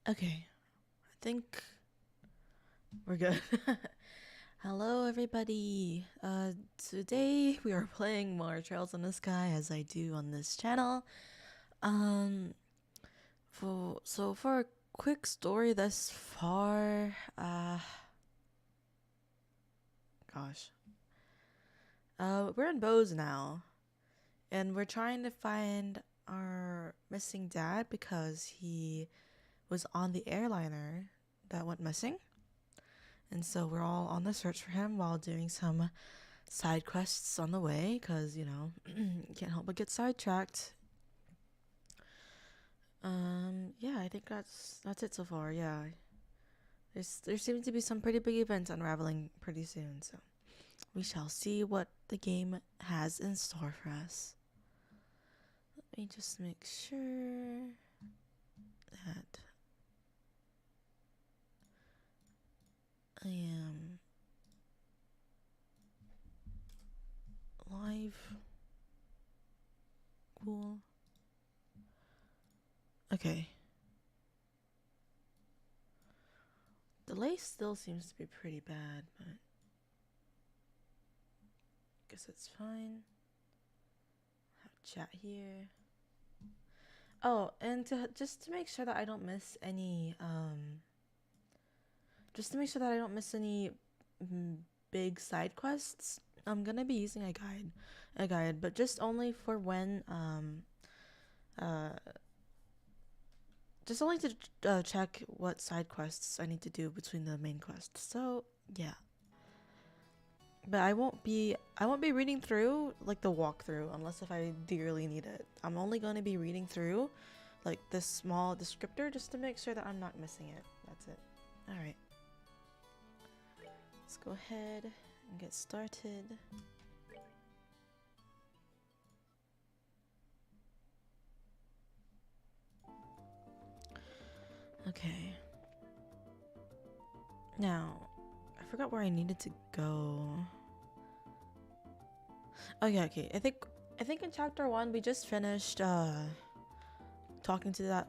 Okay, I think we're good. Hello, everybody. Today we are playing more Trails in the Sky as I do on this channel. Um, for a quick story thus far, gosh, we're in Bose now, and we're trying to find our missing dad because he was on the airliner that went missing. And so we're all on the search for him while doing some side quests on the way because, you know, you can't help but get sidetracked. Yeah, I think that's it so far. Yeah. There seems to be some pretty big events unraveling pretty soon, so we shall see what the game has in store for us. Let me just make sure that I am live. Cool. Okay. Delay still seems to be pretty bad, but guess it's fine. Have chat here. Oh, and just to make sure that I don't miss any big side quests, I'm gonna be using a guide, but just only for when uh just only to check what side quests I need to do between the main quests. So yeah, but I won't be reading through like the walkthrough unless if I dearly need it. I'm only going to be reading through like this small descriptor just to make sure that I'm not missing it. That's it. All right. Let's go ahead and get started. Okay. Now, I forgot where I needed to go. Oh yeah, okay. I think in chapter 1 we just finished talking to that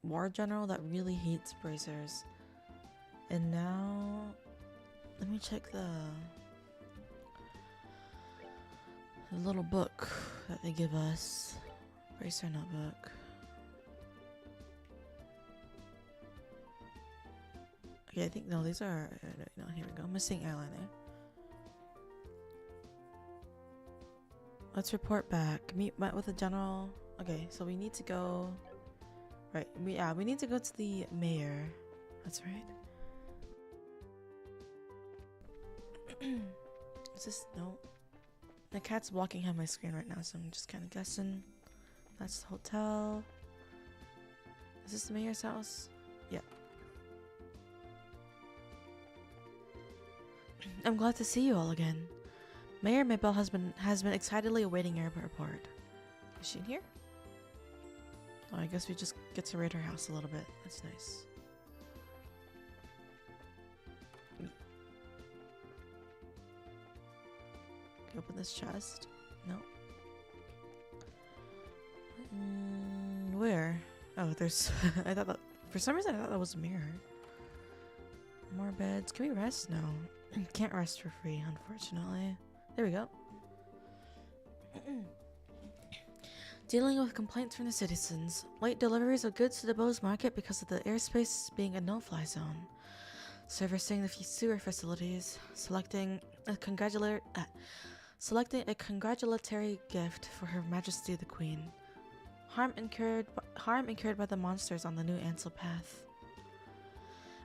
war general that really hates bracers. And now let me check the little book that they give us. Bracer notebook. Okay, I think no, these are no. Here we go. Missing airliner. Let's report back. Met with the general. Okay, so we need to go. Right. We need to go to the mayor. That's right. Is this no? The cat's blocking my screen right now, so I'm just kind of guessing. That's the hotel. Is this the mayor's house? Yep. I'm glad to see you all again. Mayor Mabel has been excitedly awaiting your report. Is she in here? Oh, I guess we just get to raid her house a little bit. That's nice. Can I open this chest? No. Where? Oh, there's. I thought that for some reason I thought that was a mirror. More beds. Can we rest? No. Can't rest for free, unfortunately. There we go. Dealing with complaints from the citizens. Late deliveries of goods to the Bose market because of the airspace being a no-fly zone. Servicing the sewer facilities. Selecting a congratulatory gift for Her Majesty the Queen. Harm incurred by the monsters on the new Ansel path.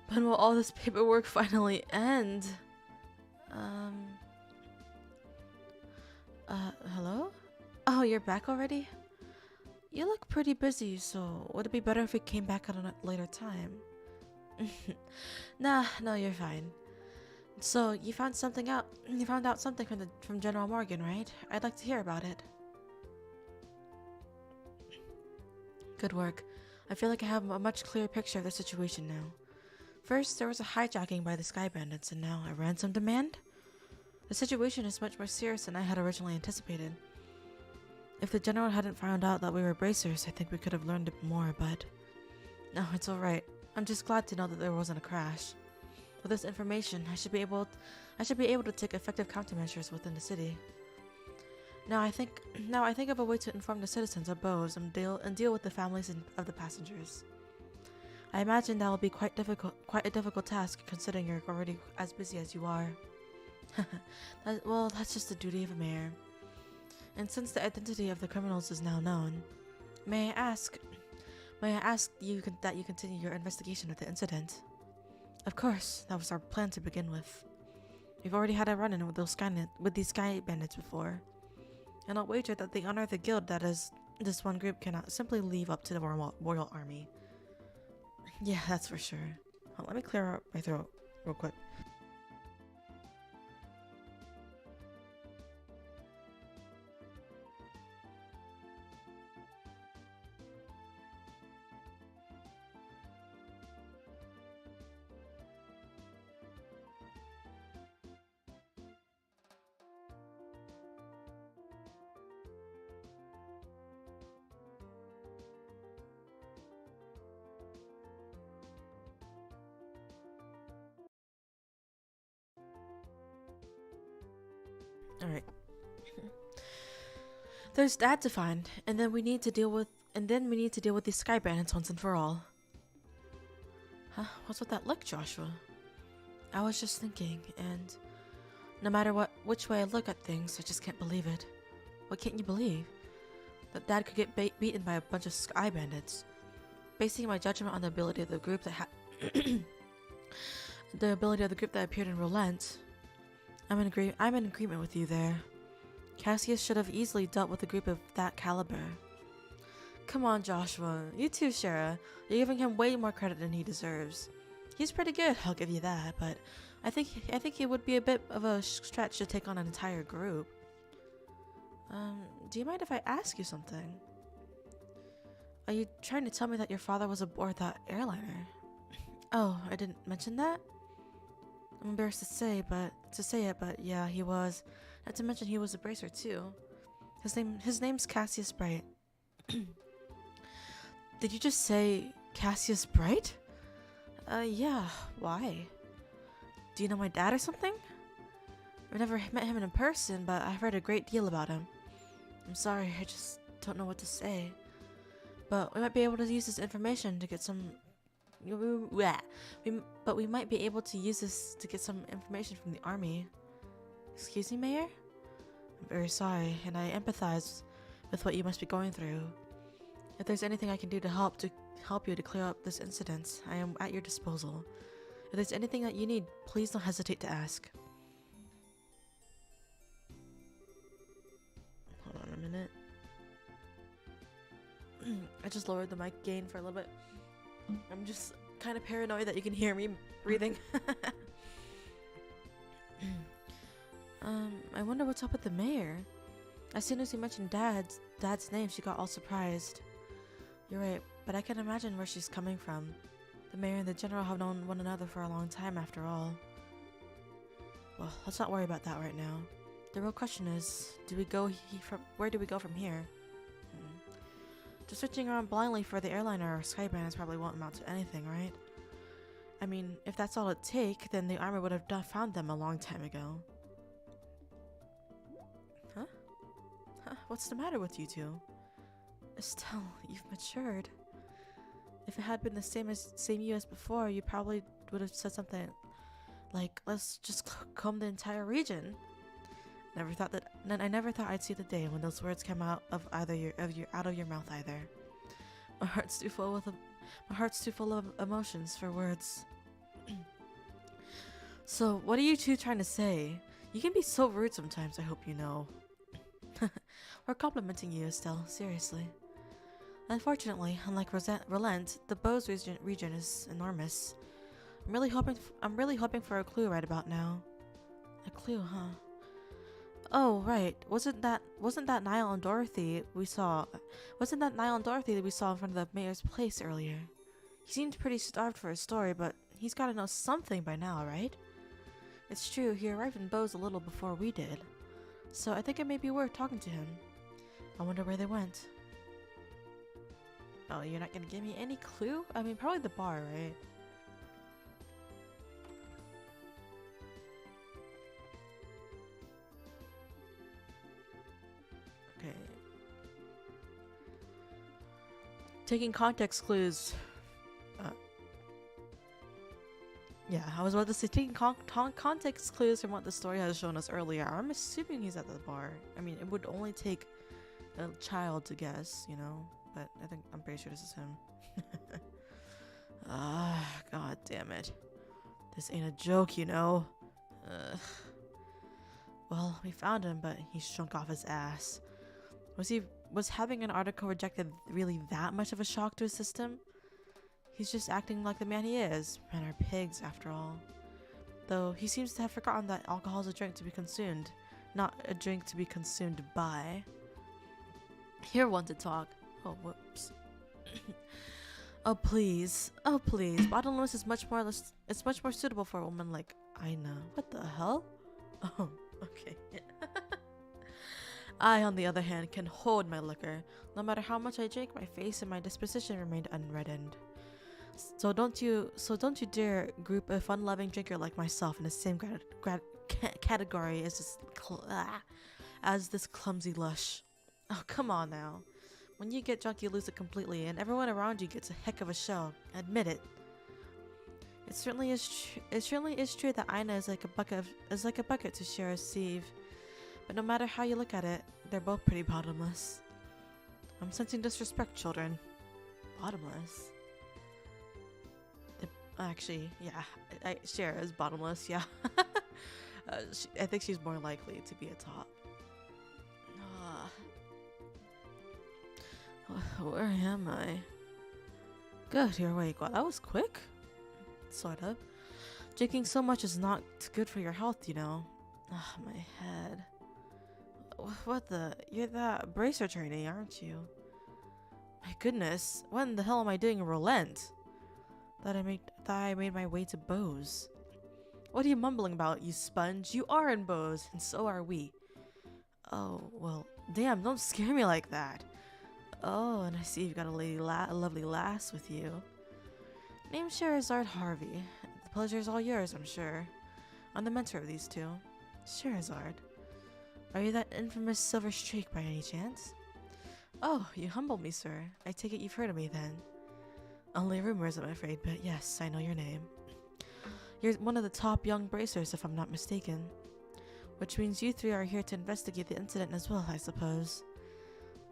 When will all this paperwork finally end? Hello? Oh, you're back already? You look pretty busy, so would it be better if we came back at a later time? Nah, no, you're fine. So, you found something out? You found out something from General Morgan, right? I'd like to hear about it. Good work. I feel like I have a much clearer picture of the situation now. First, there was a hijacking by the Sky Bandits, and now a ransom demand? The situation is much more serious than I had originally anticipated. If the general hadn't found out that we were bracers, I think we could have learned more, but... No, it's alright. I'm just glad to know that there wasn't a crash. With this information, I should be able to take effective countermeasures within the city. Now I think of a way to inform the citizens of Bose and deal with the families of the passengers. I imagine that will be quite a difficult task, considering you're already as busy as you are. Well, that's just the duty of a mayor. And since the identity of the criminals is now known, may I ask you that you continue your investigation of the incident? Of course, that was our plan to begin with. We've already had a run-in with these sky bandits before, and I'll wager that the honor of the guild that is this one group cannot simply leave up to the royal army. Yeah, that's for sure. Let me clear up my throat real quick. Alright. There's that to find, and then we need to deal with these sky bandits once and for all. Huh? What's with that look, Joshua? I was just thinking, and no matter which way I look at things, I just can't believe it. What can't you believe? That Dad could get beaten by a bunch of sky bandits. Basing my judgment on the ability of the group that appeared in Relent, I'm in agreement with you there. Cassius should have easily dealt with a group of that caliber. Come on, Joshua. You too, Shara. You're giving him way more credit than he deserves. He's pretty good, I'll give you that, but I think it would be a bit of a stretch to take on an entire group. Do you mind if I ask you something? Are you trying to tell me that your father was aboard that airliner? Oh, I didn't mention that? I'm embarrassed to say it, but yeah, he was. Not to mention he was a bracer too. His name's Cassius Bright. Did you just say Cassius Bright? Yeah, why? Do you know my dad or something? I've never met him in person, but I've heard a great deal about him. I'm sorry, I just don't know what to say. But we might be able to use this information to get some... But we might be able to use this to get some information from the army. Excuse me, Mayor? I'm very sorry, and I empathize with what you must be going through. If there's anything I can do to help you to clear up this incident, I am at your disposal. If there's anything that you need, please don't hesitate to ask. Hold on a minute. I just lowered the mic gain for a little bit. I'm just kind of paranoid that you can hear me breathing. I wonder what's up with the mayor. As soon as you mentioned Dad's name, she got all surprised. You're right, but I can imagine where she's coming from. The mayor and the general have known one another for a long time after all. Well, let's not worry about that right now. The real question is, where do we go from here? Just searching around blindly for the airliner or skybanners probably won't amount to anything, right? I mean, if that's all it takes, then the army would have found them a long time ago. Huh? What's the matter with you two? Estelle, you've matured. If it had been the same you as before, you probably would have said something like, let's just comb the entire region. I never thought I'd see the day when those words come out of your mouth either. My heart's too full of emotions for words. So, what are you two trying to say? You can be so rude sometimes, I hope you know. We're complimenting you, Estelle, seriously. Unfortunately, unlike Relent, the Bose region is enormous. I'm really hoping for a clue right about now. A clue, huh? Oh, right. Wasn't that Niall and Dorothy we saw? Wasn't that Niall and Dorothy that we saw in front of the mayor's place earlier? He seemed pretty starved for a story, but he's got to know something by now, right? It's true, he arrived in Bose a little before we did. So I think it may be worth talking to him. I wonder where they went. Oh, you're not gonna give me any clue? I mean, probably the bar, right? Okay. Taking context clues. Yeah, I was about to say, taking context clues from what the story has shown us earlier, I'm assuming he's at the bar. I mean, it would only take a child to guess, you know? But I'm pretty sure this is him. God damn it. This ain't a joke, you know? Well, we found him, but he shrunk off his ass. Was having an article rejected really that much of a shock to his system? He's just acting like the man he is. Men are pigs, after all. Though he seems to have forgotten that alcohol is a drink to be consumed, not a drink to be consumed by. Here, one to talk. Oh, whoops. Oh please, bottomless is much more. It's much more suitable for a woman like Aina. What the hell? Oh, okay. I, on the other hand, can hold my liquor. No matter how much I drink, my face and my disposition remained unreddened. So don't you dare group a fun-loving drinker like myself in the same category as this clumsy lush. Oh, come on now. When you get drunk, you lose it completely, and everyone around you gets a heck of a show. Admit it. It certainly is true that Aina is like a bucket to share a sieve. But no matter how you look at it, they're both pretty bottomless. I'm sensing disrespect, children. Bottomless? Actually, yeah, Shara is bottomless, yeah. I think she's more likely to be a top. Where am I? Good, you're awake. Wow, that was quick. Sort of. Drinking so much is not good for your health, you know. My head. What the? You're that bracer trainee, aren't you? My goodness, what in the hell am I doing in Relent? That I made my way to Bose. What are you mumbling about, you sponge? You are in Bose, and so are we. Oh, well, damn, don't scare me like that. Oh, and I see you've got a lovely lass with you. Name's Scheherazade Harvey. The pleasure is all yours, I'm sure. I'm the mentor of these two. Scheherazade. Are you that infamous Silver Streak by any chance? Oh, you humble me, sir. I take it you've heard of me, then. Only rumors, I'm afraid, but yes, I know your name. You're one of the top young bracers, if I'm not mistaken. Which means you three are here to investigate the incident as well, I suppose.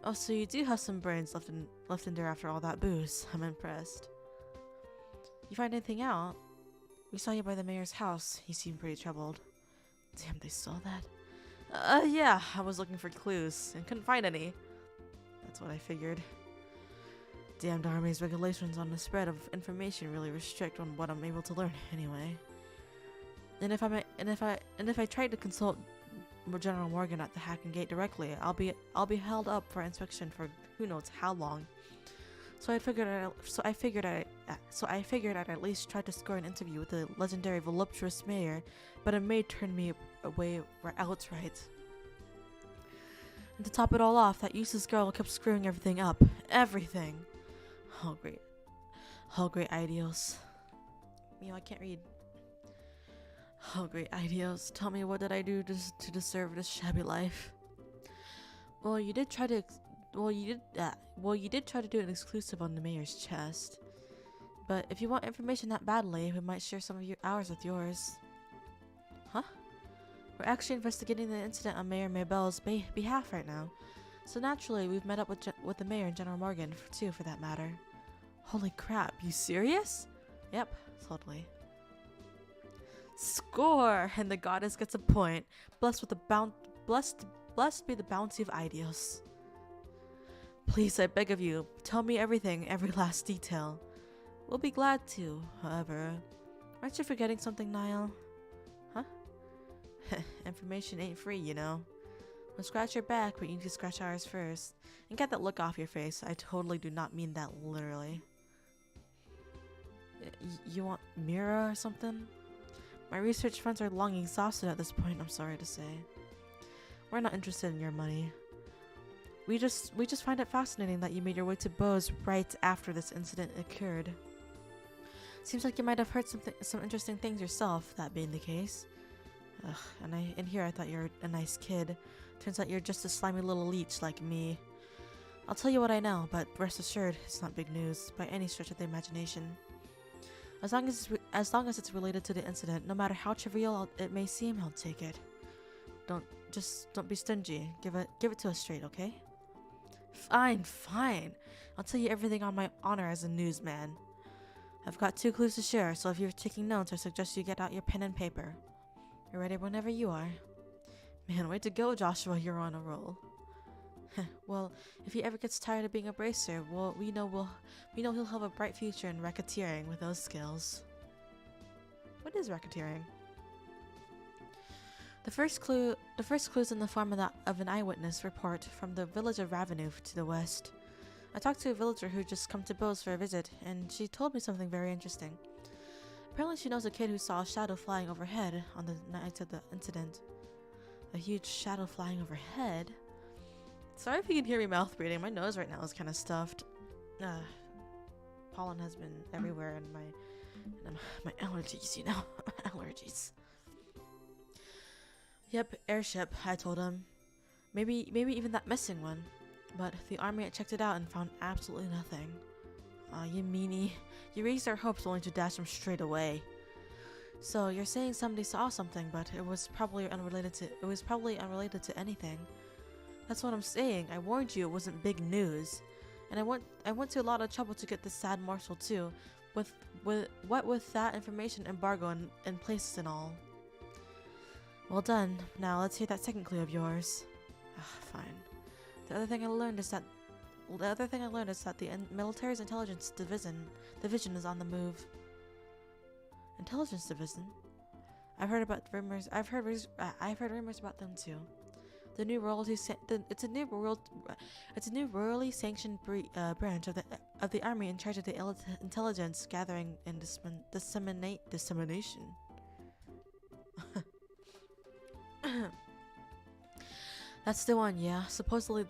Oh, so you do have some brains left in there after all that booze. I'm impressed. You find anything out? We saw you by the mayor's house. He seemed pretty troubled. Damn, they saw that? Yeah, I was looking for clues and couldn't find any. That's what I figured. Damned army's regulations on the spread of information really restrict on what I'm able to learn anyway. And if I tried to consult General Morgan at the Hacking Gate directly, I'll be held up for inspection for who knows how long. So I figured I'd at least try to score an interview with the legendary voluptuous mayor, but a maid turned me away outright. And to top it all off, that useless girl kept screwing everything up. Everything. Oh great ideals. I can't read. Oh great ideals. Tell me, what did I do to deserve this shabby life? Well, you did try to do an exclusive on the mayor's chest. But if you want information that badly, we might share some of ours with yours. Huh? We're actually investigating the incident on Mayor Maybelle's behalf right now. So naturally, we've met up with the mayor and General Morgan, too, for that matter. Holy crap, you serious? Yep, totally. Score! And the goddess gets a point. Blessed be the bounty of ideals. Please, I beg of you, tell me everything, every last detail. We'll be glad to, however. Aren't you forgetting something, Niall? Huh? Information ain't free, you know. We'll scratch your back, but you need to scratch ours first. And get that look off your face. I totally do not mean that literally. You want Mira or something? My research funds are long exhausted at this point, I'm sorry to say. We're not interested in your money. we just find it fascinating that you made your way to Bose right after this incident occurred. Seems like you might have heard some interesting things yourself, that being the case. Ugh, and here I thought you were a nice kid. Turns out you're just a slimy little leech like me. I'll tell you what I know, but rest assured, it's not big news by any stretch of the imagination. As long as it's related to the incident, no matter how trivial it may seem, I'll take it. Don't be stingy. Give it to us straight, okay? Fine. I'll tell you everything on my honor as a newsman. I've got 2 clues to share, so if you're taking notes, I suggest you get out your pen and paper. You're ready whenever you are. Man, way to go, Joshua. You're on a roll. Well, if he ever gets tired of being a bracer, we know he'll have a bright future in racketeering with those skills. What is racketeering? The first clue is in the form of an eyewitness report from the village of Ravenou to the west. I talked to a villager who just come to Bose for a visit, and she told me something very interesting. Apparently she knows a kid who saw a shadow flying overhead on the night of the incident. A huge shadow flying overhead? Sorry if you can hear me mouth breathing. My nose right now is kind of stuffed. Pollen has been everywhere, and my allergies, you know, allergies. Yep, airship, I told him. Maybe even that missing one. But the army had checked it out and found absolutely nothing. Aw, you meanie. You raised our hopes only to dash them straight away. So you're saying somebody saw something, but it was probably unrelated to anything. That's what I'm saying. I warned you it wasn't big news. And I went to a lot of trouble to get this sad morsel too. With that information embargo in place and all. Well done. Now let's hear that second clue of yours. Fine. The other thing I learned is that the military's intelligence division is on the move. Intelligence division? I've heard rumors about them too. The new it's a new royally sanctioned branch of the army in charge of the intelligence gathering and dissemination. That's the one, yeah. Supposedly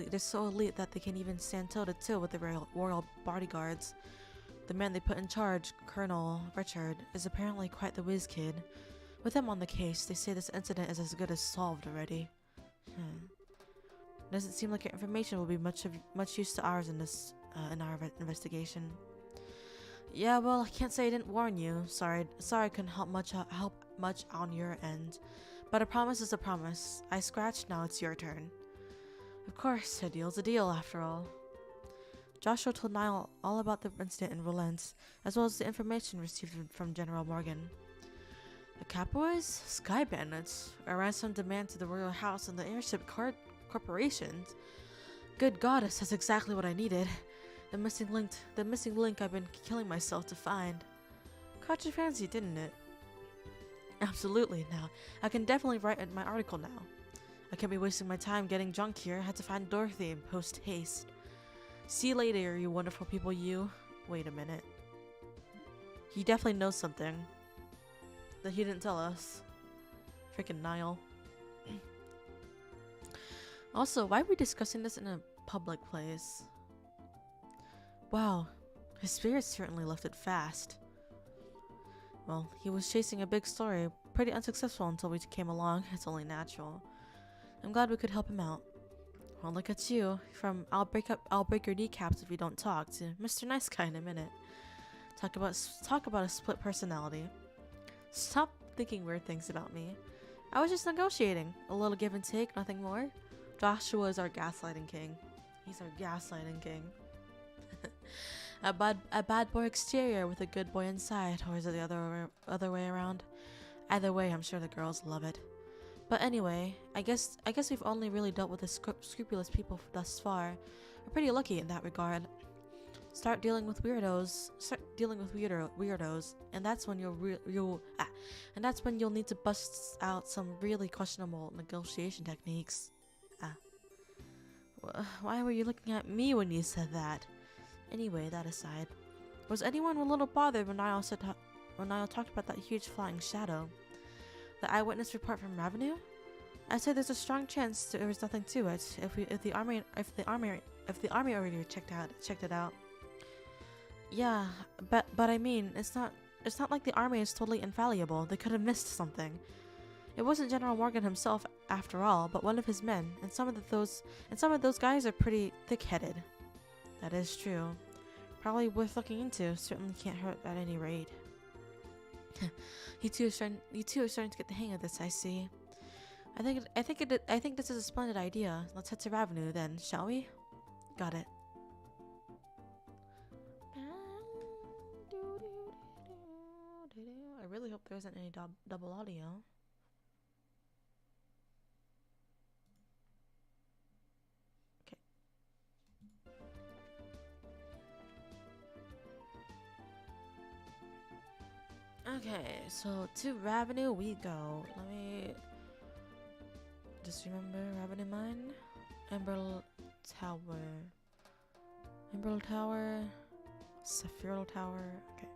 they're so elite that they can even stand toe to toe with the royal bodyguards. The man they put in charge, Colonel Richard, is apparently quite the whiz kid. With him on the case, they say this incident is as good as solved already. Doesn't seem like your information will be much use to ours in our investigation. Yeah, well, I can't say I didn't warn you. Sorry I couldn't help much on your end. But a promise is a promise. I scratched, now it's your turn. Of course, a deal's a deal after all. Joshua told Niall all about the incident in Valence, as well as the information received from General Morgan. The Capois? Sky Bandits? A ransom demand to the royal house and the airship corporations? Good goddess, that's exactly what I needed. The missing link I've been killing myself to find. Caught your fancy, didn't it? Absolutely. Now, I can definitely write my article now. I can't be wasting my time getting drunk here. I had to find Dorothy in post haste. See you later, you wonderful people, you. Wait a minute. He definitely knows something that he didn't tell us. Freaking Niall. Also, why are we discussing this in a public place? Wow, his spirits certainly left it fast. Well, he was chasing a big story, pretty unsuccessful until we came along. It's only natural. I'm glad we could help him out. Well, look at you. From I'll break your kneecaps if you don't talk to Mr. Nice Guy in a minute. Talk about a split personality. Stop thinking weird things about me. I was just negotiating. A little give and take, nothing more. Joshua is our gaslighting king. He's our gaslighting king. A bad boy exterior with a good boy inside, or is it the other way around? Either way, I'm sure the girls love it. But anyway, I guess we've only really dealt with the scrupulous people thus far. We're pretty lucky in that regard. Start dealing with weirdos, and that's when you'll need to bust out some really questionable negotiation techniques. Why were you looking at me when you said that? Anyway, that aside, was anyone a little bothered when Niall talked about that huge flying shadow? The eyewitness report from Ravenou? I said there's a strong chance there was nothing to it. If the army already checked it out. Yeah, but I mean, it's not like the army is totally infallible. They could have missed something. It wasn't General Morgan himself after all, but one of his men, and some of those guys are pretty thick-headed. That is true. Probably worth looking into. Certainly can't hurt at any rate. You two are starting to get the hang of this, I see. I think this is a splendid idea. Let's head to Ravenou then, shall we? Got it. I really hope there isn't any double audio. Okay, so to Ravenou we go. Let me just remember Ravenou Mine, Emerald Tower, Sapphire Tower. Okay.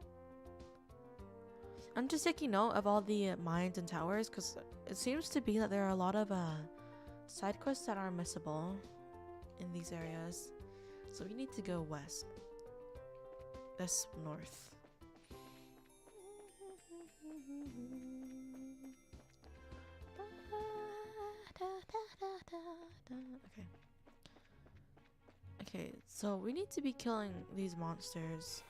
I'm just taking note of all the mines and towers because it seems to be that there are a lot of side quests that are missable in these areas. So we need to go west. That's north. Okay. Okay, so we need to be killing these monsters.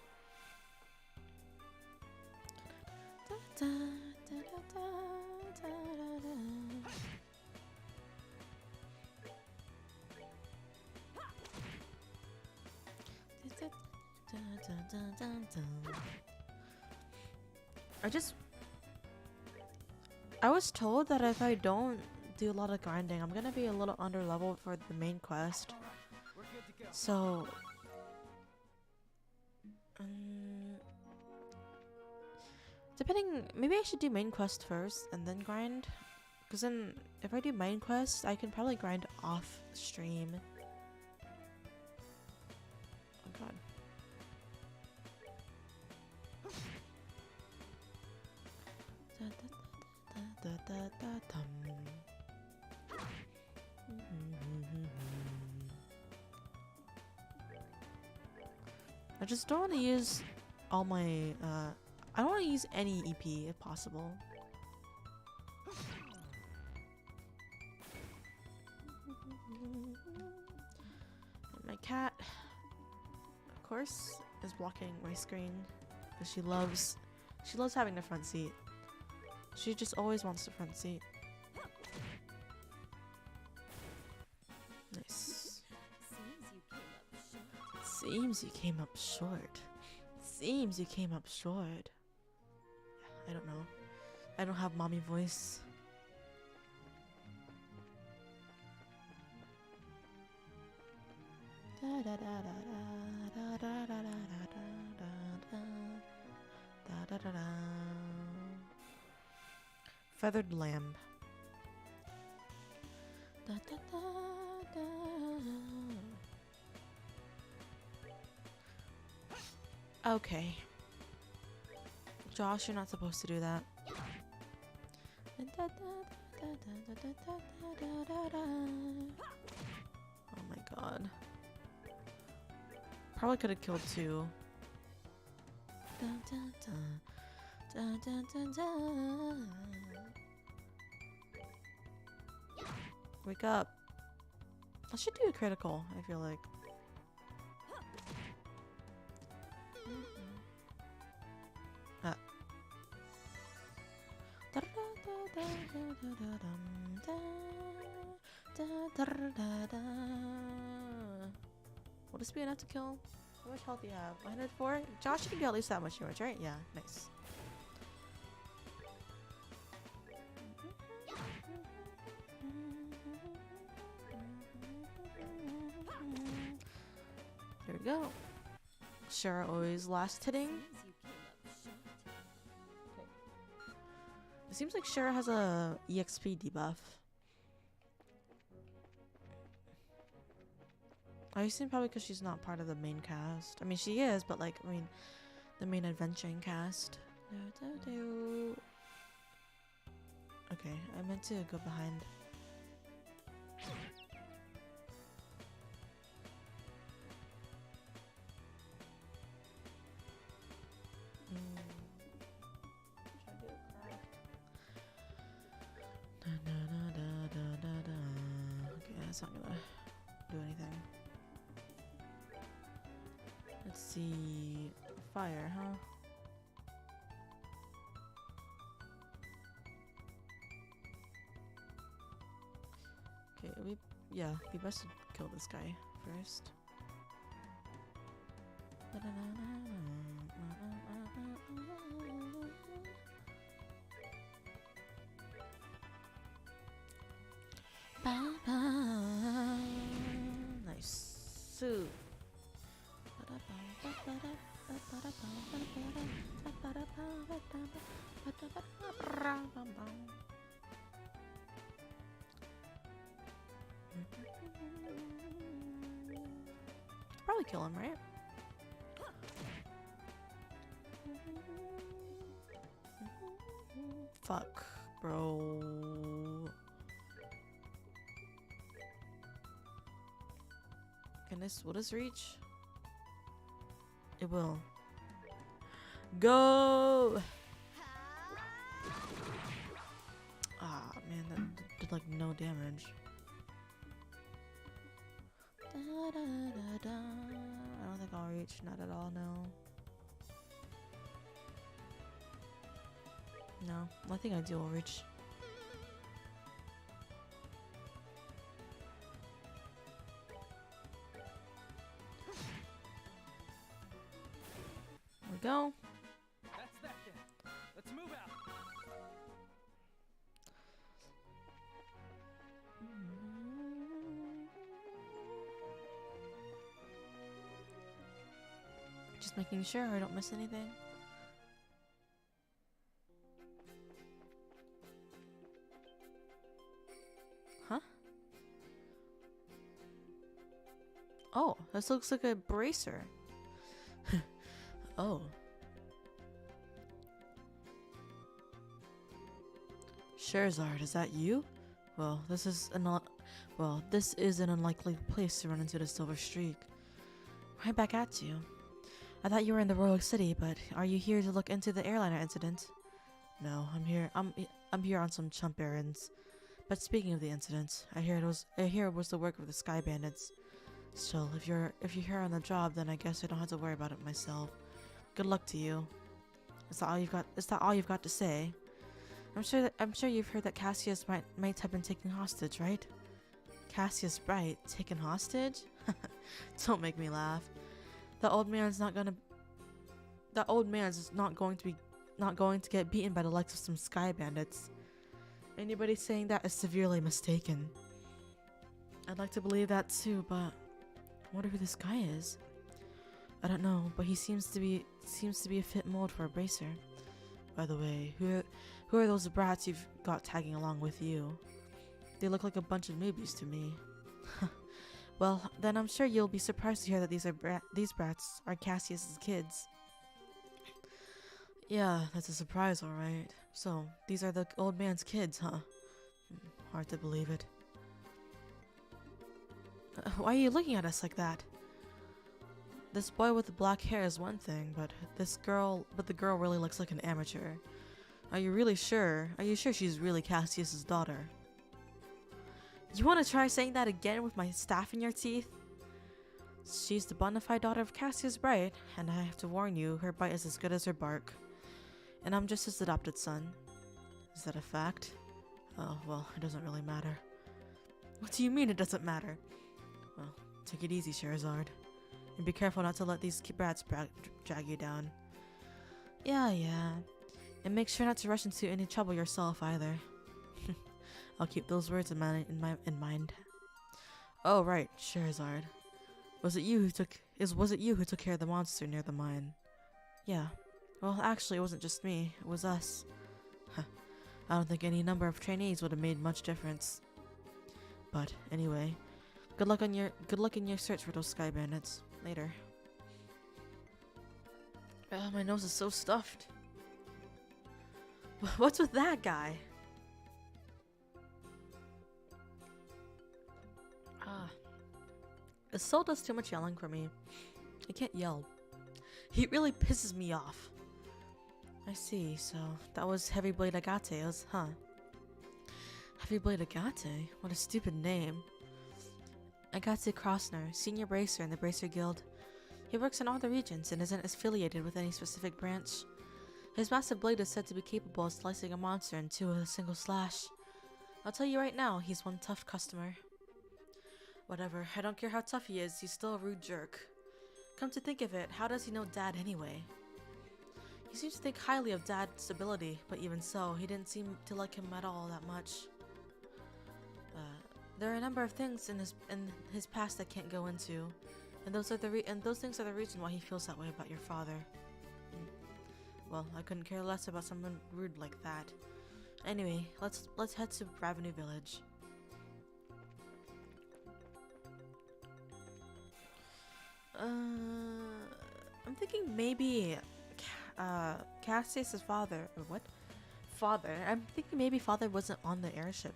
I was told that if I don't do a lot of grinding, I'm gonna be a little under leveled for the main quest. So depending, maybe I should do main quest first and then grind, because then if I do main quest I can probably grind off stream. Oh god. I just don't want to use all my I don't want to use any EP if possible. And my cat, of course, is blocking my screen because she loves having the front seat. She just always wants the front seat. Nice. Seems you came up short. Seems you came up short. I don't know. I don't have mommy voice. Feathered lamb. Okay. Josh, you're not supposed to do that. Oh my god. Probably could have killed two. Wake up. I should do a critical, I feel like. Ah. Will this be enough to kill? How much health do you have? 104? Josh, you can do at least that much damage, right? Yeah, nice. There we go. Shara always last hitting. It seems like Shara has a EXP debuff. I assume probably because she's not part of the main cast. I mean, she is, but like, I mean, the main adventuring cast. Okay, I meant to go behind that's not gonna do anything. Let's see. Fire, huh? Okay, we best kill this guy first. Nice. So. Probably kill him, right? Fuck, bro. Will this reach? It will. Go! Ah, man, that did like no damage. I don't think I'll reach, not at all, no. No, I think I do will reach. There we go. That's that then. Let's move out. Just making sure I don't miss anything. Huh? Oh, this looks like a bracer. Oh. Sherzard, is that you? Well, this is an unlikely place to run into the Silver Streak. Right back at you. I thought you were in the Royal City, but are you here to look into the airliner incident? No, I'm here on some chump errands. But speaking of the incident, I hear it was the work of the Sky Bandits. Still, if you're here on the job, then I guess I don't have to worry about it myself. Good luck to you. Is that all you've got to say? I'm sure you've heard that Cassius might have been taken hostage, right? Cassius Bright taken hostage? Don't make me laugh. The old man's not going to get beaten by the likes of some Sky Bandits. Anybody saying that is severely mistaken. I'd like to believe that too, but I wonder who this guy is. I don't know, but he seems to be a fit mold for a bracer. By the way, who are those brats you've got tagging along with you? They look like a bunch of newbies to me. Well, then I'm sure you'll be surprised to hear that these brats are Cassius's kids. Yeah, that's a surprise, alright. So, these are the old man's kids, huh? Hard to believe it. Why are you looking at us like that? This boy with the black hair is one thing, but the girl really looks like an amateur. Are you really sure? Are you sure she's really Cassius's daughter? You want to try saying that again with my staff in your teeth? She's the bona fide daughter of Cassius Bright, and I have to warn you, her bite is as good as her bark. And I'm just his adopted son. Is that a fact? Oh, well, it doesn't really matter. What do you mean it doesn't matter? Well, take it easy, Sherzard. And be careful not to let these brats drag you down. Yeah. And make sure not to rush into any trouble yourself either. I'll keep those words in mind. Oh right, Sherzard. Was it you who took care of the monster near the mine? Yeah. Well, actually, it wasn't just me. It was us. I don't think any number of trainees would have made much difference. But anyway, good luck in your search for those Sky Bandits. Later. My nose is so stuffed. What's with that guy? Sol does too much yelling for me. I can't yell. He really pisses me off. I see, so that was Heavy Blade Agate's, huh? Heavy Blade Agate? What a stupid name. Agatsu Krosner, senior bracer in the Bracer Guild. He works in all the regions and isn't affiliated with any specific branch. His massive blade is said to be capable of slicing a monster in two with a single slash. I'll tell you right now, he's one tough customer. Whatever, I don't care how tough he is, he's still a rude jerk. Come to think of it, how does he know Dad anyway? He seems to think highly of Dad's ability, but even so, he didn't seem to like him at all that much. There are a number of things in his past I can't go into, and those things are the reason why he feels that way about your father. Well, I couldn't care less about someone rude like that. Anyway, let's head to Ravenue Village. I'm thinking maybe Cassius' father, or what? Father. I'm thinking maybe father wasn't on the airship.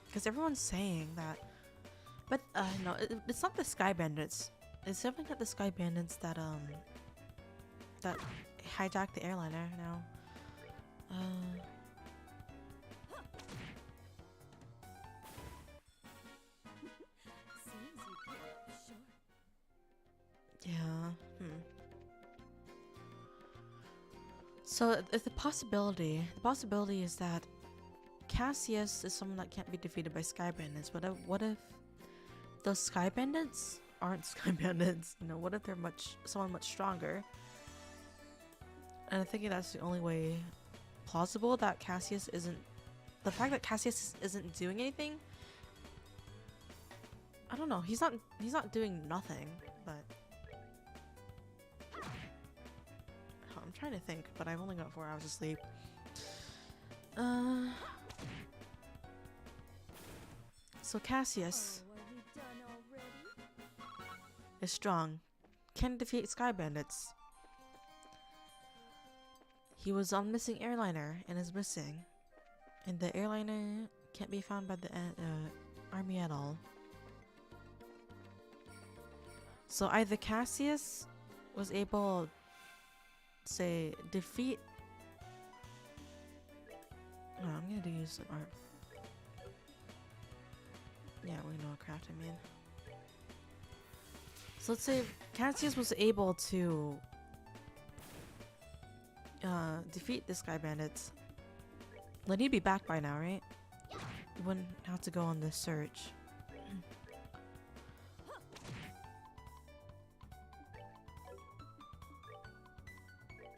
Because everyone's saying that. But, no, it's not the Sky Bandits. It's definitely not the Sky Bandits that hijacked the airliner now. Yeah. So the possibility is that Cassius is someone that can't be defeated by Sky Bandits. What if those Sky Bandits aren't Sky Bandits? You know, what if they're someone much stronger? And I'm thinking that's the only way plausible that Cassius isn't. The fact that Cassius isn't doing anything. I don't know. He's not doing nothing, but. I'm trying to think, but I've only got 4 hours of sleep. So Cassius is strong, can defeat Sky Bandits. He was on missing airliner and is missing, and the airliner can't be found by the army at all. So either Cassius was able say defeat. No, I'm gonna use some art. Yeah, we know what craft I mean. So let's say Cassius was able to defeat the Sky Bandits. Then he'd be back by now, right? You wouldn't have to go on this search.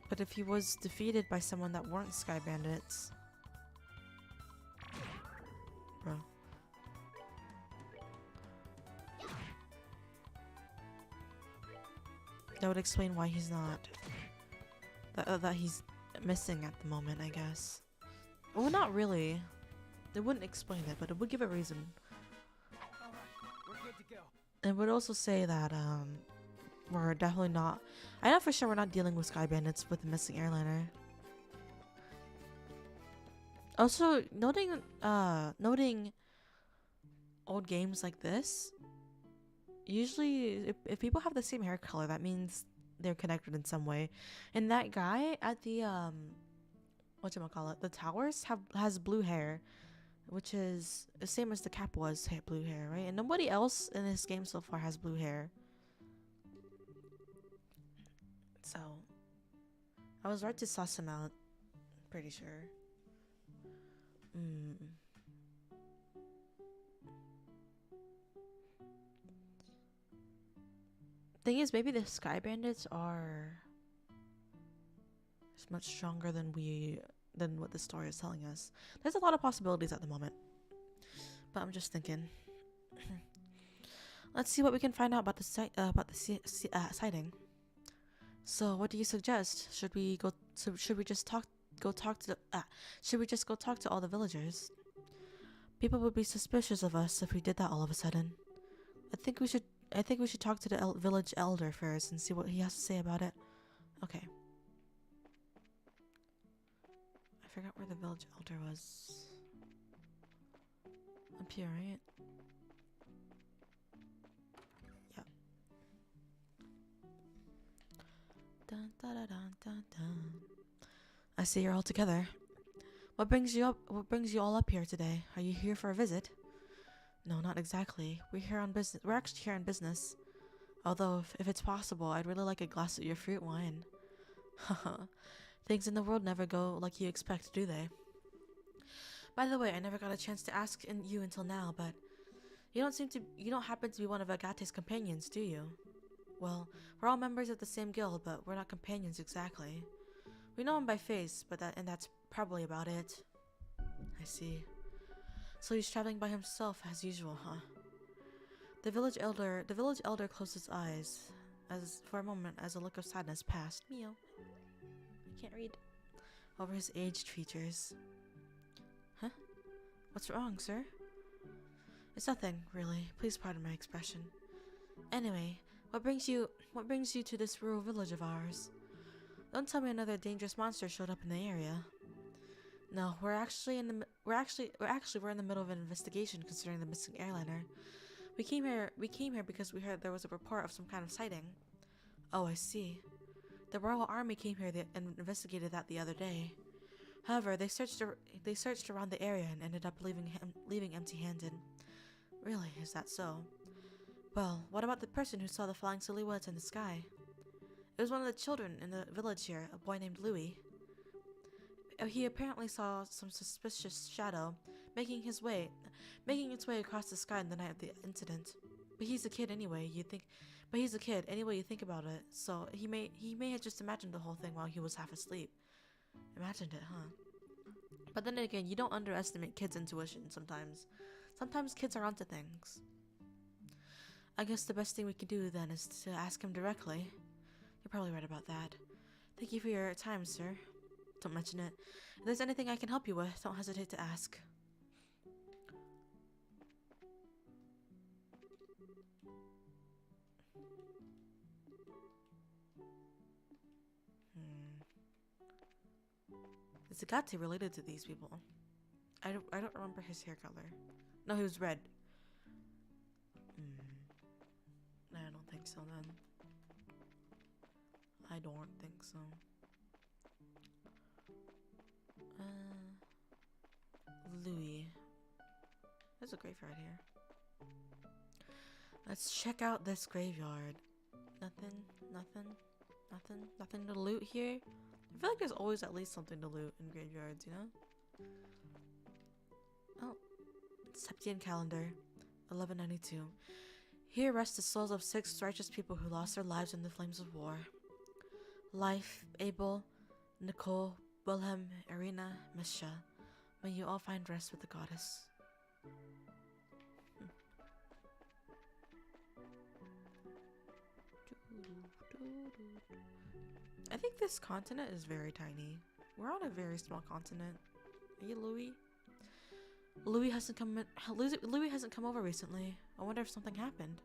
But if he was defeated by someone that weren't Sky Bandits, bro. That would explain why he's not. That he's missing at the moment, I guess. Well, not really. It wouldn't explain it, but it would give a reason. Alright, we're good to go. It would also say that, we're definitely not. I know for sure we're not dealing with Sky Bandits with the missing airliner. Also, noting old games like this, usually if people have the same hair color, that means they're connected in some way. And that guy at the whatchamacallit, the towers has blue hair, which is the same as the Cap was blue hair, right? And nobody else in this game so far has blue hair. So I was right to suss him out, pretty sure. Thing is, maybe the Sky Bandits are much stronger than what the story is telling us. There's a lot of possibilities at the moment, but I'm just thinking. Let's see what we can find out about the sighting. So, what do you suggest? Should we just go talk to all the villagers? People would be suspicious of us if we did that all of a sudden. I think we should talk to the village elder first and see what he has to say about it. Okay. I forgot where the village elder was. Up here, right? Yep. Dun, dun, dun, dun, dun, dun. I see you're all together. What brings you all up here today? Are you here for a visit? No, not exactly. We're here on business. We're actually here on business. Although, if it's possible, I'd really like a glass of your fruit wine. Haha. Things in the world never go like you expect, do they? By the way, I never got a chance to ask you until now, but you don't happen to be one of Agate's companions, do you? Well, we're all members of the same guild, but we're not companions exactly. We know him by face, that's probably about it. I see. So he's traveling by himself as usual, huh? The village elder closed his eyes, as for a moment as a look of sadness passed. Meow. I can't read. Over his aged features. Huh? What's wrong, sir? It's nothing, really. Please pardon my expression. Anyway, what brings you to this rural village of ours? Don't tell me another dangerous monster showed up in the area. No, we're in the middle of an investigation concerning the missing airliner. We came here because we heard there was a report of some kind of sighting. Oh, I see. The Royal Army came here and investigated that the other day. However, they searched around the area and ended up leaving empty-handed. Really, is that so? Well, what about the person who saw the flying silhouettes in the sky? It was one of the children in the village here, a boy named Louis. He apparently saw some suspicious shadow making its way across the sky in the night of the incident. But he's a kid anyway, you think about it, so he may have just imagined the whole thing while he was half asleep. Imagined it, huh? But then again, you don't underestimate kids' intuition sometimes. Sometimes kids are onto things. I guess the best thing we can do then is to ask him directly. You're probably right about that. Thank you for your time, sir. Don't mention it. If there's anything I can help you with, don't hesitate to ask. Is Agate related to these people? I don't remember his hair color. No, he was red. I don't think so then. I don't think so. Louis. There's a graveyard here. Let's check out this graveyard. Nothing to loot here. I feel like there's always at least something to loot in graveyards, you know? Oh. Septian calendar. 1192. Here rest the souls of 6 righteous people who lost their lives in the flames of war. Life, Abel, Nicole, Wilhelm, Irina, Misha. May you all find rest with the goddess. I think this continent is very tiny. We're on a very small continent. Are you Louis? Louis hasn't come over recently. I wonder if something happened.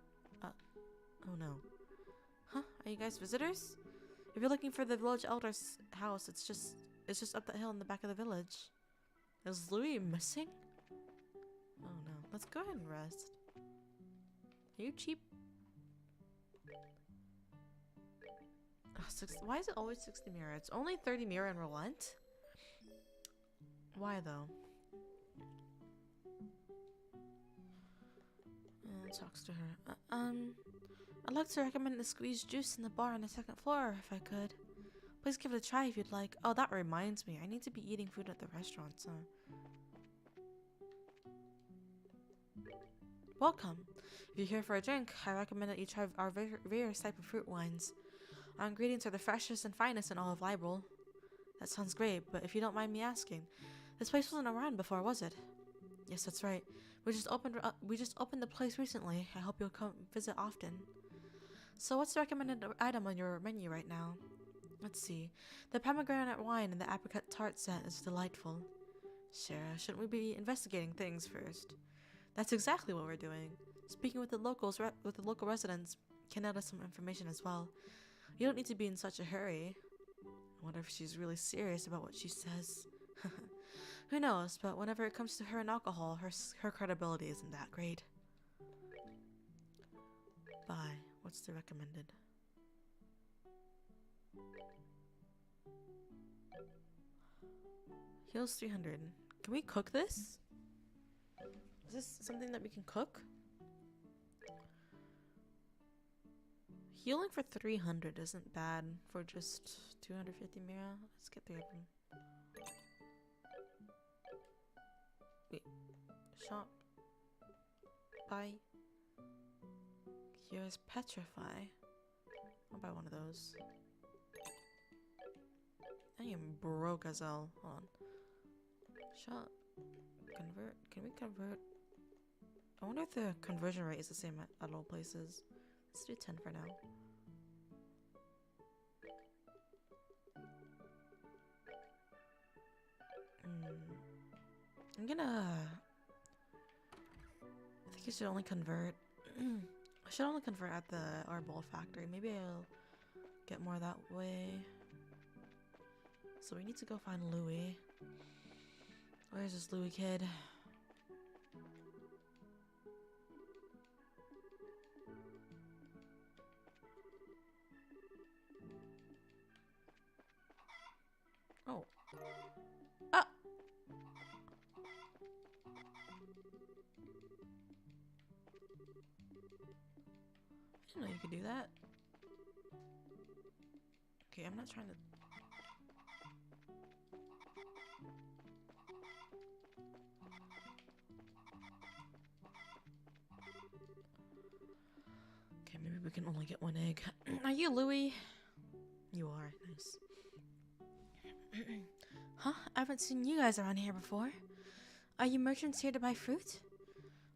Oh no. Huh? Are you guys visitors? If you're looking for the village elder's house, it's just up that hill in the back of the village. Is Louis missing? Oh no. Let's go ahead and rest. Are you cheap? Why is it always 60 mirror? It's only 30 mirror and relent? Why though? Talks to her. I'd like to recommend the squeezed juice in the bar on the 2nd floor if I could. Please give it a try if you'd like. Oh, that reminds me. I need to be eating food at the restaurant, so. Welcome. If you're here for a drink, I recommend that you try our various type of fruit wines. Our ingredients are the freshest and finest in all of Liberal. That sounds great, but if you don't mind me asking, this place wasn't around before, was it? Yes, that's right. We just opened the place recently. I hope you'll come visit often. So what's the recommended item on your menu right now? Let's see. The pomegranate wine and the apricot tart set is delightful. Sure, shouldn't we be investigating things first? That's exactly what we're doing. Speaking with the local residents can add us some information as well. You don't need to be in such a hurry. I wonder if she's really serious about what she says. Who knows, but whenever it comes to her and alcohol, her credibility isn't that great. Bye. What's the recommended? Heals 300. Can we cook this? Is this something that we can cook? Healing for 300 isn't bad for just 250 mira. Let's get 3 of them. Wait. Shop. Buy. Here's petrify. I'll buy one of those. I am broke as hell. Hold on. Shop. Convert. Can we convert? I wonder if the conversion rate is the same at all places. Let's do 10 for now. I'm gonna... I think I should only convert... I should only convert at the Arbol factory. Maybe I'll get more that way. So we need to go find Louis. Where's this Louis kid? Oh. Ah! I didn't know you could do that. Okay, I'm not trying to... Okay, maybe we can only get one egg. Are you Louis? You are. Nice. Huh? I haven't seen you guys around here before. Are you merchants here to buy fruit?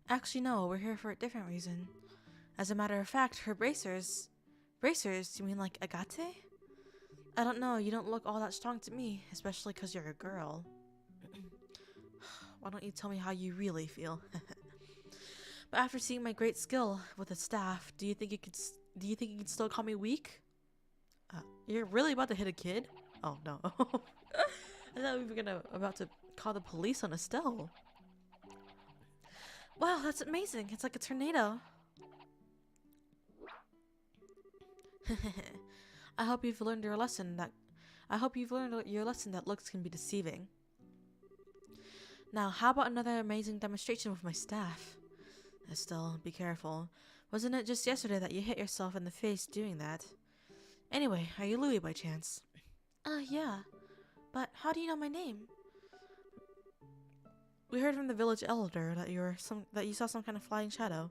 Actually, no. We're here for a different reason. As a matter of fact, her bracers... Bracers? You mean like Agate? I don't know. You don't look all that strong to me. Especially because you're a girl. Why don't you tell me how you really feel? But after seeing my great skill with the staff, do you think you could still call me weak? You're really about to hit a kid? Oh no. I thought we were about to call the police on Estelle. Wow, that's amazing. It's like a tornado. I hope you've learned your lesson that looks can be deceiving. Now, how about another amazing demonstration with my staff? Estelle, be careful. Wasn't it just yesterday that you hit yourself in the face doing that? Anyway, are you Louis by chance? Yeah. But how do you know my name? We heard from the village elder that you saw some kind of flying shadow.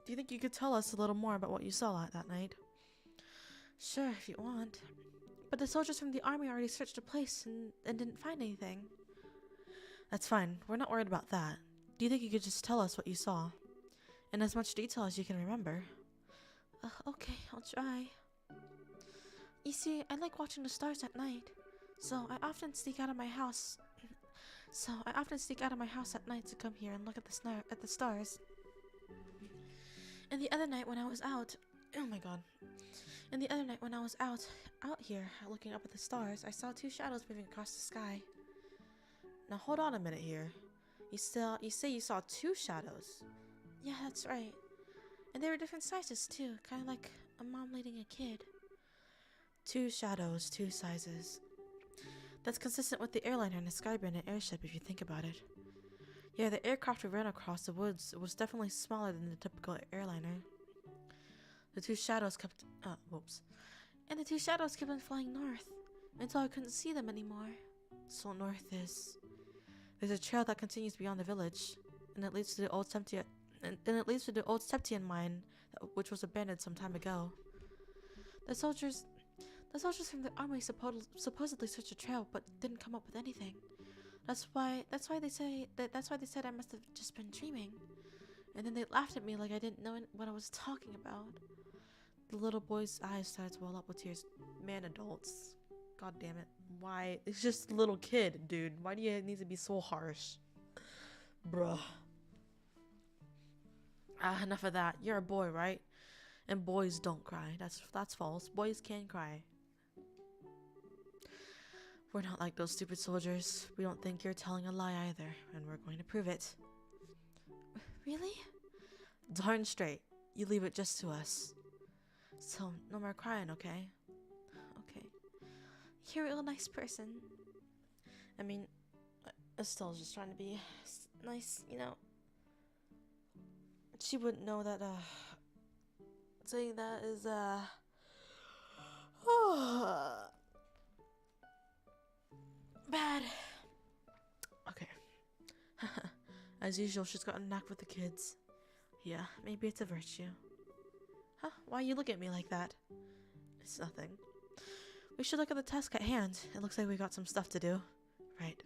Do you think you could tell us a little more about what you saw that night? Sure, if you want. But the soldiers from the army already searched the place and didn't find anything. That's fine. We're not worried about that. Do you think you could just tell us what you saw? In as much detail as you can remember. Okay, I'll try. You see, I like watching the stars at night. So I often sneak out of my house at night to come here and look at the stars. And the other night when I was out, oh my god. And the other night when I was out here looking up at the stars, I saw 2 shadows moving across the sky. Now hold on a minute here. You say you saw 2 shadows? Yeah, that's right. And they were different sizes too, kind of like a mom leading a kid. 2 shadows, 2 sizes. That's consistent with the airliner and the Skybandit airship if you think about it. Yeah, the aircraft we ran across the woods was definitely smaller than the typical airliner. The 2 shadows kept... And the 2 shadows kept on flying north, until I couldn't see them anymore. So north is... There's a trail that continues beyond the village, and it leads to the old Septian mine, which was abandoned some time ago. The soldiers from the army supposedly searched the trail, but didn't come up with anything. That's why they said I must have just been dreaming. And then they laughed at me like I didn't know what I was talking about. The little boy's eyes started to well up with tears. Man, adults. God damn it. Why? It's just a little kid, dude. Why do you need to be so harsh? Bruh. Enough of that. You're a boy, right? And boys don't cry. That's false. Boys can cry. We're not like those stupid soldiers. We don't think you're telling a lie either, and we're going to prove it. Really? Darn straight. You leave it just to us. So, no more crying, okay? Okay. You're a real nice person. I mean, Estelle's just trying to be nice, you know. She wouldn't know that, saying that is, bad. Okay. As usual, she's got a knack with the kids. Yeah, maybe it's a virtue. Huh? Why you look at me like that? It's nothing. We should look at the task at hand. It looks like we got some stuff to do. Right.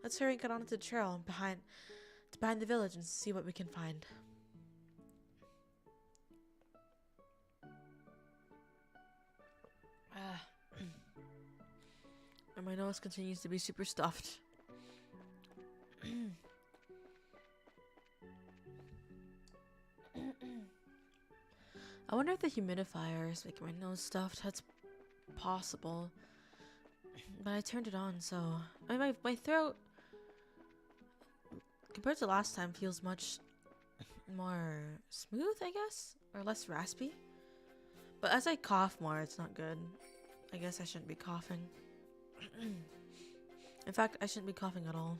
Let's hurry and get onto the trail behind the village and see what we can find. And my nose continues to be super stuffed. I wonder if the humidifier is making my nose stuffed. That's possible. But I turned it on, so my throat, compared to last time, feels much more smooth, I guess, or less raspy. But as I cough more, it's not good. I guess I shouldn't be coughing. In fact, I shouldn't be coughing at all.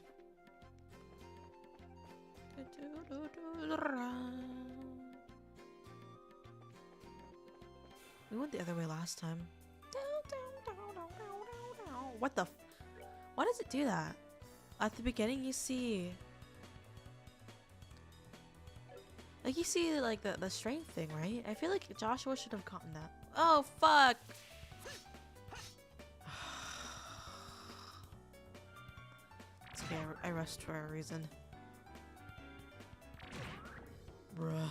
We went the other way last time. What the why does it do that? At the beginning you see like the strength thing, right? I feel like Joshua should have gotten that. Oh fuck. It's okay, I rushed for a reason. Bruh.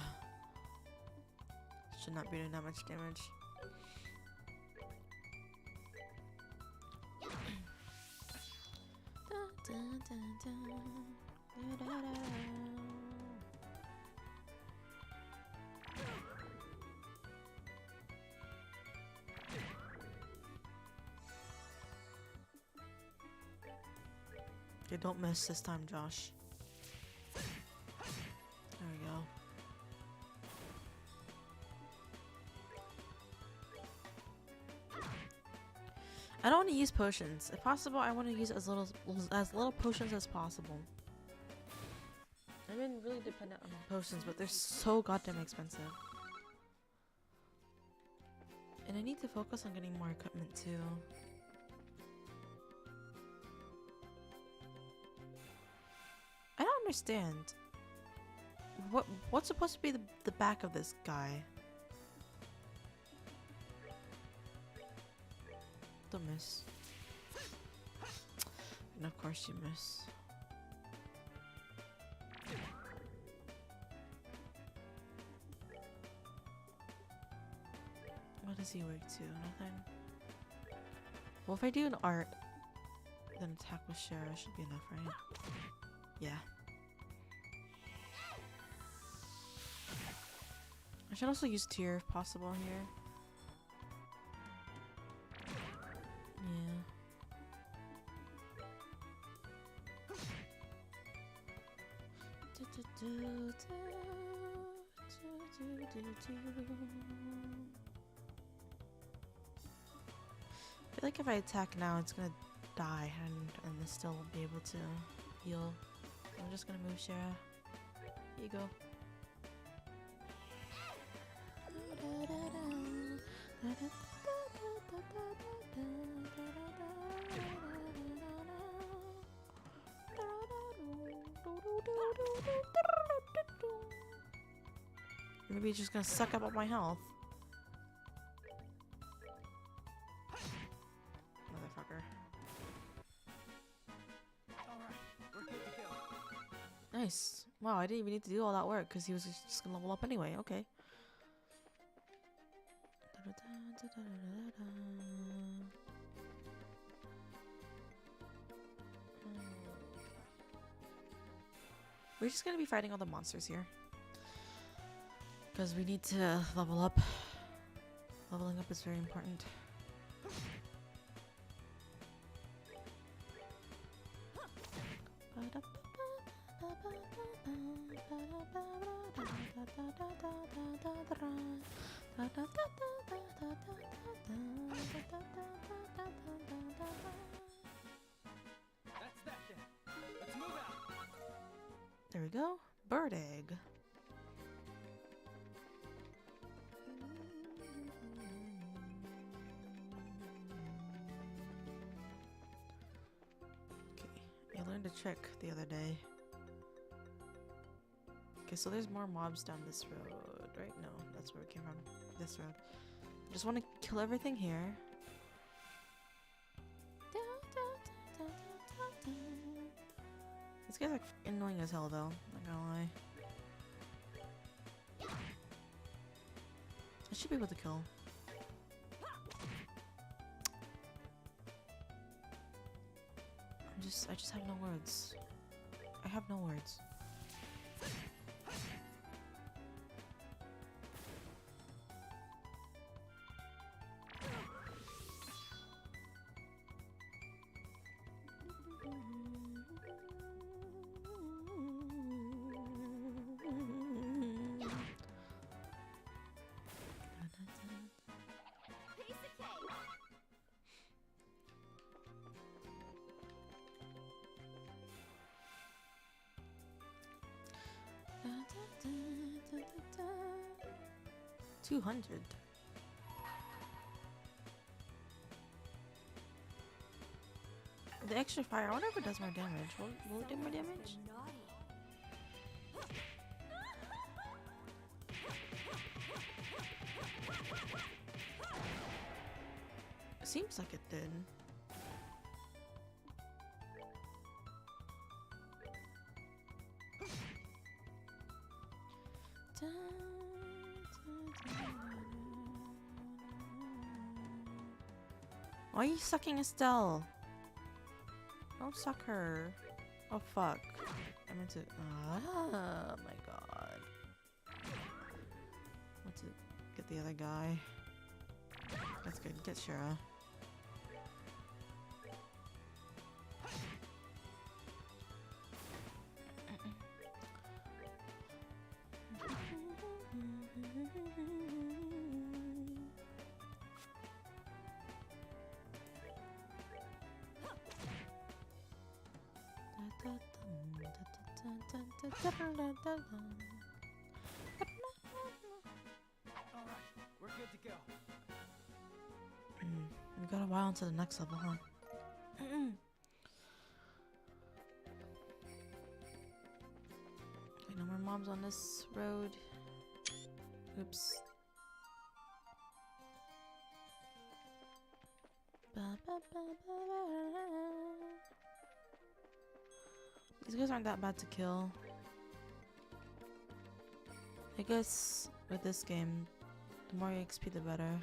Should not be doing that much damage. Okay, don't miss this time, Josh. There we go. I don't want to use potions. If possible, I want to use as little potions as possible. I've been really dependent on potions, but they're so goddamn expensive. And I need to focus on getting more equipment too. I don't understand. What's supposed to be the back of this guy? Don't miss. And of course you miss. What does he work to? Nothing? Well, if I do an art, then attack with Shara should be enough, right? Yeah. I should also use Tear if possible here. I feel like if I attack now, it's gonna die, and I still won't be able to heal. I'm just gonna move Shara. Here you go. Maybe he's just gonna suck up all my health. Motherfucker. Alright, we're good to go. Nice. Wow, I didn't even need to do all that work because he was just gonna level up anyway. Okay. We're just gonna be fighting all the monsters here. Because we need to level up. Leveling up is very important. That's that then. Let's move out. There we go. Bird egg. Okay, I learned a trick the other day. Okay, so there's more mobs down this road, right? No, that's where we came from. This road. I just want to kill everything here. These guys are annoying as hell, though. Not gonna lie. I should be able to kill. I just have no words. I have no words. $200. The extra fire, I wonder if it does more damage. Will it do more damage? It seems like it did. Why are you sucking Estelle? Don't suck her. Oh fuck. I meant to. Oh my god. I meant to get the other guy. That's good. Get Shira. Alright, we're good to go. We got a while until the next level, huh? Okay, no more mobs on this road. Oops. These guys aren't that bad to kill. I guess with this game, the more XP the better.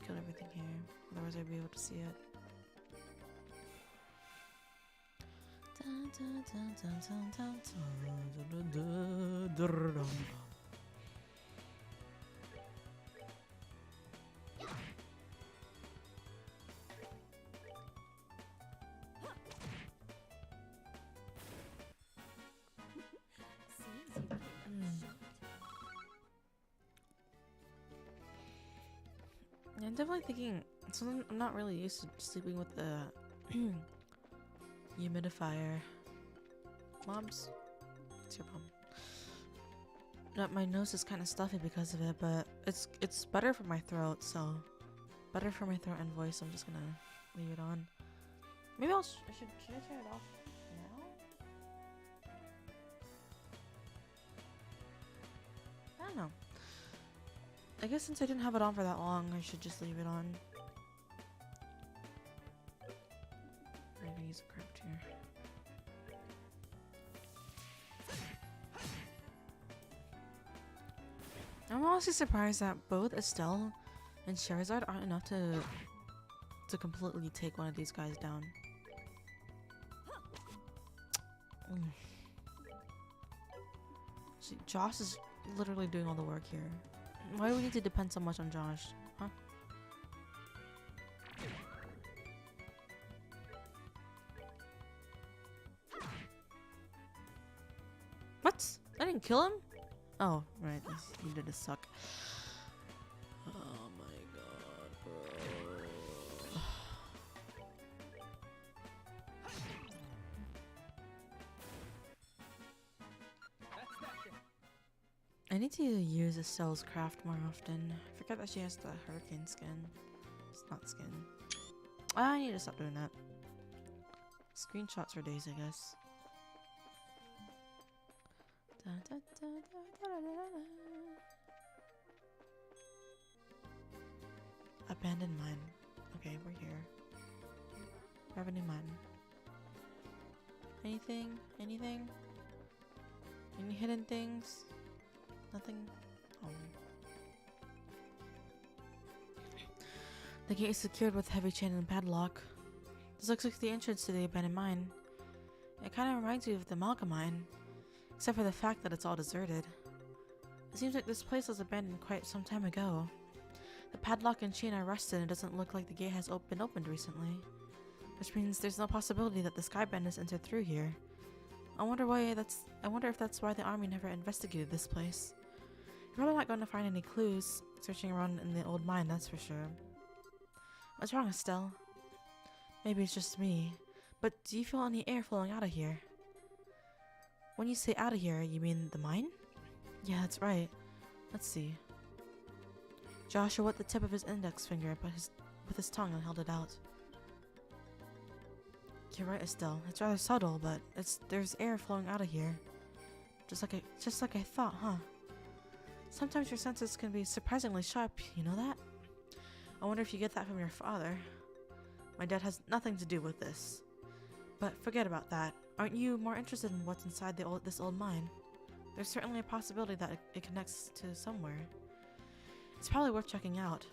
Kill everything here, otherwise I'd be able to see it. I'm definitely thinking, so I'm not really used to sleeping with the humidifier. Mobs, what's your problem? No, my nose is kind of stuffy because of it, but it's better for my throat, so better for my throat and voice. So I'm just gonna leave it on. Maybe should I turn it off now? I don't know. I guess since I didn't have it on for that long, I should just leave it on. I'm gonna use a craft here. I'm honestly surprised that both Estelle and Charizard aren't enough to completely take one of these guys down. See, Josh is literally doing all the work here. Why do we need to depend so much on Josh? Huh? What? I didn't kill him? Oh, right. He did suck. Oh my god, bro. I need to use Estelle's craft more often. I forget that she has the hurricane skin. It's not skin. I need to stop doing that. Screenshots for days, I guess. Abandoned mine. Okay, we're here. Revenue mine. Anything? Anything? Any hidden things? Nothing? Oh. The gate is secured with heavy chain and padlock. This looks like the entrance to the abandoned mine. It kind of reminds me of the Malka mine, except for the fact that it's all deserted. It seems like this place was abandoned quite some time ago. The padlock and chain are rusted and it doesn't look like the gate has been opened recently, which means there's no possibility that the Skybenders entered through here. I wonder if that's why the army never investigated this place. You're probably not going to find any clues searching around in the old mine, that's for sure. What's wrong, Estelle? Maybe it's just me, but do you feel any air flowing out of here? When you say out of here, you mean the mine? Yeah, that's right. Let's see. Joshua wet the tip of his index finger with his tongue and held it out. You're right, Estelle. It's rather subtle, but there's air flowing out of here. Just like I thought, huh? Sometimes your senses can be surprisingly sharp, you know that? I wonder if you get that from your father. My dad has nothing to do with this. But forget about that. Aren't you more interested in what's inside this old mine? There's certainly a possibility that it connects to somewhere. It's probably worth checking out.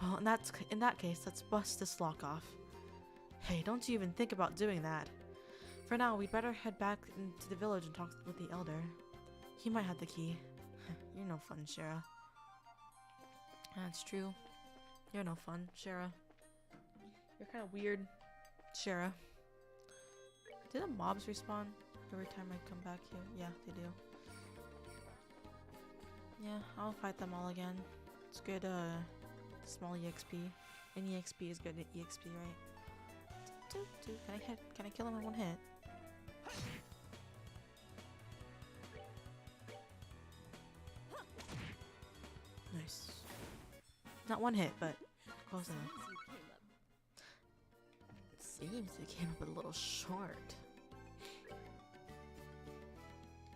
Well, in that case, let's bust this lock off. Hey, don't you even think about doing that. For now, we'd better head back into the village and talk with the elder. He might have the key. You're no fun, Shara. That's true. You're no fun, Shara. You're kind of weird, Shara. Do the mobs respawn every time I come back here? Yeah, they do. Yeah, I'll fight them all again. It's good, small EXP. Any EXP is good at EXP, right? Can I kill him in one hit? Nice. Not one hit, but close enough. Seems you came up a little short.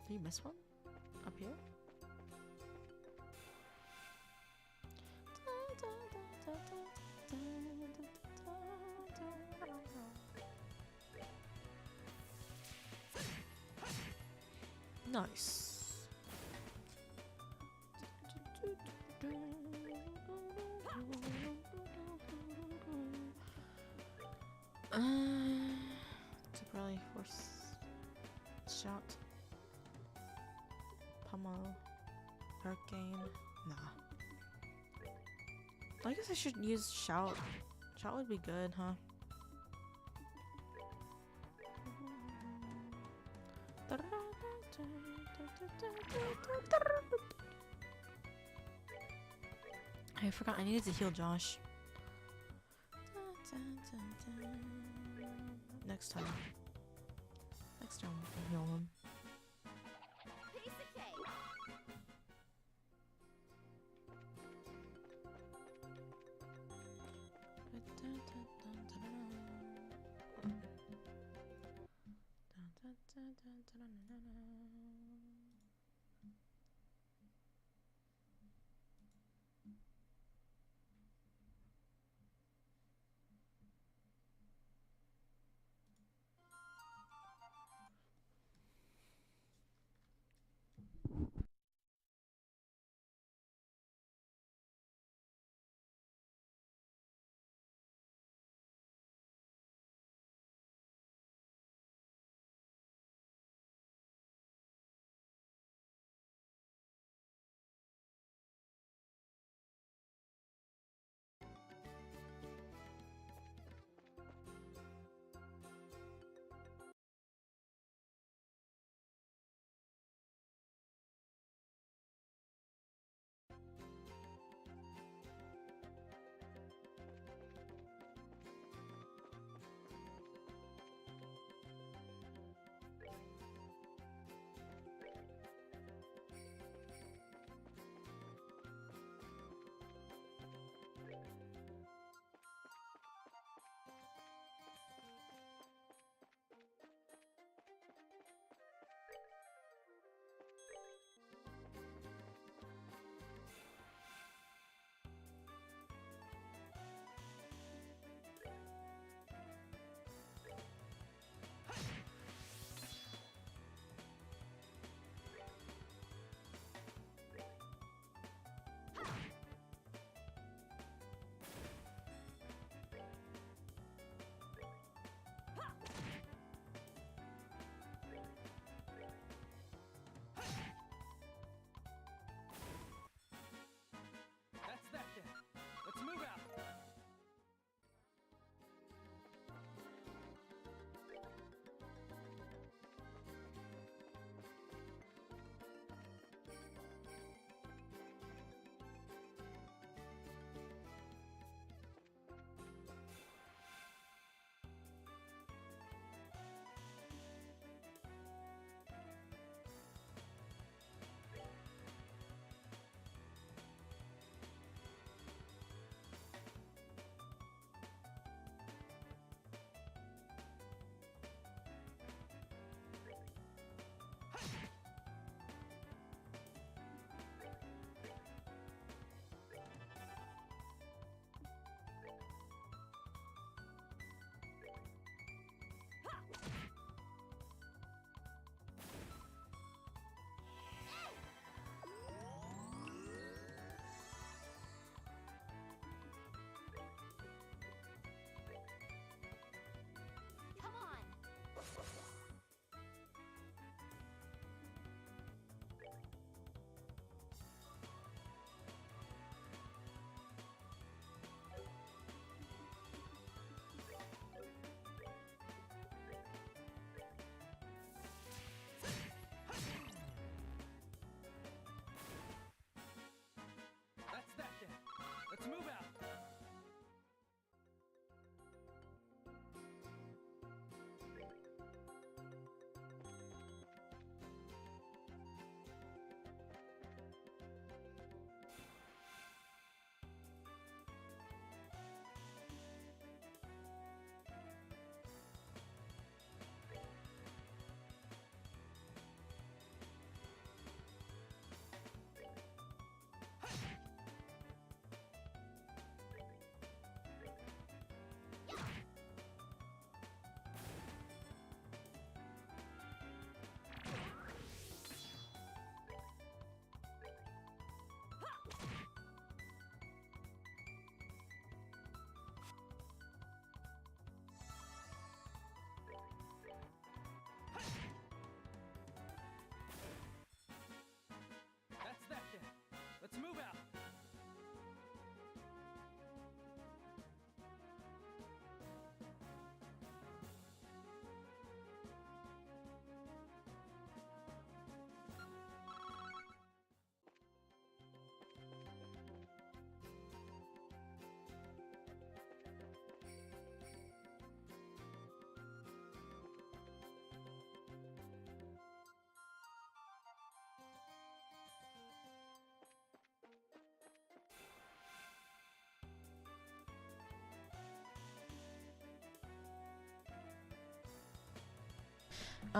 Did you miss one? Up here? Nice. To probably force shout. Pummel. Hurricane. Nah. I guess I should use shout. Shout would be good, huh? I forgot I needed to heal Josh. Next time. Next time we can heal him.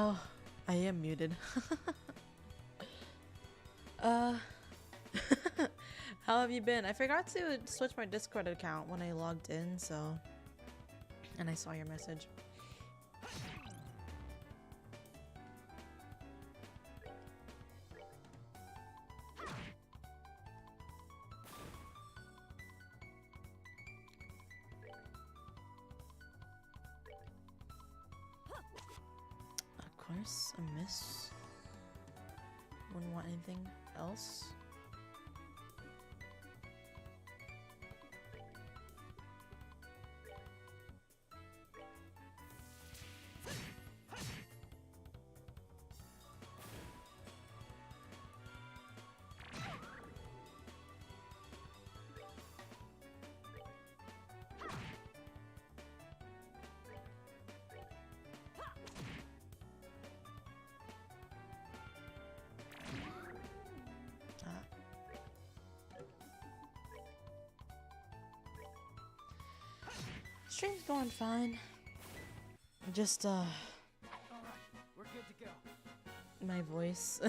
Oh, I am muted. uh, how have you been? I forgot to switch my Discord account when I logged in, so. And I saw your message. Of course, a miss. Wouldn't want anything else. Stream's going fine. Just Alright, we're good to go. my voice,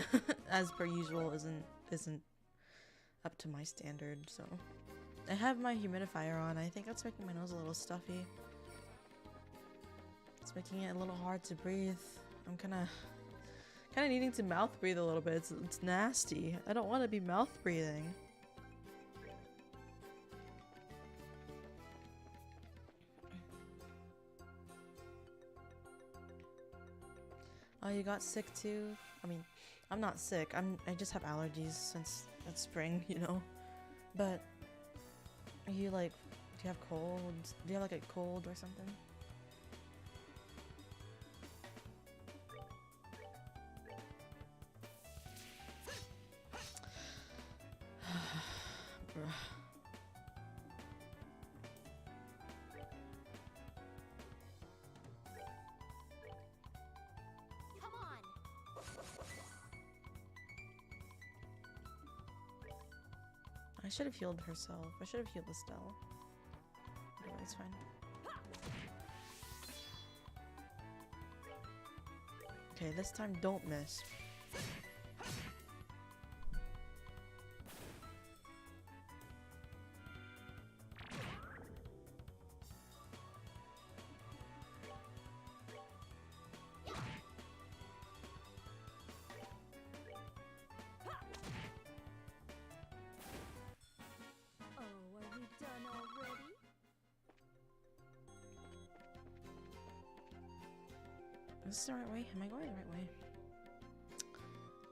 as per usual, isn't up to my standard. So I have my humidifier on. I think that's making my nose a little stuffy. It's making it a little hard to breathe. I'm kind of needing to mouth breathe a little bit. It's nasty. I don't want to be mouth breathing. Oh, you got sick too? I mean, I'm not sick. I just have allergies since it's spring, you know. But are you like, do you have colds? Do you have like a cold or something? Bruh. Come on. I should have healed herself. I should have healed Estelle. Anyway, it's fine. Okay, this time don't miss. Oh, are we done already? Is this the right way? Am I going the right way?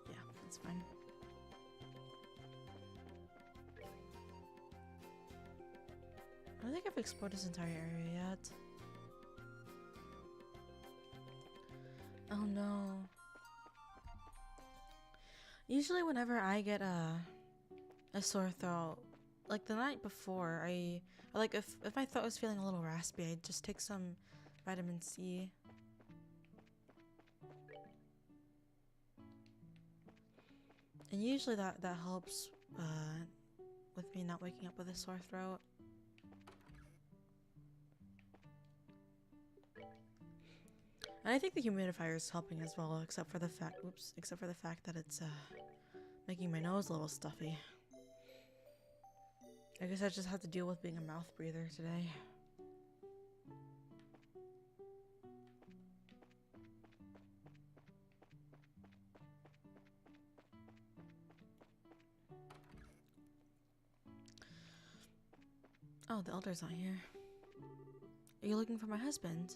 Yeah, that's fine. I don't think I've explored this entire area yet. Oh no. Usually whenever I get a sore throat, like the night before, like if my throat was feeling a little raspy, I'd just take some vitamin C. And usually that helps with me not waking up with a sore throat. And I think the humidifier is helping as well, except for the fact that it's making my nose a little stuffy. I guess I just have to deal with being a mouth breather today. Oh, the elder's not here. Are you looking for my husband?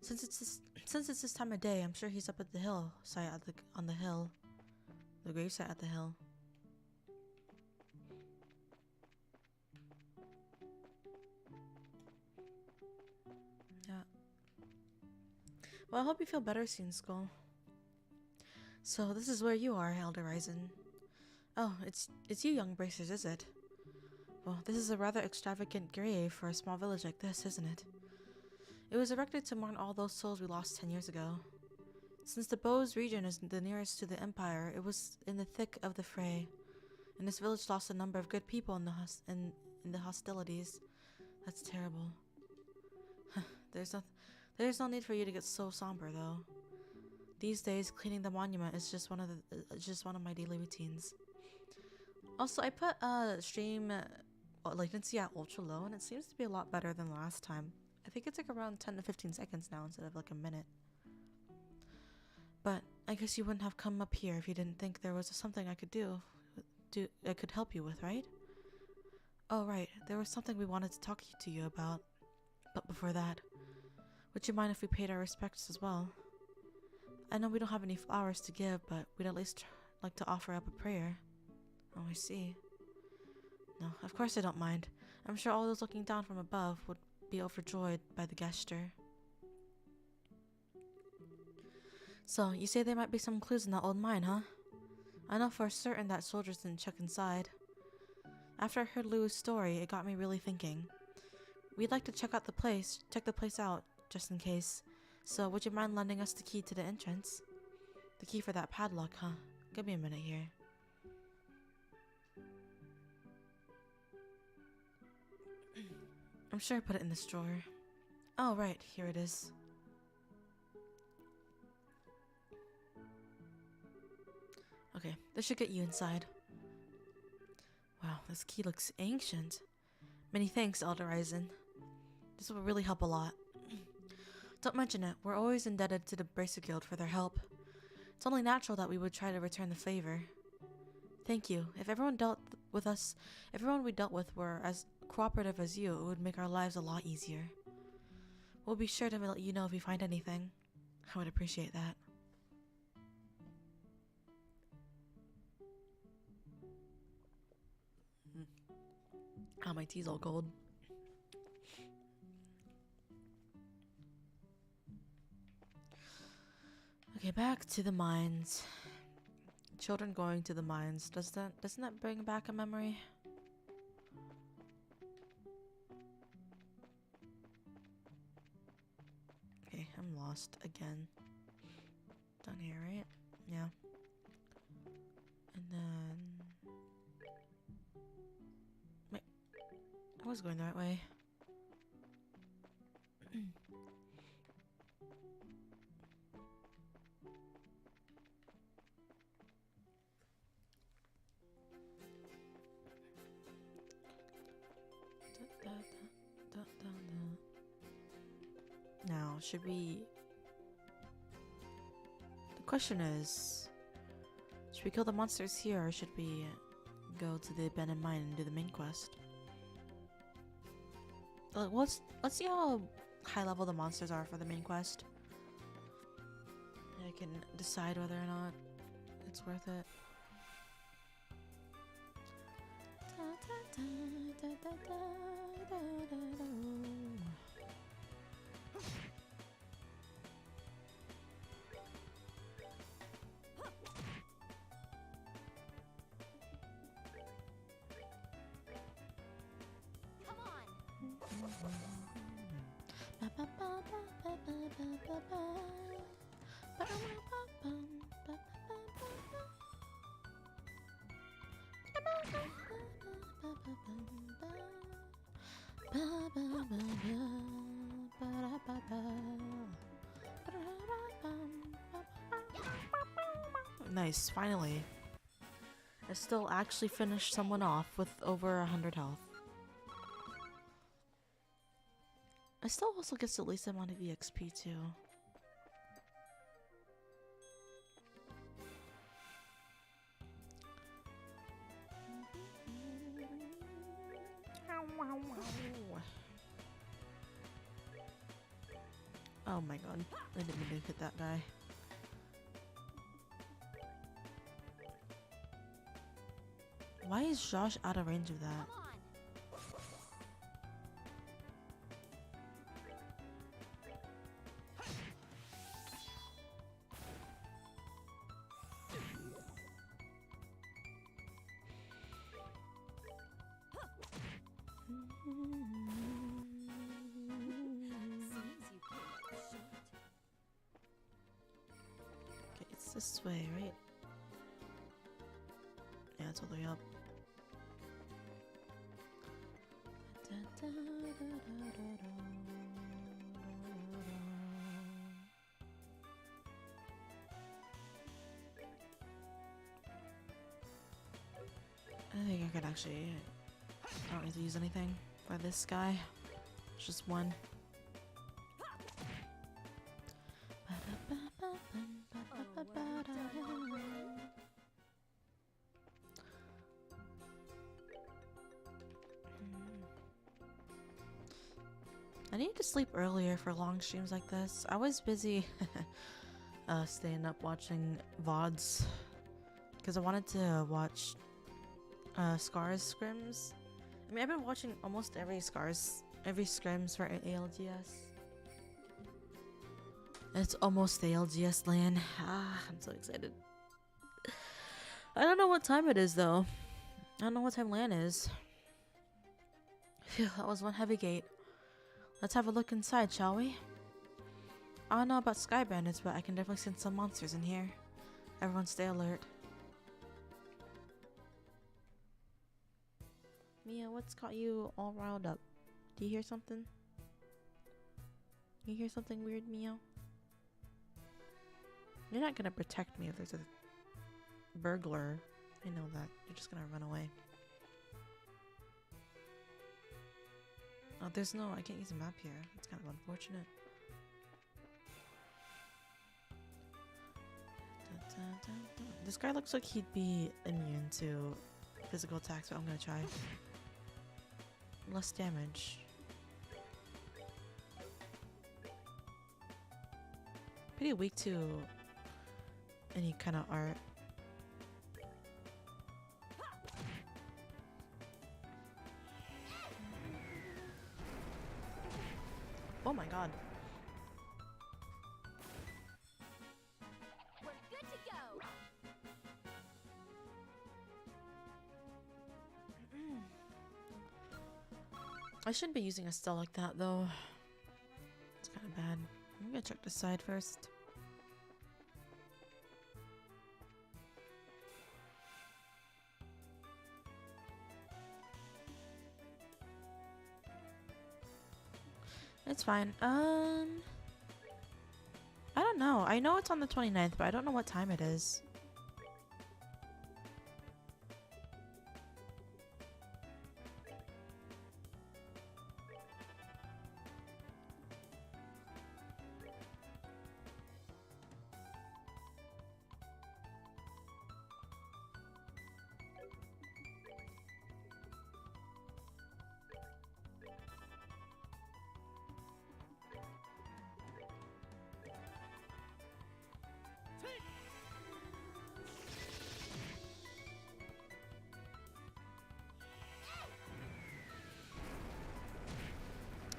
Since it's this time of day, I'm sure he's up at the hill site on the hill, the gravesite at the hill. Yeah. Well, I hope you feel better soon, Skull. So this is where you are, Elder Ryzen. Oh, it's you, young bracers, is it? Well, this is a rather extravagant grave for a small village like this, isn't it? It was erected to mourn all those souls we lost 10 years ago. Since the Bose region is the nearest to the Empire, it was in the thick of the fray, and this village lost a number of good people in the hostilities. That's terrible. There's no need for you to get so somber, though. These days, cleaning the monument is just one of my daily routines. Also, I put stream latency at ultra low, and it seems to be a lot better than last time. I think it's like around 10 to 15 seconds now instead of like a minute. But I guess you wouldn't have come up here if you didn't think there was something I could I could help you with, right? Oh, right. There was something we wanted to talk to you about. But before that, would you mind if we paid our respects as well? I know we don't have any flowers to give, but we'd at least like to offer up a prayer. Oh, I see. No, of course I don't mind. I'm sure all those looking down from above would be overjoyed by the gesture. So, you say there might be some clues in that old mine, huh? I know for certain that soldiers didn't check inside. After I heard Lou's story, it got me really thinking. We'd like to check the place out, just in case. So, would you mind lending us the key to the entrance? The key for that padlock, huh? Give me a minute here. I'm sure I put it in this drawer. Oh, right, here it is. Okay, this should get you inside. Wow, this key looks ancient. Many thanks, Elder Ryzen. This will really help a lot. Don't mention it, we're always indebted to the Bracer Guild for their help. It's only natural that we would try to return the favor. Thank you. If everyone we dealt with were as cooperative as you, it would make our lives a lot easier. We'll be sure to let you know if we find anything. I would appreciate that. Ah, my tea's all cold. Okay, back to the mines. Children going to the mines. Doesn't that bring back a memory? Okay, I'm lost again. Down here, right? Yeah. And then wait, I was going the right way. Now, should we... The question is... Should we kill the monsters here, or should we go to the abandoned mine and do the main quest? Let's see how high level the monsters are for the main quest. I can decide whether or not it's worth it. Nice, finally. I still actually finished someone off with over 100 health. I still also get the least amount of EXP too. Oh my god, I didn't mean to hit that guy. Why is Josh out of range of that? Okay, it's this way, right? Yeah, it's all the way up. I think I could actually. I don't need to use anything for this guy. It's just one. I need to sleep earlier for long streams like this. I was busy staying up watching VODs because I wanted to watch Scars scrims. I mean, I've been watching almost every scrims for ALGS. It's almost ALGS land. Ah, I'm so excited. I don't know what time it is though. I don't know what time LAN is. Phew, that was one heavy gate. Let's have a look inside, shall we? I don't know about sky bandits, but I can definitely sense some monsters in here. Everyone stay alert. Mia, what's got you all riled up? Do you hear something? You hear something weird, Mia? You're not gonna protect me if there's a burglar. I know that. You're just gonna run away. Oh, there's no... I can't use a map here. It's kind of unfortunate. This guy looks like he'd be immune to physical attacks, but I'm gonna try. Less damage. Pretty weak to any kind of art. Oh my god. We're good to go. I shouldn't be using a stell like that though. It's kind of bad. I'm gonna check the side first. It's fine. I don't know. I know it's on the 29th, but I don't know what time it is.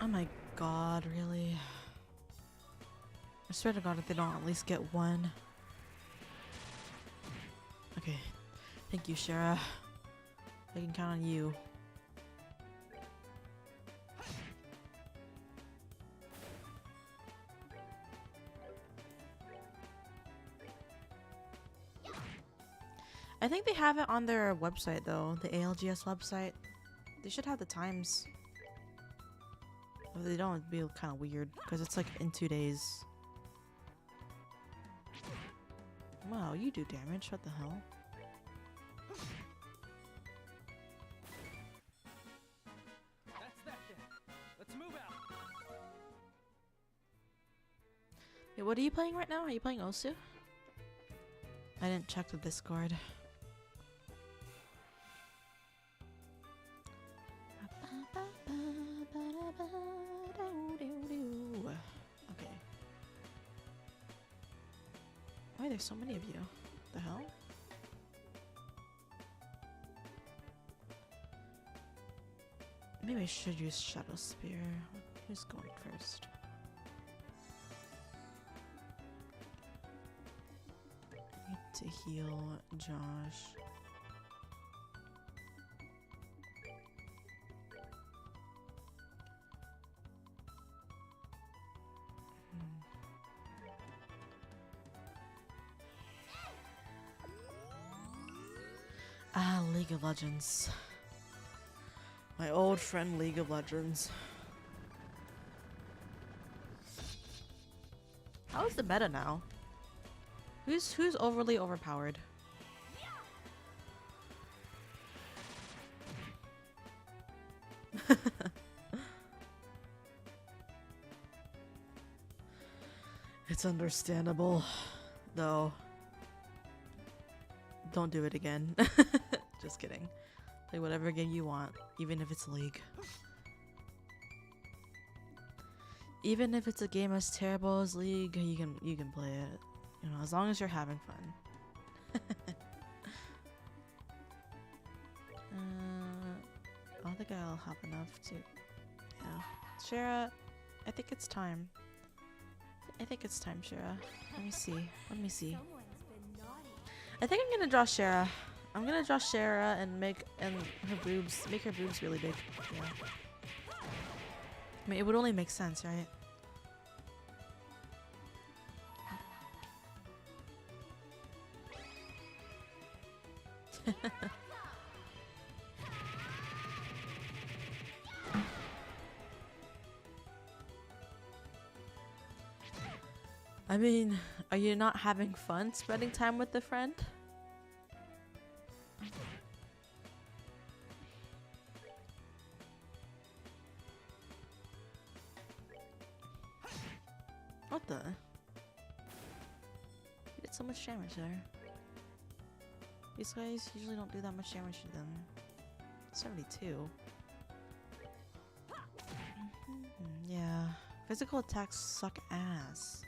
Oh my god, really? I swear to god if they don't at least get one. Okay. Thank you, Shara. I can count on you. I think they have it on their website though, the ALGS website. They should have the times. If they don't, it'd be kind of weird because it's like in 2 days. Wow, you do damage. What the hell? That's that then. Let's move out. Wait, what are you playing right now? Are you playing Osu? I didn't check the Discord. Okay. Why are there so many of you? The hell? Maybe I should use Shadow Spear. Who's going first? I need to heal Josh. Ah, League of Legends. My old friend League of Legends. How is the meta now? Who's overly overpowered? It's understandable, though. Don't do it again. Just kidding. Play whatever game you want, even if it's League. Even if it's a game as terrible as League, you can play it. You know, as long as you're having fun. I don't think I'll have enough to. Yeah, Shara, I think it's time. I think it's time, Shara. Let me see. Let me see. Someone's been naughty. I think I'm gonna draw Shara. I'm gonna draw Shara and make her boobs really big. Yeah. I mean, it would only make sense, right? I mean, are you not having fun spending time with a friend? What the? You did so much damage there. These guys usually don't do that much damage to them. 72. Yeah. Physical attacks suck ass.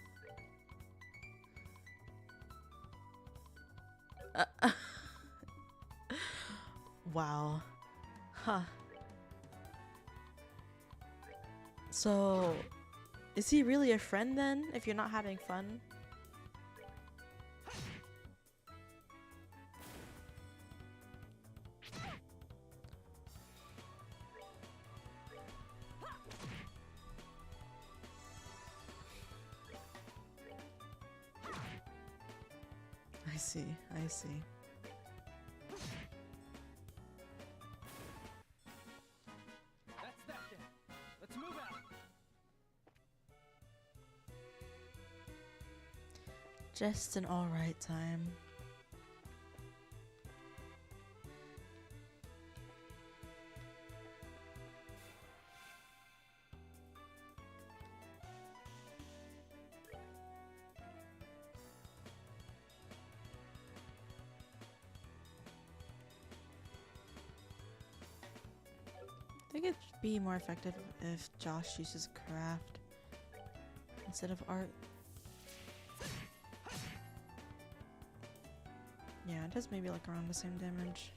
Wow. Huh. So, is he really a friend then, if you're not having fun? I see, I see. That's that then. Let's move out. Just an alright time. I think it'd be more effective if Josh uses craft instead of art. Yeah, it does maybe like around the same damage.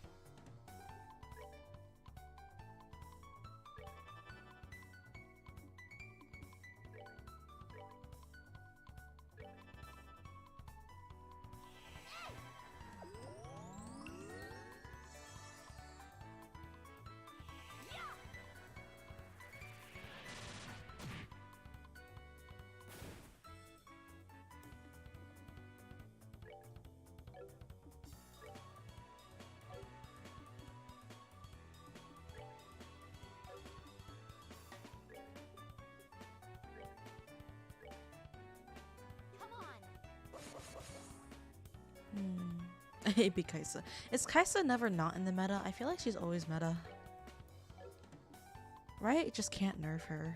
Come on. I hate Kaisa. Is Kaisa never not in the meta? I feel like she's always meta. Right? Just can't nerf her.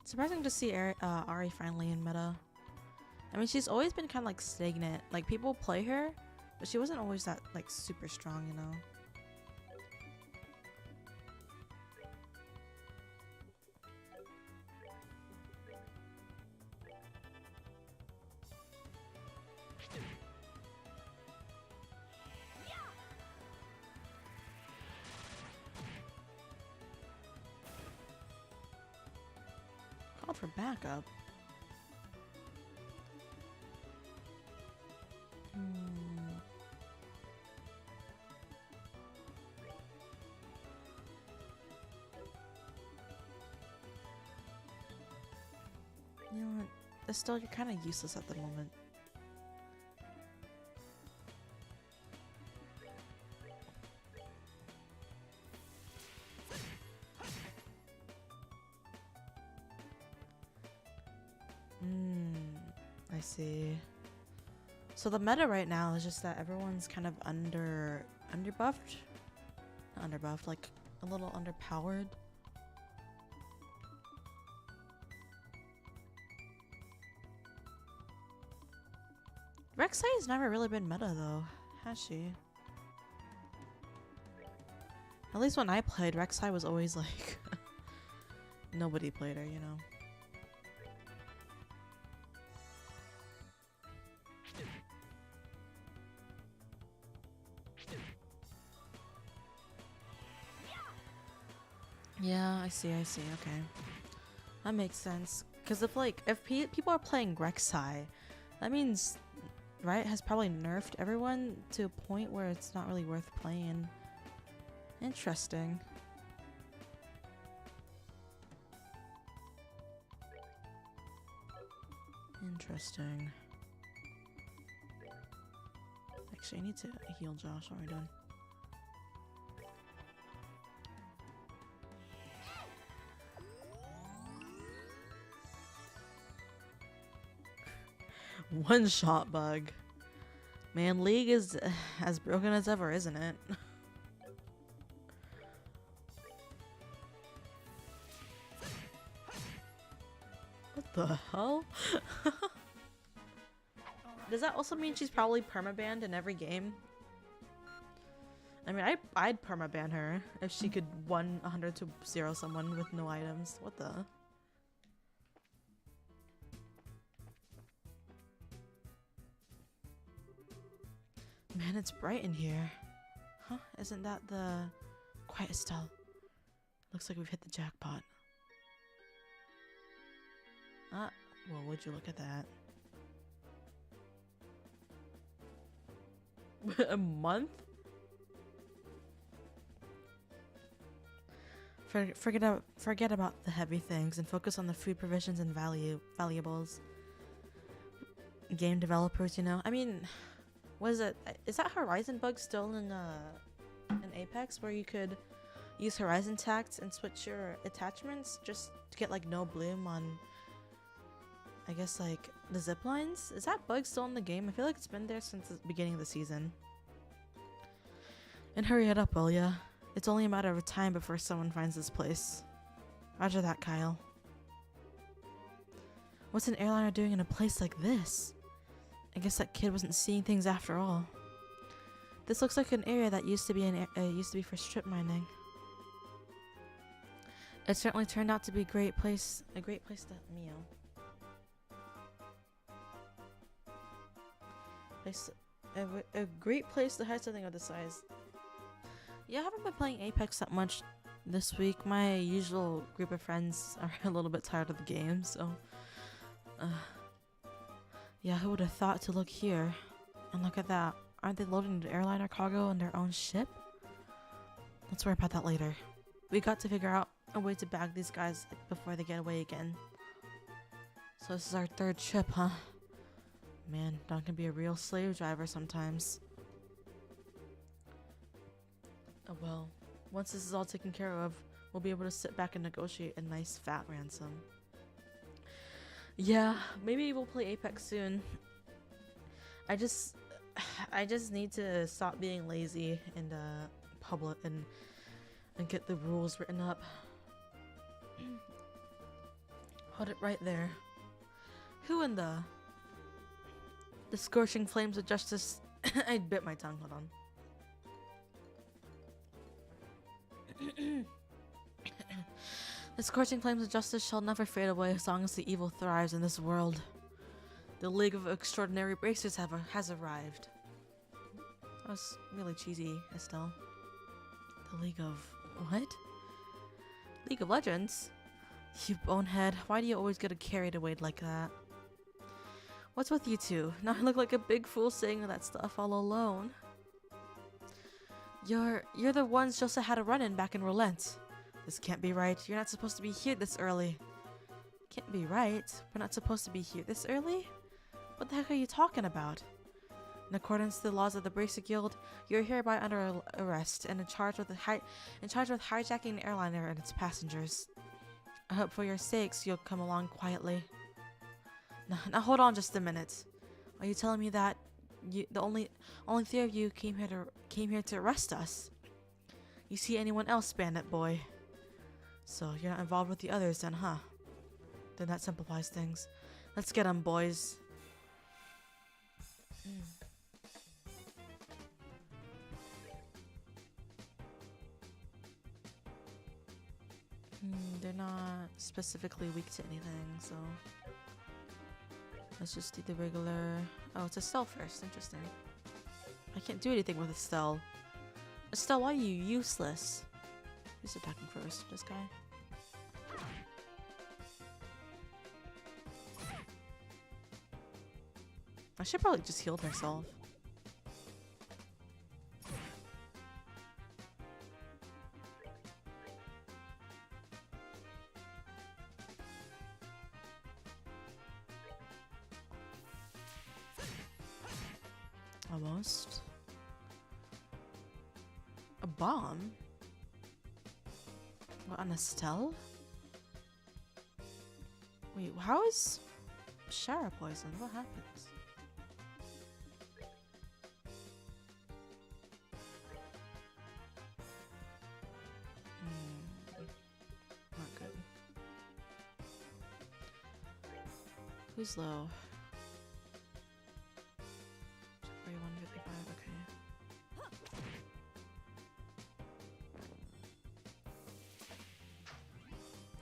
Surprising to see Ari finally in meta. I mean, she's always been kind of like stagnant. Like, people play her, but she wasn't always that like super strong, you know? Called for backup. You know what? Estelle, you're kind of useless at the moment. I see. So the meta right now is just that everyone's kind of underbuffed. Not underbuffed, like a little underpowered. Rek'Sai has never really been meta though, has she? At least when I played, Rek'Sai was always like nobody played her, you know. Yeah, I see, okay. That makes sense. Because if people are playing Rek'Sai, that means Riot has probably nerfed everyone to a point where it's not really worth playing. Interesting. Interesting. Actually, I need to heal Josh. What are we doing? One shot bug. Man, League is as broken as ever, isn't it? What the hell? Does that also mean she's probably permabanned in every game? I mean, I'd permaban her if she could 100 to 0 someone with no items. What the? Man, it's bright in here. Huh? Isn't that the... Quiet, Estelle. Looks like we've hit the jackpot. Ah, well, would you look at that. A month? Forget about the heavy things and focus on the food provisions and valuables. Game developers, you know. I mean... Was it? Is that Horizon bug still in Apex where you could use Horizon tags and switch your attachments just to get like no bloom on? I guess like the zip lines. Is that bug still in the game? I feel like it's been there since the beginning of the season. And hurry it up, will ya? It's only a matter of time before someone finds this place. Roger that, Kyle. What's an airliner doing in a place like this? I guess that kid wasn't seeing things after all. This looks like an area that used to be for strip mining. It certainly turned out to be a great place to meow. A great place to hide something of this size. Yeah, I haven't been playing Apex that much this week. My usual group of friends are a little bit tired of the game, so yeah, who would have thought to look here? And look at that. Aren't they loading the airliner cargo on their own ship? Let's worry about that later. We got to figure out a way to bag these guys before they get away again. So this is our third trip, huh? Man, Don can be a real slave driver sometimes. Oh well. Once this is all taken care of, we'll be able to sit back and negotiate a nice fat ransom. Yeah, maybe we'll play Apex soon. I just need to stop being lazy and public and get the rules written up. Hold it right there. Who in the scorching flames of justice? I bit my tongue. Hold on. The scorching flames of justice shall never fade away as long as the evil thrives in this world. The League of Extraordinary Bracers has arrived. That was really cheesy, Estelle. The League of... what? League of Legends? You bonehead, why do you always get carried away like that? What's with you two? Now I look like a big fool saying that stuff all alone. You're the ones Joseph had a run-in back in Relent. This can't be right. You're not supposed to be here this early. Can't be right. We're not supposed to be here this early? What the heck are you talking about? In accordance to the laws of the Bracer Guild, you're hereby under arrest and in charge with hijacking an airliner and its passengers. I hope for your sakes you'll come along quietly. Now hold on just a minute. Are you telling me that the only three of you came here to arrest us. You see anyone else, Bandit Boy? So you're not involved with the others then, huh? Then that simplifies things. Let's get 'em, boys. They're not specifically weak to anything, so let's just do the regular. Oh, it's Estelle first. Interesting. I can't do anything with Estelle. Estelle, why are you useless? Who's attacking first? This guy? I should probably just heal myself. Almost. A bomb? What, on Estelle? Wait, how is Shara poisoned? What happens? Not good. Who's low? 4155, okay.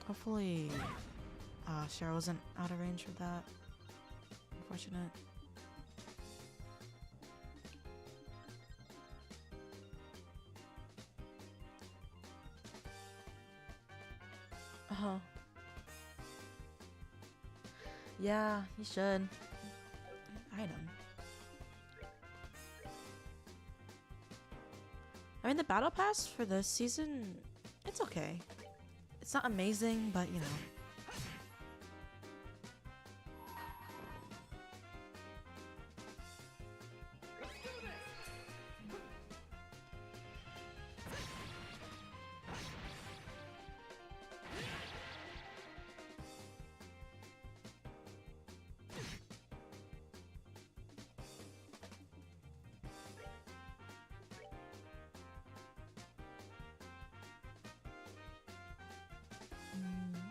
Hopefully, Cheryl wasn't out of range of that. Unfortunate. Uh-huh. Yeah, you should. Item. I mean, the battle pass for this season, it's okay. It's not amazing, but you know.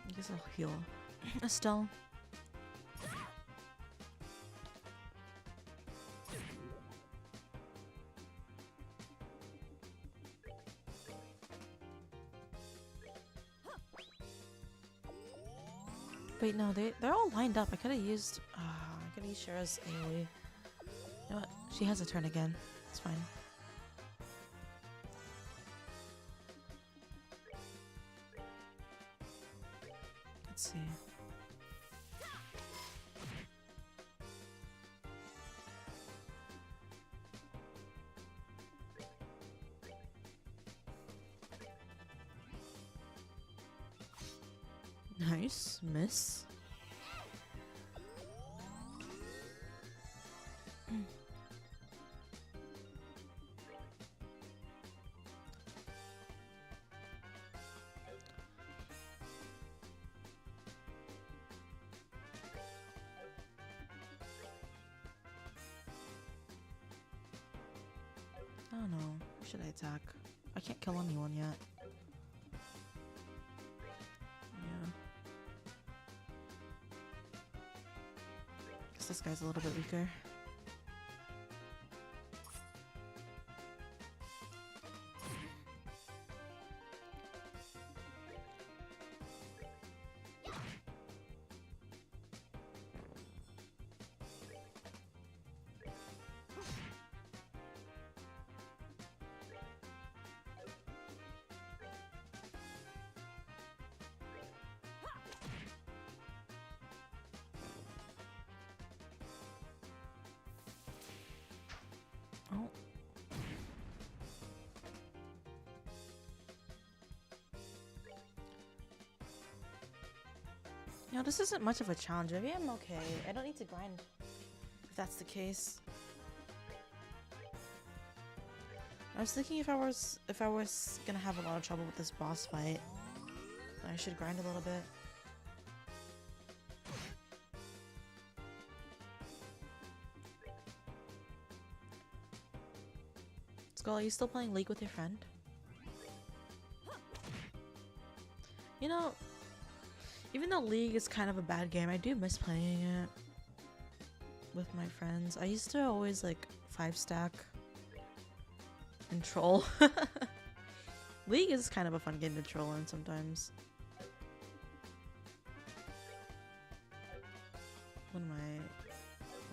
I guess I'll heal. Estelle. Wait, no, they're all lined up. I could have used Shara's AoE. You know what? She has a turn again. It's fine. Let's see. Nice, miss. I don't know. Who should I attack? I can't kill anyone yet. Yeah. Guess this guy's a little bit weaker. Oh. You know, this isn't much of a challenge. Maybe I'm okay. I don't need to grind if that's the case. I was thinking if I was gonna have a lot of trouble with this boss fight, I should grind a little bit. Skull, are you still playing League with your friend? You know, even though League is kind of a bad game, I do miss playing it with my friends. I used to always like 5-stack and troll. League is kind of a fun game to troll in sometimes. What am I?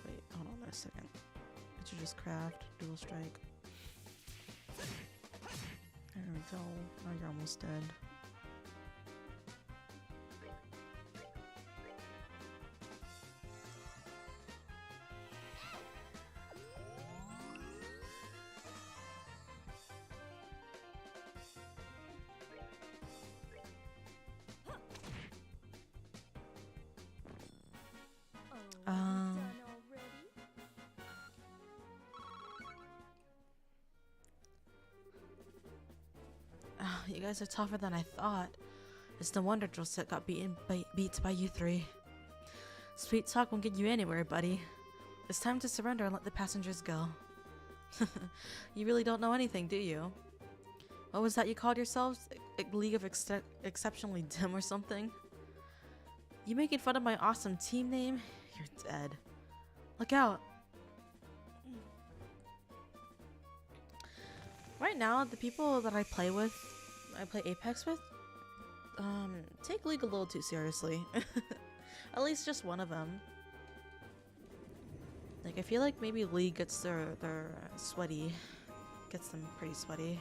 Wait, hold on a second. I should just craft dual strike. There we go. Now you're almost dead. Oh, done already? You guys are tougher than I thought. It's no wonder Drillset got beat by you three. Sweet talk won't get you anywhere, buddy. It's time to surrender and let the passengers go. You really don't know anything, do you? What was that you called yourselves? A League of Exceptionally Dim or something? You making fun of my awesome team name? You're dead. Look out. Right now, the people that I play Apex with, take League a little too seriously. At least just one of them. Like, I feel like maybe League gets their sweaty. Gets them pretty sweaty.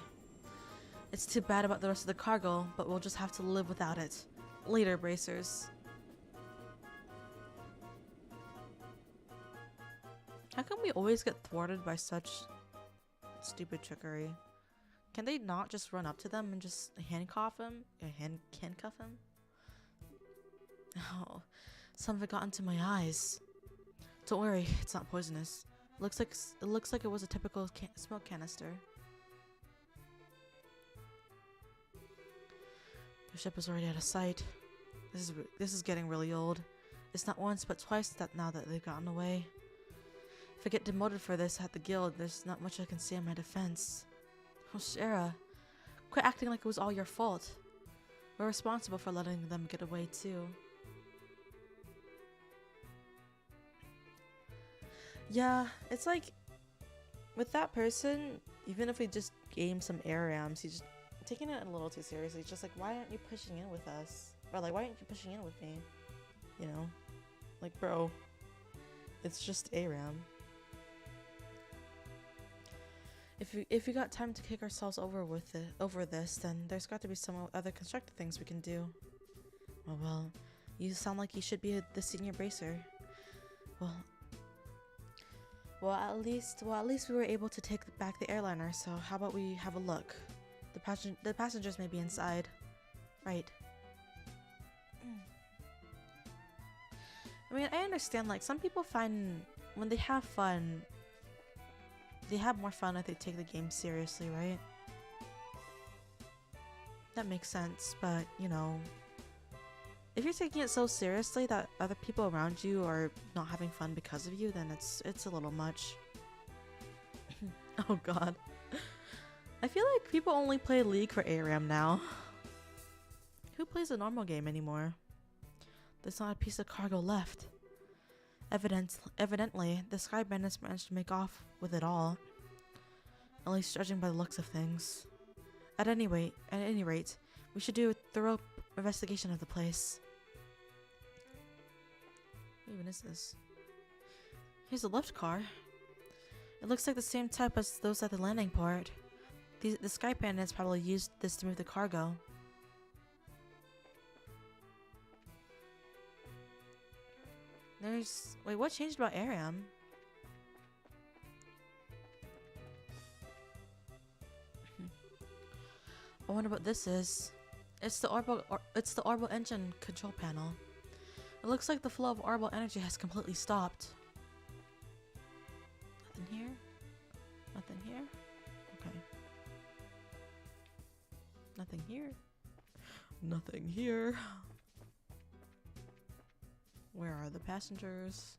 It's too bad about the rest of the cargo, but we'll just have to live without it. Later, bracers. How come we always get thwarted by such stupid trickery? Can they not just run up to them and just handcuff him? Handcuff him? Oh, some of it got into my eyes. Don't worry, it's not poisonous. It looks like it was a typical smoke canister. The ship is already out of sight. This is getting really old. It's not once but twice that now that they've gotten away. If I get demoted for this at the guild, there's not much I can say in my defense. Oh, Shara, quit acting like it was all your fault. We're responsible for letting them get away too. Yeah, it's like with that person, even if we just game some ARAMs, he's just taking it a little too seriously. It's just like, why aren't you pushing in with us? Or like, why aren't you pushing in with me? You know? Like, bro, it's just ARAM. If we got time to kick ourselves over this, then there's got to be some other constructive things we can do. Oh well, you sound like you should be the senior bracer. Well, at least we were able to take back the airliner. So how about we have a look? The passengers may be inside, right? I mean, I understand. Like, some people find when they have fun, they have more fun if they take the game seriously, right? That makes sense, but you know, if you're taking it so seriously that other people around you are not having fun because of you, then it's a little much. Oh god. I feel like people only play League for ARAM now. Who plays a normal game anymore? There's not a piece of cargo left. Evidently, the Sky Bandits managed to make off with it all. At least judging by the looks of things. At any rate, we should do a thorough investigation of the place. What even is this? Here's a lift car. It looks like the same type as those at the landing port. The Sky Bandits probably used this to move the cargo. Wait, what changed about ARAM? I wonder what this is. It's the orbital engine control panel. It looks like the flow of orbital energy has completely stopped. Nothing here? Nothing here? Okay. Nothing here? Nothing here. Where are the passengers?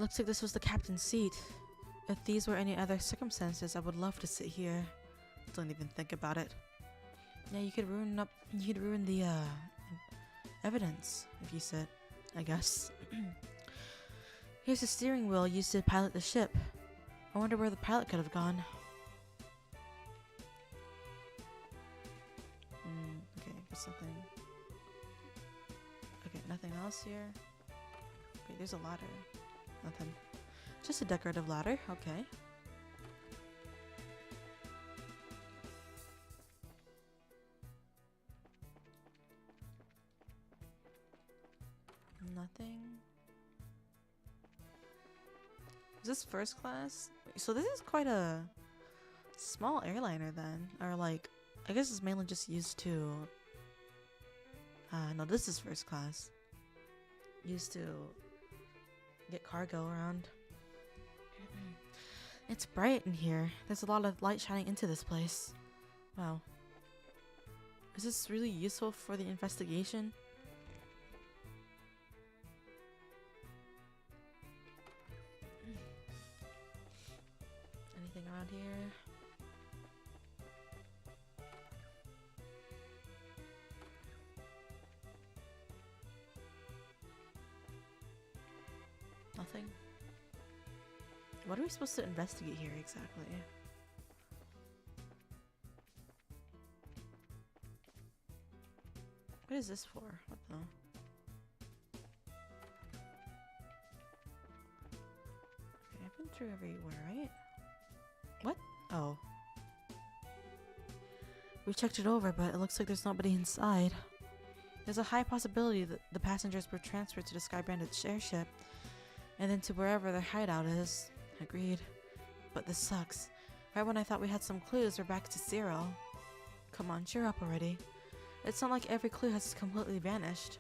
Looks like this was the captain's seat. If these were any other circumstances, I would love to sit here. Don't even think about it. Yeah, you could ruin the evidence if you sit, I guess. Here's the steering wheel used to pilot the ship. I wonder where the pilot could have gone. Okay, there's something. Okay, nothing else here. Wait, there's a ladder. Nothing. Just a decorative ladder. Okay. Nothing. Is this first class? So this is quite a small airliner then. Or like, I guess it's mainly just used to... no, this is first class. Used to get cargo around. It's bright in here. There's a lot of light shining into this place. Wow. Is this really useful for the investigation? Anything around here? Nothing? What are we supposed to investigate here exactly? What is this for? What the? Okay, I've been through everywhere, right? What? Oh. We checked it over, but it looks like there's nobody inside. There's a high possibility that the passengers were transferred to the Sky Bandit's airship and then to wherever their hideout is. Agreed. But this sucks. Right when I thought we had some clues, we're back to zero. Come on, cheer up already. It's not like every clue has completely vanished.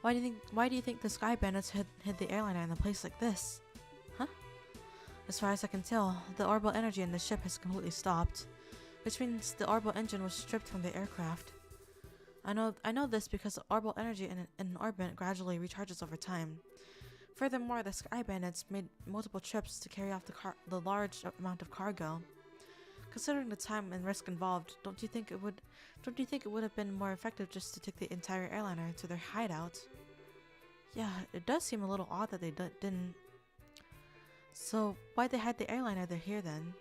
Why do you think the Sky Bandits hid the airliner in a place like this? Huh? As far as I can tell, the orbital energy in the ship has completely stopped, which means the orbital engine was stripped from the aircraft. I know this because the orbital energy in an orbit gradually recharges over time. Furthermore, the Sky Bandits made multiple trips to carry off the large amount of cargo. Considering the time and risk involved, don't you think it would have been more effective just to take the entire airliner to their hideout? Yeah, it does seem a little odd that they didn't. So why'd they hide the airliner they're here then?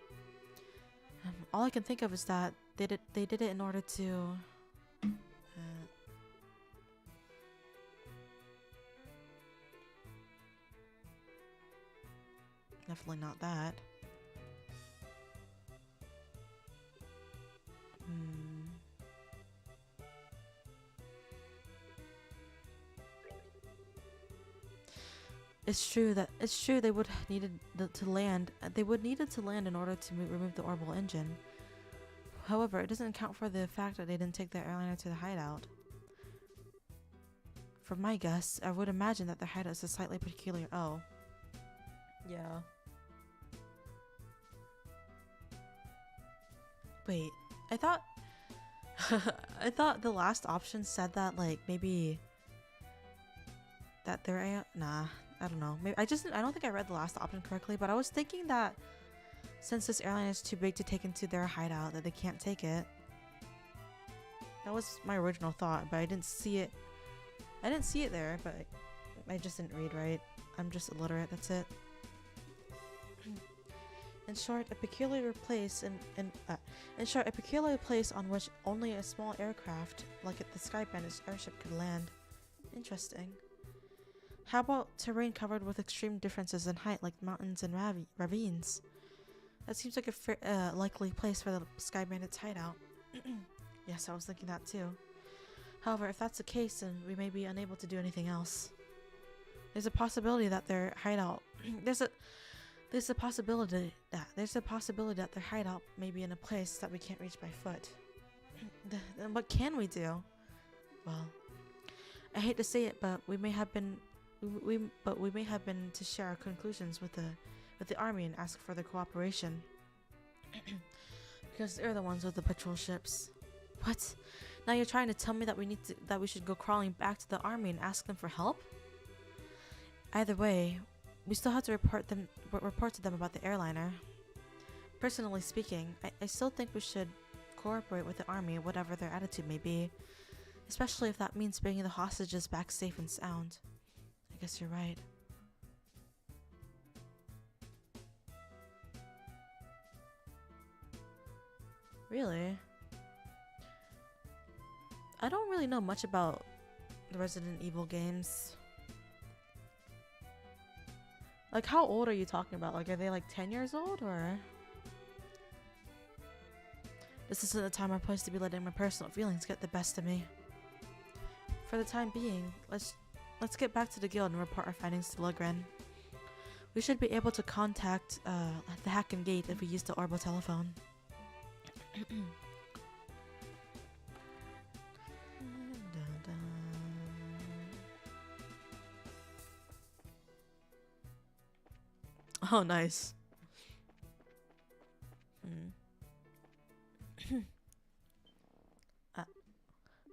All I can think of is that they did it in order to. Definitely not that. It's true they would needed to land. They would needed to land in order to remove the orbital engine. However, it doesn't account for the fact that they didn't take the airliner to the hideout. From my guess, I would imagine that the hideout is a slightly peculiar. Oh, yeah. Wait, I thought I thought the last option said that like maybe that they're nah, I don't know. Maybe I don't think I read the last option correctly, but I was thinking that since this airline is too big to take into their hideout that they can't take it. That was my original thought, but I didn't see it. I didn't see it there, but I just didn't read right. I'm just illiterate, that's it. In short, a peculiar place on which only a small aircraft like the Sky Bandit's airship could land. Interesting. How about terrain covered with extreme differences in height, like mountains and ravines? That seems like a likely place for the Sky Bandit's hideout. Yes, I was thinking that too. However, if that's the case, then we may be unable to do anything else. There's a possibility that their hideout There's a possibility that their hideout may be in a place that we can't reach by foot. Then what can we do? Well, I hate to say it, but we may have been to share our conclusions with the army and ask for their cooperation. Because they're the ones with the patrol ships. What? Now you're trying to tell me that we should go crawling back to the army and ask them for help? Either way, we still have to report to them about the airliner. Personally speaking, I still think we should cooperate with the army, whatever their attitude may be. Especially if that means bringing the hostages back safe and sound. I guess you're right. Really? I don't really know much about the Resident Evil games. Like, how old are you talking about? Like, are they like 10 years old or? This isn't the time or place to be letting my personal feelings get the best of me. For the time being, let's get back to the guild and report our findings to Lugren. We should be able to contact the Hacken Gate if we use the orbital telephone. Oh, nice.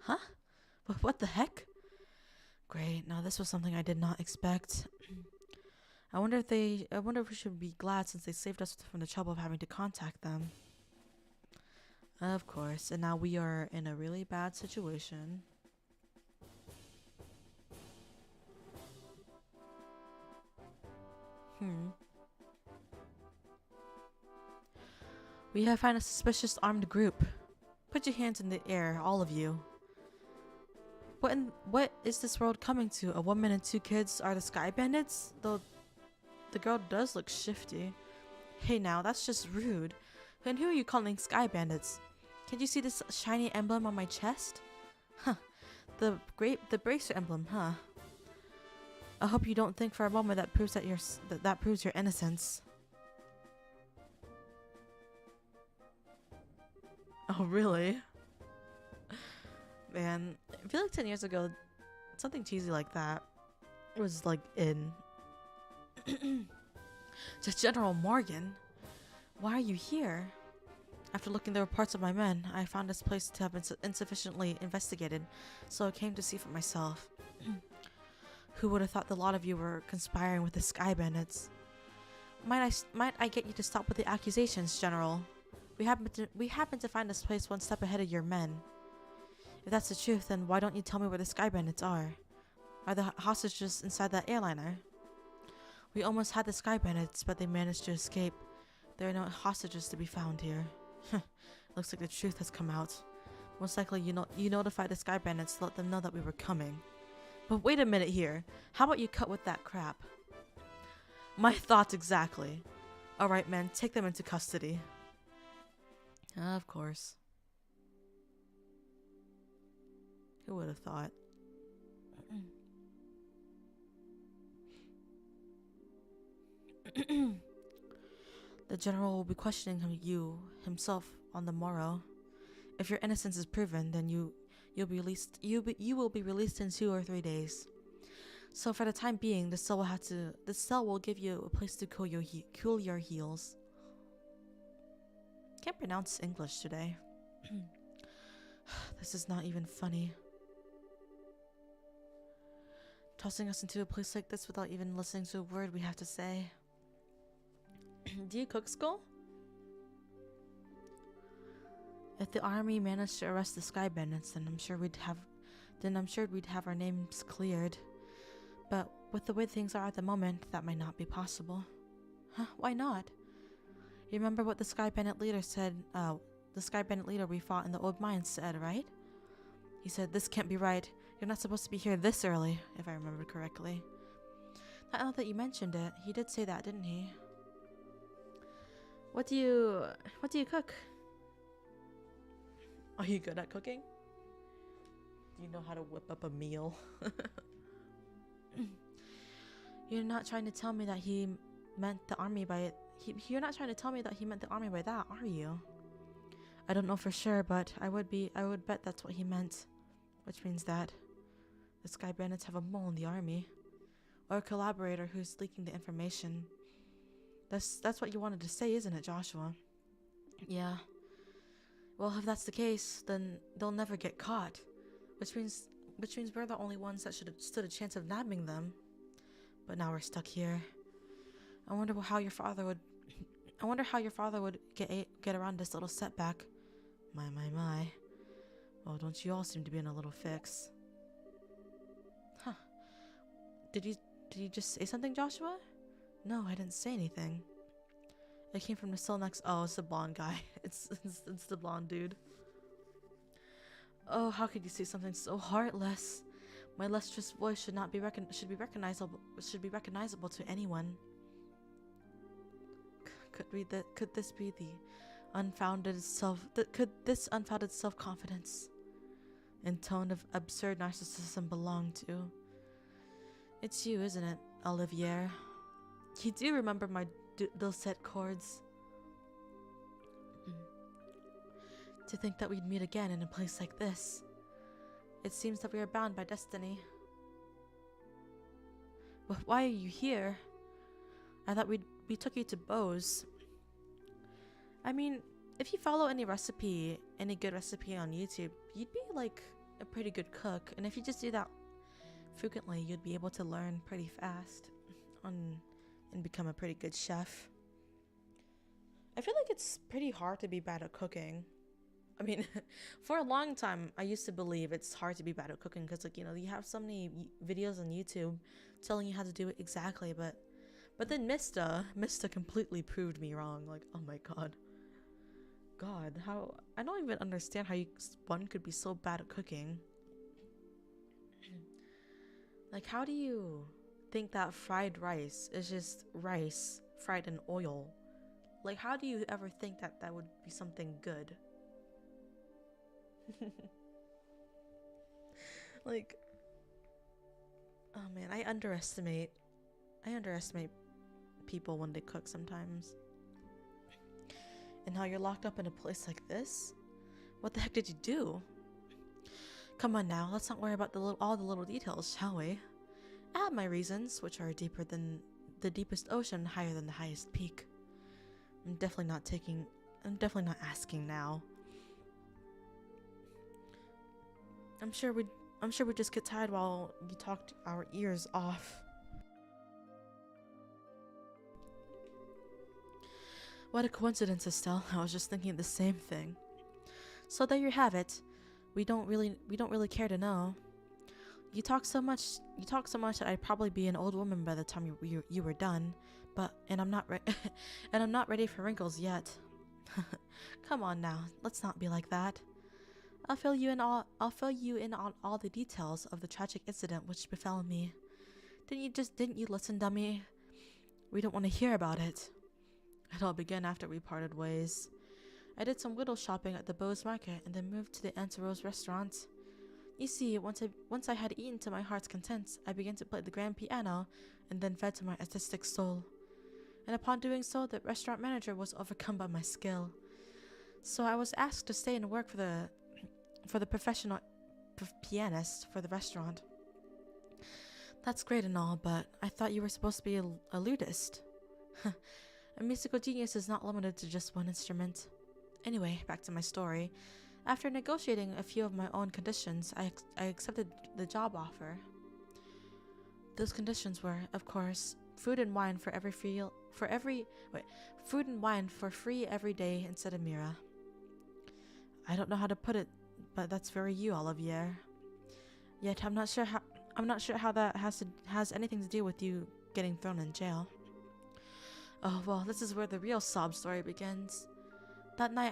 Huh? What the heck? Great. Now this was something I did not expect. I wonder if we should be glad since they saved us from the trouble of having to contact them. Of course. And now we are in a really bad situation. We have found a suspicious armed group. Put your hands in the air, all of you. What is this world coming to? A woman and 2 kids are the Sky Bandits? Though the girl does look shifty. Hey now, that's just rude. And who are you calling Sky Bandits? Can't you see this shiny emblem on my chest? Huh. The bracer emblem, huh? I hope you don't think for a moment that proves that proves your innocence. Oh, really? Man, I feel like 10 years ago, something cheesy like that was like in. Just General Morgan, why are you here? After looking the reports of my men, I found this place to have been insufficiently investigated, so I came to see for myself. Who would have thought the lot of you were conspiring with the Sky Bandits? Might I get you to stop with the accusations, General? We happen to find this place one step ahead of your men. If that's the truth, then why don't you tell me where the Sky Bandits are? Are the hostages inside that airliner? We almost had the Sky Bandits, but they managed to escape. There are no hostages to be found here. Looks like the truth has come out. Most likely you notified the Sky Bandits to let them know that we were coming. But wait a minute here. How about you cut with that crap? My thoughts exactly. Alright men, take them into custody. Of course. Who would have thought? The general will be questioning you himself on the morrow. If your innocence is proven, then you will be released in 2 or 3 days. So for the time being, the cell will give you a place to cool your heels. Can't pronounce English today. This is not even funny. Tossing us into a place like this without even listening to a word we have to say. Do you cook, Skull? If the army managed to arrest the Sky Bandits, then I'm sure we'd have our names cleared. But with the way things are at the moment, that might not be possible. Huh? Why not? You remember what the Sky Bandit leader said? The Sky Bandit leader we fought in the old mines said, right? He said, "This can't be right. You're not supposed to be here this early," if I remember correctly. Now that you mentioned it, he did say that, didn't he? What do you cook? Are you good at cooking? Do you know how to whip up a meal? You're not trying to tell me that he meant the army by it. You're not trying to tell me that he meant the army by that, are you? I don't know for sure, but I would bet that's what he meant. Which means that the Sky Bandits have a mole in the army. Or a collaborator who's leaking the information. That's what you wanted to say, isn't it, Joshua? Yeah. Well, if that's the case, then they'll never get caught. Which means we're the only ones that should have stood a chance of nabbing them. But now we're stuck here. I wonder how your father would. I wonder how your father would get around this little setback. My. Well, don't you all seem to be in a little fix? Huh. Did you just say something, Joshua? No, I didn't say anything. It came from the cell next. Oh, it's the blonde guy. It's the blonde dude. Oh, how could you say something so heartless? My lustrous voice should be recognizable to anyone. Could this be the unfounded self-confidence and tone of absurd narcissism belong to? It's you, isn't it, Olivier? You do remember my dulcet chords. To think that we'd meet again in a place like this. It seems that we are bound by destiny. But why are you here? I thought we took you to Bose. I mean, if you follow any good recipe on YouTube, you'd be like a pretty good cook. And if you just do that frequently, you'd be able to learn pretty fast and become a pretty good chef. I feel like it's pretty hard to be bad at cooking. I mean, for a long time, I used to believe it's hard to be bad at cooking because, like, you know, you have so many videos on YouTube telling you how to do it exactly, but then Mista completely proved me wrong. Like, oh my God, how I don't even understand how one could be so bad at cooking. Like, how do you think that fried rice is just rice fried in oil? Like, how do you ever think that that would be something good? Like, oh man, I underestimate people when they cook sometimes. And how you're locked up in a place like this? What the heck did you do? Come on now, let's not worry about all the little details, shall we? I have my reasons, which are deeper than the deepest ocean, higher than the highest peak. I'm definitely not asking now. I'm sure we'd just get tired while you talked our ears off. What a coincidence, Estelle. I was just thinking the same thing. So there you have it. We don't really care to know. You talk so much that I'd probably be an old woman by the time you were done. And I'm not ready for wrinkles yet. Come on now, let's not be like that. I'll fill you in on all the details of the tragic incident which befell me. Didn't you listen, dummy? We don't want to hear about it. It all began after we parted ways. I did some window shopping at the Bose Market and then moved to the Aunt Rose restaurant. You see, once I had eaten to my heart's content, I began to play the grand piano and then fed to my artistic soul. And upon doing so, the restaurant manager was overcome by my skill. So I was asked to stay and work for the professional pianist for the restaurant. That's great and all, but I thought you were supposed to be a lutist. A musical genius is not limited to just one instrument. Anyway, back to my story. After negotiating a few of my own conditions, I accepted the job offer. Those conditions were, of course, food and wine for free every day in Sedamira. I don't know how to put it, but that's very you, Olivier. Yet I'm not sure how that has anything to do with you getting thrown in jail. Oh well, this is where the real sob story begins. That night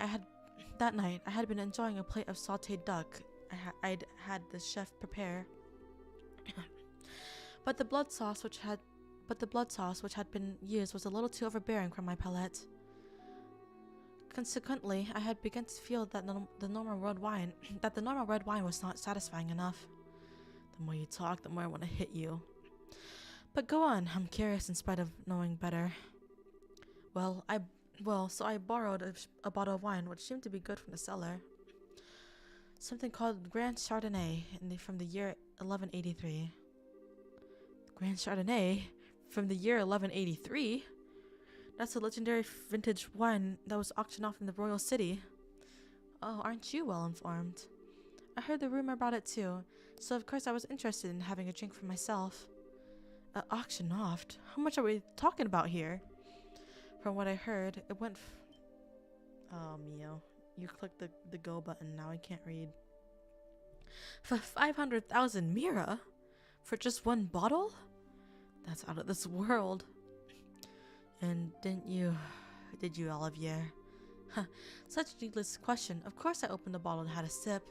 I had been enjoying a plate of sautéed duck I'd had the chef prepare. But the blood sauce which had been used was a little too overbearing for my palate. Consequently, I had begun to feel that the normal red wine was not satisfying enough. The more you talk, the more I want to hit you. But go on, I'm curious in spite of knowing better. So I borrowed a bottle of wine which seemed to be good from the cellar. Something called Grand Chardonnay from the year 1183. Grand Chardonnay from the year 1183? That's a legendary vintage wine that was auctioned off in the royal city. Oh, aren't you well informed? I heard the rumor about it too, so of course I was interested in having a drink for myself. Auction off? How much are we talking about here? From what I heard, it went oh, Mio. You clicked the go button, now I can't read. For 500,000 Mira? For just one bottle? That's out of this world. And did you, Olivier? Huh, such a needless question. Of course I opened the bottle and had a sip.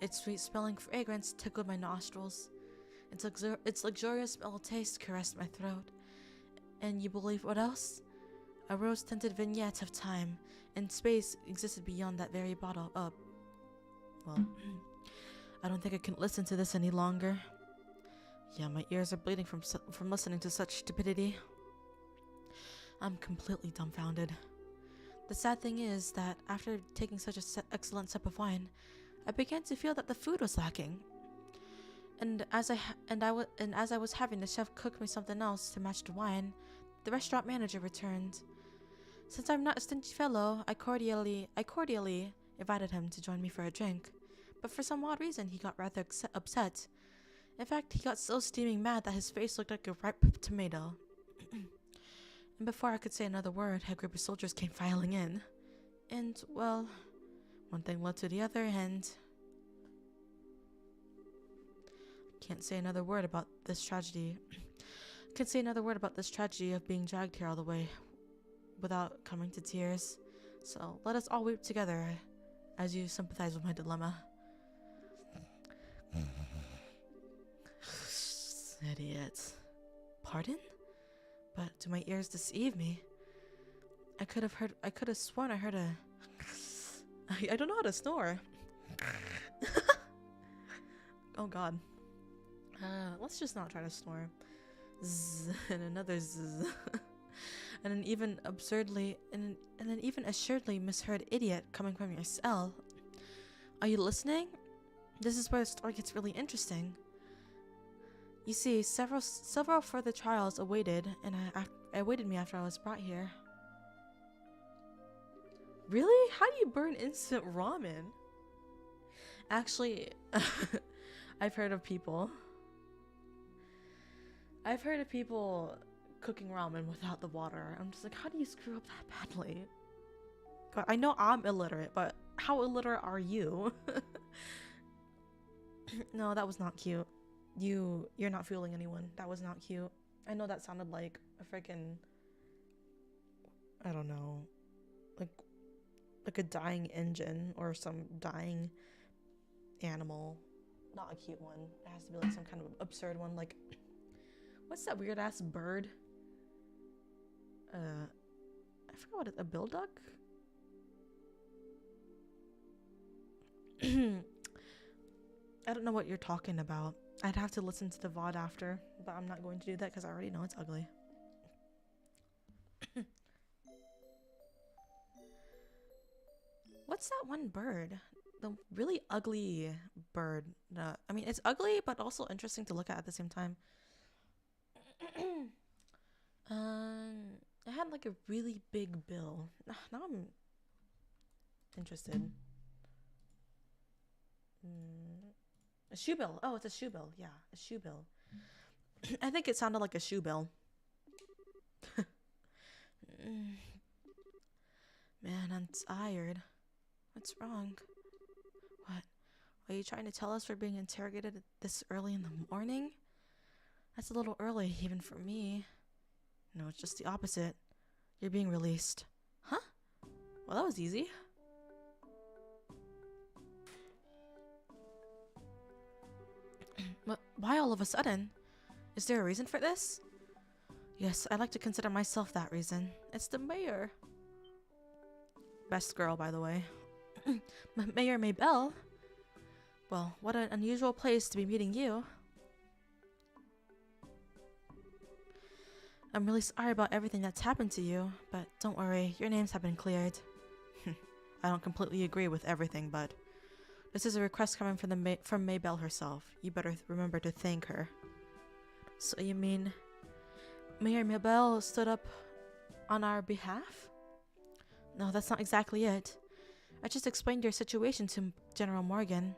Its sweet-smelling fragrance tickled my nostrils. Its luxurious smell taste caressed my throat. And you believe what else? A rose-tinted vignette of time and space existed beyond that very bottle. Well, I don't think I can listen to this any longer. Yeah, my ears are bleeding from listening to such stupidity. I'm completely dumbfounded. The sad thing is that after taking such an excellent sip of wine, I began to feel that the food was lacking. And as I was having the chef cook me something else to match the wine, the restaurant manager returned. Since I'm not a stingy fellow, I cordially invited him to join me for a drink. But for some odd reason, he got rather upset. In fact, he got so steaming mad that his face looked like a ripe tomato. And before I could say another word, a group of soldiers came filing in. And, well, one thing led to the other, and can't say another word about this tragedy. Can't say another word about this tragedy of being dragged here all the way without coming to tears. So let us all weep together as you sympathize with my dilemma. Idiot. Pardon? But do my ears deceive me? I could have sworn I heard a I don't know how to snore. Oh god. Let's just not try to snore. Zzz, and another zzz. And an even assuredly misheard idiot coming from your cell. Are you listening? This is where the story gets really interesting. You see, several further trials awaited, and awaited me after I was brought here. Really? How do you burn instant ramen? Actually, I've heard of people cooking ramen without the water. I'm just like, how do you screw up that badly? God, I know I'm illiterate, but how illiterate are you? No, that was not cute. You're not fooling anyone. That was not cute. I know that sounded like a freaking, I don't know, like a dying engine or some dying animal. Not a cute one. It has to be like some kind of absurd one. Like, what's that weird ass bird? I forgot what a bill duck? I don't know what you're talking about. I'd have to listen to the VOD after, but I'm not going to do that because I already know it's ugly. What's that one bird? The really ugly bird. I mean, it's ugly, but also interesting to look at the same time. It had like a really big bill. Now I'm interested. A shoebill. Oh, it's a shoebill. Yeah, a shoebill. I think it sounded like a shoebill. Man, I'm tired. What's wrong? What? Are you trying to tell us we're being interrogated this early in the morning? That's a little early, even for me. No, it's just the opposite. You're being released. Huh? Well, that was easy. But why all of a sudden? Is there a reason for this? Yes, I like to consider myself that reason. It's the mayor. Best girl, by the way. Mayor Maybelle? Well, what an unusual place to be meeting you. I'm really sorry about everything that's happened to you, but don't worry, your names have been cleared. I don't completely agree with everything, but this is a request coming from Maybelle herself. You better remember to thank her. So you mean Mayor Maybelle stood up on our behalf? No, that's not exactly it. I just explained your situation to General Morgan.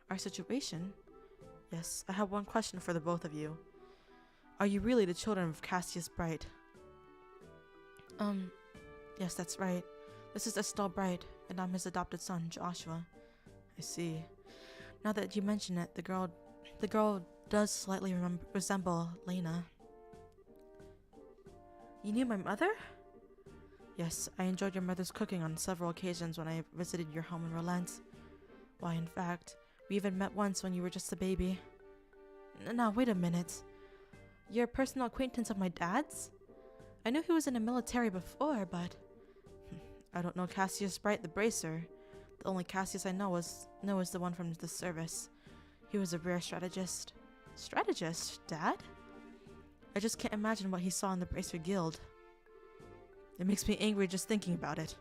Our situation? Yes, I have one question for the both of you. Are you really the children of Cassius Bright? Yes, that's right. This is Estelle Bright, and I'm his adopted son, Joshua. I see. Now that you mention it, the girl does slightly resemble Lena. You knew my mother? Yes, I enjoyed your mother's cooking on several occasions when I visited your home in Relent. Why, in fact, we even met once when you were just a baby. Now, wait a minute. You're a personal acquaintance of my dad's? I knew he was in the military before, but... I don't know Cassius Bright the Bracer. The only Cassius I know is the one from the service. He was a rare strategist. Strategist, Dad? I just can't imagine what he saw in the Bracer Guild. It makes me angry just thinking about it.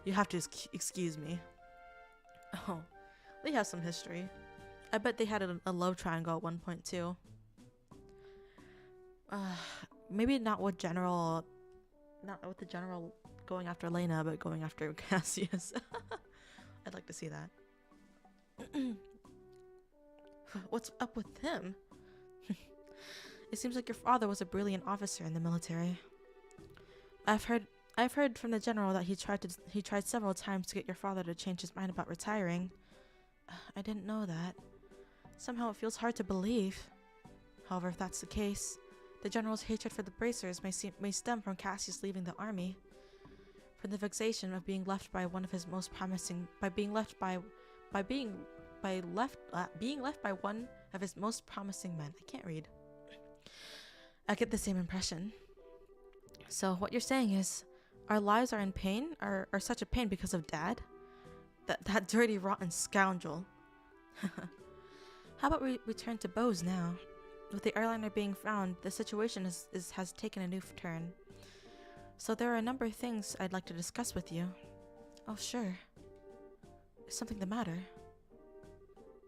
You have to excuse me. Oh, they have some history. I bet they had a love triangle at one point too. Maybe not with the general going after Lena, but going after Cassius. I'd like to see that. What's up with him? It seems like your father was a brilliant officer in the military. I've heard from the general that he tried several times to get your father to change his mind about retiring. I didn't know that. Somehow it feels hard to believe. However, if that's the case, the general's hatred for the Bracers may stem from Cassius leaving the army, from the vexation of being left by one of his most promising being left by one of his most promising men. I can't read. I get the same impression. So what you're saying is, our lives are in pain, are such a pain because of Dad? That dirty, rotten scoundrel. How about we return to Bose now? With the airliner being found, the situation has taken a new turn. So there are a number of things I'd like to discuss with you. Oh, sure. Is something the matter?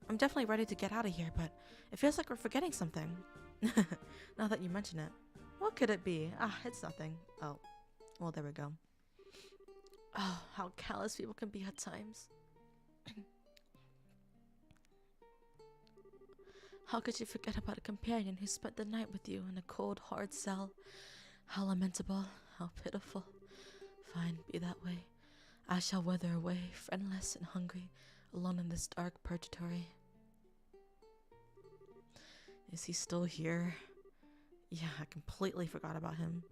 I'm definitely ready to get out of here, but it feels like we're forgetting something. Now that you mention it. What could it be? It's nothing. Oh, well, there we go. Oh, how callous people can be at times. How could you forget about a companion who spent the night with you in a cold, hard cell? How lamentable, how pitiful. Fine, be that way. I shall wither away, friendless and hungry, alone in this dark purgatory. Is he still here? Yeah, I completely forgot about him.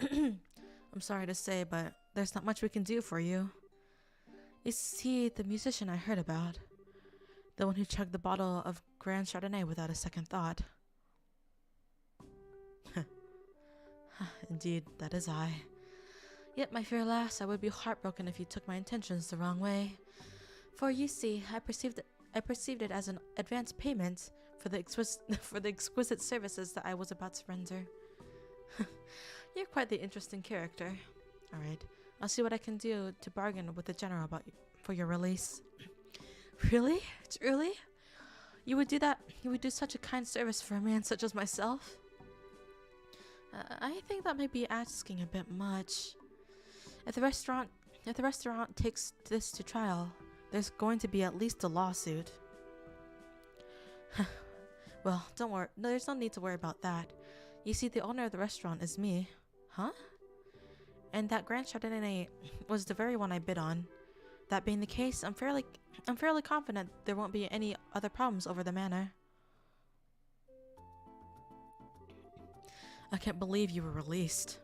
I'm sorry to say, but there's not much we can do for you. Is he the musician I heard about? The one who chugged the bottle of Grand Chardonnay without a second thought? Indeed, that is I. Yet, my fair lass, I would be heartbroken if you took my intentions the wrong way. For you see, I perceived it as an advance payment for the exquisite services that I was about to render. You're quite the interesting character. Alright, I'll see what I can do to bargain with the general for your release. Really? Truly? You would do that? You would do such a kind service for a man such as myself? I think that might be asking a bit much. If the restaurant takes this to trial, there's going to be at least a lawsuit. Well, don't worry. No, there's no need to worry about that. You see, the owner of the restaurant is me. Huh? And that Grand Chardonnay was the very one I bid on. That being the case, I'm fairly confident there won't be any other problems over the manor. I can't believe you were released.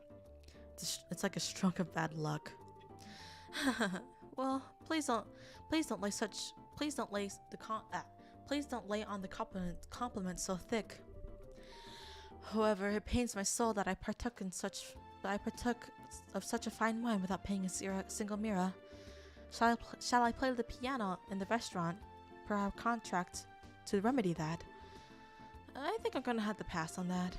It's like a stroke of bad luck. Well, please don't lay on the compliment so thick. However, it pains my soul that I partook of such a fine wine without paying a single mira. Shall I play the piano in the restaurant per our contract to remedy that? I think I'm gonna have to pass on that.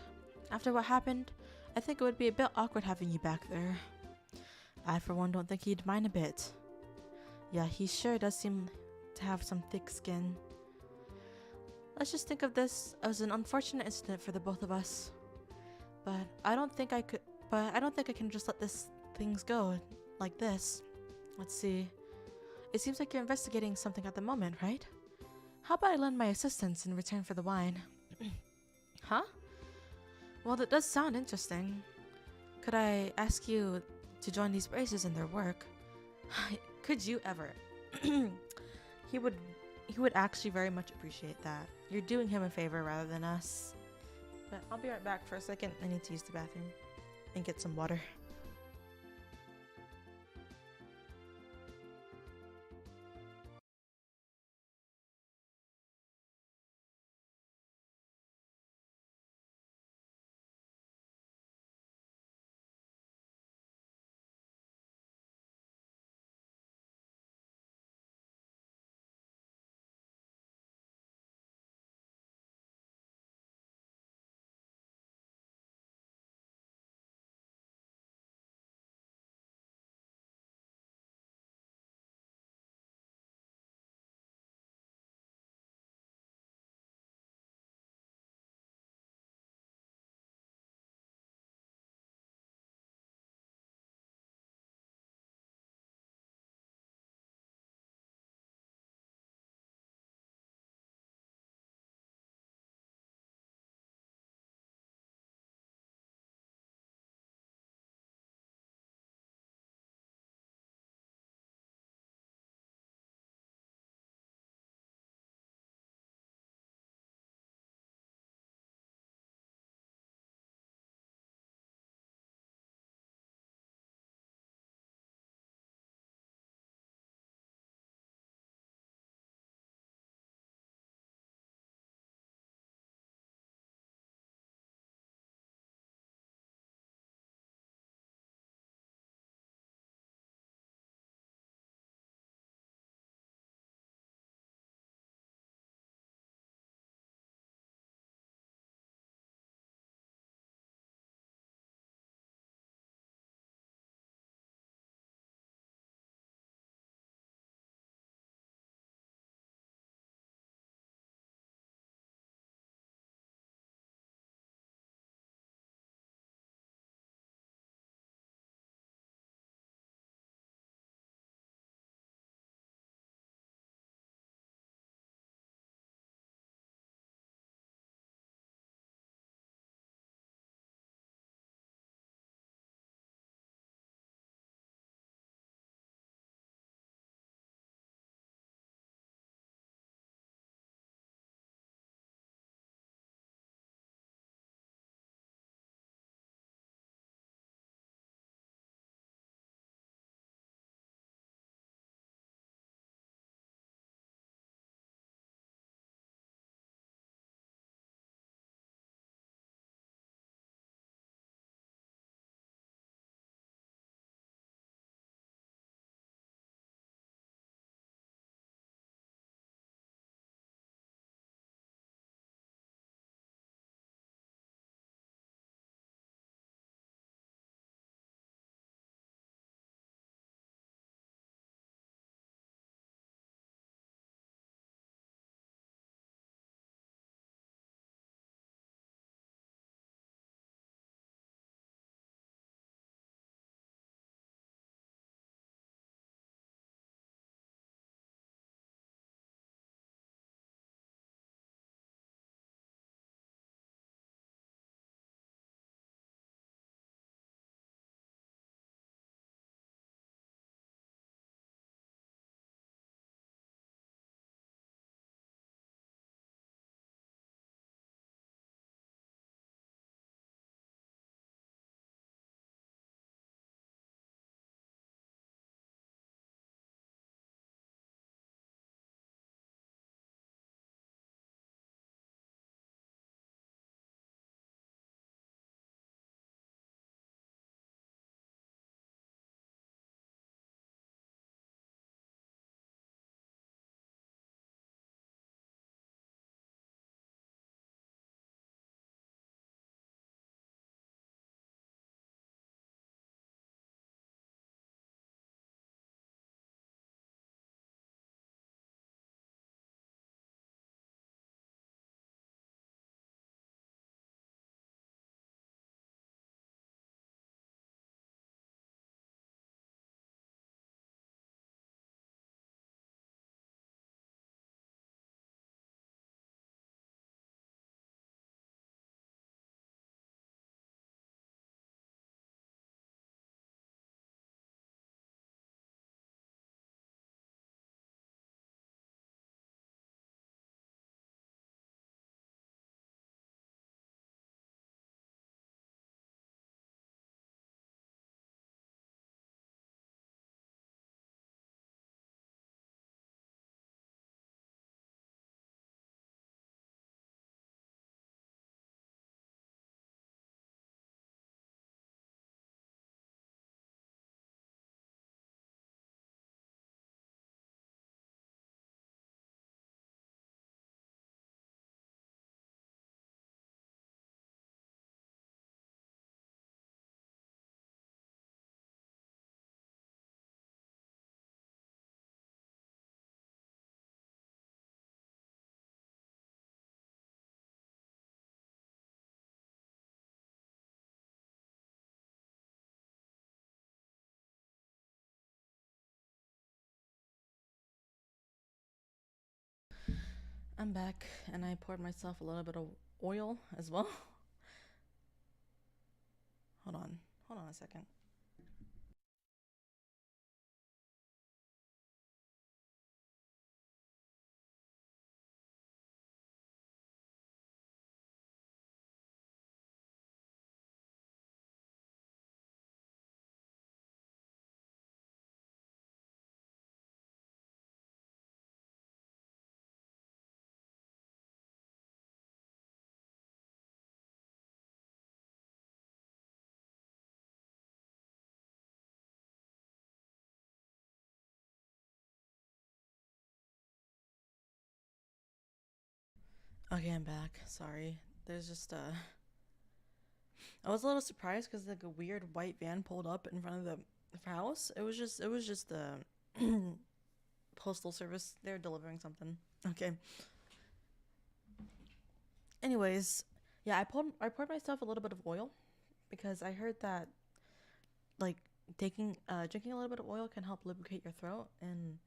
After what happened, I think it would be a bit awkward having you back there. I, for one, don't think he'd mind a bit. Yeah, he sure does seem to have some thick skin. Let's just think of this as an unfortunate incident for the both of us. But I don't think I can just let things go like this. Let's see. It seems like you're investigating something at the moment, right? How about I lend my assistance in return for the wine? Huh? Well, that does sound interesting. Could I ask you to join these races in their work? Could you ever? he would he would actually very much appreciate that. You're doing him a favor rather than us. But I'll be right back for a second. I need to use the bathroom and get some water. I'm back, and I poured myself a little bit of oil as well. Hold on a second. Okay, I'm back. Sorry. There's just I was a little surprised because like a weird white van pulled up in front of the house. It was just the postal service. They're delivering something. Okay. Anyways, yeah, I poured myself a little bit of oil because I heard that like drinking a little bit of oil can help lubricate your throat, and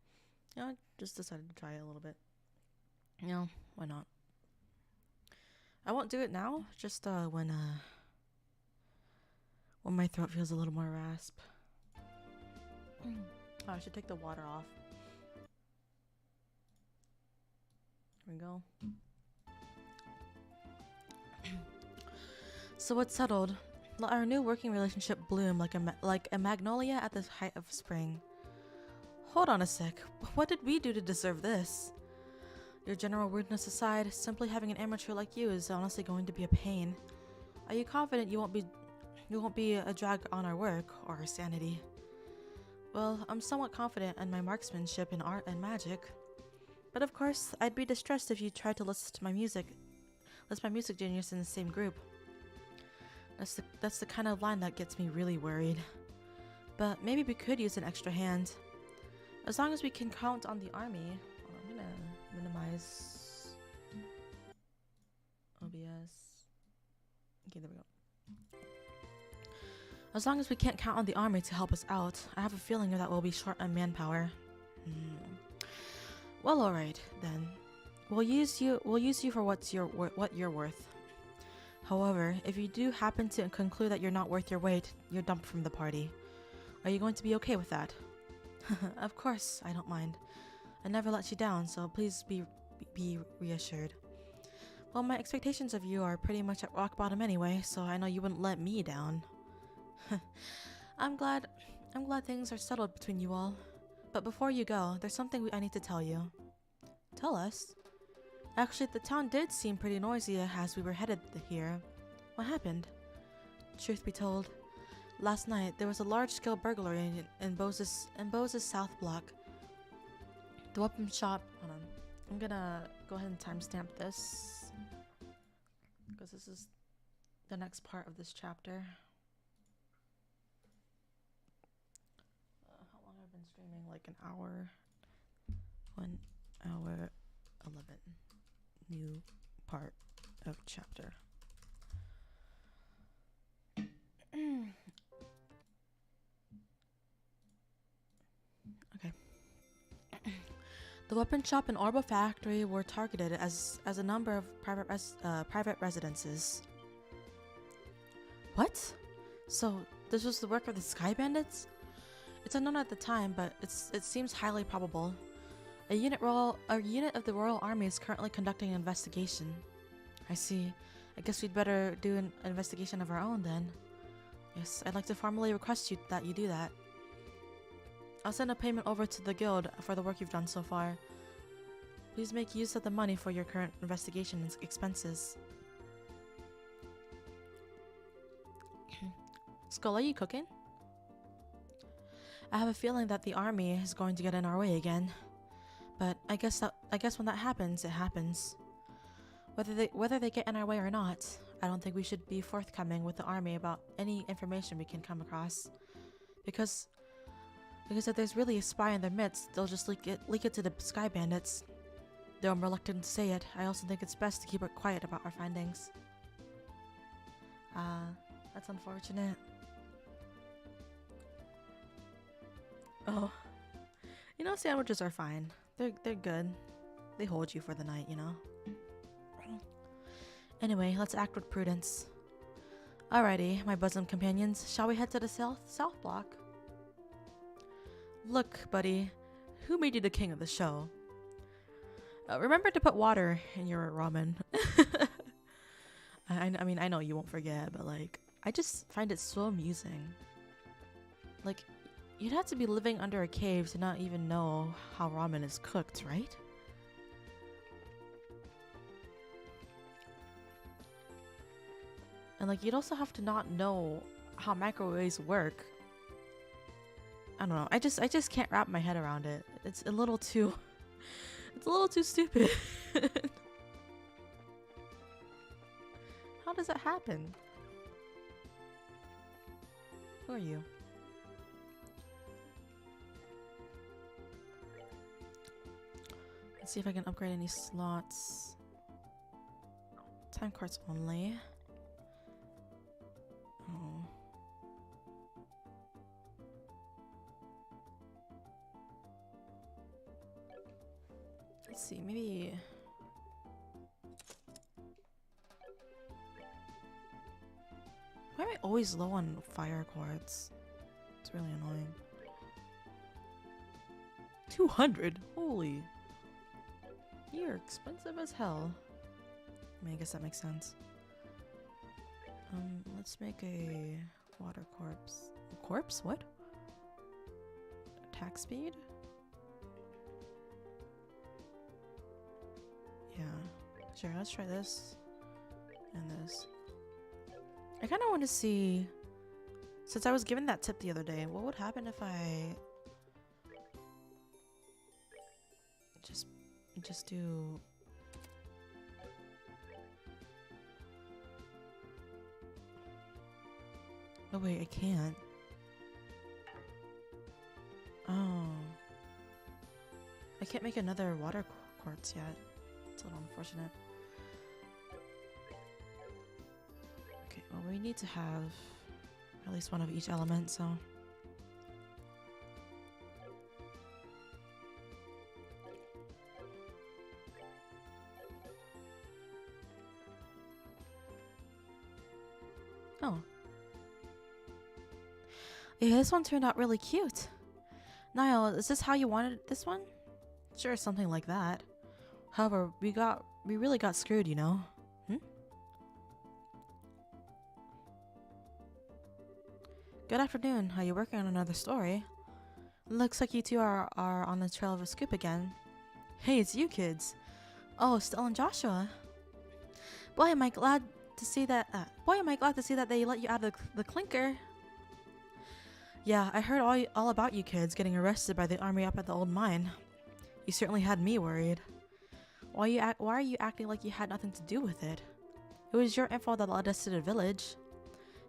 I just decided to try it a little bit. Why not? I won't do it now, just when my throat feels a little more rasp. Oh, I should take the water off. Here we go. So it's settled. Let our new working relationship bloom like a magnolia at the height of spring. Hold on a sec. What did we do to deserve this? Your general rudeness aside, simply having an amateur like you is honestly going to be a pain. Are you confident you won't be a drag on our work or our sanity? Well, I'm somewhat confident in my marksmanship in art and magic. But of course, I'd be distressed if you tried to list my music genius in the same group. That's the kind of line that gets me really worried. But maybe we could use an extra hand. As long as we can count on the army. I'm gonna minimize OBS. Okay, there we go. As long as we can't count on the army to help us out, I have a feeling that we'll be short on manpower. Well, alright, then. We'll use you for what you're worth. However, if you do happen to conclude that you're not worth your weight, you're dumped from the party. Are you going to be okay with that? Of course, I don't mind. I never let you down, so please be reassured. Well, my expectations of you are pretty much at rock bottom anyway, so I know you wouldn't let me down. I'm glad things are settled between you all. But before you go, there's something I need to tell you. Tell us? Actually, the town did seem pretty noisy as we were headed here. What happened? Truth be told, last night there was a large-scale burglary in Bose's South Block. The weapon shop. Hold on. I'm gonna go ahead and timestamp this because this is the next part of this chapter. How long have I been streaming? Like an hour. 1 hour 11. New part of chapter. Okay. The weapon shop and Orbo factory were targeted as a number of private residences. What? So this was the work of the Sky Bandits? It's unknown at the time, but it seems highly probable. A unit of the Royal Army is currently conducting an investigation. I see. I guess we'd better do an investigation of our own then. Yes, I'd like to formally request that you do that. I'll send a payment over to the guild for the work you've done so far. Please make use of the money for your current investigation expenses. Skull, are you cooking? I have a feeling that the army is going to get in our way again. But I guess when that happens, it happens. Whether they get in our way or not, I don't think we should be forthcoming with the army about any information we can come across. Because if there's really a spy in their midst, they'll just leak it to the Sky Bandits. Though I'm reluctant to say it, I also think it's best to keep it quiet about our findings. That's unfortunate. Oh. Sandwiches are fine. They're good. They hold you for the night, you know? Anyway, let's act with prudence. Alrighty, my bosom companions, shall we head to the south block? Look, buddy, who made you the king of the show? Remember to put water in your ramen. I mean, I know you won't forget, but like, I just find it so amusing. Like, you'd have to be living under a cave to not even know how ramen is cooked, right? And like, you'd also have to not know how microwaves work. I don't know. I just can't wrap my head around it. It's a little too stupid. How does that happen? Who are you? Let's see if I can upgrade any slots. Time cards only. Oh. Let's see, maybe... Why am I always low on fire quartz? It's really annoying. 200? Holy. You're expensive as hell. I mean, I guess that makes sense. Let's make a water corpse. A corpse? What? Attack speed? Yeah. Sure, let's try this. And this. I kind of want to see... Since I was given that tip the other day, what would happen if I... Just do... Oh wait, I can't. Oh. I can't make another water quartz yet. It's a little unfortunate. Okay, well we need to have at least one of each element, so... Oh. Yeah, this one turned out really cute. Niall, is this how you wanted this one? Sure, something like that. However, we really got screwed, you know? Good afternoon. Are you working on another story? Looks like you two are on the trail of a scoop again. Hey, it's you kids. Oh, Stella and Joshua. Boy, am I glad to see that. Boy, am I glad to see that they let you out of the clinker. Yeah, I heard all about you kids getting arrested by the army up at the old mine. You certainly had me worried. Why are you acting like you had nothing to do with it? It was your info that led us to the village.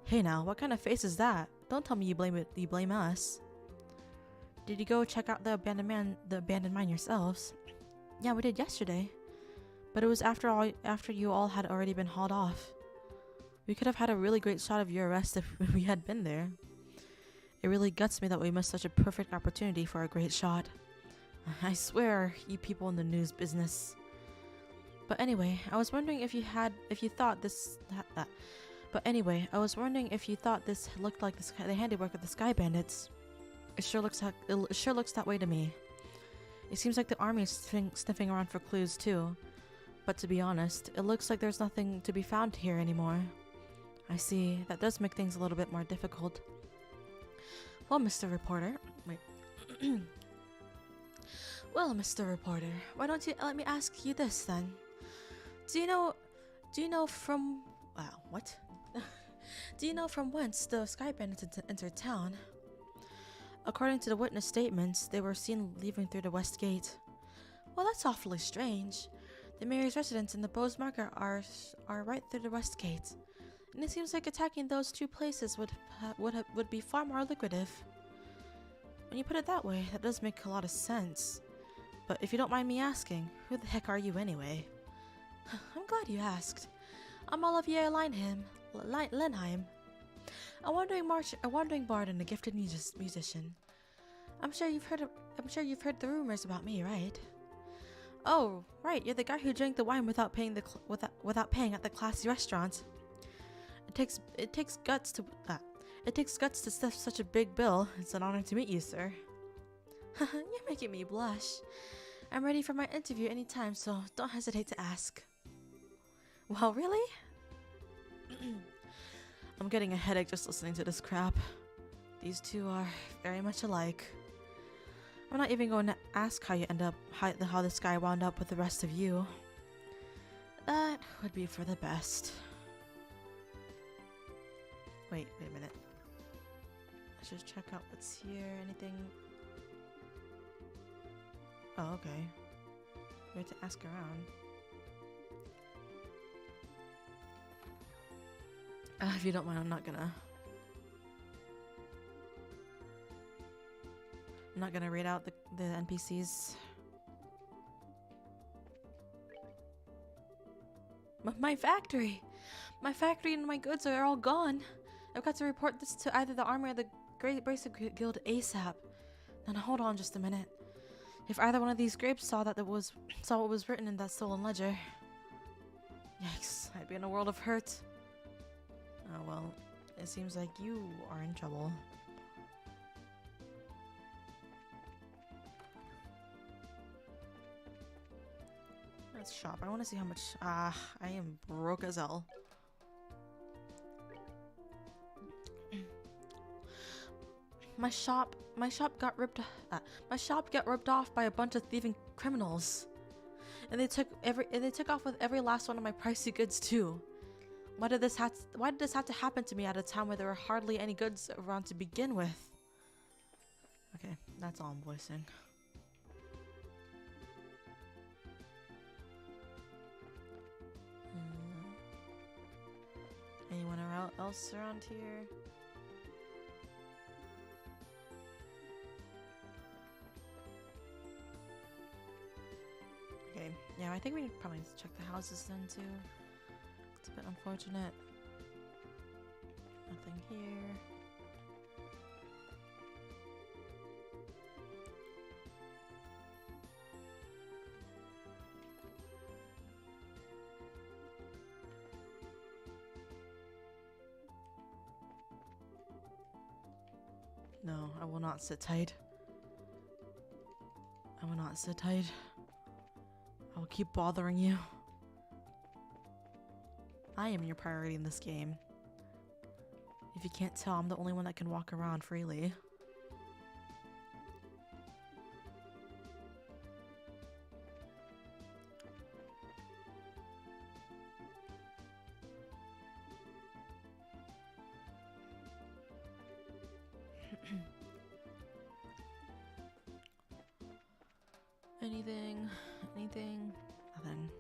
Hey now, what kind of face is that? Don't tell me you blame us. Did you go check out the abandoned mine yourselves? Yeah, we did yesterday. But it was after you all had already been hauled off. We could have had a really great shot of your arrest if we had been there. It really guts me that we missed such a perfect opportunity for a great shot. I swear, you people in the news business. But anyway, I was wondering if you thought this looked like the handiwork of the Sky Bandits. It sure looks that way to me. It seems like the army is sniffing around for clues too. But to be honest, it looks like there's nothing to be found here anymore. I see. That does make things a little bit more difficult. Well, Mr. Reporter... Wait. Well, Mr. Reporter, why don't you let me ask you this then? Do you know from... what? Do you know from whence the Sky Bandits entered town? According to the witness statements, they were seen leaving through the west gate. Well, that's awfully strange. The mayor's residence and the Bose Market are right through the west gate. And it seems like attacking those two places would be far more lucrative. When you put it that way, that does make a lot of sense. But if you don't mind me asking, who the heck are you anyway? I'm glad you asked. I'm Olivier Lenheim. A wandering bard and a gifted musician. I'm sure you've heard the rumors about me, right? Oh, right, you're the guy who drank the wine without paying without paying at the classy restaurant. It takes guts to stuff such a big bill. It's an honor to meet you, sir. You're making me blush. I'm ready for my interview anytime, so don't hesitate to ask. Well, really? I'm getting a headache just listening to this crap. These two are very much alike. I'm not even going to ask how this guy wound up with the rest of you. That would be for the best. Wait a minute. I should check out what's here. Anything? Oh, okay. We have to ask around. If you don't mind, I'm not gonna read out the NPCs. My factory! My factory and my goods are all gone. I've got to report this to either the army or the Great Bracelet Guild ASAP. Now hold on just a minute. If either one of these grapes saw what was written in that stolen ledger, yikes, I'd be in a world of hurt. Oh well, it seems like you are in trouble. Let's shop. I want to see how much. I am broke as hell. My shop got ripped off by a bunch of thieving criminals, and they took off with every last one of my pricey goods too. Why did this have to happen to me at a time where there were hardly any goods around to begin with? Okay, that's all I'm voicing. Anyone else around here? Okay, yeah, I think we probably need to check the houses then too. It's a bit unfortunate. Nothing here. No, I will not sit tight. I will not sit tight. I will keep bothering you. I am your priority in this game. If you can't tell, I'm the only one that can walk around freely. Anything? Nothing.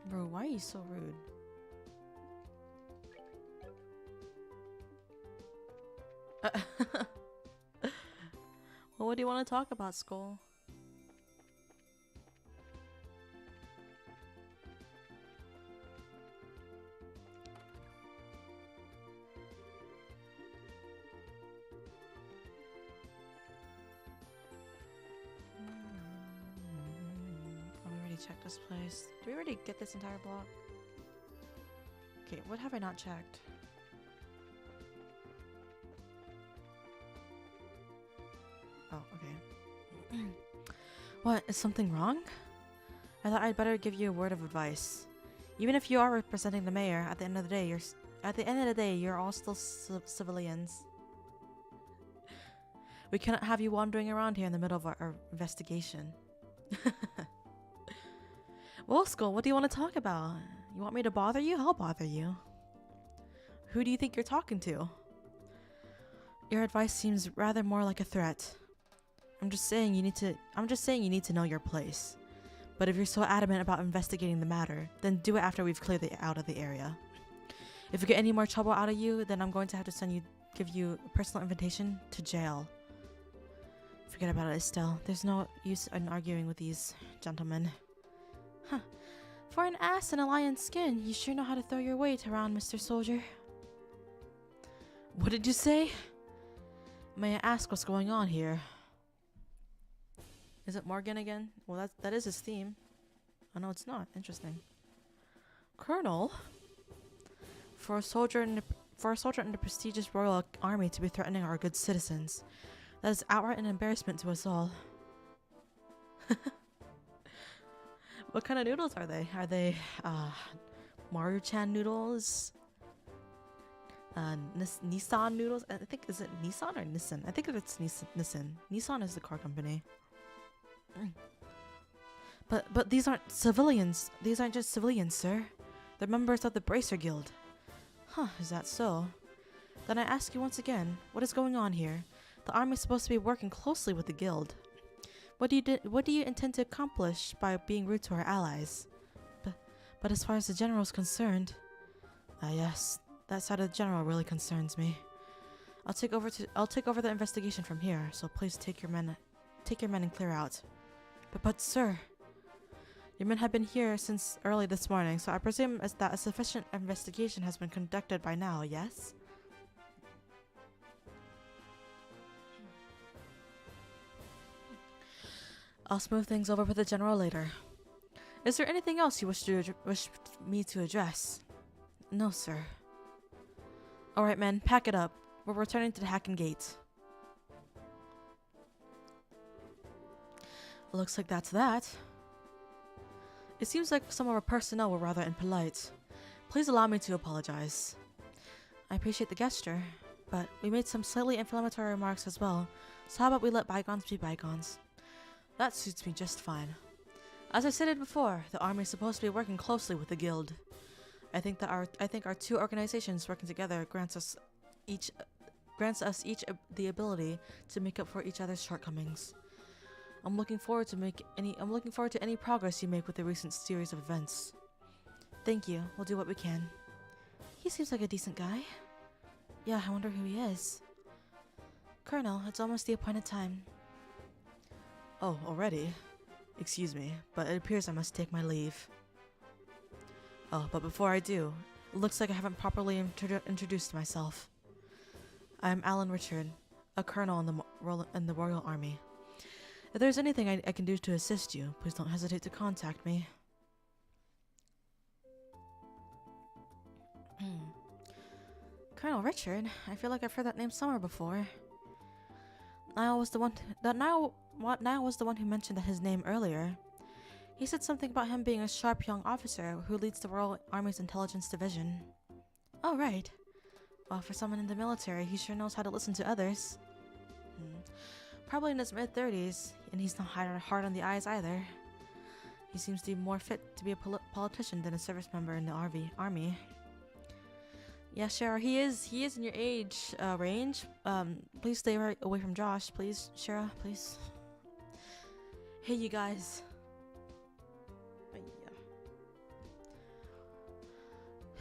Bro, why are you so rude? Well, what do you want to talk about, Skull? Check this place. Did we already get this entire block? Okay, what have I not checked? Oh, okay. What? Is something wrong? I thought I'd better give you a word of advice. Even if you are representing the mayor, at the end of the day, you're all still civilians. We cannot have you wandering around here in the middle of our investigation. Well, Skull, what do you want to talk about? You want me to bother you? I'll bother you. Who do you think you're talking to? Your advice seems rather more like a threat. I'm just saying you need to know your place. But if you're so adamant about investigating the matter, then do it after we've cleared out of the area. If we get any more trouble out of you, then I'm going to have to give you a personal invitation to jail. Forget about it, Estelle. There's no use in arguing with these gentlemen. Huh. For an ass in a lion's skin, you sure know how to throw your weight around, Mr. Soldier. What did you say? May I ask what's going on here? Is it Morgan again? Well, that is his theme. Oh no, it's not. Interesting. Colonel? For a soldier in the prestigious royal army to be threatening our good citizens, that is outright an embarrassment to us all. What kind of noodles are they? Are they Maruchan noodles? Nissan noodles? I think, is it Nissan or Nissan? I think it's Nissan. Nissan is the car company. But these aren't civilians. These aren't just civilians, sir. They're members of the Bracer Guild. Huh, is that so? Then I ask you once again, what is going on here? The army is supposed to be working closely with the guild. What do you intend to accomplish by being rude to our allies? But as far as the general is concerned, yes, that side of the general really concerns me. I'll take over the investigation from here. So please take your men and clear out. But sir, your men have been here since early this morning, so I presume that a sufficient investigation has been conducted by now. Yes. I'll smooth things over with the general later. Is there anything else you wish me to address? No, sir. Alright, men, pack it up. We're returning to the Hacken Gate. Looks like that's that. It seems like some of our personnel were rather impolite. Please allow me to apologize. I appreciate the gesture, but we made some slightly inflammatory remarks as well, so how about we let bygones be bygones? That suits me just fine. As I stated before, the army is supposed to be working closely with the guild. I think our two organizations working together grants us each the ability to make up for each other's shortcomings. I'm looking forward to any progress you make with the recent series of events. Thank you. We'll do what we can. He seems like a decent guy. Yeah, I wonder who he is. Colonel, it's almost the appointed time. Oh, already? Excuse me, but it appears I must take my leave. Oh, but before I do, it looks like I haven't properly introduced myself. I'm Alan Richard, a colonel in the Royal Army. If there's anything I can do to assist you, please don't hesitate to contact me. Colonel Richard? I feel like I've heard that name somewhere before. Niall was the one who mentioned his name earlier. He said something about him being a sharp young officer who leads the Royal Army's intelligence division. Oh, right. Well, for someone in the military, he sure knows how to listen to others. Probably in his mid-30s, and he's not hard on the eyes either. He seems to be more fit to be a politician than a service member in the army. Yeah, Shara, he is in your age range. Please stay right away from Josh, please. Shara, please. Hey, you guys.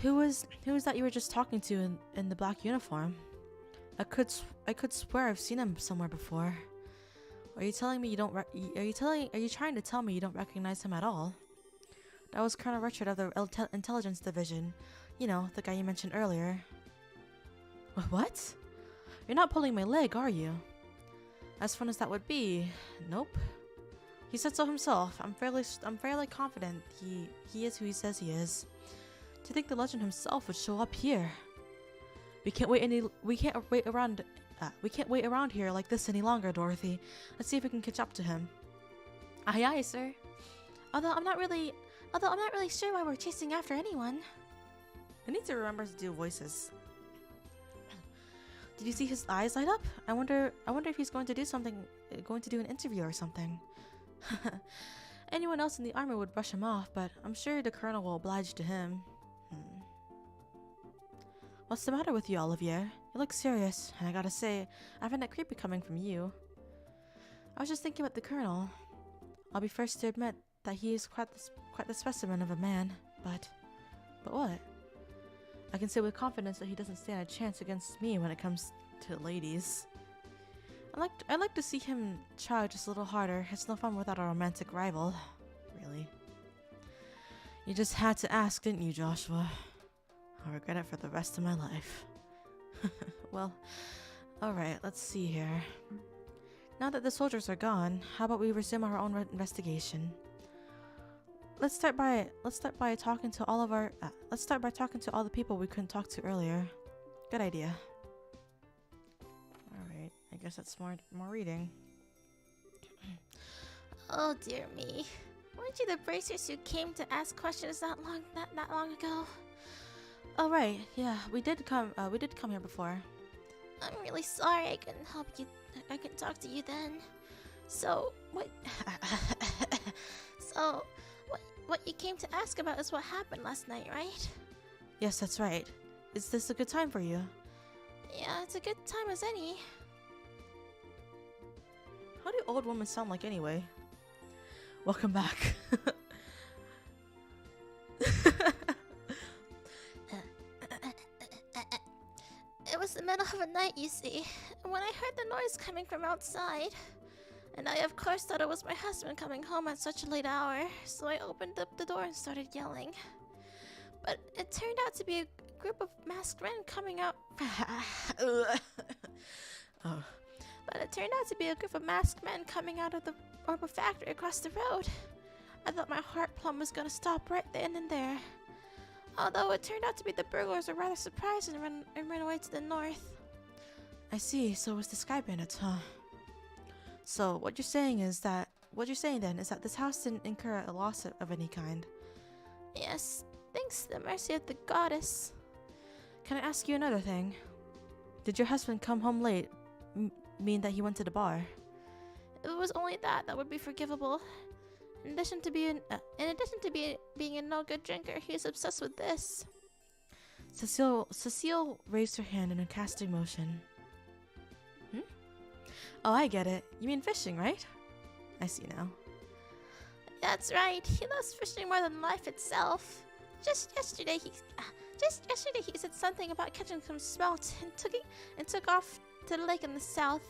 Who was that you were just talking to in the black uniform? I could swear I've seen him somewhere before. Are you telling me you don't? Are you trying to tell me you don't recognize him at all? That was Colonel Richard of the Intelligence Division. You know, the guy you mentioned earlier. What? You're not pulling my leg, are you? As fun as that would be, nope. He said so himself. I'm fairly confident he is who he says he is. To think the legend himself would show up here. We can't wait around here like this any longer, Dorothy. Let's see if we can catch up to him. Aye, aye, sir. Although I'm not really sure why we're chasing after anyone. I need to remember to do voices. Did you see his eyes light up? I wonder if he's going to do an interview or something. Anyone else in the army would brush him off, but I'm sure the colonel will oblige to him. What's the matter with you, Olivier? You look serious, and I gotta say, I find that creepy coming from you. I was just thinking about the colonel. I'll be first to admit that he is quite the specimen of a man, but what? I can say with confidence that he doesn't stand a chance against me when it comes to ladies. I'd like to see him try just a little harder. It's no fun without a romantic rival. Really. You just had to ask, didn't you, Joshua? I'll regret it for the rest of my life. Well, alright, let's see here. Now that the soldiers are gone, how about we resume our own investigation? Let's start by talking to all of our let's start by talking to all the people we couldn't talk to earlier. Good idea. Alright, I guess that's more reading. Oh dear me. Weren't you the bracers who came to ask questions that long ago? Oh right, yeah, we did come here before. I'm really sorry I couldn't help you. I couldn't talk to you then. So what? So what you came to ask about is what happened last night, right? Yes, that's right. Is this a good time for you? Yeah, it's a good time as any. How do old women sound like anyway? Welcome back. It was the middle of the night, you see, when I heard the noise coming from outside. And I, of course, thought it was my husband coming home at such a late hour, so I opened up the door and started yelling. But it turned out to be a group of masked men coming out. Oh. But it turned out to be a group of masked men coming out of the Orba factory across the road. I thought my heart plumb was gonna stop right then and there. Although it turned out to be the burglars were rather surprised and ran away to the north. I see, so it was the Sky Bandits, huh? So what you're saying then is that this house didn't incur a loss of any kind. Yes, thanks to the mercy of the goddess. Can I ask you another thing? Did your husband come home late mean that he went to the bar? If it was only that would be forgivable. In addition to being a no good drinker, he's obsessed with this. Cecile raised her hand in a casting motion. Oh, I get it. You mean fishing, right? I see now. That's right. He loves fishing more than life itself. Just yesterday he said something about catching some smelt and took off to the lake in the south.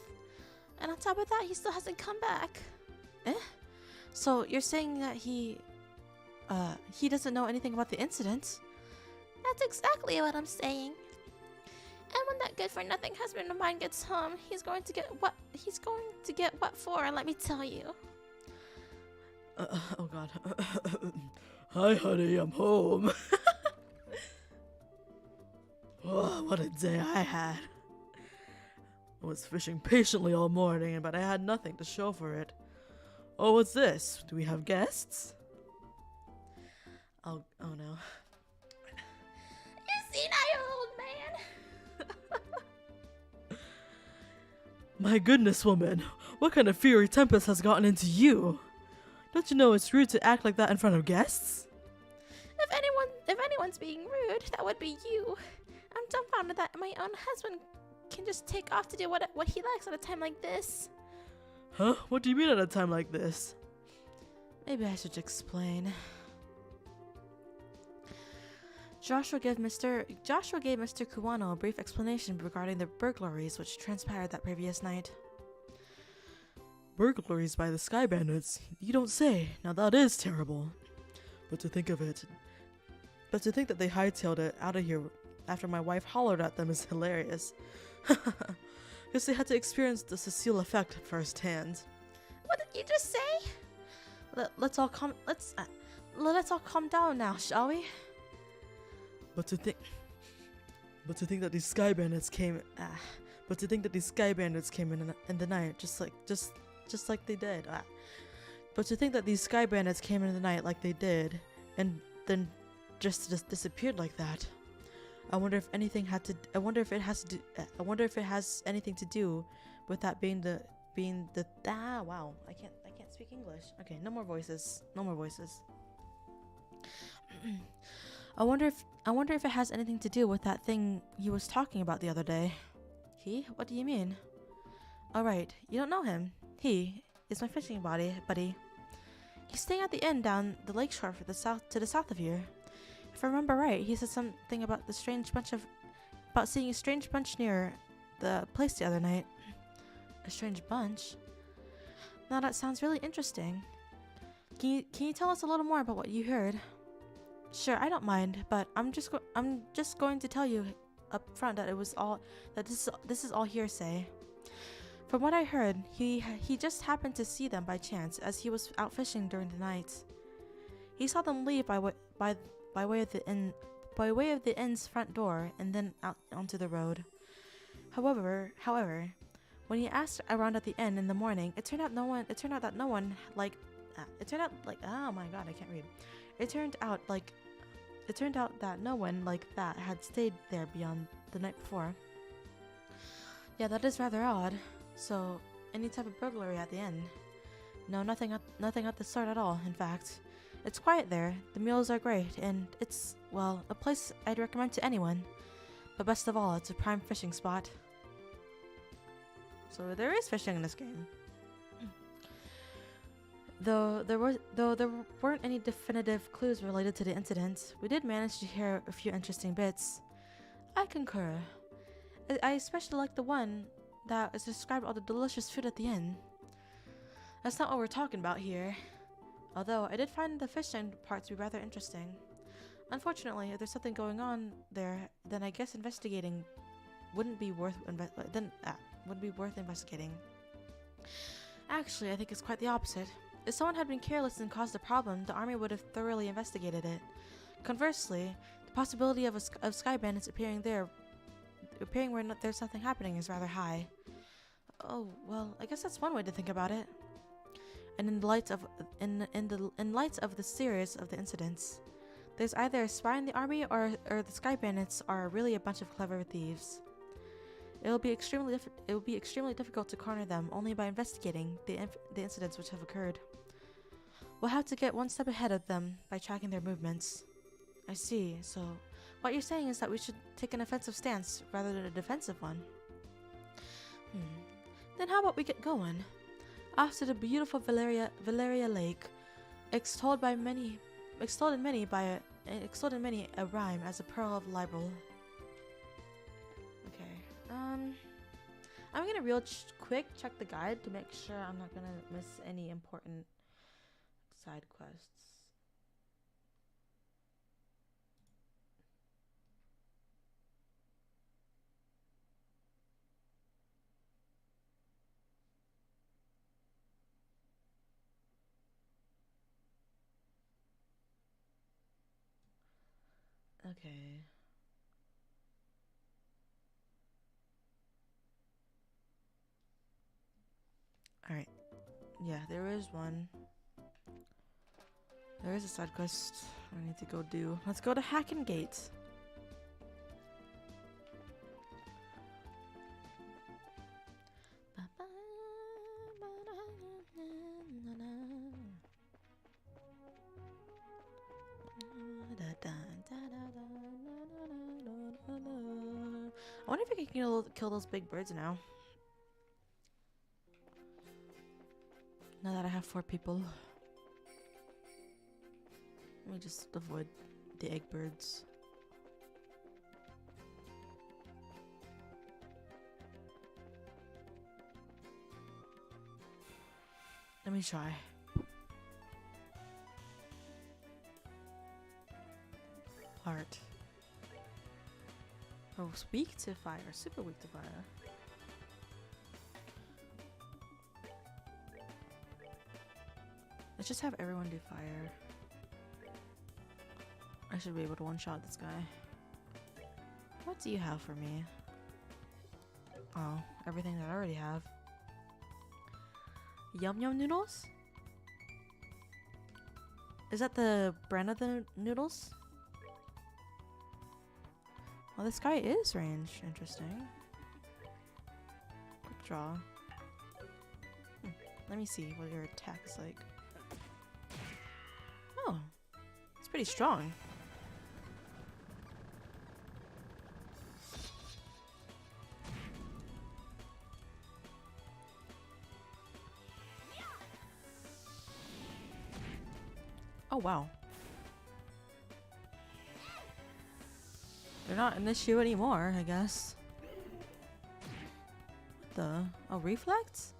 And on top of that, he still hasn't come back. Eh? So you're saying that he doesn't know anything about the incident? That's exactly what I'm saying. And when that good-for-nothing husband of mine gets home, he's going to get what for, let me tell you. Oh God. Hi, honey, I'm home. Oh, what a day I had. I was fishing patiently all morning, but I had nothing to show for it. Oh, what's this? Do we have guests? Oh no. You see now, you old man. My goodness, woman. What kind of fiery tempest has gotten into you? Don't you know it's rude to act like that in front of guests? If anyone's being rude, that would be you. I'm dumbfounded that my own husband can just take off to do what he likes at a time like this. Huh? What do you mean at a time like this? Maybe I should explain. Joshua gave Mr. Kuwano a brief explanation regarding the burglaries which transpired that previous night. Burglaries by the Sky Bandits? You don't say. Now that is terrible. But to think that they hightailed it out of here after my wife hollered at them is hilarious. Guess they had to experience the Cecile effect firsthand. What did you just say? Let's all calm down now, shall we? But to think that these Sky Bandits came in the night, just like they did. But to think that these Sky Bandits came in the night like they did, and then just disappeared like that. I wonder if it has anything to do with that being the wow, I can't speak English. Okay, no more voices. I wonder if it has anything to do with that thing he was talking about the other day. He? What do you mean? Alright, you don't know him. He is my fishing buddy. He's staying at the inn down the lakeshore to the south of here. If I remember right, he said something about seeing a strange bunch near the place the other night. A strange bunch? Now that sounds really interesting. Can you tell us a little more about what you heard? Sure, I don't mind, but I'm just going to tell you up front that this is all hearsay. From what I heard, he just happened to see them by chance as he was out fishing during the night. He saw them leave by way of the inn's front door and then out onto the road. However, when he asked around at the inn in the morning, it turned out that no one like that had stayed there beyond the night before. Yeah, that is rather odd. So, any type of burglary at the inn? No, nothing at the sort at all, in fact. It's quiet there, the meals are great, and it's, well, a place I'd recommend to anyone. But best of all, it's a prime fishing spot. So there is fishing in this game. Though there weren't any definitive clues related to the incident, we did manage to hear a few interesting bits. I concur. I especially like the one that is described all the delicious food at the inn. That's not what we're talking about here. Although I did find the fishing part to be rather interesting. Unfortunately, if there's something going on there, then I guess investigating wouldn't be worth investigating. Actually, I think it's quite the opposite. If someone had been careless and caused a problem, the army would have thoroughly investigated it. Conversely, the possibility of sky bandits appearing where there's nothing happening is rather high. Oh, well, I guess that's one way to think about it. And in light of the series of the incidents, there's either a spy in the army or the sky bandits are really a bunch of clever thieves. It will be extremely difficult to corner them only by investigating the incidents which have occurred. We'll have to get one step ahead of them by tracking their movements. I see. So, what you're saying is that we should take an offensive stance rather than a defensive one. Then how about we get going? Off to the beautiful Valeria Lake, extolled in many a rhyme as a pearl of libel. Okay. I'm gonna real quick check the guide to make sure I'm not gonna miss any important side quests. Okay. Alright. Yeah, there is one. There is a side quest I need to go do. Let's go to Hacken Gate. I wonder if I can kill those big birds now. Now that I have 4 people. Let me just avoid the egg birds. Let me try. Heart. Oh, weak to fire. Super weak to fire. Let's just have everyone do fire. I should be able to one-shot this guy. What do you have for me? Oh, everything that I already have. Yum Yum noodles? Is that the brand of the noodles? Well, this guy is range. Interesting. Quick draw. Let me see what your attack is like. Oh, it's pretty strong. Oh, wow. They're not an issue anymore, I guess. What the? Oh, reflex?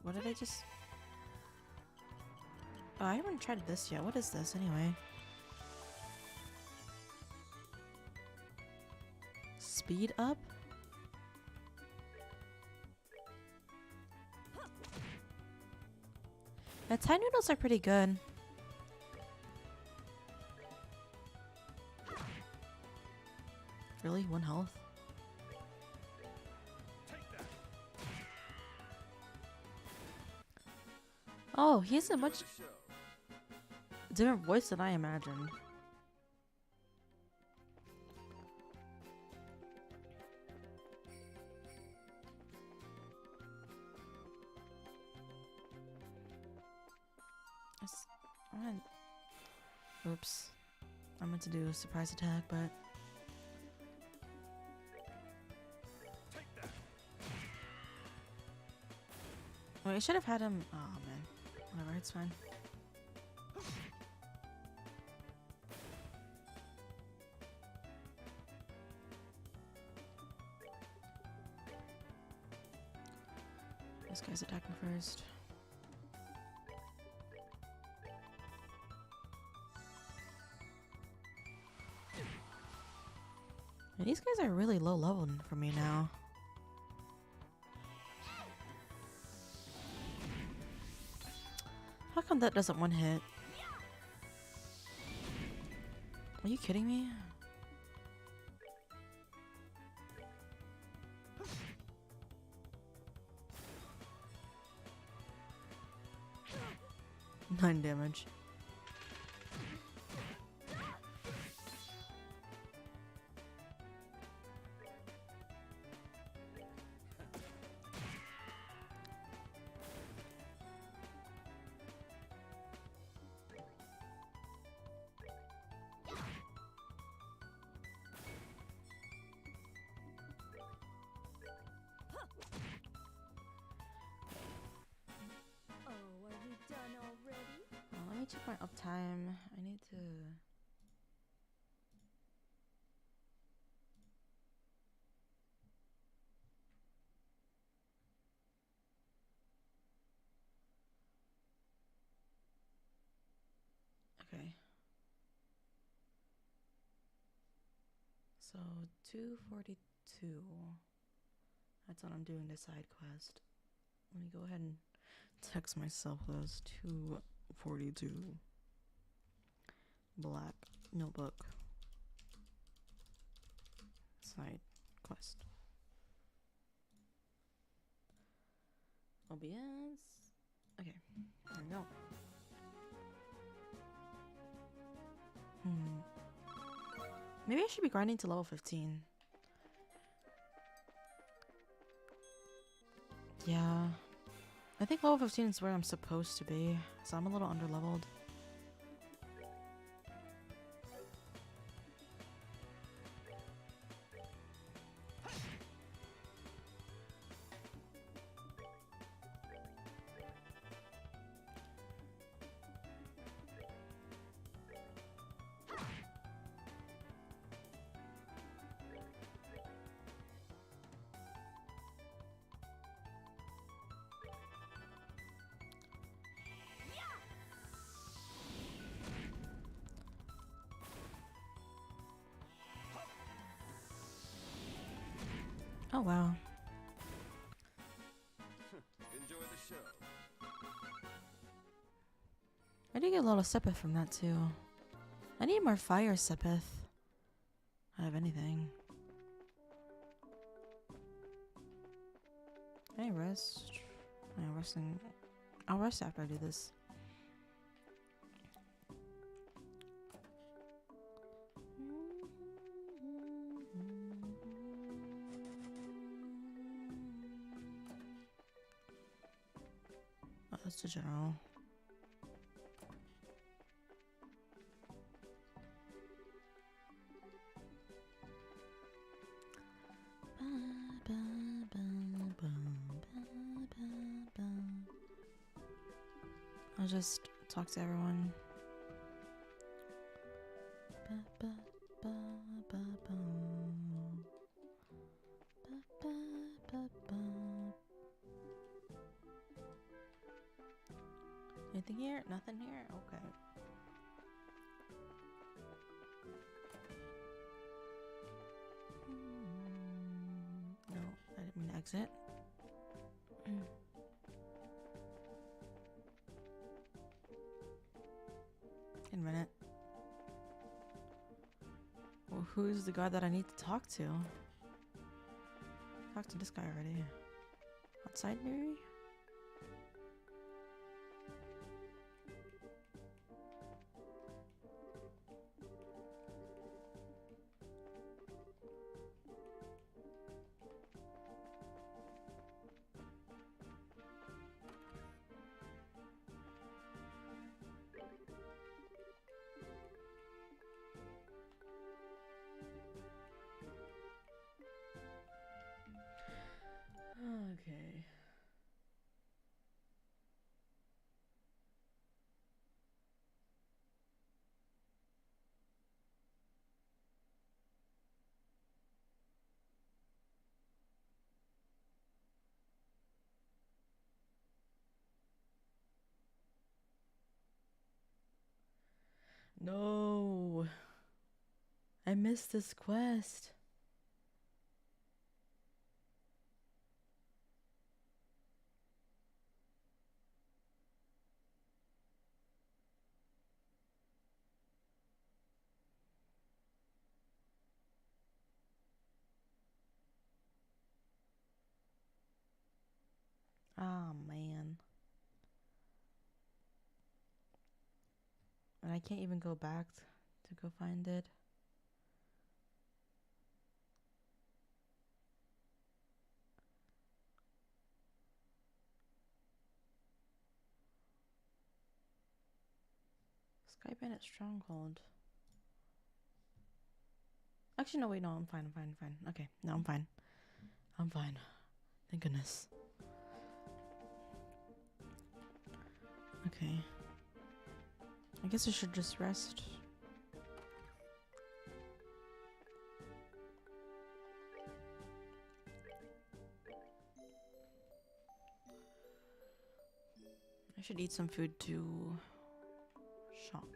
what did I just... Oh, I haven't tried this yet. What is this anyway? Speed up? Yeah, Thai noodles are pretty good. Really? 1 health? Oh, he has a much different voice than I imagined. Oops. I meant to do a surprise attack, but... Wait, I should have had him... Oh, man. Whatever, it's fine. This guy's attacking first. Yeah, these guys are really low leveled for me now. How come that doesn't one hit? Are you kidding me? Nine damage. Let me check my uptime. I need to... Okay. So, 242. That's what I'm doing the side quest. Let me go ahead and text myself those 242. Black notebook. Side quest. OBS. Okay, there we go. Maybe I should be grinding to level 15. Yeah. I think level 15 is where I'm supposed to be, so I'm a little underleveled. Oh wow. Enjoy the show. I did get a lot of Sepith from that too. I need more fire Sepith. I have anything. Can I rest? I'm resting. I'll rest after I do this. Oh, that's the general. I'll just talk to everyone. Anything here? Nothing here? Okay. No, I didn't mean to exit. Wait a minute. Well, who's the guy that I need to talk to? Talked to this guy already. Outside, maybe? Okay. No. I missed this quest. Oh, man. And I can't even go back to go find it. Sky Bandit Stronghold. Actually, no, wait, no, I'm fine, I'm fine, I'm fine. Okay, no, I'm fine. I'm fine. Thank goodness. Okay. I guess I should just rest. I should eat some food to shop.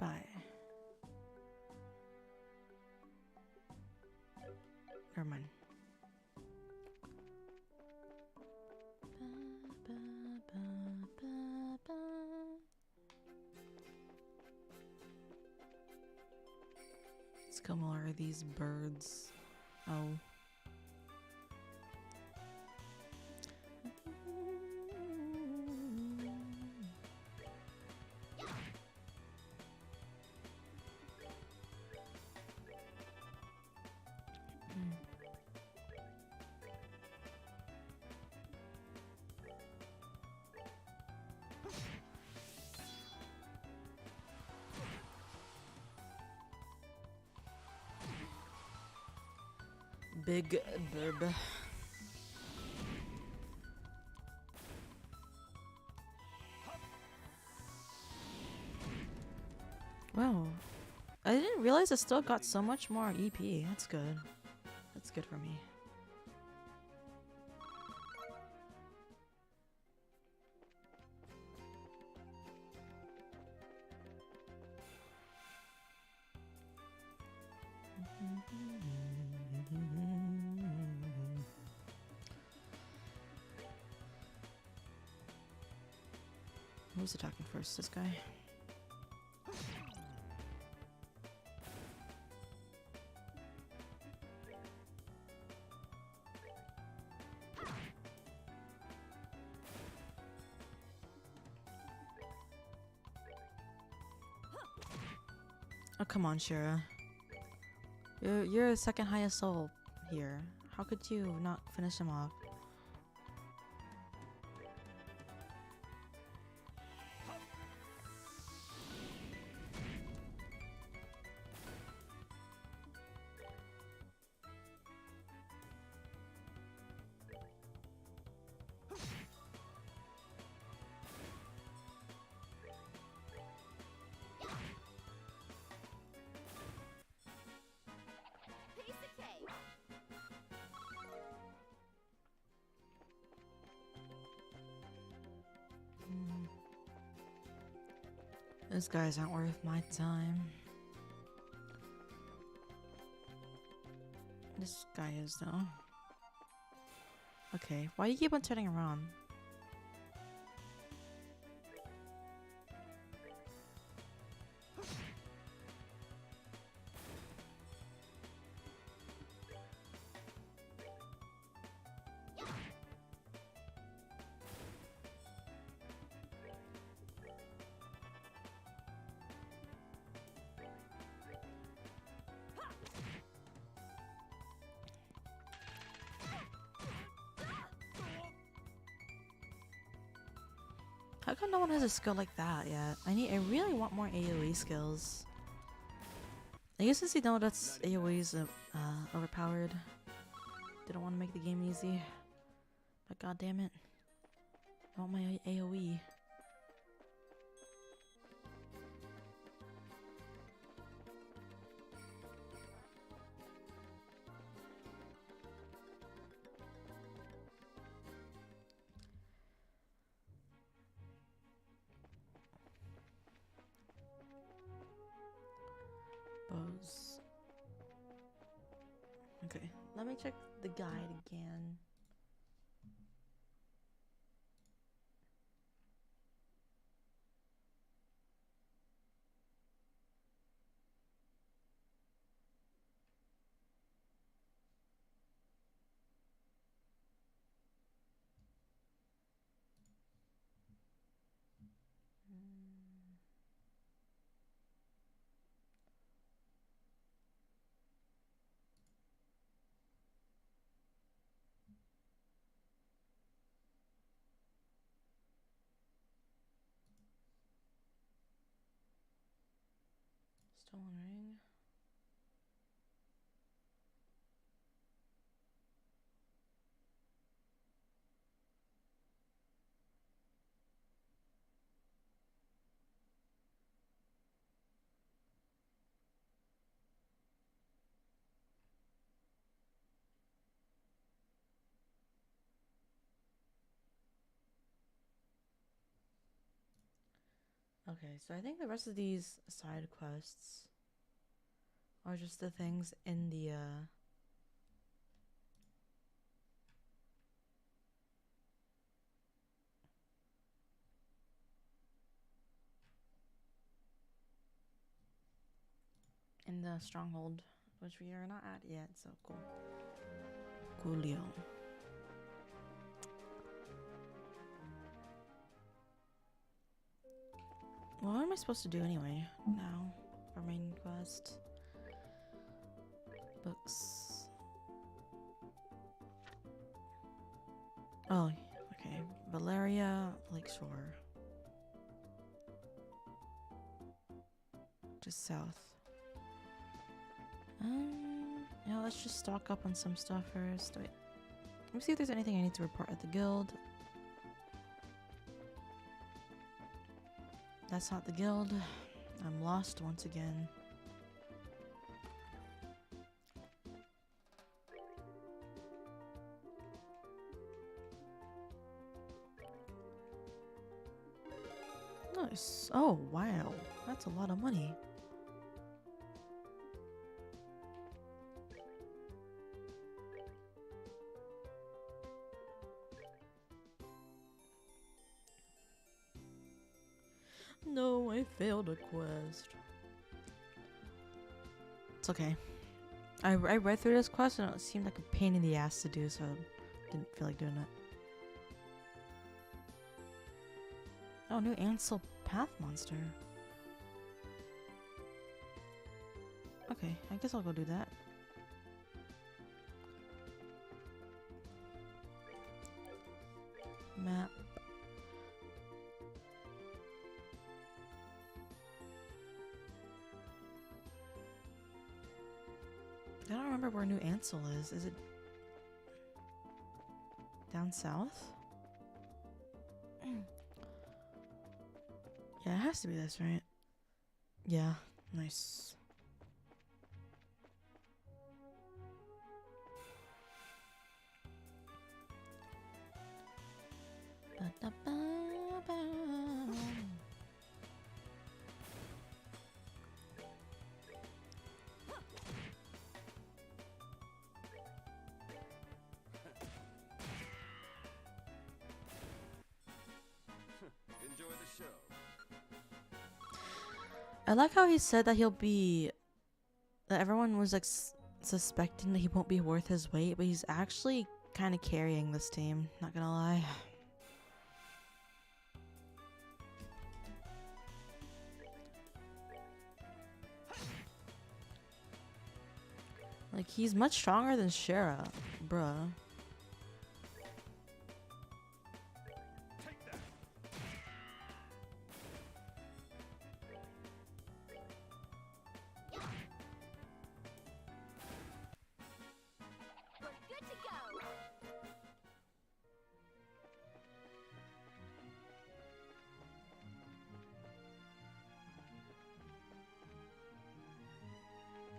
Bye. Never mind. Let's come all are these birds. Oh. Big burb. Wow. I didn't realize I still got so much more EP. That's good. That's good for me. Who's attacking first? This guy? Oh, come on, Shira. You're the second highest level here. How could you not finish him off? Those guys aren't worth my time. This guy is though. Okay, why do you keep on turning around? How come no one has a skill like that yet? I really want more AoE skills. I guess since you know that's AoE's overpowered, they don't want to make the game easy. But god damn it, I want my AoE. Bows. Okay, let me check the guide again. Stolen ring. Okay, so I think the rest of these side quests are just the things in the stronghold, which we are not at yet, so cool. Coolio. Well, what am I supposed to do anyway now for main quest? Books. Oh, okay. Valeria Lakeshore. Just south. Yeah, let's just stock up on some stuff first. Wait. Let me see if there's anything I need to report at the guild. That's not the guild. I'm lost once again. Nice. Oh, wow. That's a lot of money. No, I failed a quest. It's okay. I read through this quest and it seemed like a pain in the ass to do, so I didn't feel like doing it. Oh, new Ansel Path monster. Okay, I guess I'll go do that. Map. I don't remember where New Ansel is. Is it down south? Yeah, it has to be this, right? Yeah, nice. I like how he said that that everyone was like suspecting that he won't be worth his weight, but he's actually kind of carrying this team, not gonna lie. Like, he's much stronger than Shara, bruh.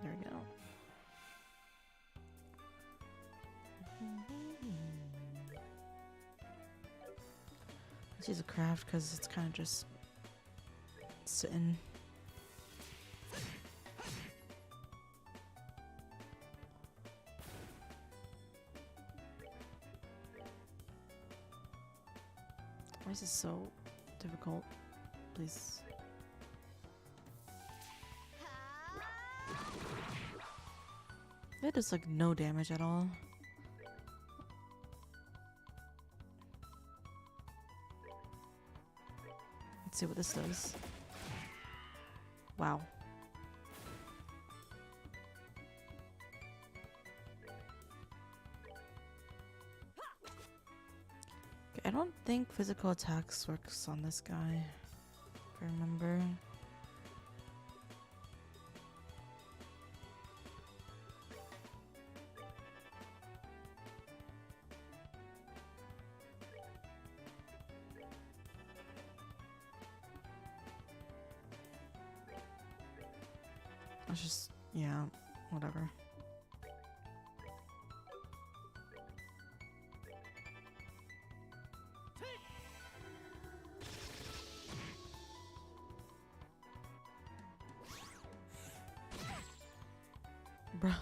There we go. Let's use a craft because it's kind of just sitting. Why is this so difficult? Please. That does like no damage at all. Let's see what this does. Wow. Okay, I don't think physical attacks works on this guy, if I remember. It's just, yeah, whatever. Bruh.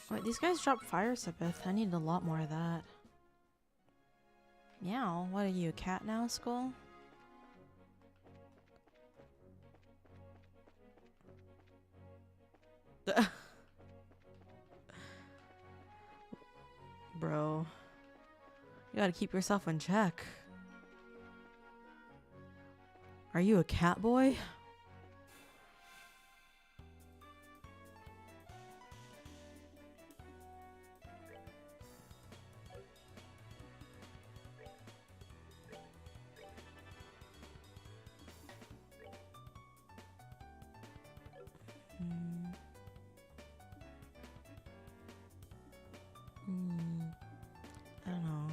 Wait, these guys drop fire Sipith. I need a lot more of that. Meow. What are you, a cat now, Skull? Bro. You gotta keep yourself in check. Are you a cat boy? I don't know.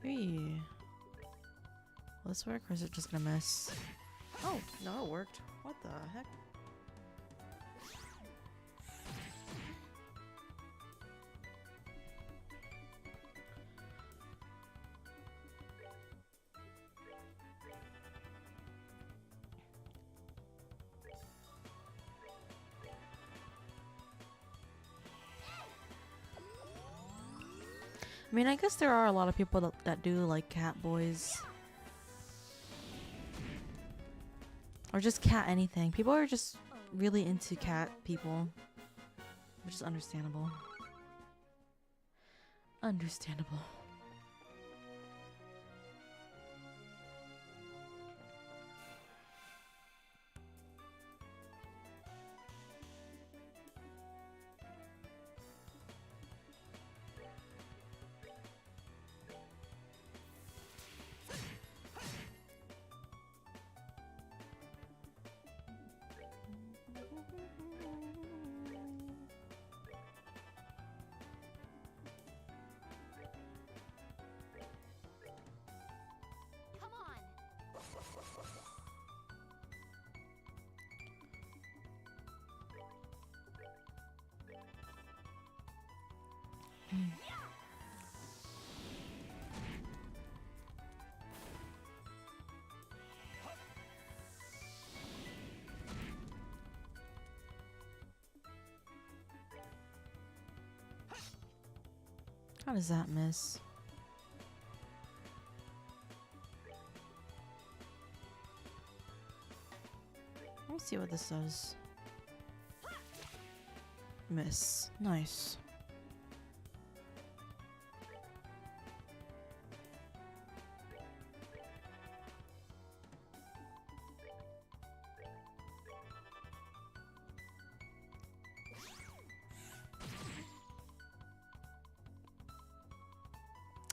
Hey. Will this work or is it just gonna miss? Oh, no, it worked. What the heck? I mean, I guess there are a lot of people that do like cat boys. Or just cat anything. People are just really into cat people. Which is understandable. Understandable. How does that miss? Let me see what this does. Miss. Nice.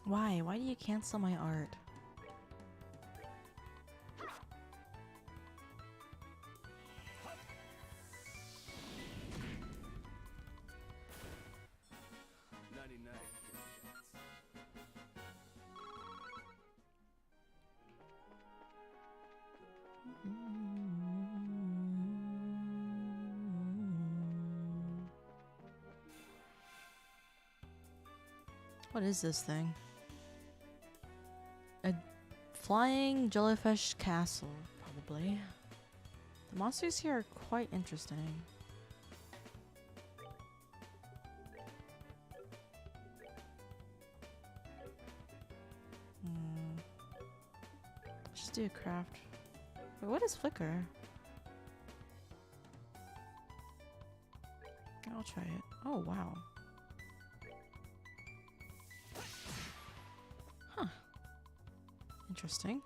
Why? Why do you cancel my art? What is this thing? A flying jellyfish castle, probably. The monsters here are quite interesting. Just do a craft. Wait, what is flicker? I'll try it. Oh, wow. Huh. Interesting.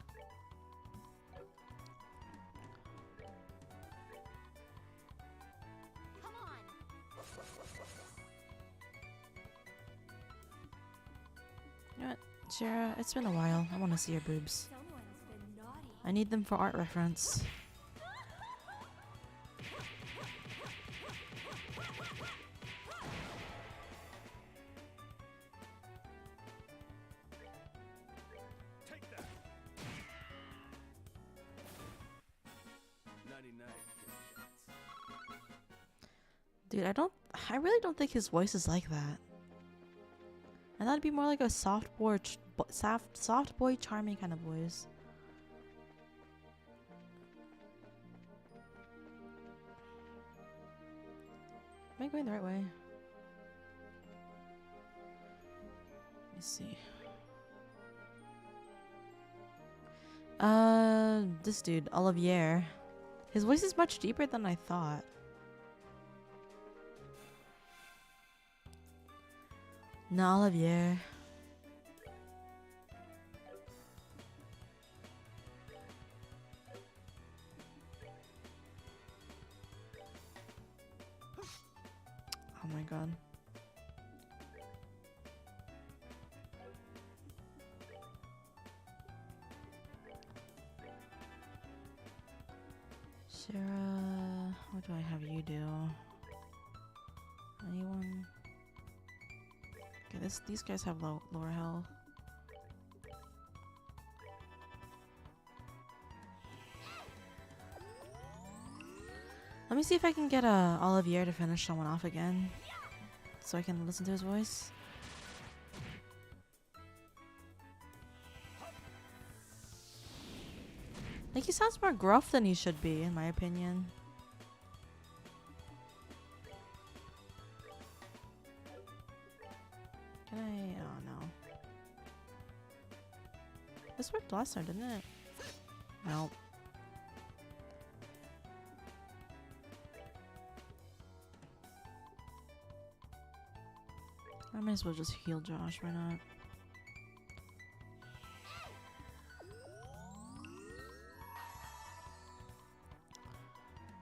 You know what, Shira, it's been a while. I want to see your boobs. I need them for art reference. Take that. 99 Dude, I really don't think his voice is like that. I thought it'd be more like a soft boy charming kind of voice. Am I going the right way? Let me see. This dude, Olivier. His voice is much deeper than I thought. No, Olivier. Oh my god. Sarah, what do I have you do? Anyone? Okay, these guys have lower health. Let me see if I can get Olivier to finish someone off again, so I can listen to his voice. Like, he sounds more gruff than he should be, in my opinion. Can I? Oh no. This worked last time, didn't it? Nope. I might as well just heal Josh, why not?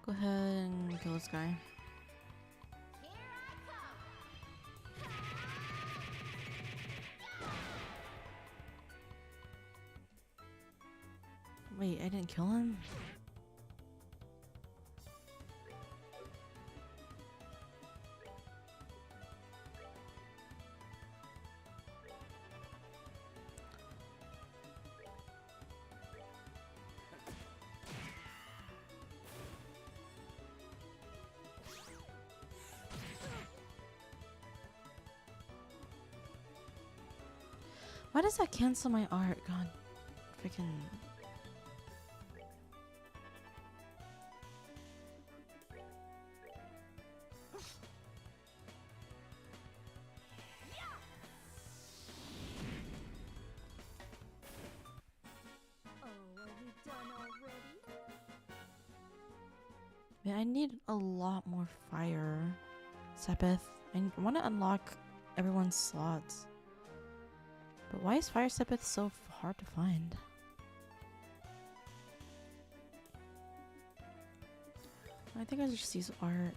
Go ahead and kill this guy. Wait, I didn't kill him? Why does that cancel my art? God, freaking. Man, I need a lot more fire. Sepith. I want to unlock everyone's slots. But why is Fire Sepith so hard to find? I think I just use art.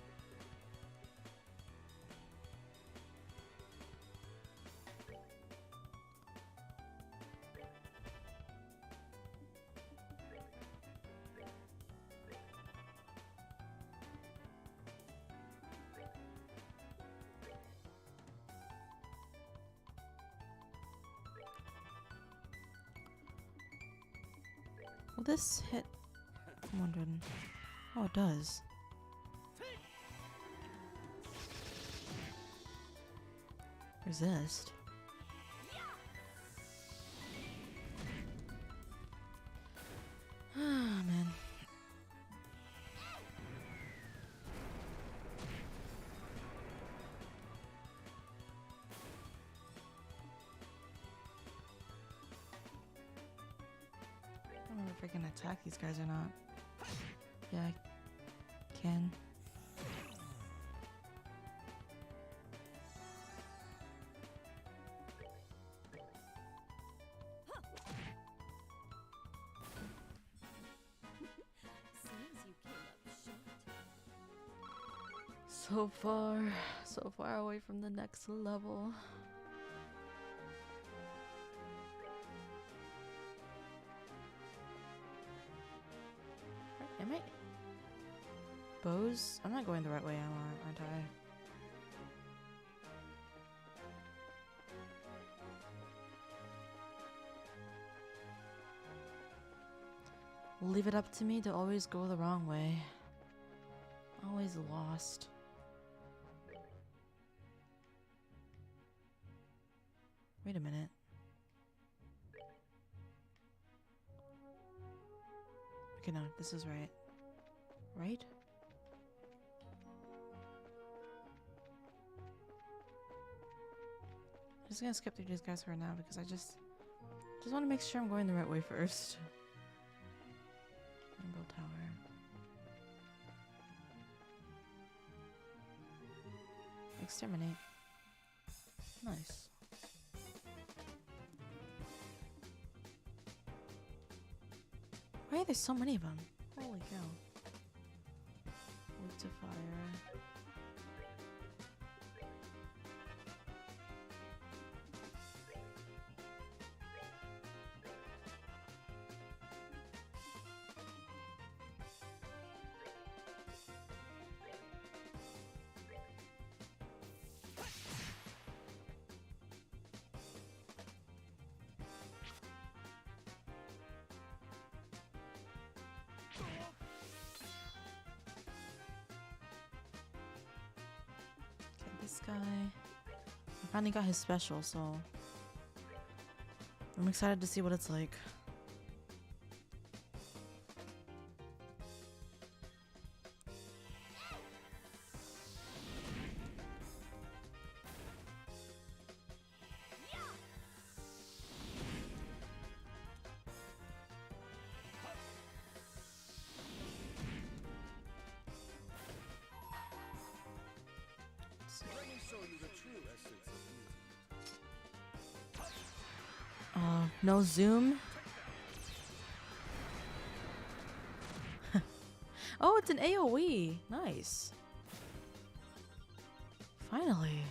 Will this hit? I'm wondering. Oh, it does. Resist. Ah, man. I don't know if I can attack these guys or not. Yeah, I can. So far away from the next level. Am I? Bows? I'm not going the right way, aren't I? Leave it up to me to always go the wrong way. Always lost. Wait a minute. Okay, no, this is right. Right? I'm just gonna skip through these guys for now because I just want to make sure I'm going the right way first. Rainbow Tower. Exterminate. Nice. Why are there so many of them? Holy cow. Weak to fire. This guy. I finally got his special, so I'm excited to see what it's like. Let me show you the true essence of beauty. No zoom. Oh, it's an AoE. Nice. Finally.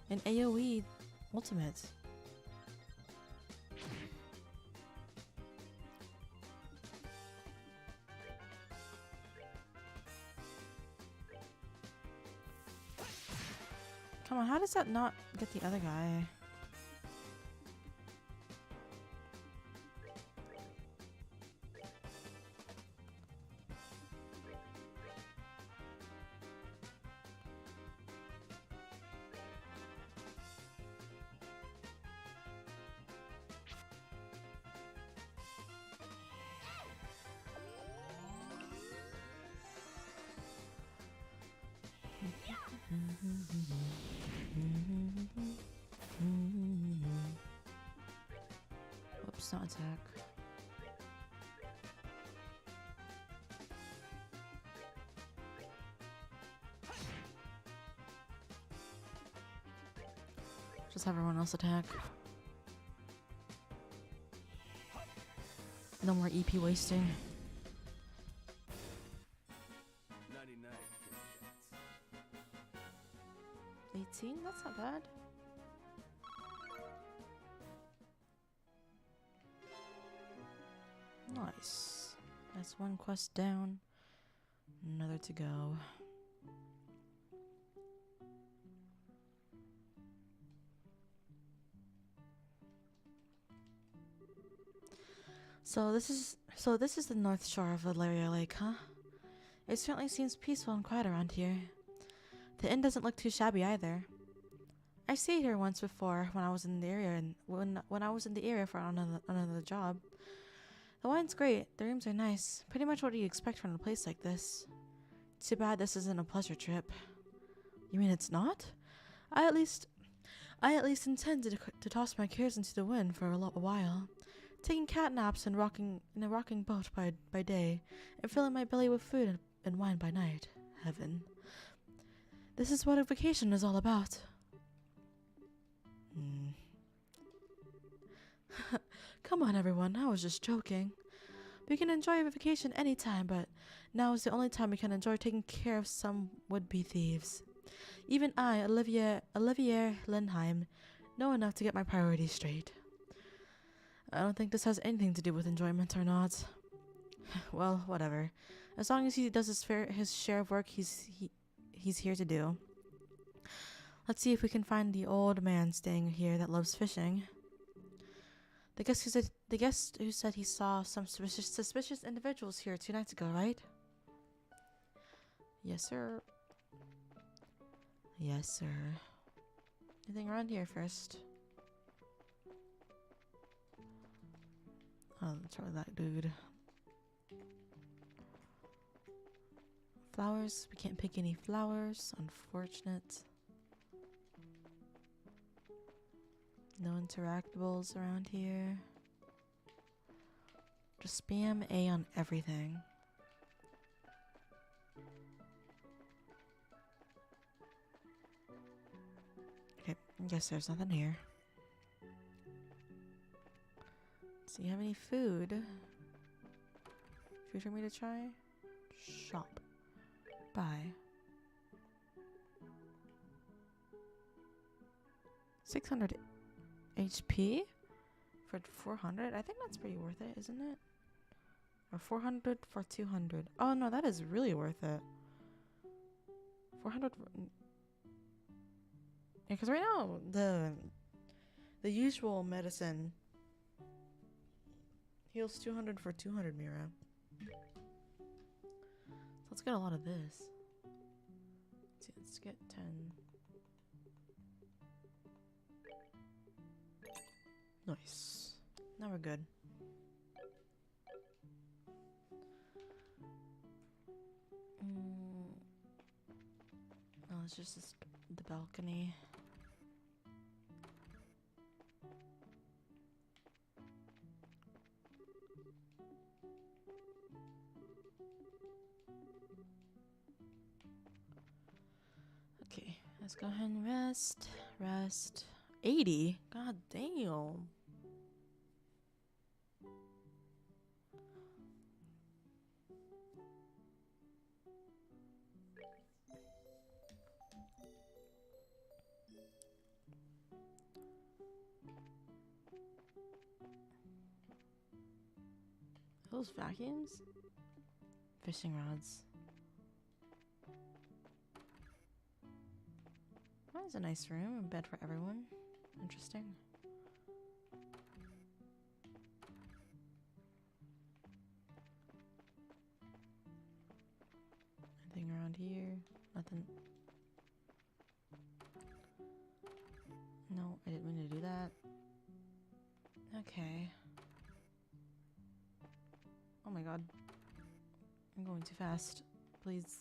An AoE ultimate. Come on, how does that not get the other guy? Whoops, not attack. Just have everyone else attack. No more EP wasting. 99 chance. 18? That's not bad. Nice. That's one quest down. Another to go. So this is the north shore of Valeria Lake, huh? It certainly seems peaceful and quiet around here. The inn doesn't look too shabby either. I stayed here once before when I was in the area, and when I was in the area for another job. The wine's great. The rooms are nice. Pretty much what do you expect from a place like this? Too bad this isn't a pleasure trip. You mean it's not? I at least intended to toss my cares into the wind for a while, taking cat naps and rocking in a rocking boat by day, and filling my belly with food and wine by night. Heaven. This is what a vacation is all about. Come on, everyone. I was just joking. We can enjoy a vacation anytime, but now is the only time we can enjoy taking care of some would-be thieves. Even I, Olivier Lindheim, know enough to get my priorities straight. I don't think this has anything to do with enjoyment or not. Well, whatever. As long as he does his share of work he's here to do. Let's see if we can find the old man staying here that loves fishing. The guest who said he saw some suspicious individuals here 2 nights ago, right? Yes, sir. Yes, sir. Anything around here first? Oh, try that dude. Flowers. We can't pick any flowers. Unfortunate. No interactables around here. Just spam A on everything. Okay, I guess there's nothing here. Do you have any food? Food for me to try? Shop. Buy. 600 HP for 400? I think that's pretty worth it, isn't it? Or 400 for 200. Oh no, that is really worth it. 400 for... Yeah, because right now, the usual medicine heals 200 for 200 Mira. So let's get a lot of this. Let's get 10. Nice. Now we're good. Oh, it's just the balcony. Okay, let's go ahead and rest. Rest. 80? God damn. Those vacuums? Fishing rods. That is a nice room. A bed for everyone. Interesting. Anything around here? Nothing. No, I didn't mean to do that. Okay. Oh my god. I'm going too fast. Please.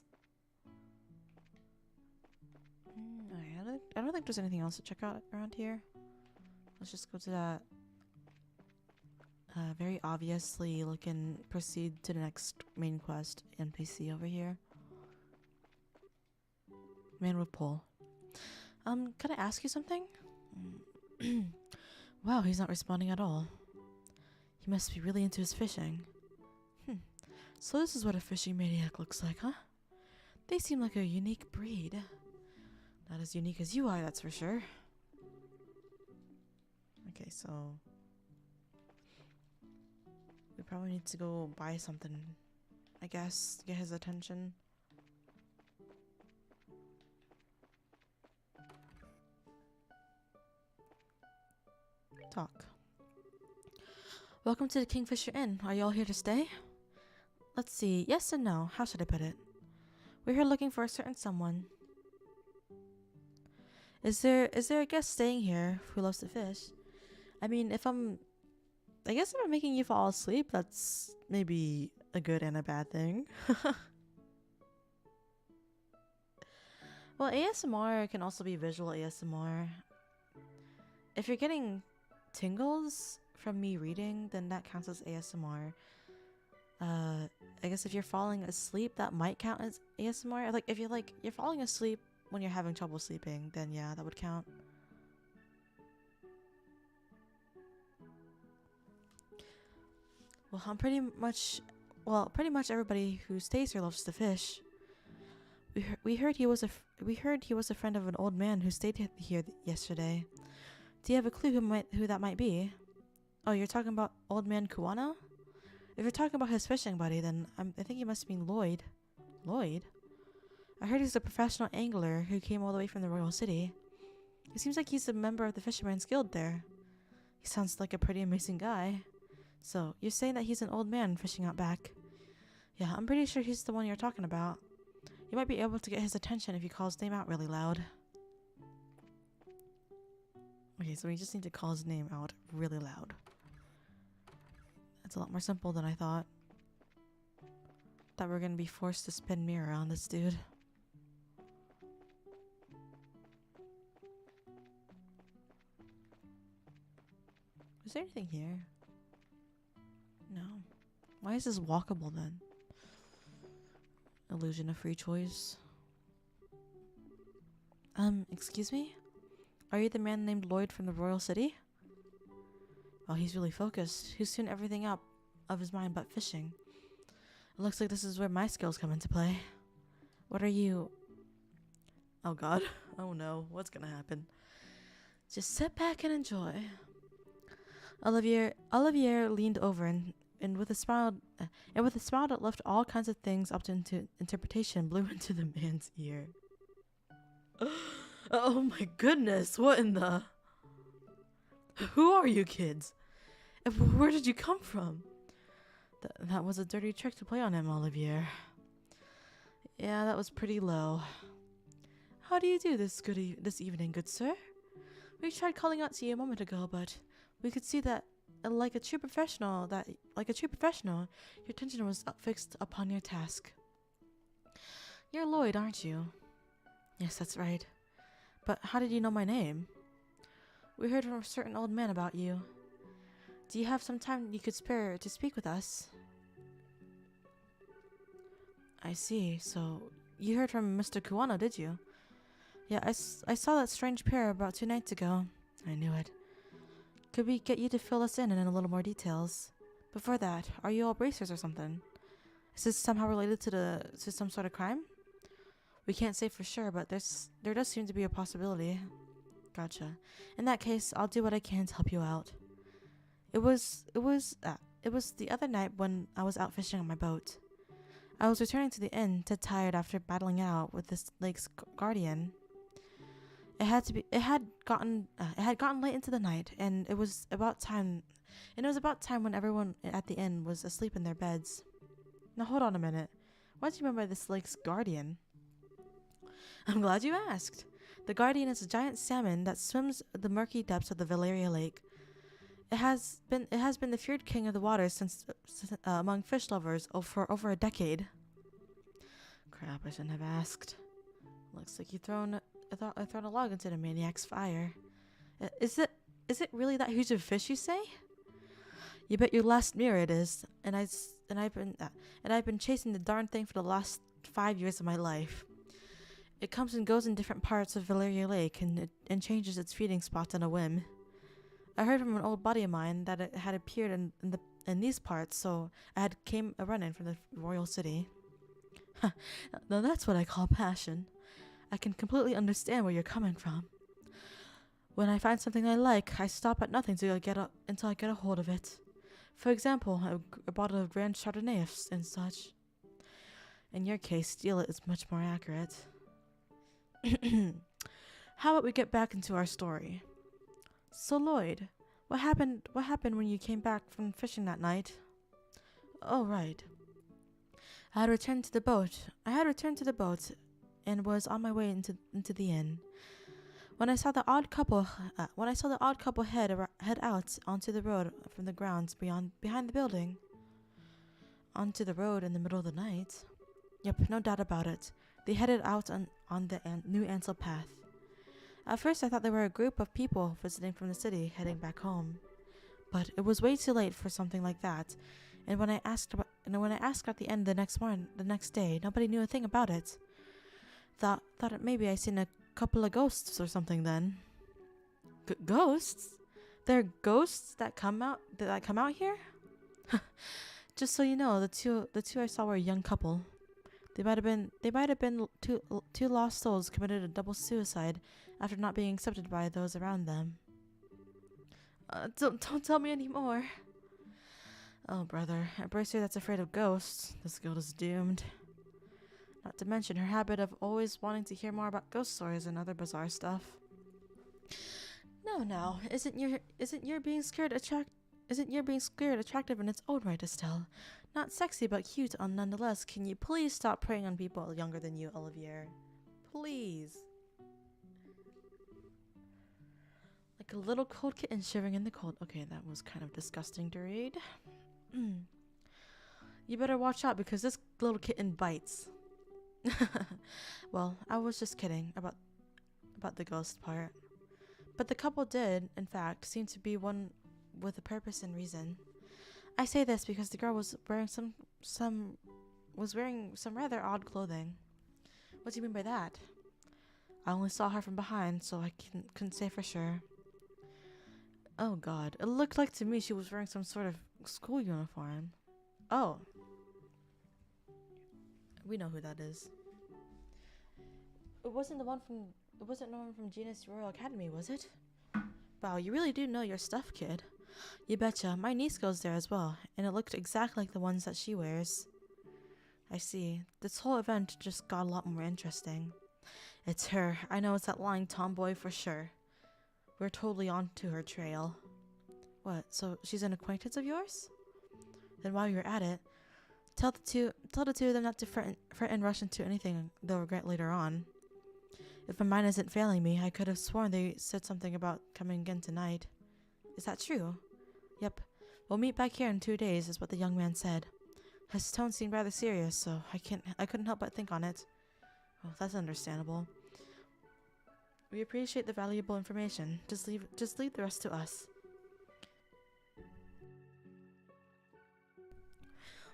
I don't think there's anything else to check out around here. Let's just go to that very obviously looking proceed to the next main quest NPC over here. Man with pole. Could I ask you something? Wow, he's not responding at all. He must be really into his fishing. So this is what a fishing maniac looks like, huh? They seem like a unique breed. Not as unique as you are, that's for sure. Okay, so we probably need to go buy something, I guess, to get his attention. Talk. Welcome to the Kingfisher Inn. Are you all here to stay? Let's see. Yes and no. How should I put it? We're here looking for a certain someone. Is there a guest staying here who loves to fish? I mean, I guess if I'm making you fall asleep, that's maybe a good and a bad thing. Well, ASMR can also be visual ASMR. If you're getting tingles from me reading, then that counts as ASMR. I guess if you're falling asleep, that might count as ASMR. Like if you're falling asleep when you're having trouble sleeping, then yeah, that would count. Well, pretty much everybody who stays here loves to fish. We heard he was a friend of an old man who stayed here yesterday. Do you have a clue who that might be? Oh, you're talking about Old Man Kuwano? If you're talking about his fishing buddy, then I think you must mean Lloyd. Lloyd? I heard he's a professional angler who came all the way from the Royal City. It seems like he's a member of the Fisherman's Guild there. He sounds like a pretty amazing guy. So, you're saying that he's an old man fishing out back? Yeah, I'm pretty sure he's the one you're talking about. You might be able to get his attention if you call his name out really loud. Okay, so we just need to call his name out really loud. That's a lot more simple than I thought. Thought we were gonna be forced to spin mirror on this dude. Is there anything here? No. Why is this walkable then? Illusion of free choice. Excuse me? Are you the man named Lloyd from the Royal City? Oh, he's really focused. He's tuned everything up of his mind but fishing. It looks like this is where my skills come into play. What are you... Oh god. Oh no. What's gonna happen? Just sit back and enjoy. Olivier leaned over and with a smile that left all kinds of things up to interpretation blew into the man's ear. Oh my goodness, what in the... Who are you kids? And where did you come from? That was a dirty trick to play on him, Olivier. Yeah, that was pretty low. How do you do this evening, good sir? We tried calling out to you a moment ago, but we could see that like a true professional, your attention was fixed upon your task. You're Lloyd, aren't you? Yes, that's right. But how did you know my name? We heard from a certain old man about you. Do you have some time you could spare to speak with us? I see. So, you heard from Mr. Kuwano, did you? Yeah, I saw that strange pair about 2 nights ago. I knew it. Could we get you to fill us in a little more details? Before that, are you all bracers or something? Is this somehow related to some sort of crime? We can't say for sure, but there does seem to be a possibility. Gotcha. In that case, I'll do what I can to help you out. It was the other night when I was out fishing on my boat. I was returning to the inn, dead tired after battling it out with this lake's guardian. It had gotten late into the night, and it was about time when everyone at the inn was asleep in their beds. Now hold on a minute. What do you mean by this lake's guardian? I'm glad you asked. The guardian is a giant salmon that swims the murky depths of the Valeria Lake. It has been the feared king of the waters since among fish lovers for over a decade. Crap! I shouldn't have asked. Looks like you thrown a log into the maniac's fire. Is it really that huge of a fish, you say? You bet your last mirror it is. And I've been chasing the darn thing for the last 5 years of my life. It comes and goes in different parts of Valeria Lake and changes its feeding spots on a whim. I heard from an old buddy of mine that it had appeared in these parts, so I had came a run-in from the royal city. Now that's what I call passion. I can completely understand where you're coming from. When I find something I like, I stop at nothing until I get a hold of it. For example, a bottle of Grand Chardonnay and such. In your case, steal it is much more accurate. How about we get back into our story? So Lloyd, what happened when you came back from fishing that night? Oh, right. I had returned to the boat and was on my way into the inn. When I saw the odd couple head out onto the road from the grounds behind the building. Onto the road in the middle of the night. Yep, no doubt about it. They headed out on the new Ansel path. At first I thought they were a group of people visiting from the city heading back home. But it was way too late for something like that. And when I asked at the end the next day, nobody knew a thing about it. Thought it maybe I seen a couple of ghosts or something then. Ghosts? There are ghosts that come out here? Just so you know, the two I saw were a young couple. They might have been two lost souls committed a double suicide after not being accepted by those around them. Don't tell me anymore. Oh, brother, a bracer that's afraid of ghosts. This girl is doomed. Not to mention her habit of always wanting to hear more about ghost stories and other bizarre stuff. No, isn't your being scared attractive in its own right, Estelle? Not sexy, but cute nonetheless. Can you please stop preying on people younger than you, Olivier? Please. Like a little cold kitten shivering in the cold. Okay, that was kind of disgusting to read. You better watch out because this little kitten bites. Well, I was just kidding about the ghost part. But the couple did, in fact, seem to be one with a purpose and reason. I say this because the girl was wearing some rather odd clothing. What do you mean by that? I only saw her from behind, so I couldn't say for sure. Oh god, it looked like to me she was wearing some sort of school uniform. Oh. We know who that is. It wasn't no one from Genus Royal Academy, was it? Wow, you really do know your stuff, kid. You betcha. My niece goes there as well, and it looked exactly like the ones that she wears. I see. This whole event just got a lot more interesting. It's her. I know it's that lying tomboy for sure. We're totally on to her trail. What, so she's an acquaintance of yours? Then while you're at it, tell the two of them not to fret and rush into anything they'll regret later on. If my mind isn't failing me, I could have sworn they said something about coming again tonight. Is that true? Yep. We'll meet back here in 2 days, is what the young man said. His tone seemed rather serious, so I couldn't help but think on it. Well, that's understandable. We appreciate the valuable information. Just leave the rest to us.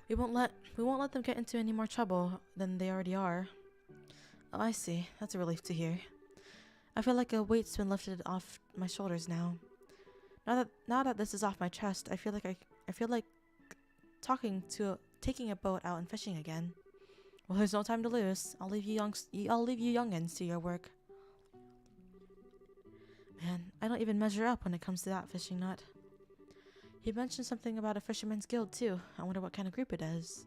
We won't let them get into any more trouble than they already are. Oh, I see. That's a relief to hear. I feel like a weight's been lifted off my shoulders now. Now that this is off my chest, I feel like taking a boat out and fishing again. Well, there's no time to lose. I'll leave you youngins to your work. Man, I don't even measure up when it comes to that fishing nut. He mentioned something about a fisherman's guild too. I wonder what kind of group it is.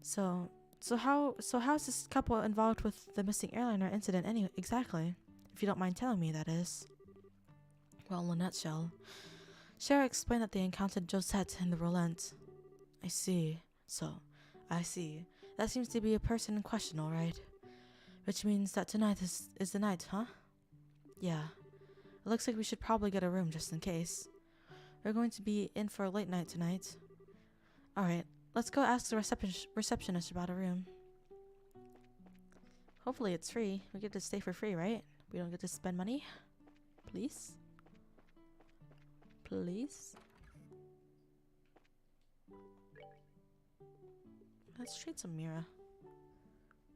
So how's this couple involved with the missing airliner incident anyway? Exactly. If you don't mind telling me, that is. Well, in a nutshell, Shara explained that they encountered Josette in the Rolent. I see. That seems to be a person in question, all right. Which means that tonight is the night, huh? Yeah. It looks like we should probably get a room just in case. We're going to be in for a late night tonight. Alright, let's go ask the receptionist about a room. Hopefully it's free. We get to stay for free, right? We don't get to spend money. Please? Please? Let's trade some Mira.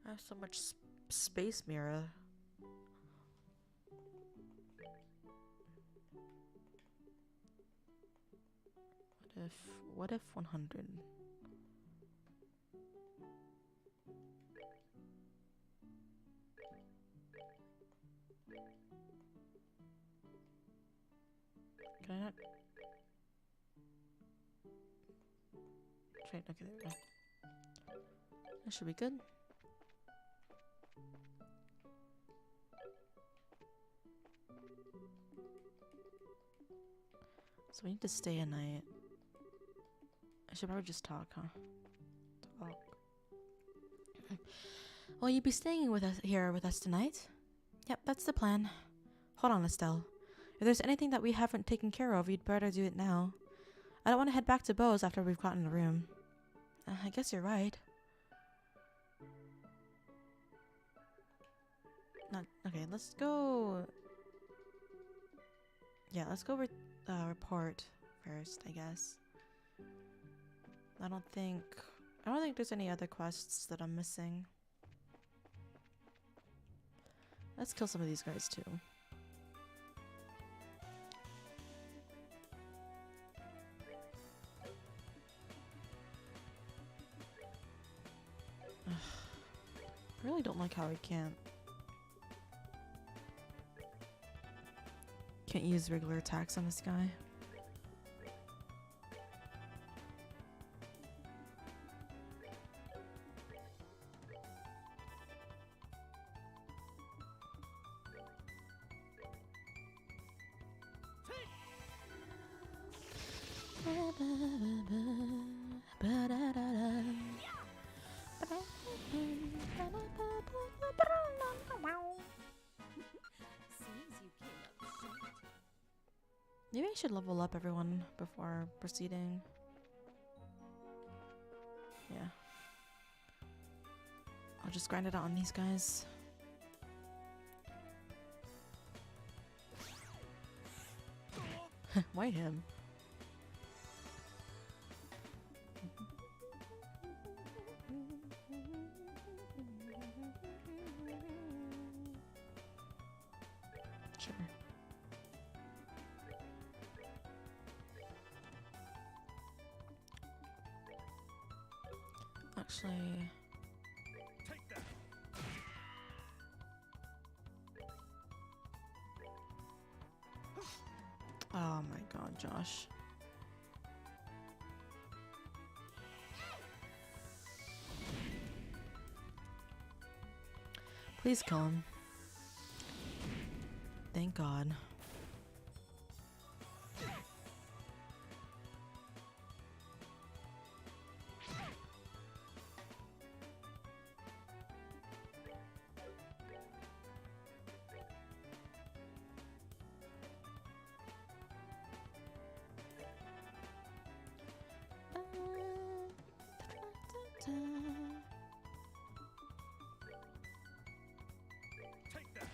I have so much space mirror. What if 100? Can I not? Right, okay, there we go. That should be good. So we need to stay a night. I should probably just talk, huh? Talk. Will you be staying with us here with us tonight? Yep, that's the plan. Hold on, Estelle. If there's anything that we haven't taken care of, you'd better do it now. I don't want to head back to Bo's after we've gotten a room. I guess you're right. Not okay. Let's go. Yeah, let's go report first, I guess. I don't think there's any other quests that I'm missing. Let's kill some of these guys too. I really don't like how I can't use regular attacks on this guy. Maybe I should level up everyone before proceeding. Yeah. I'll just grind it out on these guys. Why him? Sure. Actually, Take that. oh my god, Josh. Please kill him. Thank God. Take that.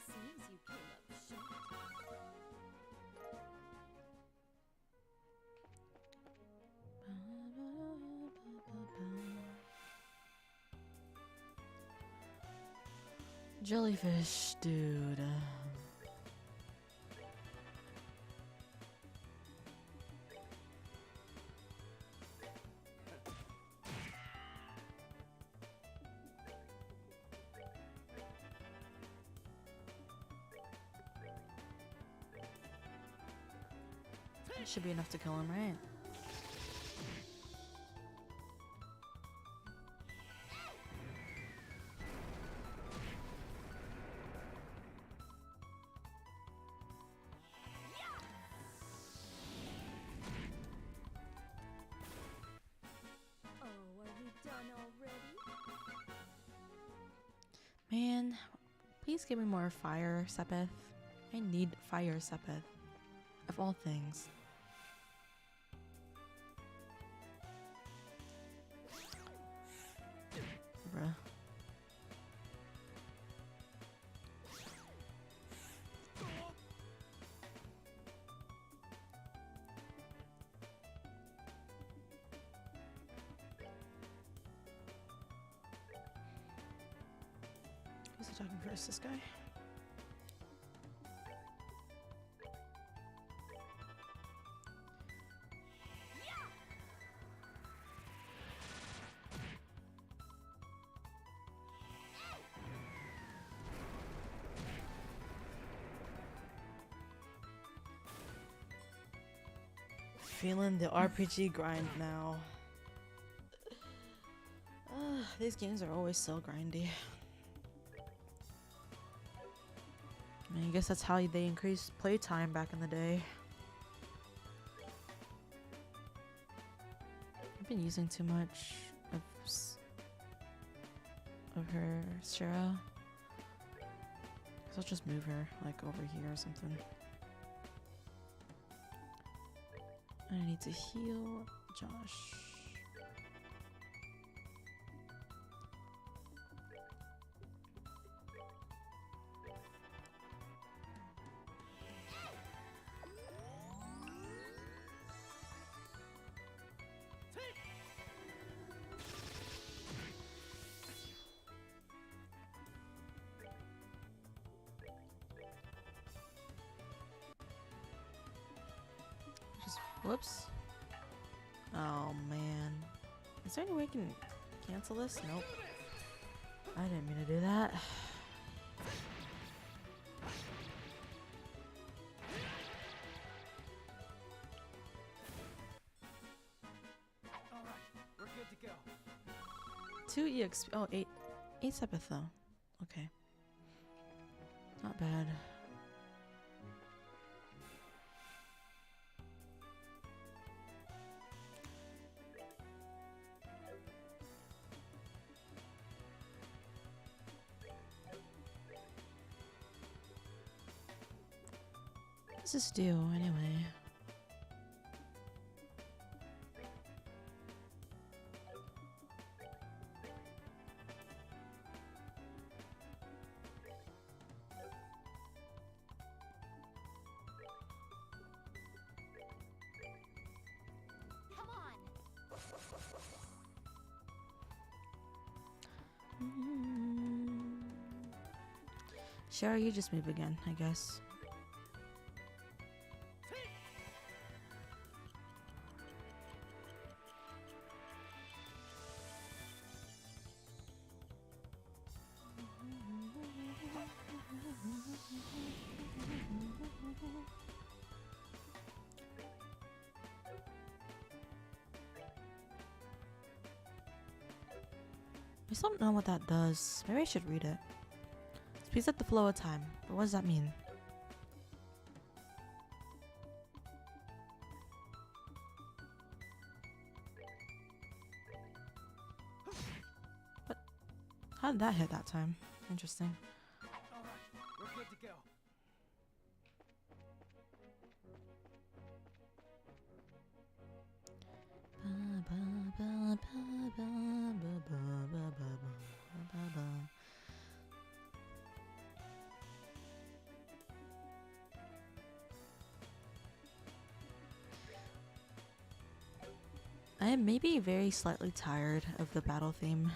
Seems you came up short. Jellyfish, dude. That should be enough to kill him, right? Oh, are we done already? Man, please give me more fire, Sepith. I need fire, Sepith. Of all things. bruh. Who's attacking first? This guy? Feeling the RPG grind now. These games are always so grindy. I mean, I guess that's how they increased playtime back in the day. I've been using too much of her Shira. So I'll just move her like over here or something. I need to heal Josh. Whoops. Oh man. Is there any way I can cancel this? Nope. I didn't mean to do that. Alright, we're good to go. 2 EXP. Oh, 8 Sepith though. Okay. Not bad. What does this do anyway? Come on. Sure, you just move again, I guess. I still don't know what that does. Maybe I should read it. Speeds up the flow of time. But what does that mean? What? How did that hit that time? Interesting. Alright, we're good to go. I am maybe very slightly tired of the battle theme.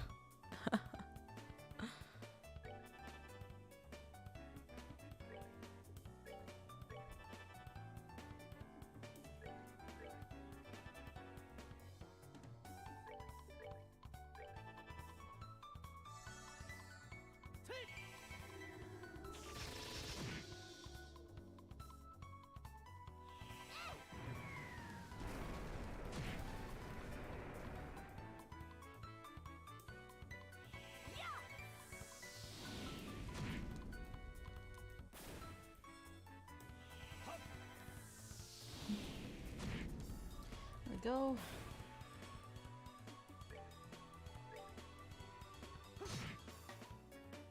There we go.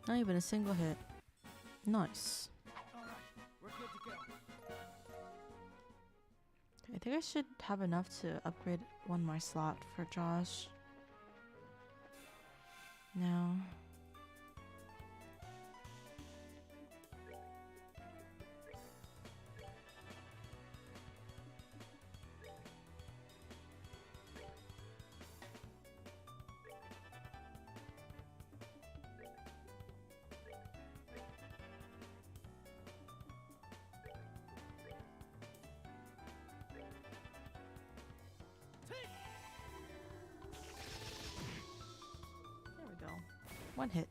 Not even a single hit. Nice. Alright, we're good to go. I think I should have enough to upgrade one more slot for Josh. No. There we go. One hit.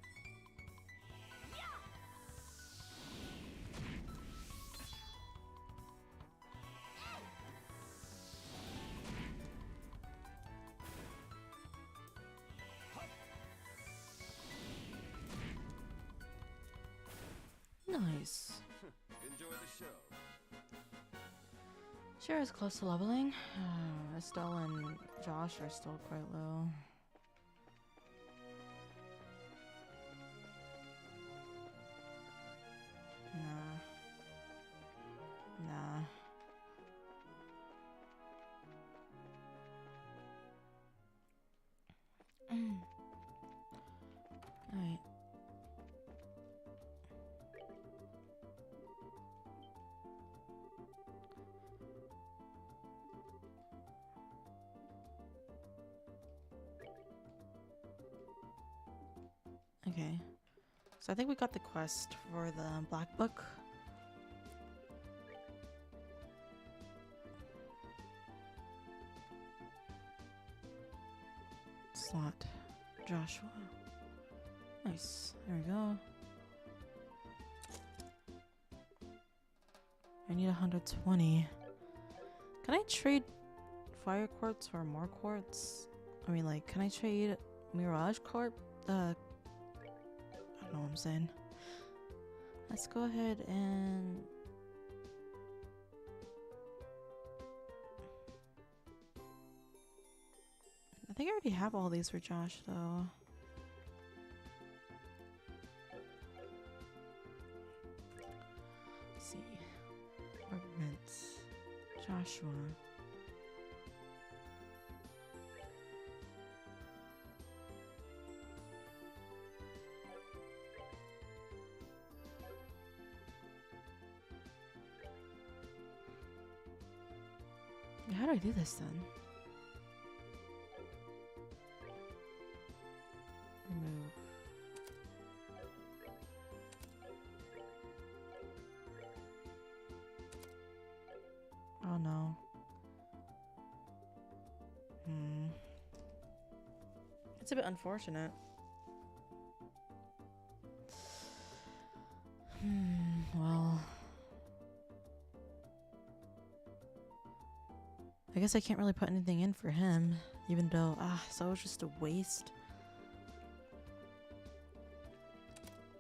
Nice. Enjoy the show. Sure is close to leveling. Estelle and Josh are still quite low. Nah. Nah. Alright. Okay. So I think we got the quest for the Black Book. Slot. Joshua. Nice. There we go. I need 120. Can I trade fire quartz for more quartz? I mean, like, can I trade Mirage Corp? I don't know what I'm saying. Let's go ahead and... I think I already have all these for Josh, though. Let's see. Ornaments. Joshua. How do I do this then? Remove. Oh no. It's a bit unfortunate. Well. I guess I can't really put anything in for him, even though, so it's just a waste.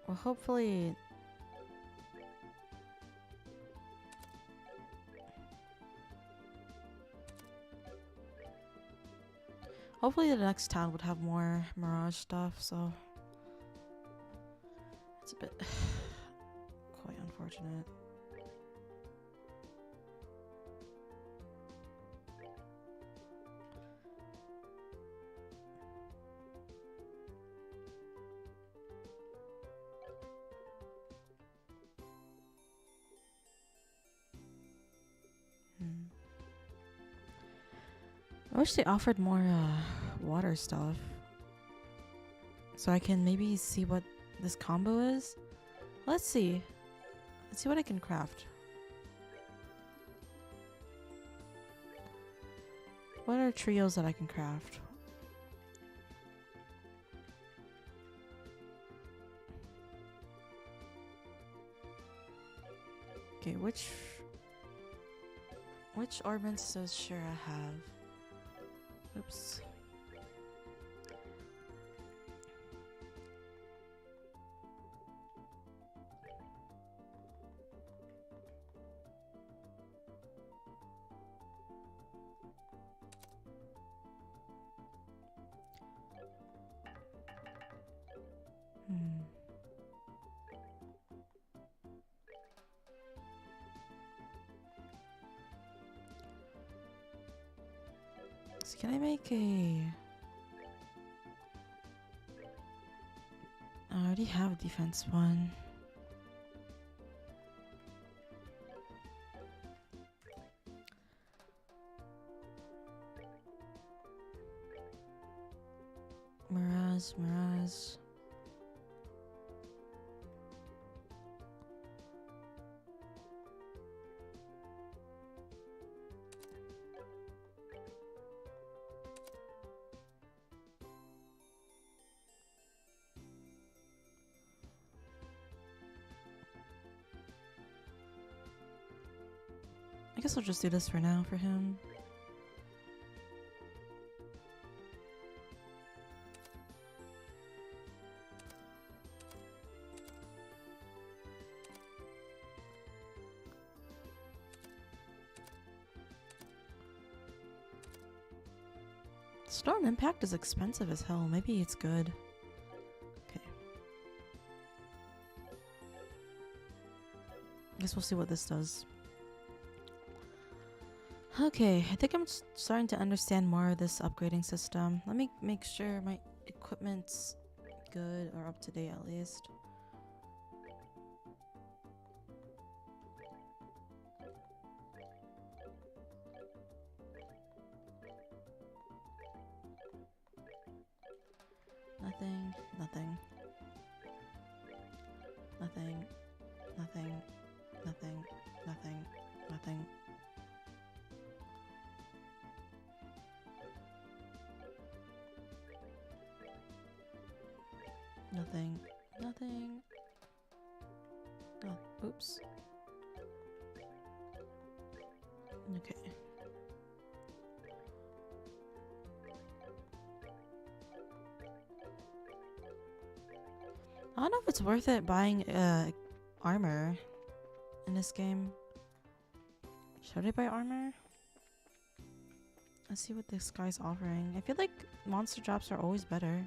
Well, hopefully... Hopefully the next town would have more Mirage stuff, so... It's a bit... quite unfortunate. I wish they offered more water stuff, so I can maybe see what this combo is. Let's see what I can craft. What are trios that I can craft? Okay, which ornaments does Shira have? Oops. So can I make a... already have a defense one. Miraz. I guess I'll just do this for now for him. Storm Impact is expensive as hell. Maybe it's good. Okay. Guess we'll see what this does. Okay, I think I'm starting to understand more of this upgrading system. Let me make sure my equipment's good or up to date at least. Nothing. Nothing. Nothing. Nothing. Nothing. Nothing. Nothing. Nothing. Nothing. Oh, oops. Okay. I don't know if it's worth it buying armor in this game. Should I buy armor? Let's see what this guy's offering. I feel like monster drops are always better.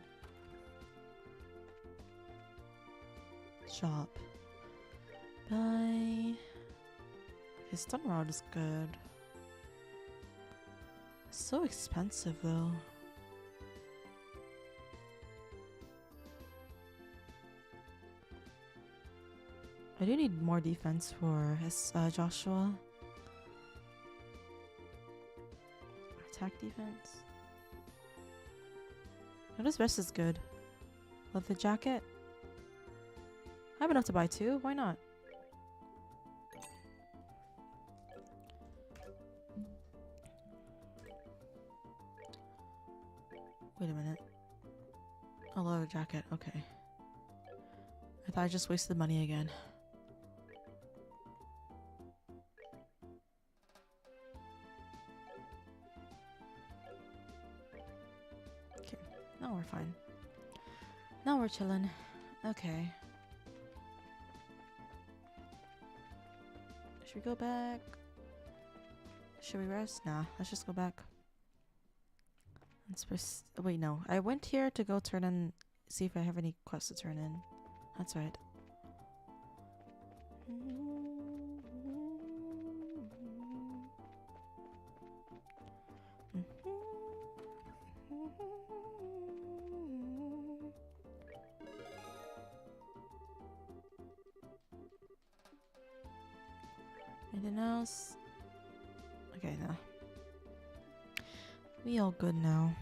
Shop. Buy. His stun rod is good. It's so expensive though. I do need more defense for his Joshua. Attack defense. Oh, this vest is good. Leather jacket. I have enough to buy two. Why not? Wait a minute. A leather jacket. Okay. I thought I just wasted money again. Okay. Now we're fine. Now we're chilling. Okay. Should we go back? Should we rest? Nah, let's just go back. Wait, no. I went here to go turn in, see if I have any quests to turn in. That's right. Anything else? Okay, no. We all good now.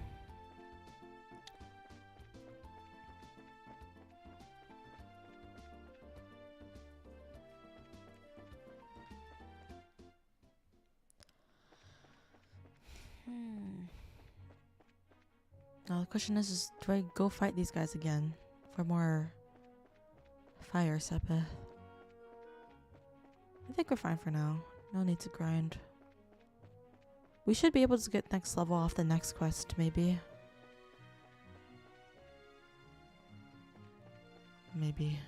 Now the question is do I go fight these guys again for more fire, Sepith? I think we're fine for now. No need to grind. We should be able to get next level off the next quest, maybe. Maybe.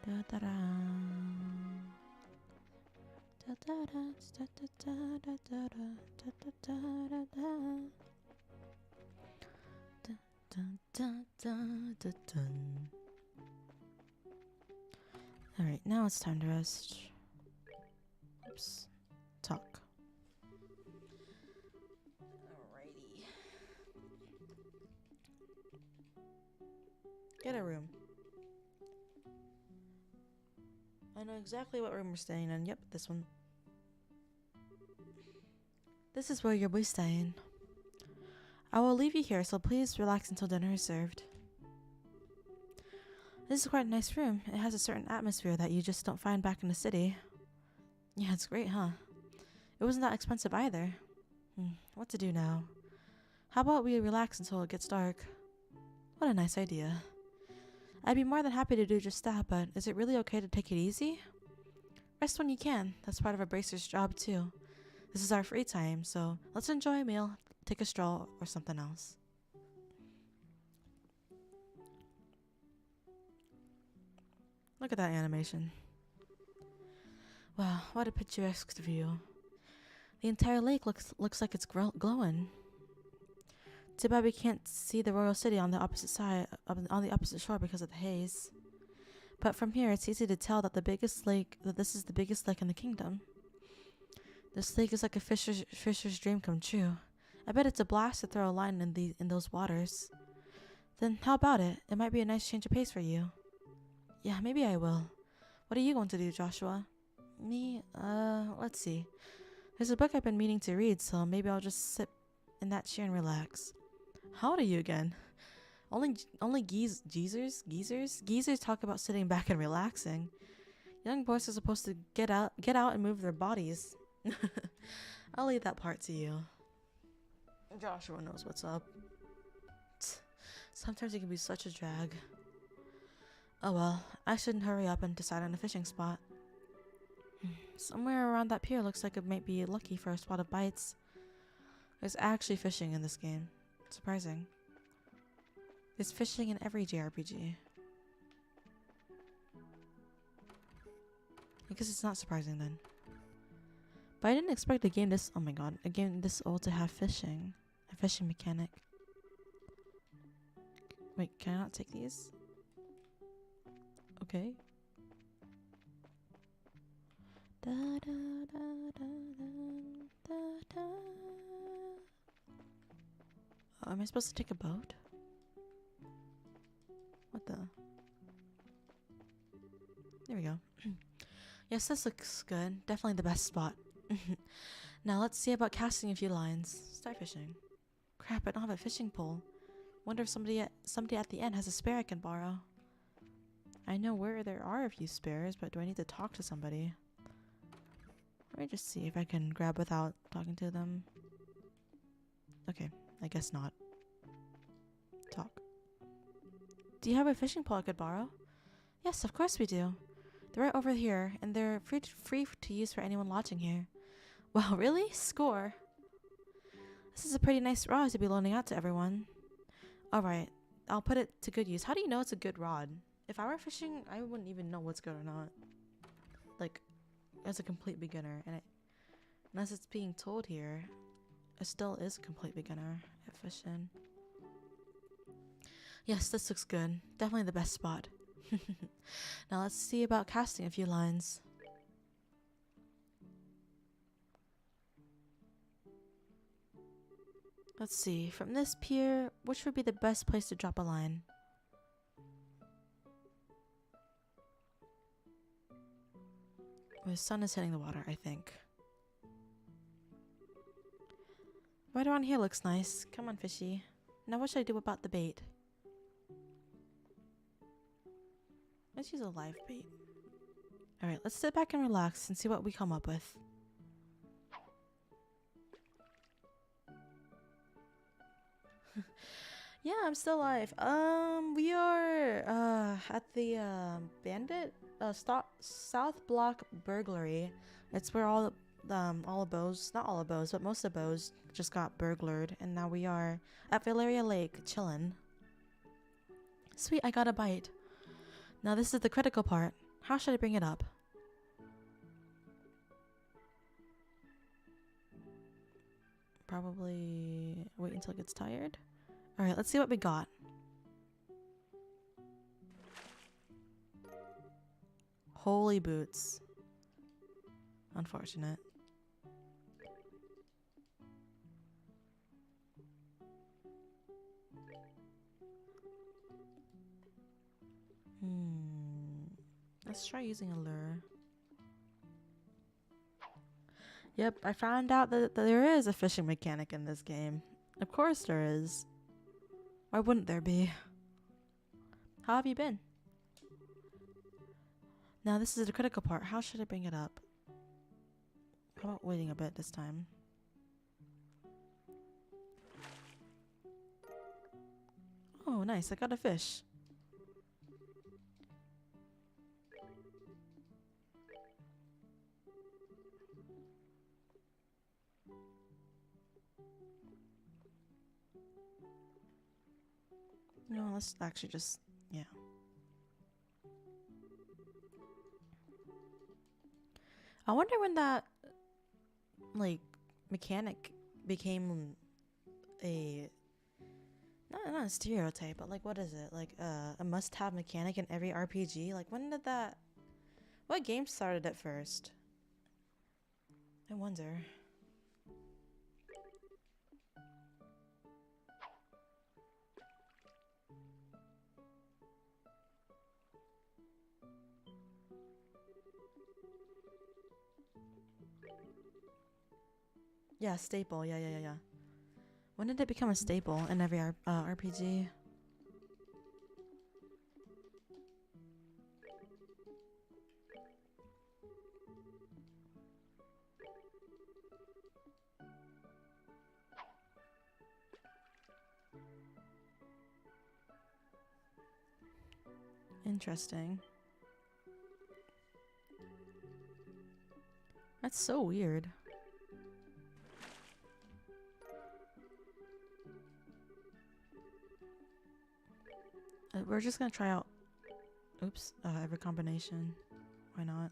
Da da da. Da da da da da da da da da da da da. Dun, dun, dun, dun, dun. Alright, now it's time to rest. Oops. Talk. Get a room. I know exactly what room we're staying in. Yep, this one. This is where you'll be staying. I will leave you here, so please relax until dinner is served. This is quite a nice room. It has a certain atmosphere that you just don't find back in the city. Yeah, it's great, huh? It wasn't that expensive either. What to do now? How about we relax until it gets dark? What a nice idea. I'd be more than happy to do just that, but is it really okay to take it easy? Rest when you can. That's part of a bracer's job too. This is our free time, so let's enjoy a meal, take a stroll, or something else. Look at that animation. Wow, what a picturesque view. The entire lake looks like it's glowing. Too bad we can't see the royal city on the opposite side, on the opposite shore because of the haze. But from here, it's easy to tell that this is the biggest lake in the kingdom. This lake is like a fisher's dream come true. I bet it's a blast to throw a line in those waters. Then how about it? It might be a nice change of pace for you. Yeah, maybe I will. What are you going to do, Joshua? Me? Let's see. There's a book I've been meaning to read, so maybe I'll just sit in that chair and relax. How old are you again? Only geezers talk about sitting back and relaxing. Young boys are supposed to get out and move their bodies. I'll leave that part to you. Joshua knows what's up. Sometimes it can be such a drag. Oh well, I shouldn't hurry up and decide on a fishing spot. Somewhere around that pier looks like it might be lucky for a spot of bites. There's actually fishing in this game. Surprising. There's fishing in every JRPG. I guess it's not surprising then. But I didn't expect a game this old to have fishing. A fishing mechanic. Wait, can I not take these? Okay. Da, da, da, da, da, da. Oh, am I supposed to take a boat? What the? There we go. Yes, this looks good. Definitely the best spot. Now let's see about casting a few lines. Start fishing. Crap, I don't have a fishing pole. Wonder if somebody at the end has a spare I can borrow. I know where there are a few spares, but do I need to talk to somebody? Let me just see if I can grab without talking to them. Okay, I guess not. Talk. Do you have a fishing pole I could borrow? Yes, of course we do. They're right over here, and they're free to use for anyone lodging here. Wow, really? Score. This is a pretty nice rod to be loaning out to everyone. Alright, I'll put it to good use. How do you know it's a good rod? If I were fishing, I wouldn't even know what's good or not. Like, as a complete beginner, and unless it's being told here, it still is a complete beginner at fishing. Yes, this looks good. Definitely the best spot. Now let's see about casting a few lines. Let's see, from this pier, which would be the best place to drop a line? The sun is hitting the water, I think. Right around here looks nice. Come on, fishy. Now what should I do about the bait? Let's use a live bait. Alright, let's sit back and relax and see what we come up with. Yeah, I'm still alive. We are at the bandit South Block burglary. It's where all abos, not all abos, but most abos just got burglared, and now we are at Valeria Lake chillin'. Sweet, I got a bite. Now this is the critical part. How should I bring it up? Probably wait until it gets tired. Alright, let's see what we got. Holy boots. Unfortunate. Let's try using a lure. Yep, I found out that there is a fishing mechanic in this game. Of course there is. Why wouldn't there be? How have you been? Now this is the critical part. How should I bring it up? How about waiting a bit this time? Oh, nice. I got a fish. No, let's actually just, yeah. I wonder when that, like, mechanic became a, not a stereotype, but like, what is it? Like, a must-have mechanic in every RPG? Like, when did that, what game started it first? I wonder. Yeah, staple. Yeah. When did it become a staple in every RPG? Interesting. That's so weird. We're just gonna try out, oops, every combination. Why not?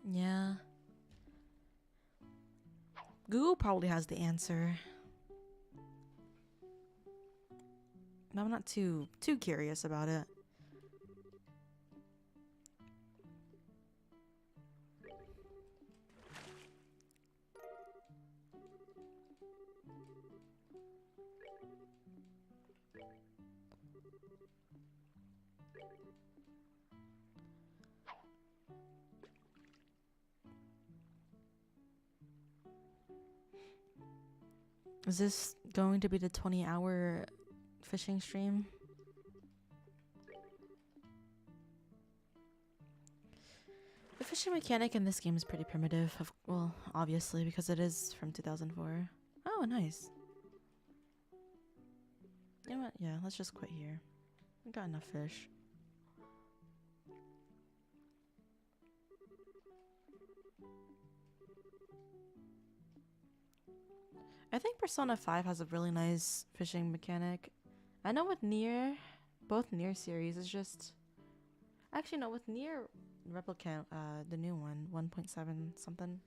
Yeah. Google probably has the answer. I'm not too curious about it. Is this going to be the 20-hour fishing stream? The fishing mechanic in this game is pretty primitive. Well, obviously, because it is from 2004. Oh, nice. You know what? Yeah, let's just quit here. We got enough fish. I think Persona 5 has a really nice fishing mechanic. I know with Nier, both Nier series is just... Actually, no, with Nier Replicant, the new one, 1.7 something,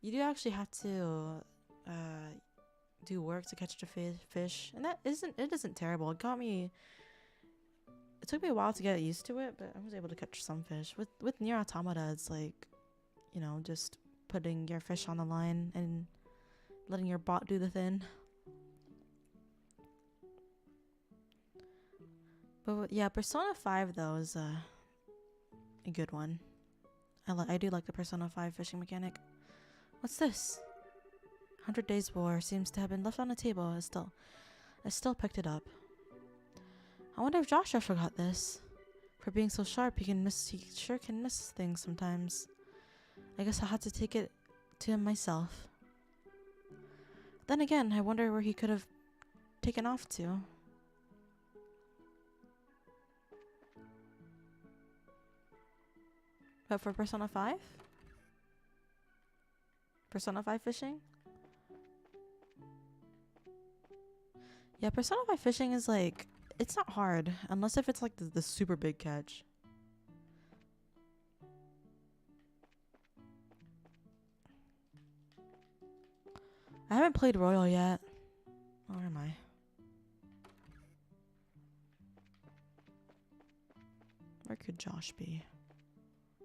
you do actually have to do work to catch the fish. And it isn't terrible. It took me a while to get used to it, but I was able to catch some fish. With Nier Automata, it's like, you know, just putting your fish on the line and letting your bot do the thing. But yeah, Persona 5 though is a good one. I do like the Persona 5 fishing mechanic. What's this? 100 Days War seems to have been left on the table. I still picked it up. I wonder if Joshua forgot this. For being so sharp, he sure can miss things sometimes. I guess I'll have to take it to him myself. Then again, I wonder where he could have taken off to. But for Persona 5? Persona 5 fishing? Yeah, Persona 5 fishing is like, it's not hard. Unless if it's like the super big catch. I haven't played Royal yet. Where am I? Where could Josh be?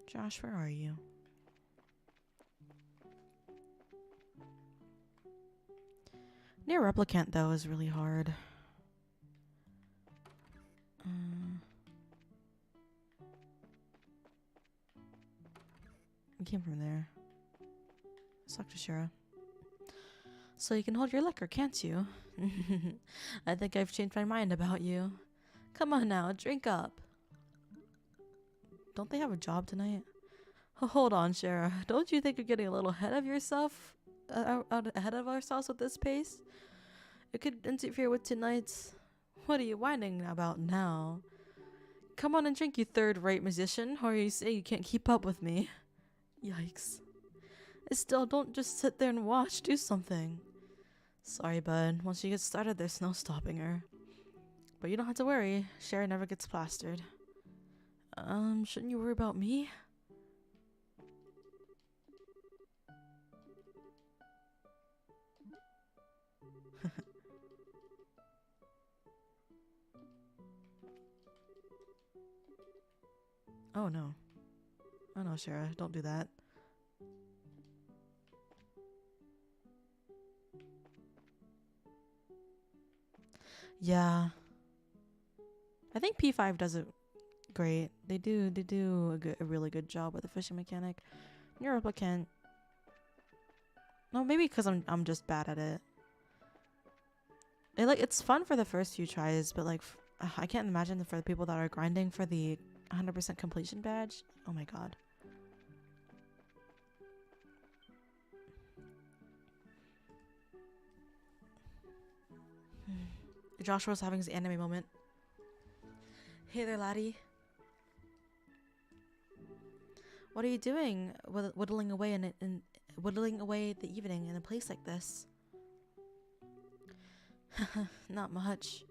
Josh, where are you? Near replicant though is really hard. I came from there. Let's talk to Shira. So you can hold your liquor, can't you? I think I've changed my mind about you. Come on now, drink up. Don't they have a job tonight? Hold on, Shira. Don't you think you're getting a little ahead of yourself? Ahead of ourselves with this pace? It could interfere with tonight's... What are you whining about now? Come on and drink, you third-rate musician, or you say you can't keep up with me. Yikes. Still, don't just sit there and watch. Do something. Sorry, bud. Once she gets started, there's no stopping her. But you don't have to worry. Shira never gets plastered. Shouldn't you worry about me? Oh no. Oh no, Shira, don't do that. Yeah. I think P5 does it great. They do a really good job with the fishing mechanic. Neuroplicant. No, maybe because I'm just bad at it. It's fun for the first few tries, but like I can't imagine for the people that are grinding for the 100% completion badge. Oh my god. Joshua's having his anime moment. Hey there, laddie. What are you doing? Whittling away whittling away the evening in a place like this? Not much.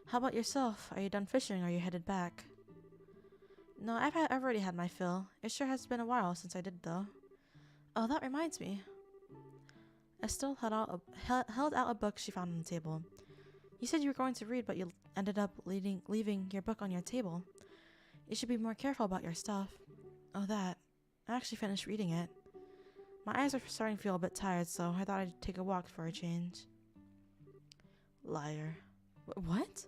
How about yourself? Are you done fishing or are you headed back? No, I've already had my fill. It sure has been a while since I did though. Oh, that reminds me. Estelle held out a book she found on the table. You said you were going to read, but you ended up leaving your book on your table. You should be more careful about your stuff. Oh, that. I actually finished reading it. My eyes are starting to feel a bit tired, so I thought I'd take a walk for a change. Liar. What?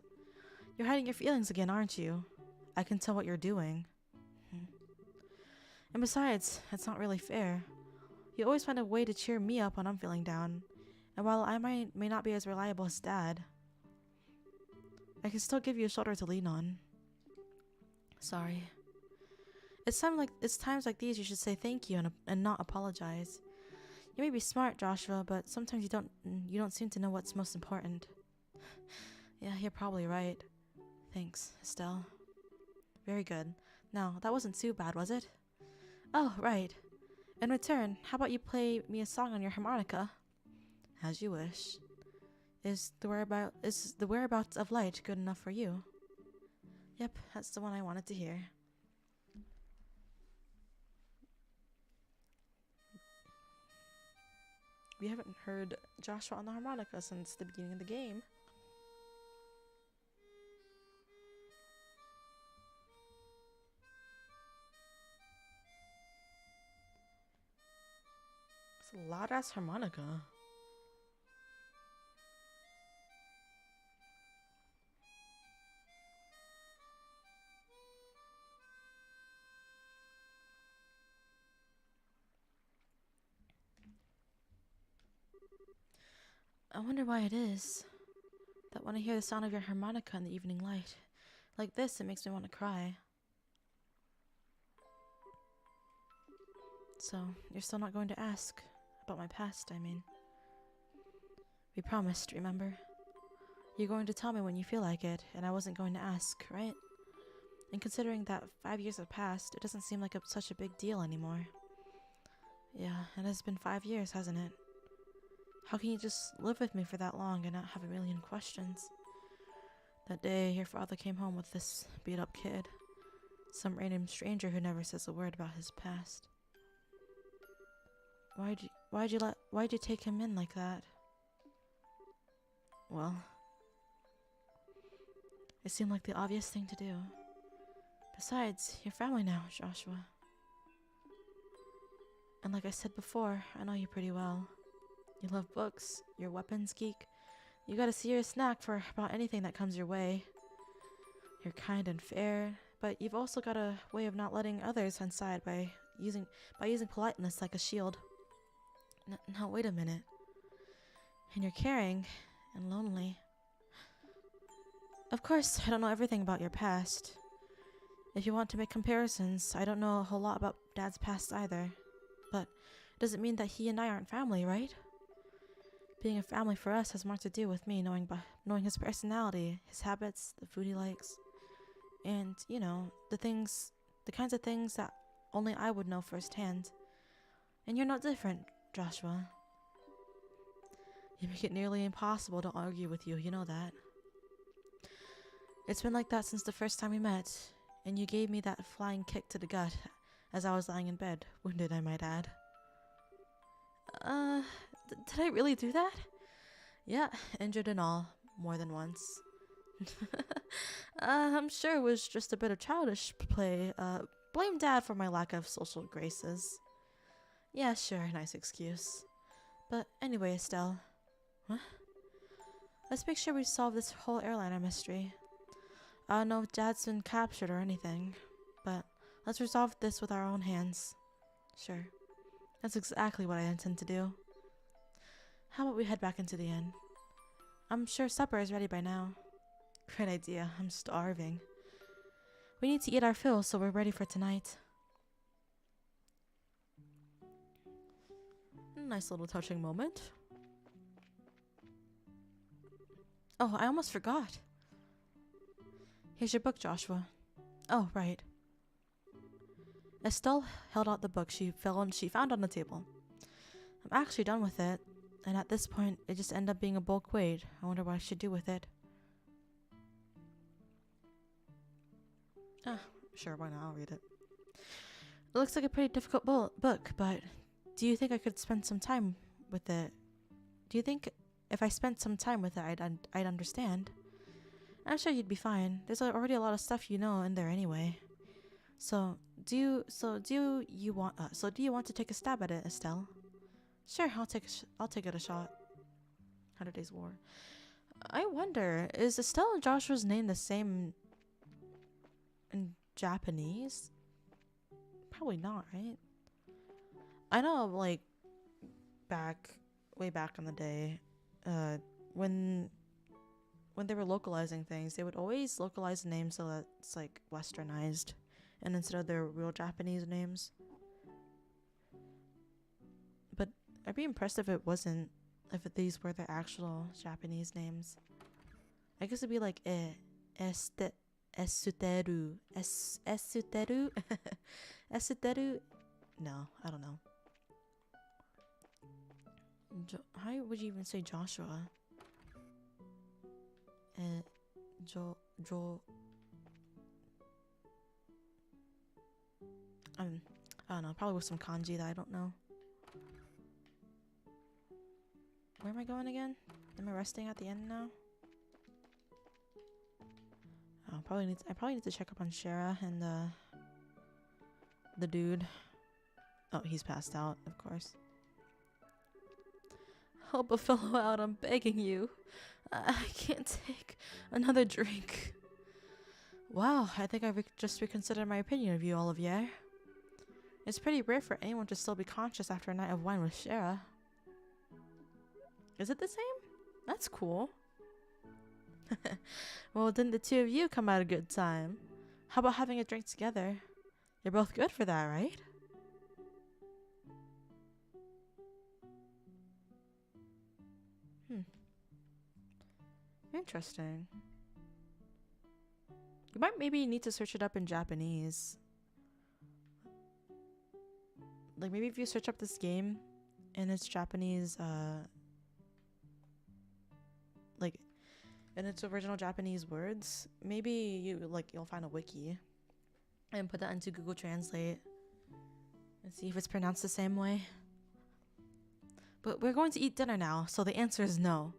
You're hiding your feelings again, aren't you? I can tell what you're doing. And besides, it's not really fair. You always find a way to cheer me up when I'm feeling down. And while I may not be as reliable as Dad, I can still give you a shoulder to lean on. Sorry. It's times like these you should say thank you and not apologize. You may be smart, Joshua, but sometimes you don't seem to know what's most important. Yeah, you're probably right. Thanks, Estelle. Very good. Now, that wasn't too bad, was it? Oh, right. In return, how about you play me a song on your harmonica? As you wish. Is the whereabouts of light good enough for you? Yep, that's the one I wanted to hear. We haven't heard Joshua on the harmonica since the beginning of the game. It's a loud ass harmonica. I wonder why it is that when I hear the sound of your harmonica in the evening light, like this, it makes me want to cry. So, you're still not going to ask about my past, I mean. We promised, remember? You're going to tell me when you feel like it, and I wasn't going to ask, right? And considering that 5 years have passed, it doesn't seem like such a big deal anymore. Yeah, it has been 5 years, hasn't it? How can you just live with me for that long and not have a million questions? That day, your father came home with this beat-up kid. Some random stranger who never says a word about his past. Why'd you take him in like that? Well, it seemed like the obvious thing to do. Besides, you're family now, Joshua. And like I said before, I know you pretty well. You love books, you're a weapons geek. You got a serious knack for about anything that comes your way. You're kind and fair, but you've also got a way of not letting others inside by using politeness like a shield. Now wait a minute. And you're caring and lonely. Of course, I don't know everything about your past. If you want to make comparisons, I don't know a whole lot about Dad's past either. But it doesn't mean that he and I aren't family, right? Being a family for us has more to do with me knowing his personality, his habits, the food he likes, and, you know, the kinds of things that only I would know firsthand. And you're not different, Joshua. You make it nearly impossible to argue with you, you know that. It's been like that since the first time we met, and you gave me that flying kick to the gut as I was lying in bed, wounded I might add. Did I really do that? Yeah, injured and all, more than once. I'm sure it was just a bit of childish play. Blame Dad for my lack of social graces. Yeah, sure, nice excuse. But anyway, Estelle. What? Let's make sure we solve this whole airliner mystery. I don't know if Dad's been captured or anything, but let's resolve this with our own hands. Sure. That's exactly what I intend to do. How about we head back into the inn? I'm sure supper is ready by now. Great idea. I'm starving. We need to eat our fill so we're ready for tonight. Nice little touching moment. Oh, I almost forgot. Here's your book, Joshua. Oh, right. Estelle held out the book she found on the table. I'm actually done with it, and at this point, it just ended up being a bulk weight. I wonder what I should do with it. Sure, why not? I'll read it. It looks like a pretty difficult book, but do you think I could spend some time with it? Do you think if I spent some time with it, I'd understand? I'm sure you'd be fine. There's already a lot of stuff you know in there anyway. So do you want to take a stab at it, Estelle? Sure, I'll take it a shot. 100 Days War. I wonder, is Estelle and Joshua's name the same in Japanese? Probably not, right? I know, like, way back in the day, when they were localizing things, they would always localize the names so that it's like westernized, and instead of their real Japanese names. But I'd be impressed if these were their actual Japanese names. I guess it'd be like Esuteru. Esuteru? No, I don't know. How would you even say Joshua? I don't know, probably with some kanji that I don't know. Where am I going again? Am I resting at the end now? Oh, I probably need to check up on Shara and the dude. Oh, he's passed out, of course. Help a fellow out, I'm begging you. I can't take another drink. Wow, I think I've just reconsidered my opinion of you, Olivier. It's pretty rare for anyone to still be conscious after a night of wine with Shara. Is it the same? That's cool. Well, didn't the two of you come at a good time? How about having a drink together? You're both good for that, right? Interesting. You might maybe need to search it up in Japanese. Like, maybe if you search up this game in its Japanese, like, in its original Japanese words, maybe you'll find a wiki and put that into Google Translate and see if it's pronounced the same way. But we're going to eat dinner now, so the answer is no.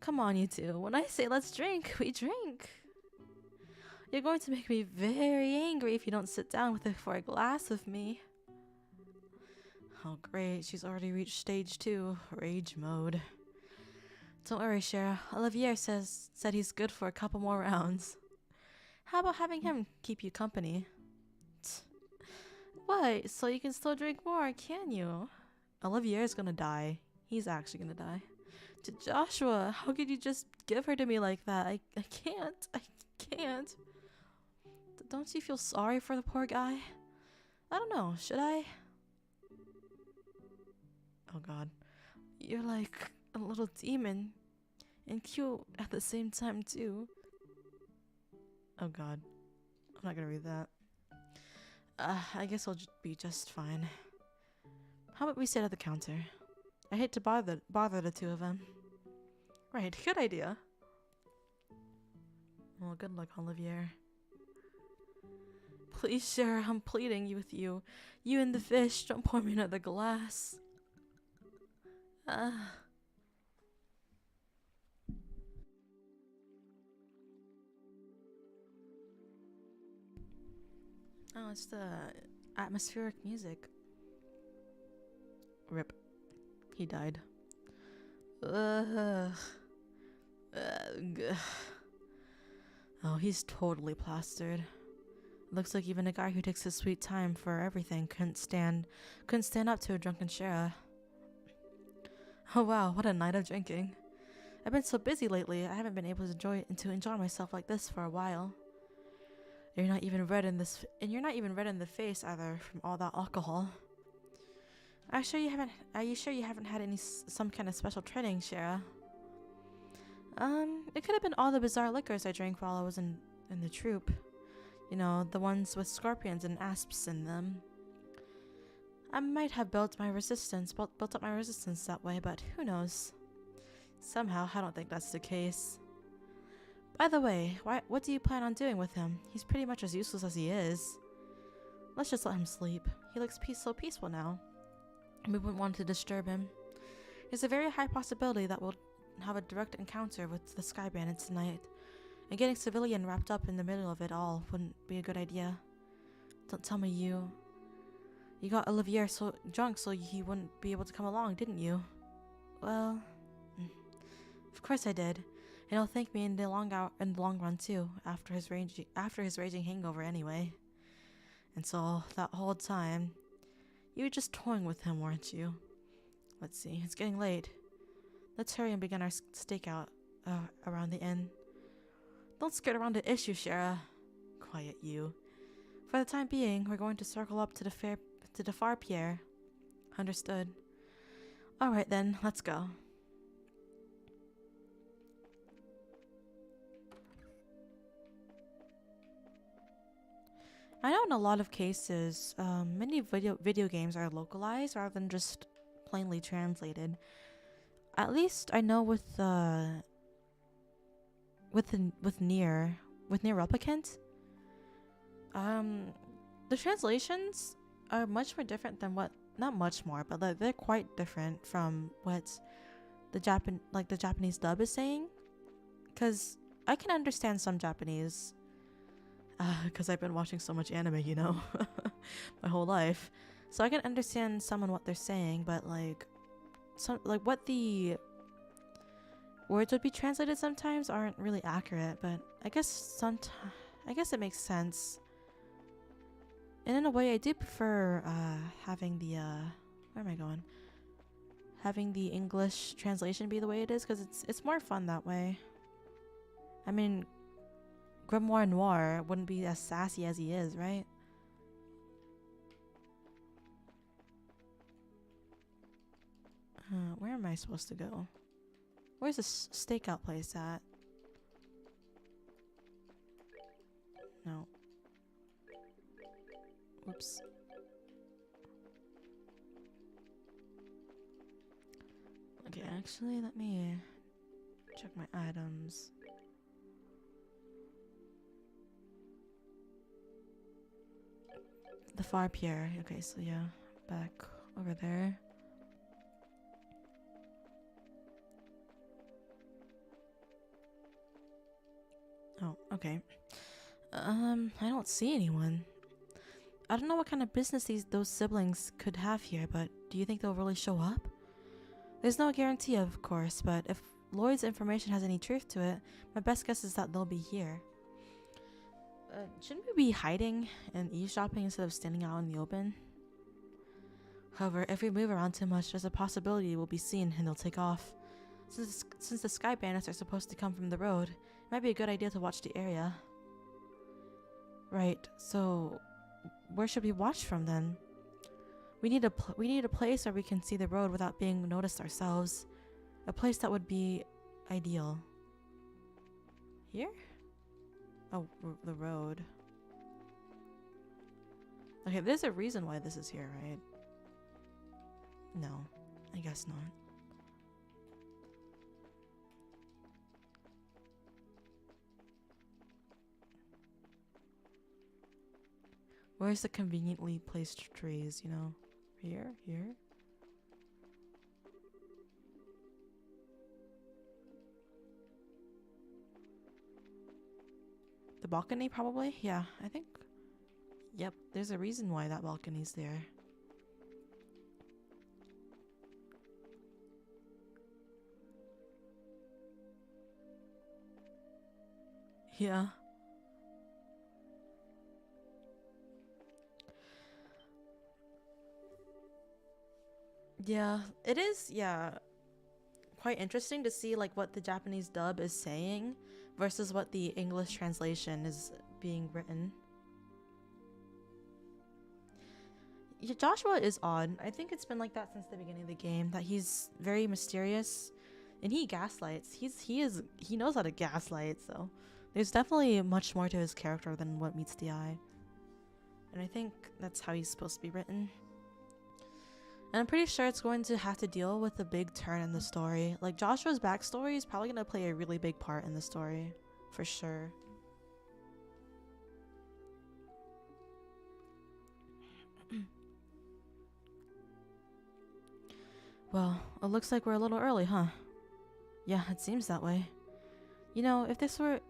Come on, you two. When I say let's drink, we drink. You're going to make me very angry if you don't sit down with her for a glass with me. Oh great, she's already reached stage 2, rage mode. Don't worry, Shara. Olivier said he's good for a couple more rounds. How about having him keep you company? What? So you can still drink more, can you? Olivier's gonna die. He's actually gonna die. To Joshua, how could you just give her to me like that? I can't. I can't. Don't you feel sorry for the poor guy? I don't know. Should I? Oh god. You're like a little demon. And cute at the same time, too. Oh god. I'm not gonna read that. I guess I'll be just fine. How about we sit at the counter? I hate to bother the two of them. Right, good idea. Well, good luck, Olivier. Please, Sarah, I'm pleading with you. You and the fish, don't pour me another glass. Oh, it's the atmospheric music. Rip. He died. Ugh. Ugh. Oh, he's totally plastered. Looks like even a guy who takes his sweet time for everything couldn't stand up to a drunken Shara. Oh wow, what a night of drinking. I've been so busy lately, I haven't been able to enjoy myself like this for a while. You're not even red in the face either from all that alcohol. Are you sure you haven't had some kind of special training, Shara? It could have been all the bizarre liquors I drank while I was in the troop. You know, the ones with scorpions and asps in them. I might have built up my resistance that way, but who knows? Somehow, I don't think that's the case. By the way, what do you plan on doing with him? He's pretty much as useless as he is. Let's just let him sleep. He looks so peaceful now. We wouldn't want to disturb him. There's a very high possibility that we'll have a direct encounter with the Sky Bandits tonight. And getting civilian wrapped up in the middle of it all wouldn't be a good idea. Don't tell me you got Olivier so drunk so he wouldn't be able to come along, didn't you? Well, of course I did. And he'll thank me in the long run too, after his raging hangover anyway. And so that whole time, you were just toying with him, weren't you? Let's see, it's getting late. Let's hurry and begin our stakeout around the inn. Don't skirt around the issue, Shara. Quiet, you. For the time being, we're going to circle up to the far pier. Understood. Alright then, let's go. I know in a lot of cases, many video games are localized rather than just plainly translated. At least I know with Nier Replicant, the translations are much more different than not much more, but like they're quite different from what the Japanese dub is saying. Cause I can understand some Japanese, cause I've been watching so much anime, you know, my whole life, so I can understand some of what they're saying, but what the words would be translated sometimes aren't really accurate, but I guess it makes sense. And in a way, I do prefer having the having the English translation be the way it is, because it's more fun that way. I mean, Grimoire Noir wouldn't be as sassy as he is, right? Where am I supposed to go? Where's this stakeout place at? No. Whoops. Okay, actually, let me check my items. The far pier. Okay, so yeah, back over there. Oh, okay. I don't see anyone. I don't know what kind of business those siblings could have here, but do you think they'll really show up? There's no guarantee, of course, but if Lloyd's information has any truth to it, my best guess is that they'll be here. Shouldn't we be hiding and eavesdropping instead of standing out in the open? However, if we move around too much, there's a possibility we'll be seen and they'll take off. Since the sky bandits are supposed to come from the road, it might be a good idea to watch the area. Right, so where should we watch from then? We need a place where we can see the road without being noticed ourselves. A place that would be ideal. Here? Oh, the road. Okay, there's a reason why this is here, right? No, I guess not. Where's the conveniently placed trees, you know? Here? Here? The balcony, probably? Yeah, I think. Yep, there's a reason why that balcony's there. Yeah. Yeah, it is, yeah, quite interesting to see like what the Japanese dub is saying versus what the English translation is being written. Yeah, Joshua is odd. I think it's been like that since the beginning of the game, that he's very mysterious and he gaslights. He knows how to gaslight, so there's definitely much more to his character than what meets the eye. And I think that's how he's supposed to be written. And I'm pretty sure it's going to have to deal with a big turn in the story. Like, Joshua's backstory is probably going to play a really big part in the story. For sure. Well, it looks like we're a little early, huh? Yeah, it seems that way. You know, if this were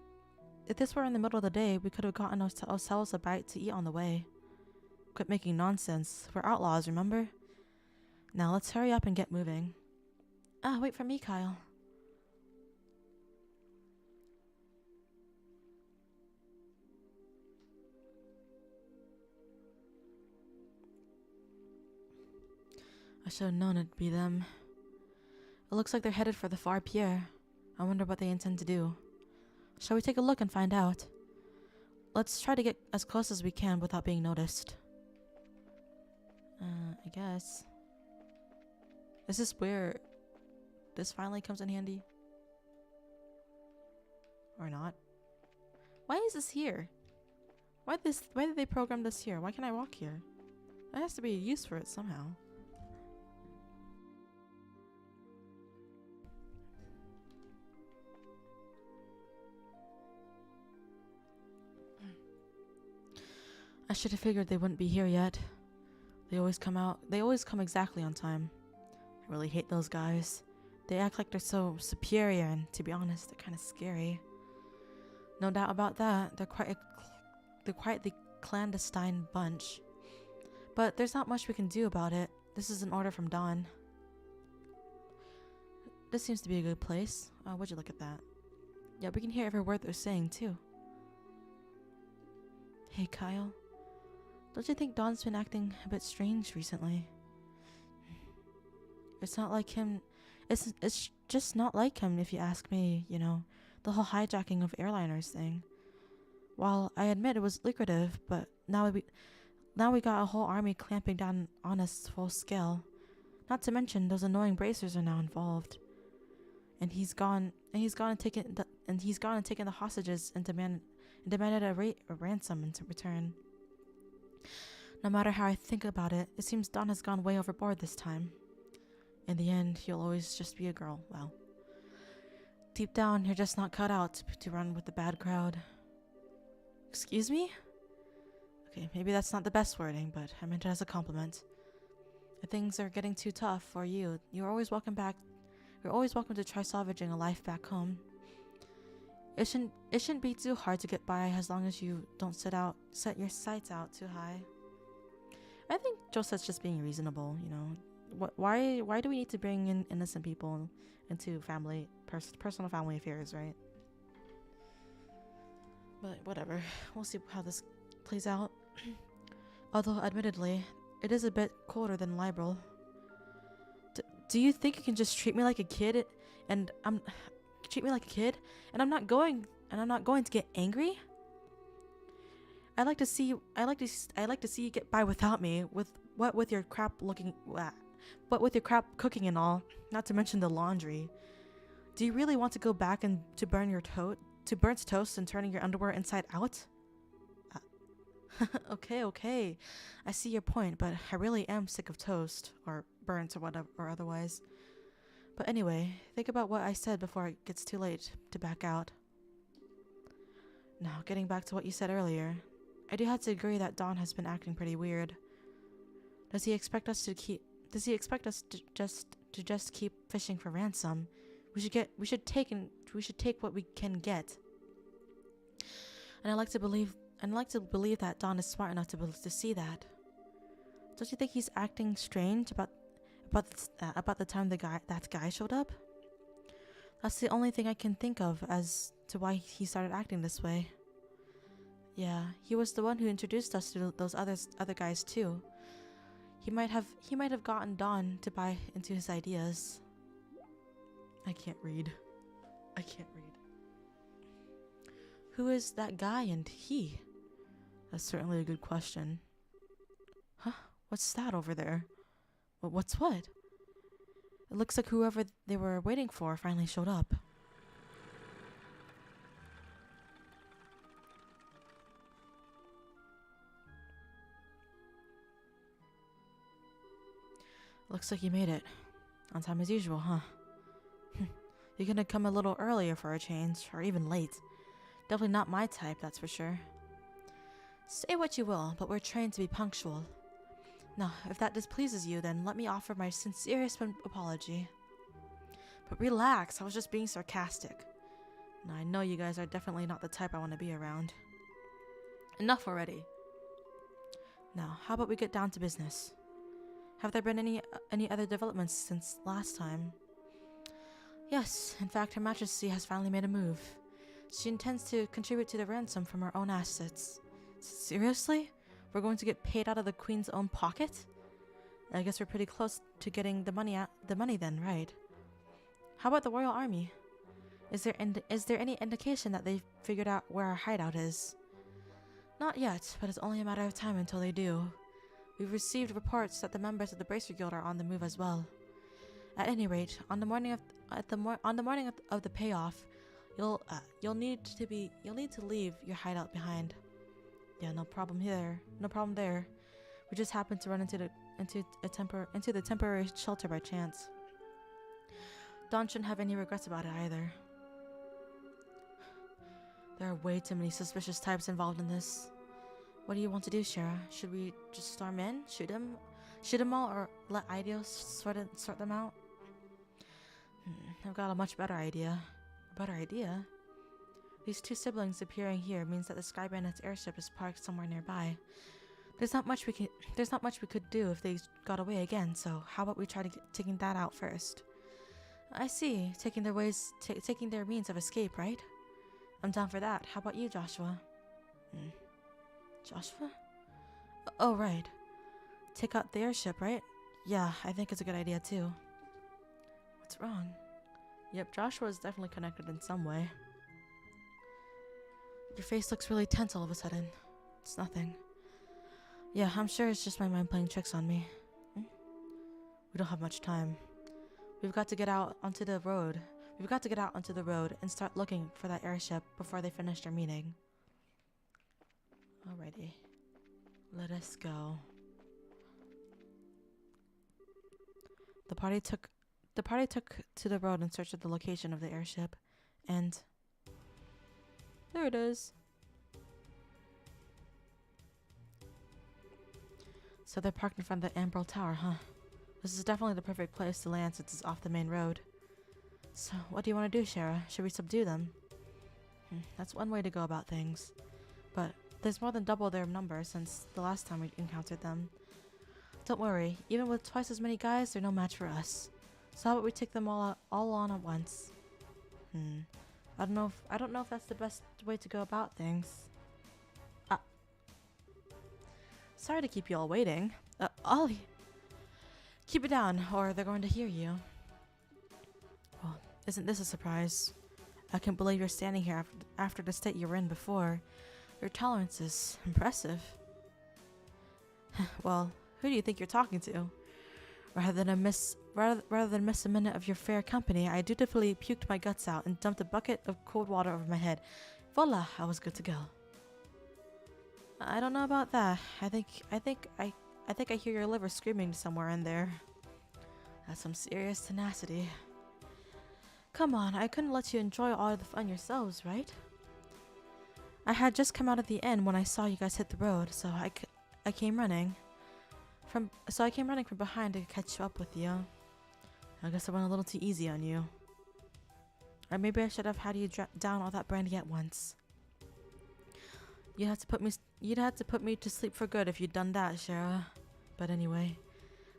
in the middle of the day, we could have gotten ourselves a bite to eat on the way. Quit making nonsense. We're outlaws, remember? Now let's hurry up and get moving. Ah, wait for me, Kyle. I should have known it'd be them. It looks like they're headed for the far pier. I wonder what they intend to do. Shall we take a look and find out? Let's try to get as close as we can without being noticed. I guess. Is this where this finally comes in handy? Or not? Why is this here? Why did they program this here? Why can't I walk here? There has to be a use for it somehow. I should have figured they wouldn't be here yet. They always come exactly on time. I really hate those guys. They act like they're so superior, and to be honest, they're kind of scary. No doubt about that. They're quite the clandestine bunch. But there's not much we can do about it. This is an order from Dawn. This seems to be a good place. Oh, would you look at that? Yeah, we can hear every word they're saying too. Hey, Kyle. Don't you think Dawn's been acting a bit strange recently? It's not like him. It's just not like him, if you ask me, you know. The whole hijacking of airliners thing. While I admit it was lucrative, but now we got a whole army clamping down on us full scale. Not to mention those annoying bracers are now involved. And he's gone and taken the hostages and demanded a ransom in return. No matter how I think about it, it seems Dawn has gone way overboard this time. In the end, you'll always just be a girl. Well, deep down, you're just not cut out to run with the bad crowd. Excuse me? Okay, maybe that's not the best wording, but I meant it as a compliment. If things are getting too tough for you, you're always welcome back. You're always welcome to try salvaging a life back home. It shouldn't be too hard to get by as long as you don't set your sights out too high. I think Joseph's just being reasonable, you know. Why do we need to bring in innocent people into personal family affairs, right? But whatever. We'll see how this plays out. Although admittedly, it is a bit colder than Liberal. Do you think you can just treat me like a kid and I'm not going to get angry? I like to see you get by without me with your crap cooking and all, not to mention the laundry. Do you really want to go back and to burnt toast and turning your underwear inside out? Okay. I see your point, but I really am sick of toast or burnt or whatever or otherwise. But anyway, think about what I said before it gets too late to back out. Now, getting back to what you said earlier, I do have to agree that Don has been acting pretty weird. Does he expect us to just keep fishing for ransom? We should take what we can get. And I like to believe that Don is smart enough to see that. Don't you think he's acting strange about the time that guy showed up? That's the only thing I can think of as to why he started acting this way. Yeah, he was the one who introduced us to those other guys too. He might have gotten Don to buy into his ideas. I can't read. Who is that guy and he? That's certainly a good question. Huh? What's that over there? What's what? It looks like whoever they were waiting for finally showed up. Looks like you made it. On time as usual, huh? You're gonna come a little earlier for a change, or even late. Definitely not my type, that's for sure. Say what you will, but we're trained to be punctual. Now, if that displeases you, then let me offer my sincerest apology. But relax, I was just being sarcastic. Now, I know you guys are definitely not the type I want to be around. Enough already. Now, how about we get down to business? Have there been any other developments since last time? Yes, in fact, Her Majesty has finally made a move. She intends to contribute to the ransom from her own assets. Seriously? We're going to get paid out of the Queen's own pocket? I guess we're pretty close to getting the money then, right? How about the Royal Army? Is there any indication that they've figured out where our hideout is? Not yet, but it's only a matter of time until they do. We've received reports that the members of the Bracer Guild are on the move as well. At any rate, on the morning of the payoff, you'll need to leave your hideout behind. Yeah, no problem there. We just happened to run into the temporary shelter by chance. Don shouldn't have any regrets about it either. There are way too many suspicious types involved in this. What do you want to do, Shara? Should we just storm in, shoot them all, or let Ideos sort them out? I've got a much better idea. A better idea? These two siblings appearing here means that the Sky Bandit's airship is parked somewhere nearby. There's not much we could do if they got away again. So how about we try taking that out first? I see. Taking their means of escape, right? I'm down for that. How about you, Joshua? Joshua? Oh, right. Take out the airship, right? Yeah, I think it's a good idea too. What's wrong? Yep, Joshua is definitely connected in some way. Your face looks really tense all of a sudden. It's nothing. Yeah, I'm sure it's just my mind playing tricks on me. We don't have much time. We've got to get out onto the road. And start looking for that airship before they finish their meeting. Alrighty. Let us go. The party took to the road in search of the location of the airship, and there it is. So they're parked in front of the Ambrel Tower, huh? This is definitely the perfect place to land since it's off the main road. So, what do you want to do, Shara? Should we subdue them? That's one way to go about things. But there's more than double their number since the last time we encountered them. Don't worry, even with twice as many guys, they're no match for us. So how about we take them all on at once? I don't know if that's the best way to go about things. Sorry to keep you all waiting. Ollie, keep it down, or they're going to hear you. Well, isn't this a surprise? I can't believe you're standing here after the state you were in before. Your tolerance is impressive. Well, who do you think you're talking to? Rather than miss a minute of your fair company, I dutifully puked my guts out and dumped a bucket of cold water over my head. Voila, I was good to go. I don't know about that. I think I hear your liver screaming somewhere in there. That's some serious tenacity. Come on, I couldn't let you enjoy all of the fun yourselves, right? I had just come out of the inn when I saw you guys hit the road, so I came running from behind to catch up with you. I guess I went a little too easy on you. Or maybe I should have had you down all that brandy at once. You'd have to put me to sleep for good if you'd done that, Shara. But anyway,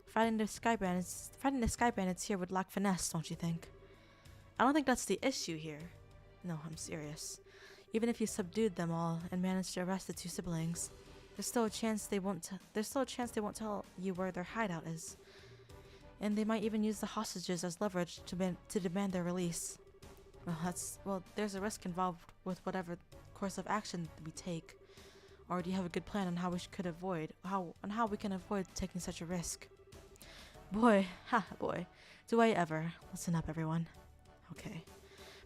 fighting the sky bandits here would lack finesse, don't you think? I don't think that's the issue here. No, I'm serious. Even if you subdued them all and managed to arrest the two siblings, there's still a chance they won't tell you where their hideout is. And they might even use the hostages as leverage to demand their release. Well, there's a risk involved with whatever course of action we take. Or do you have a good plan on how we can avoid taking such a risk? Boy, do I ever. Listen up, everyone. Okay.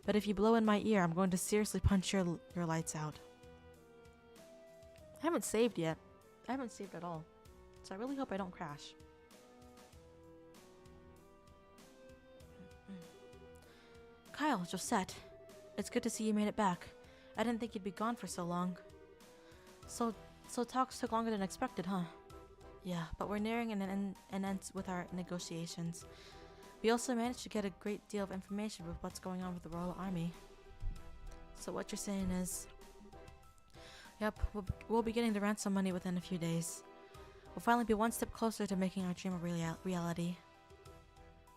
But if you blow in my ear, I'm going to seriously punch your lights out. I haven't saved yet. I haven't saved at all. So I really hope I don't crash. Kyle, Josette. It's good to see you made it back. I didn't think you'd be gone for so long. So talks took longer than expected, huh? Yeah, but we're nearing an end with our negotiations. We also managed to get a great deal of information with what's going on with the Royal Army. So what you're saying is... Yep, we'll be getting the ransom money within a few days. We'll finally be one step closer to making our dream a reality.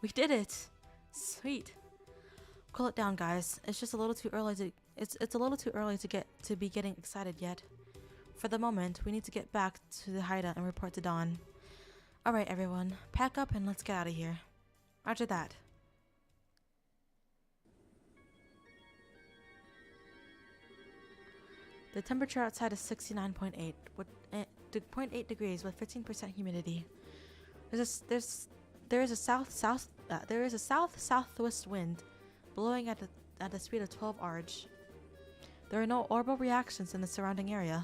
We did it! Sweet. Cool it down, guys. It's just a little too early to be getting excited yet. For the moment, we need to get back to the hideout and report to Dawn. Alright, everyone. Pack up and let's get out of here. Roger that. The temperature outside is 69.8 with 0.8 degrees with 15% humidity. There is a south-southwest wind blowing at the speed of 12 arch. There are no orbital reactions in the surrounding area.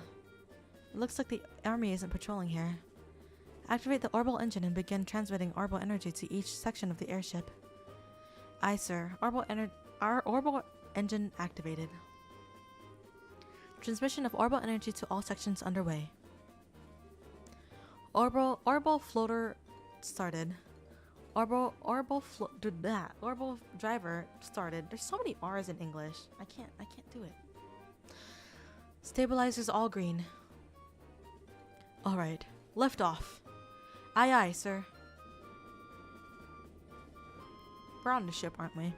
It looks like the army isn't patrolling here. Activate the orbital engine and begin transmitting orbital energy to each section of the airship. Aye, sir. Orbital engine activated. Transmission of orbital energy to all sections underway. Orbital floater started. Orbital driver started. There's so many R's in English. I can't do it. Stabilizers all green. Alright. Lift off. Aye aye, sir. We're on the ship, aren't we?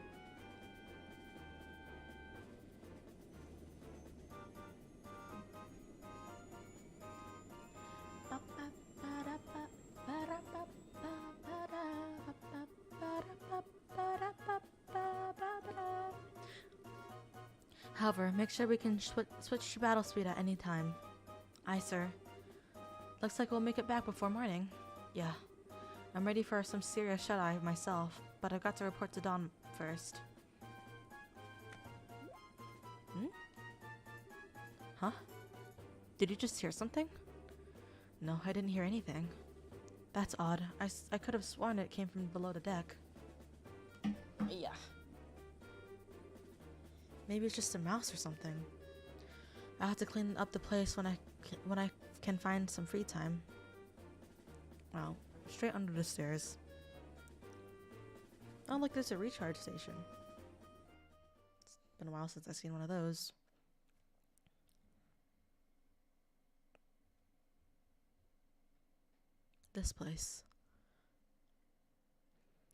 However, make sure we can switch to battle speed at any time. Aye, sir. Looks like we'll make it back before morning. Yeah. I'm ready for some serious shut-eye myself, but I've got to report to Dawn first. Huh? Did you just hear something? No, I didn't hear anything. That's odd. I could have sworn it came from below the deck. Yeah. Maybe it's just a mouse or something. I'll have to clean up the place when I can find some free time. Wow, straight under the stairs. Oh, look, there's a recharge station. It's been a while since I've seen one of those. This place.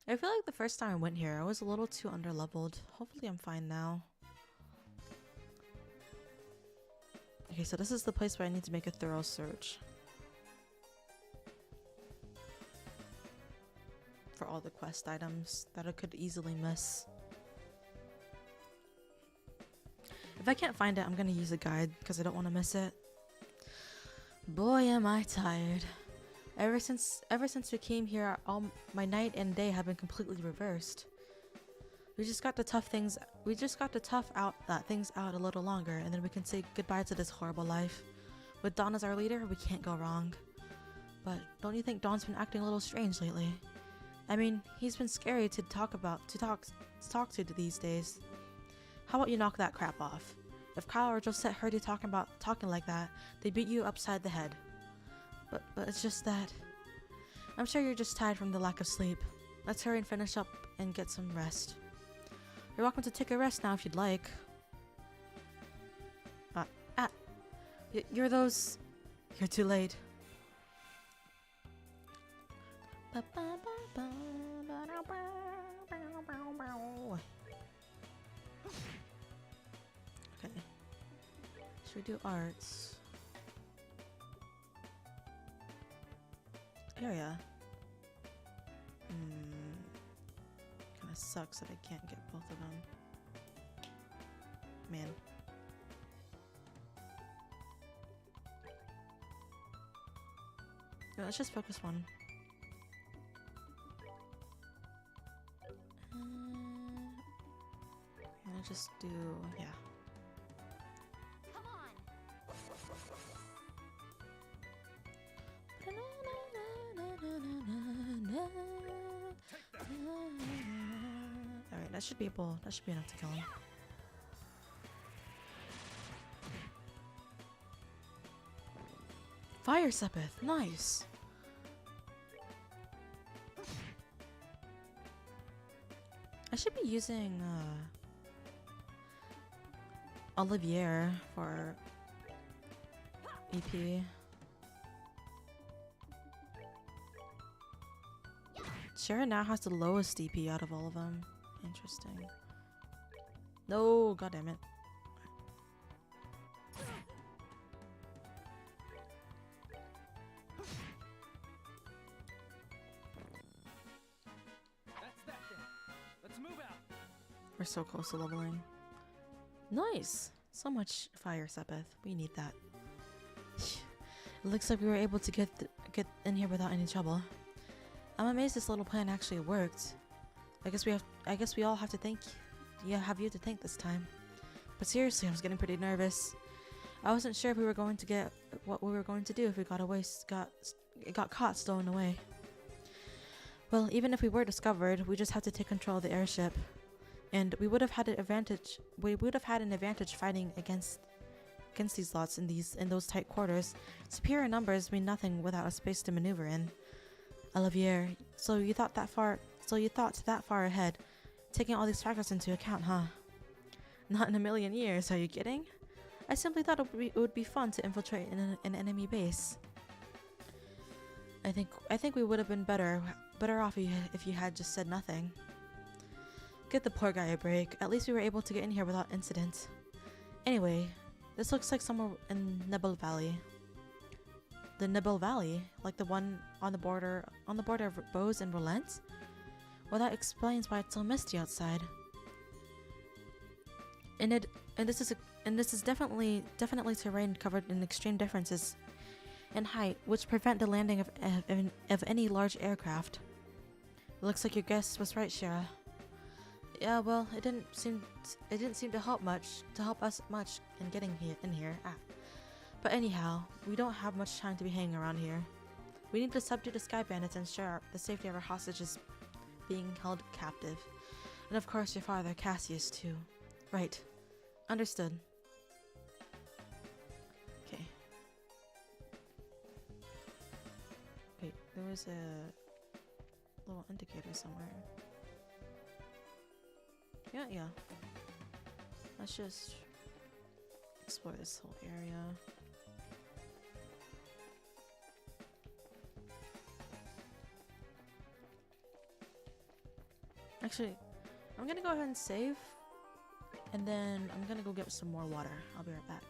I feel like the first time I went here, I was a little too underleveled. Hopefully I'm fine now. Okay, so this is the place where I need to make a thorough search. For all the quest items that I could easily miss. If I can't find it, I'm gonna use a guide because I don't want to miss it. Boy, am I tired. Ever since we came here, all my night and day have been completely reversed. We just got to tough things out a little longer, and then we can say goodbye to this horrible life. With Dawn as our leader, we can't go wrong. But don't you think Dawn's been acting a little strange lately? I mean, he's been scary to talk to these days. How about you knock that crap off? If Kyle or Josette heard you talking like that, they'd beat you upside the head. But it's just that I'm sure you're just tired from the lack of sleep. Let's hurry and finish up and get some rest. You're welcome to take a rest now if you'd like. You're too late. Okay. Should we do arts? Area. Kinda sucks that I can't get both of them. Man. No, let's just focus one. I'll just do, yeah. Come on. Alright, that should be enough to kill him. Fire Sepith, nice. I should be using Olivier for EP. Shara now has the lowest DP out of all of them. Interesting. No, god damn it. That's that then. Let's move out. We're so close to leveling. Nice! So much fire, Sepith. We need that. It looks like we were able to get in here without any trouble. I'm amazed this little plan actually worked. I guess we all have to have you to thank this time. But seriously, I was getting pretty nervous. I wasn't sure if we were going to get what we were going to do if we got caught stolen away. Well, even if we were discovered, we just had to take control of the airship. And we would have had an advantage. We would have had an advantage fighting against these lots in those tight quarters. Superior numbers mean nothing without a space to maneuver in. Olivier, so you thought that far ahead, taking all these factors into account, huh? Not in a million years. Are you kidding? I simply thought it would be fun to infiltrate an enemy base. I think we would have been better off if you had just said nothing. Give the poor guy a break. At least we were able to get in here without incident. Anyway, this looks like somewhere in Nibble Valley. The Nibble Valley? Like the one on the border of Bose and Relent? Well, that explains why it's so misty outside. And this is definitely terrain covered in extreme differences in height, which prevent the landing of any large aircraft. It looks like your guess was right, Shara. Yeah, well, it didn't seem to help us much in getting in here. But anyhow, we don't have much time to be hanging around here. We need to subdue the sky bandits and ensure the safety of our hostages being held captive. And of course your father, Cassius, too. Right. Understood. Okay. Wait, there was a little indicator somewhere. Yeah. Let's just explore this whole area. Actually, I'm gonna go ahead and save. And then I'm gonna go get some more water. I'll be right back.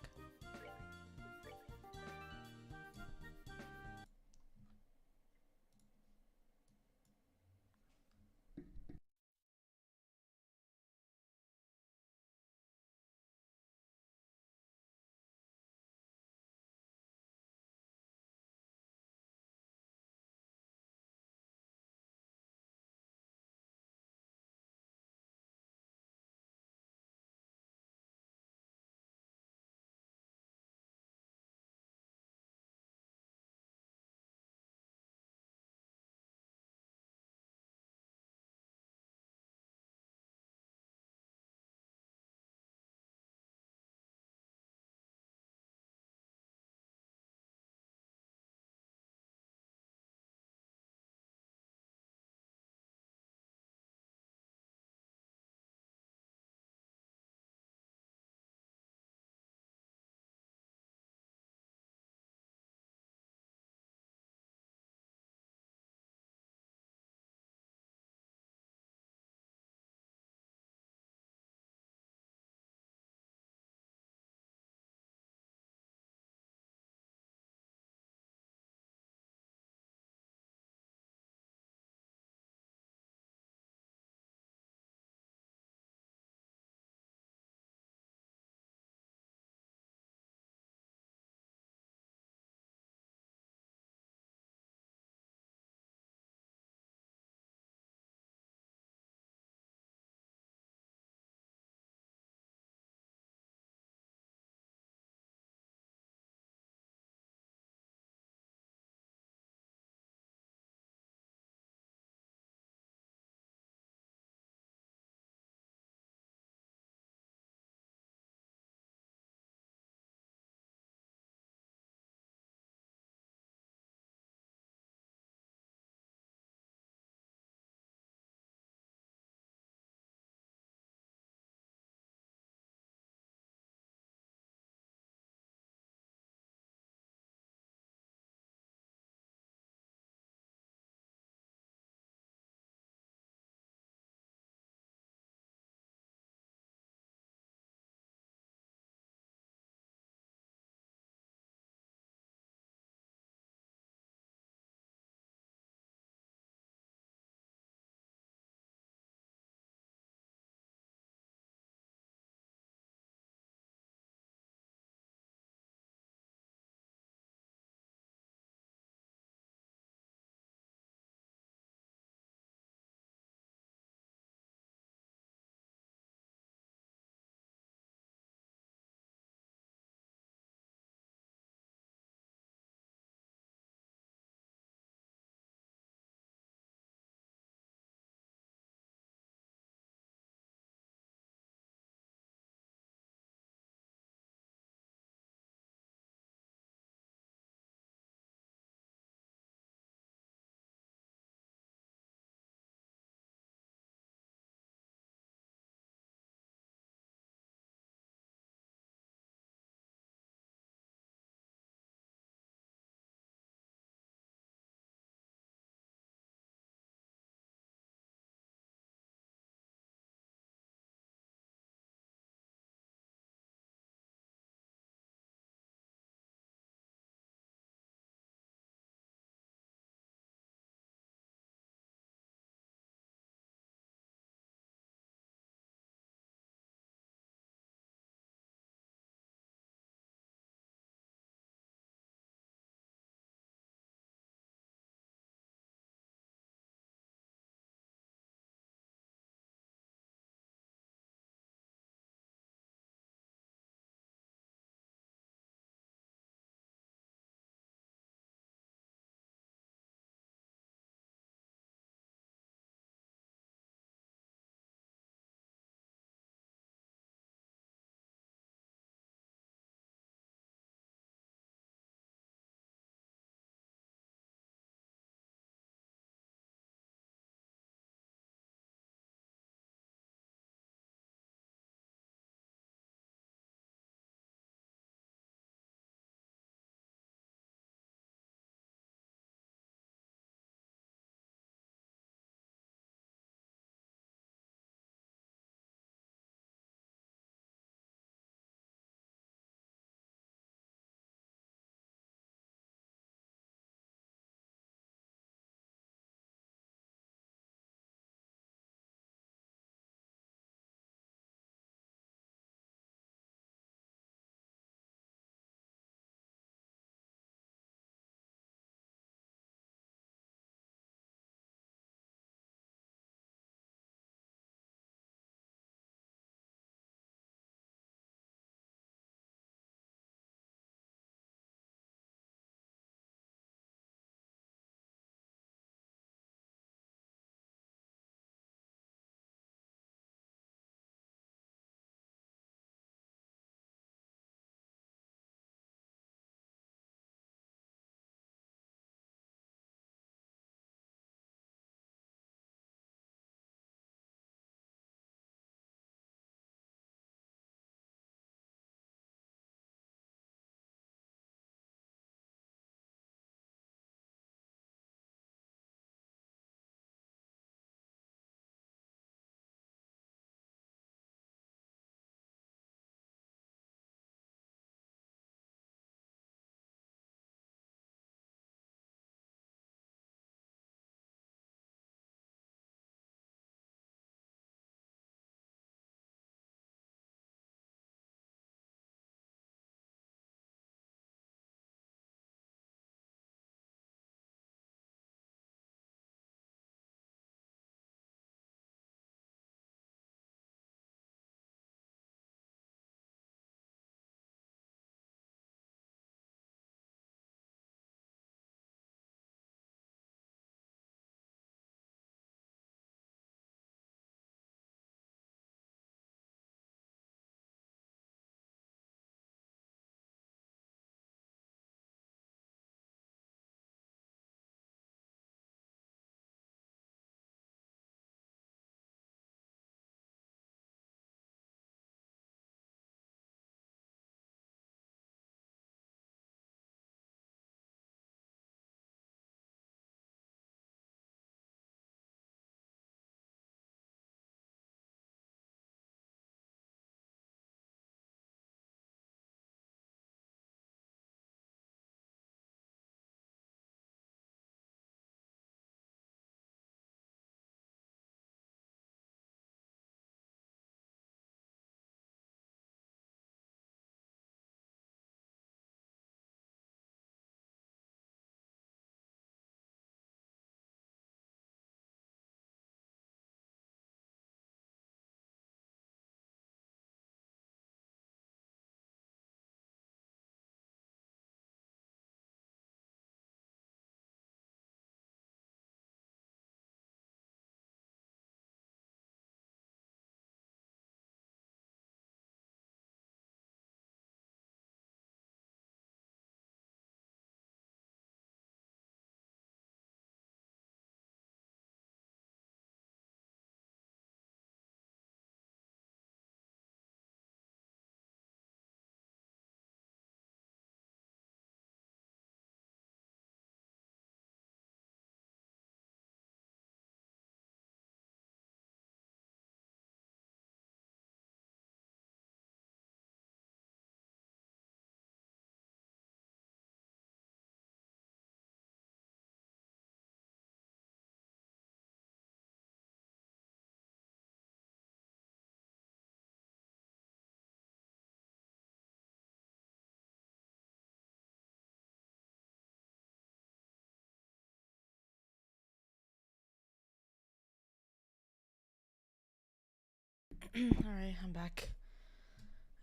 Alright, I'm back.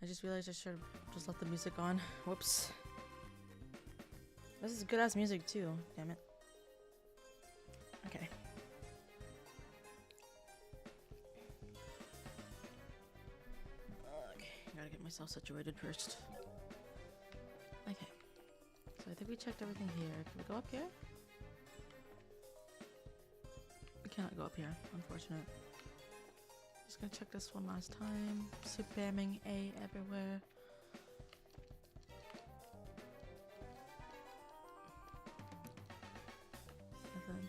I just realized I should have just left the music on. Whoops. This is good ass music too, damn it. Okay. Okay, gotta get myself situated first. Okay. So I think we checked everything here. Can we go up here? We cannot go up here, unfortunate. Just gonna check this one last time. Spamming A everywhere. Nothing.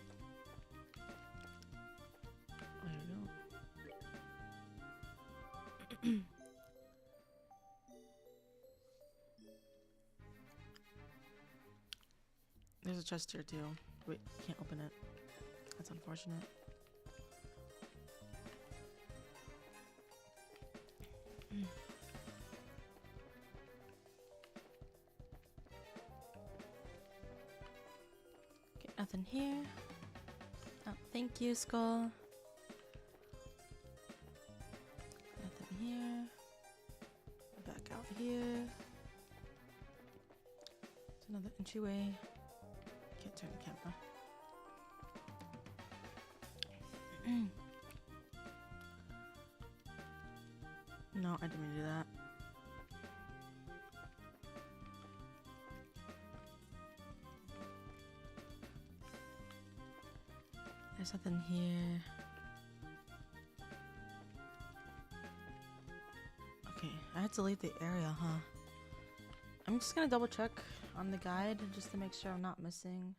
There you go. There's a chest here too. Wait, can't open it. That's unfortunate. Okay, nothing here. Oh, thank you, Skull. Nothing here. Back out here. It's another entryway. Can't turn the camera. No, I didn't mean to do that. There's nothing here. Okay, I had to leave the area, huh? I'm just gonna double check on the guide just to make sure I'm not missing.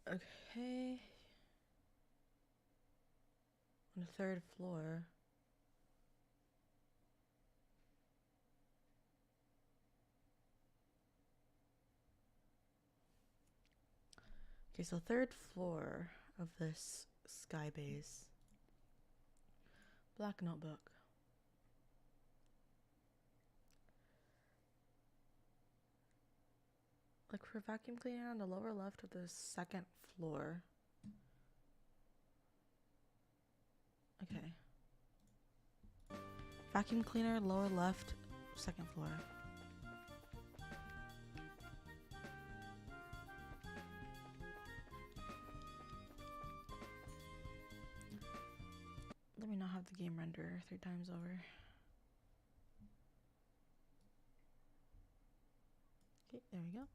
Okay. On the third floor. Okay, so third floor of this sky base. Black notebook. Look for vacuum cleaner on the lower left of the second floor. Okay. Vacuum cleaner, lower left, second floor. Let me not have the game render 3 times over. Okay, there we go.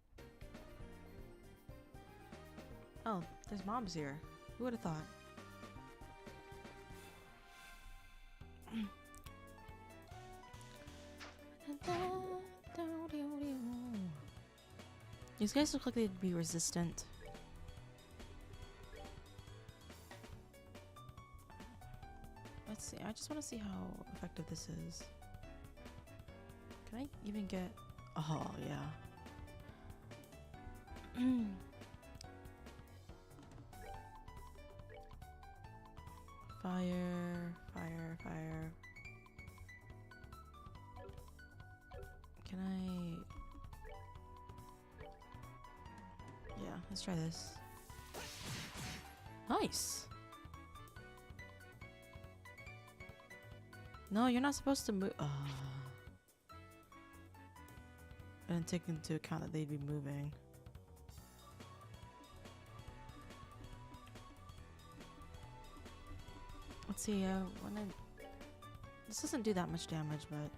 Oh, there's mobs here. Who would have thought? These guys look like they'd be resistant. Let's see. I just want to see how effective this is. Can I even get... Oh, yeah. Fire, fire, fire. Can I... Yeah, let's try this. Nice! No, you're not supposed to move. I didn't take into account that they'd be moving. Let's see, when I... This doesn't do that much damage, but...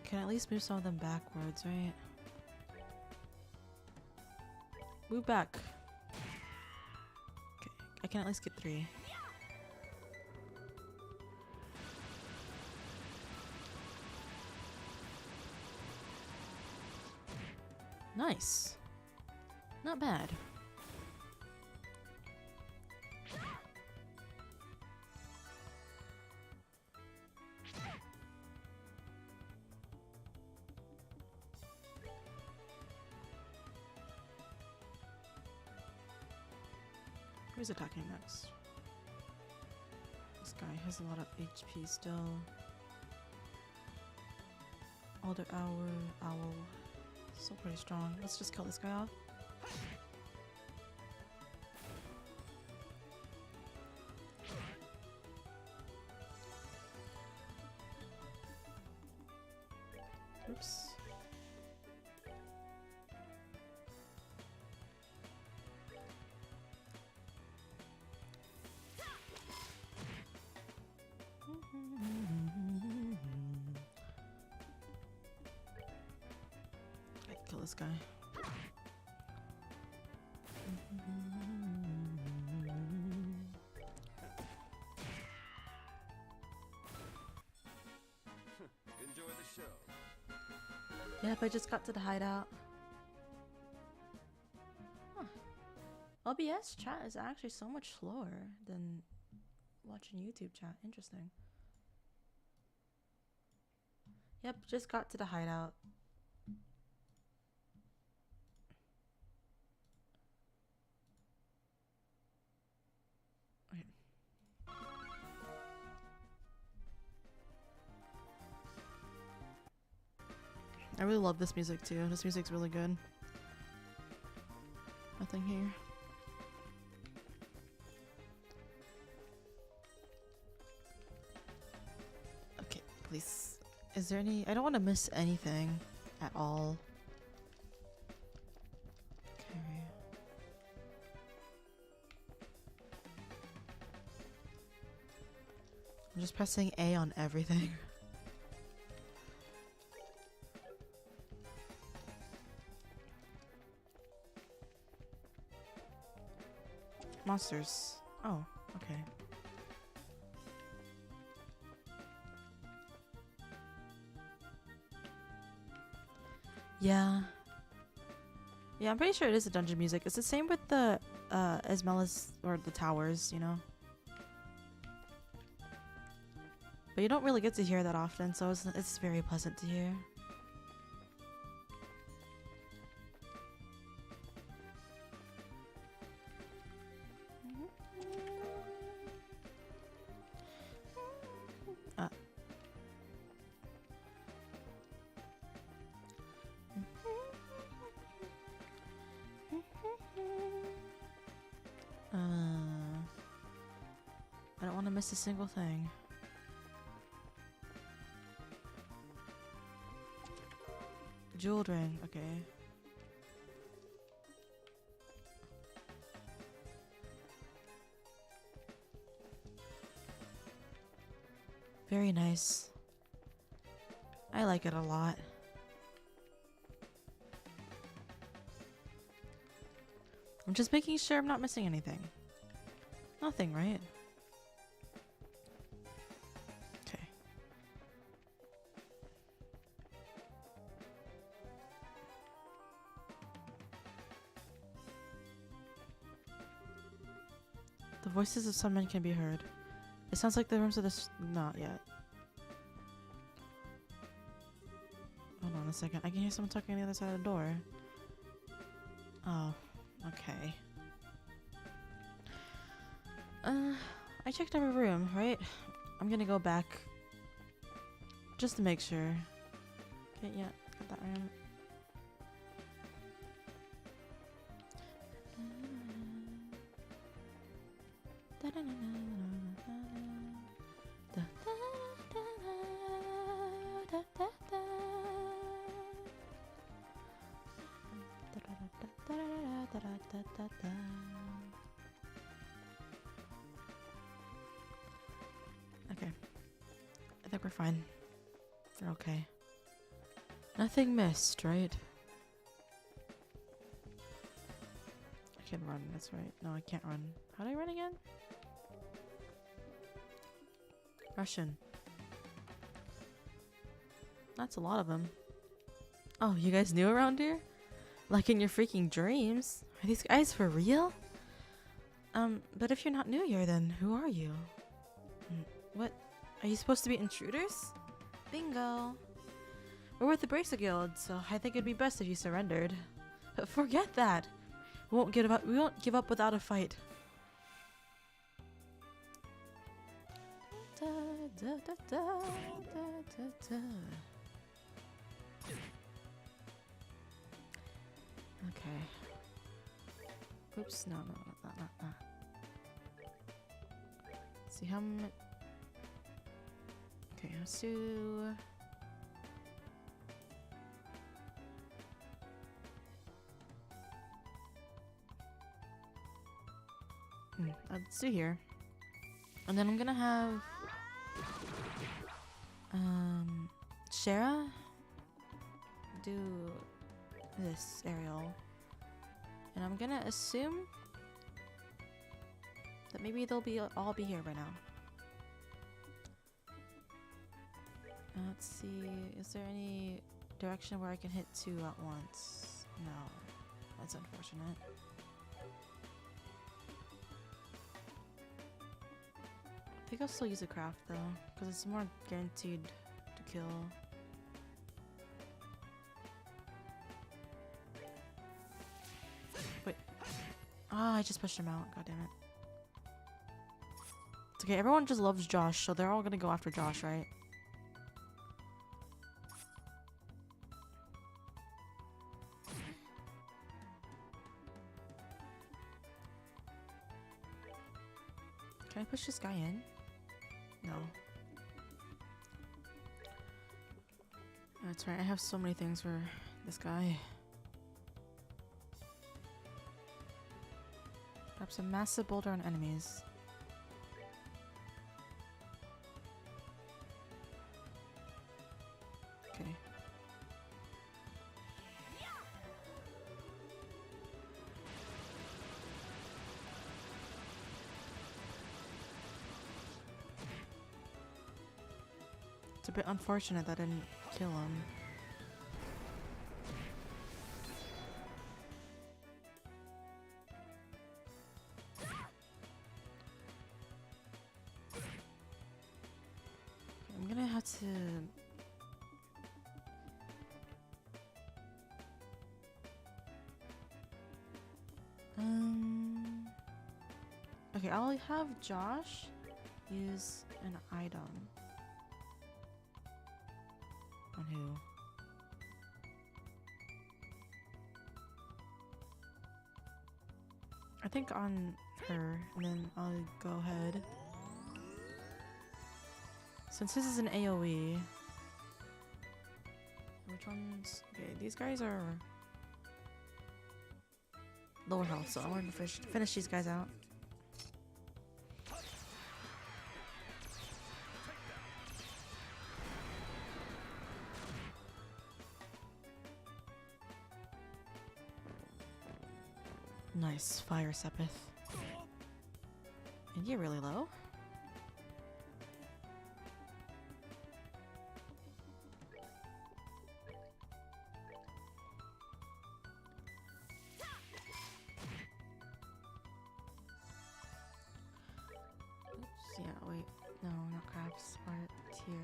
Can at least move some of them backwards, right? Move back. Okay, I can at least get 3. Nice. Not bad. Who's attacking next? This guy has a lot of HP still. Older owl. Still pretty strong. Let's just kill this guy off. Oops. Kill this guy. Enjoy the show. Yep, I just got to the hideout. Huh. OBS chat is actually so much slower than watching YouTube chat. Interesting. Yep, just got to the hideout. Okay. I really love this music too. This music's really good. Nothing here. Okay, please. Is there any? I don't want to miss anything at all. Okay. I'm just pressing A on everything. Monsters. Oh, okay. Yeah. Yeah, I'm pretty sure it is the dungeon music. It's the same with the Esmelas or the towers, you know? But you don't really get to hear that often, so it's very pleasant to hear. I don't want to miss a single thing. Jeweled ring, okay. Very nice. I like it a lot. I'm just making sure I'm not missing anything. Nothing, right? Okay. The voices of some men can be heard. It sounds like the rooms of this. Not yet. Hold on a second. I can hear someone talking on the other side of the door. Oh, okay. I checked every room, right? I'm gonna go back just to make sure. Okay, yeah, got that room. Okay. I think we're fine. We're okay. Nothing missed, right? I can run, that's right. No, I can't run. How do I run again? Russian. That's a lot of them. Oh, you guys new around here? Like in your freaking dreams? Are these guys for real? But if you're not new here, then who are you? What? Are you supposed to be intruders? Bingo. We're with the Bracer Guild, so I think it'd be best if you surrendered. But forget that. We won't give up without a fight. Da, da, da, da, da, da, da. Okay. Oops, no, not that. See how much. Okay, let's do. Let's do here. And then I'm gonna have Shara do this aerial. And I'm gonna assume that maybe they'll all be here by now. Let's see, is there any direction where I can hit 2 at once? No, that's unfortunate. I think I'll still use a craft though, because it's more guaranteed to kill. Wait. Ah, I just pushed him out. God damn it. It's okay, everyone just loves Josh, so they're all gonna go after Josh, right? Can I push this guy in? No. That's right, I have so many things for this guy. Perhaps a massive boulder on enemies. Okay. It's a bit unfortunate that I didn't kill him. I'm gonna have to... Okay, I'll have Josh use an item. On who? I think on her, and then I'll go ahead. Since this is an AoE, which ones? Okay, these guys are lower health, so I wanted to finish these guys out. Nice, Fire Sepith. And you're really low. Oops, yeah, wait. No, not crafts. Art tier.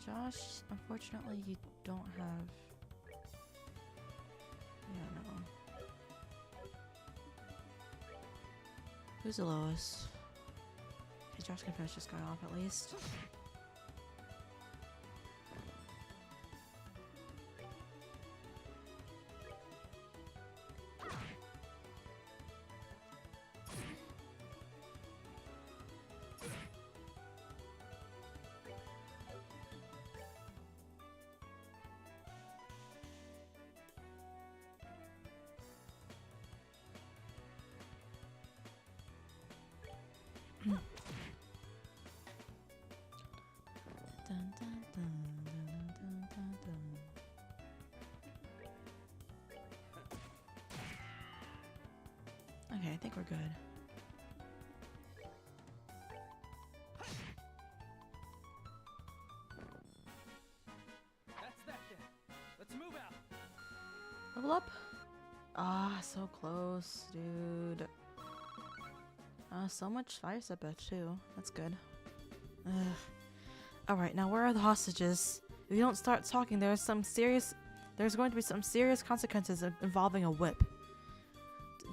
Josh, unfortunately, you don't have... Yeah, no. Who's the lowest? Okay, Josh can finish this guy off at least. Dun, dun, dun, dun, dun, dun, dun. Okay, I think we're good. Level up? Ah, so close, dude. So much fire step too. That's good. Ugh. Alright, now where are the hostages? If you don't start talking, there's going to be some serious consequences involving a whip.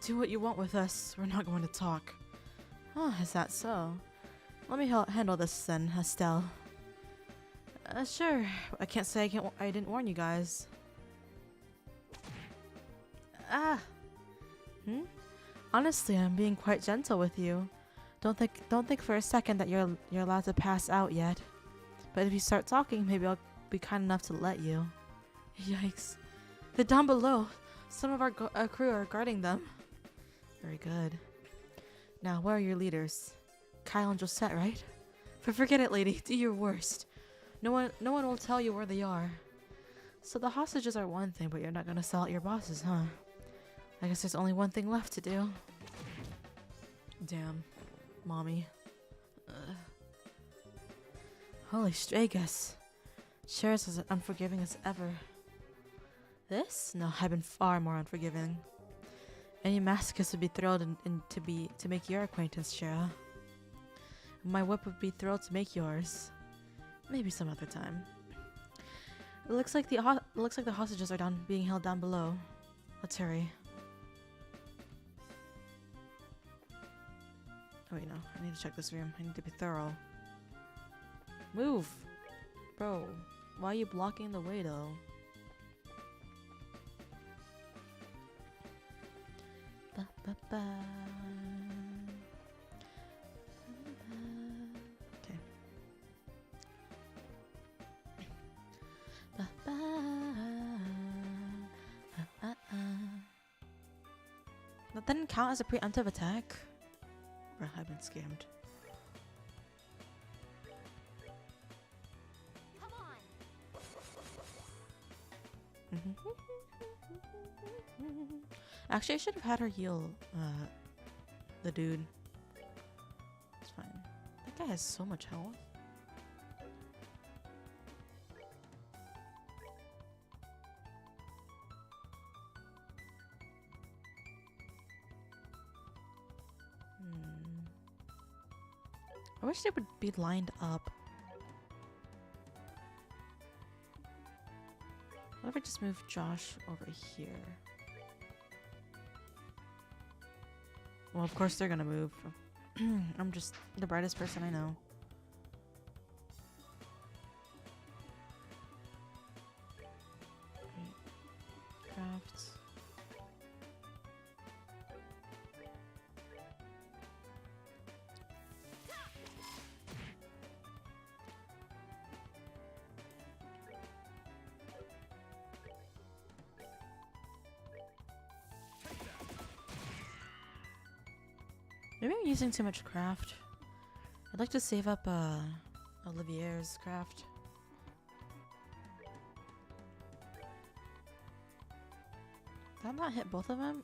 Do what you want with us. We're not going to talk. Oh, is that so? Let me handle this then, Estelle. Sure. I can't say I didn't warn you guys. Ah. Honestly, I'm being quite gentle with you. Don't think for a second that you're allowed to pass out yet. But if you start talking, maybe I'll be kind enough to let you. Yikes. They're down below. Some of our crew are guarding them. Very good. Now, where are your leaders? Kyle and Josette, right? Forget it, lady. Do your worst. No one will tell you where they are. So the hostages are one thing, but you're not gonna sell out your bosses, huh? I guess there's only one thing left to do. Damn. Mommy. Holy Stragus. Sheriff's as unforgiving as ever. This? No, I've been far more unforgiving. Any masochist would be thrilled to make your acquaintance, Shara. My whip would be thrilled to make yours. Maybe some other time. It looks like the hostages are being held down below. Let's hurry. Oh wait, no. I need to check this room. I need to be thorough. Move! Bro, why are you blocking the way though? Ba, ba, ba. Okay. Ba, ba. That didn't count as a preemptive attack? Bruh, I've been scammed. Come on. Actually, I should have had her heal the dude. It's fine. That guy has so much health. I wish they would be lined up. What if I just move Josh over here? Well, of course they're gonna move. I'm just the brightest person I know. Right. Crafts. Maybe I'm using too much craft. I'd like to save up Olivier's craft. Did that not hit both of them?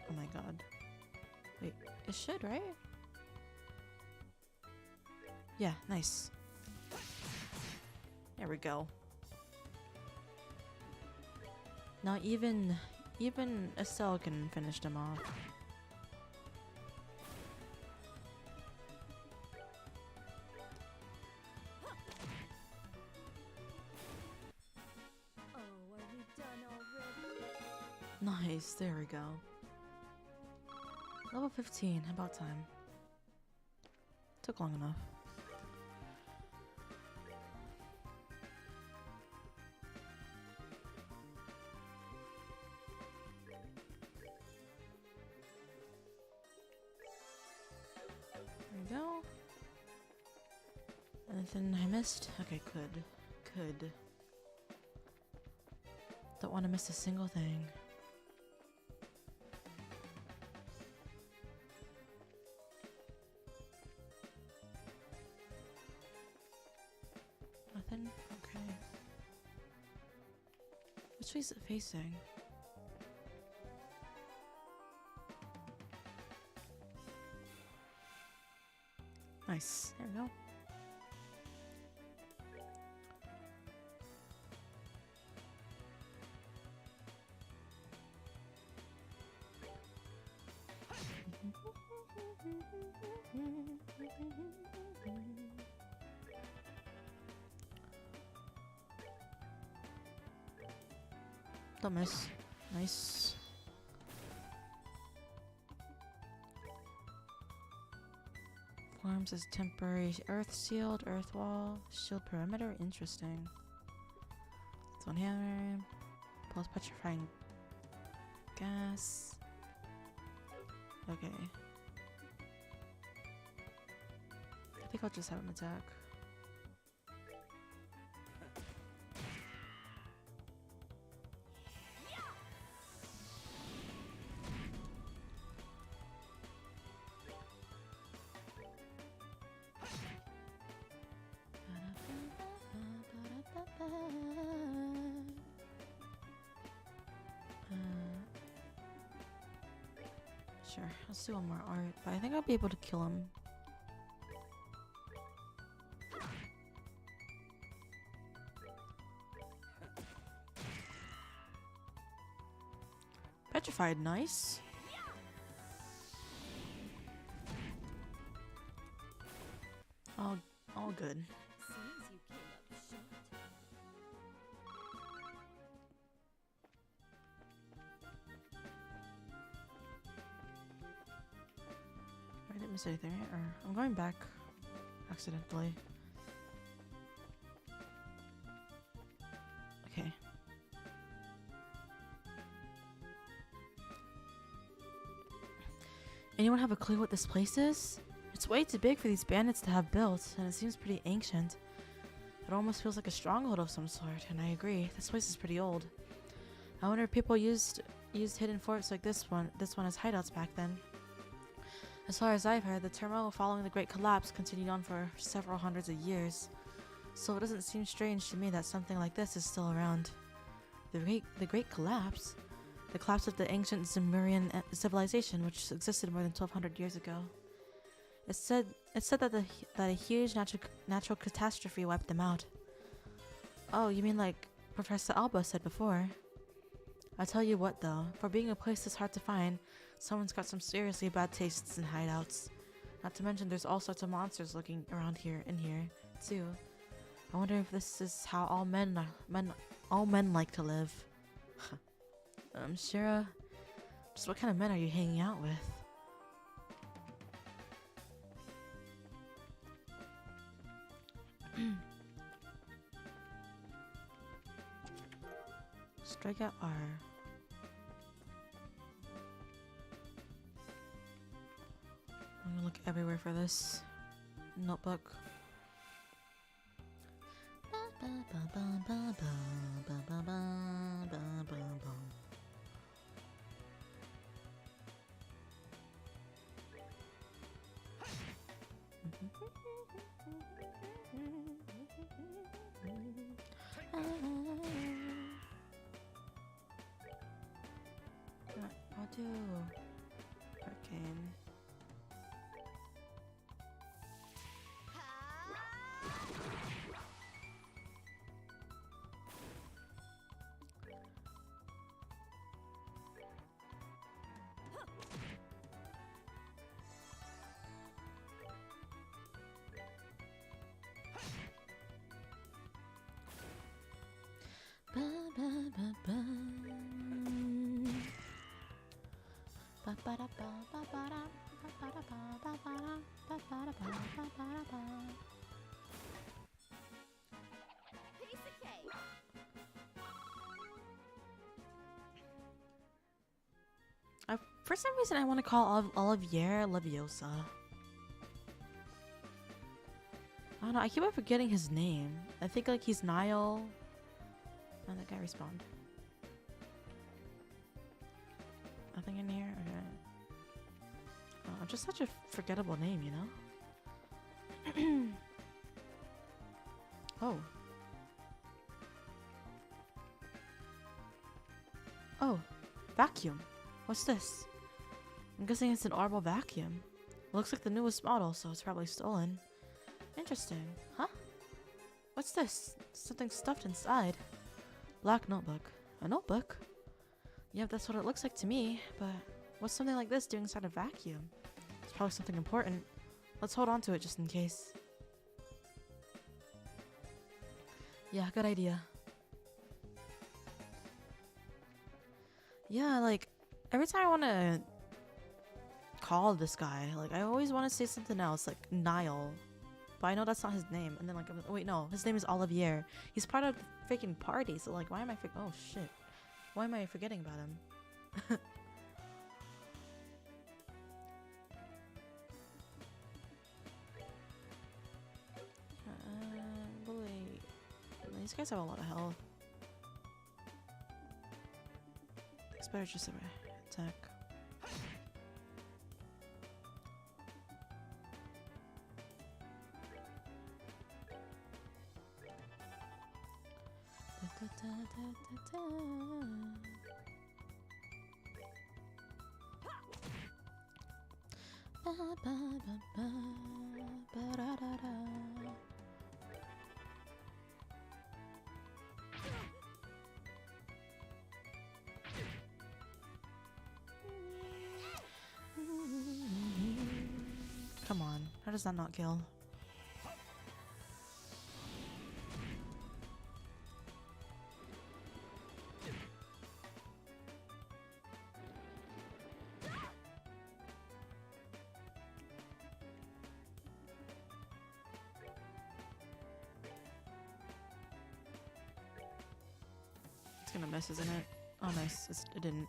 Oh my god. Wait, it should, right? Yeah, nice. There we go. Now even Estelle can finish them off. Nice, there we go. Level 15, about time. Took long enough. There we go. Anything I missed? Okay, good. Don't want to miss a single thing. Nothing? Okay. Which way is it facing? Nice. There we go. Don't miss. Nice. Forms as temporary earth shield, earth wall, shield perimeter. Interesting. Stone hammer. Plus petrifying gas. Okay. I think I'll just have him attack. Sure, let's do one more art, but I think I'll be able to kill him. Petrified, nice. All good. I didn't miss anything, right? Or I'm going back accidentally. Okay. Anyone have a clue what this place is? It's way too big for these bandits to have built, and it seems pretty ancient. It almost feels like a stronghold of some sort, and I agree. This place is pretty old. I wonder if people used hidden forts like this one as hideouts back then. As far as I've heard, the turmoil following the Great Collapse continued on for several hundreds of years, so it doesn't seem strange to me that something like this is still around. The Great Collapse? The collapse of the ancient Zemurian civilization, which existed more than 1,200 years ago. It's said that a huge natural catastrophe wiped them out. Oh, you mean like Professor Alba said before? I tell you what though, for being a place this hard to find, someone's got some seriously bad tastes in hideouts. Not to mention there's all sorts of monsters looking around here too. I wonder if this is how all men like to live. Shira, just what kind of men are you hanging out with? Strike out R. I'm gonna look everywhere for this notebook. I'll do Arcane. For some reason, I want to call Olivier Leviosa. I don't know. I keep on forgetting his name. I think like he's Niall. Oh, that guy respawned. Nothing in here? Okay. Oh, just such a forgettable name, you know? Oh. Oh. Vacuum. What's this? I'm guessing it's an orbital vacuum. It looks like the newest model, so it's probably stolen. Interesting. Huh? What's this? Something stuffed inside. Black notebook. A notebook? Yep, that's what it looks like to me, but what's something like this doing inside a vacuum? It's probably something important. Let's hold on to it just in case. Yeah, good idea. Yeah, like every time I want to call this guy, like I always want to say something else, like Niall. But I know that's not his name. And then like, oh, wait, no, his name is Olivier. He's part of the freaking party. So like, why am I oh shit. Why am I forgetting about him? Wait. These guys have a lot of health. It's better just attack. Come on, how does that not kill? It's gonna miss, isn't it? Oh, nice. It didn't.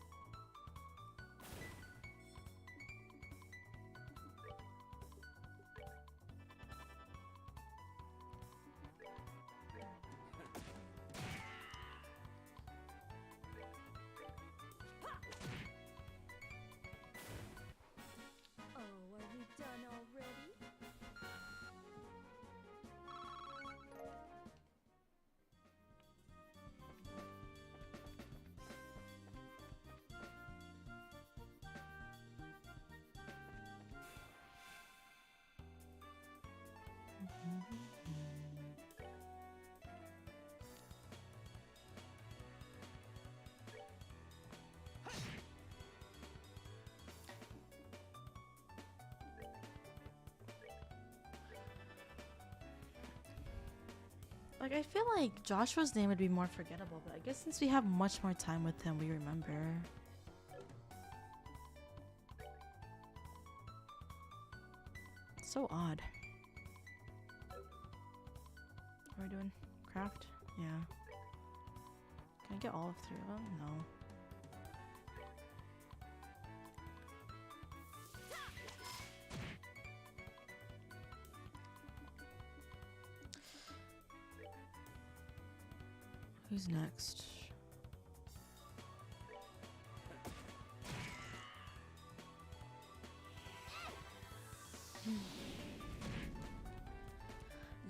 Like, I feel like Joshua's name would be more forgettable, but I guess since we have much more time with him, we remember. So odd. What are we doing? Craft? Yeah. Can I get all of 3 of them? No. Who's next?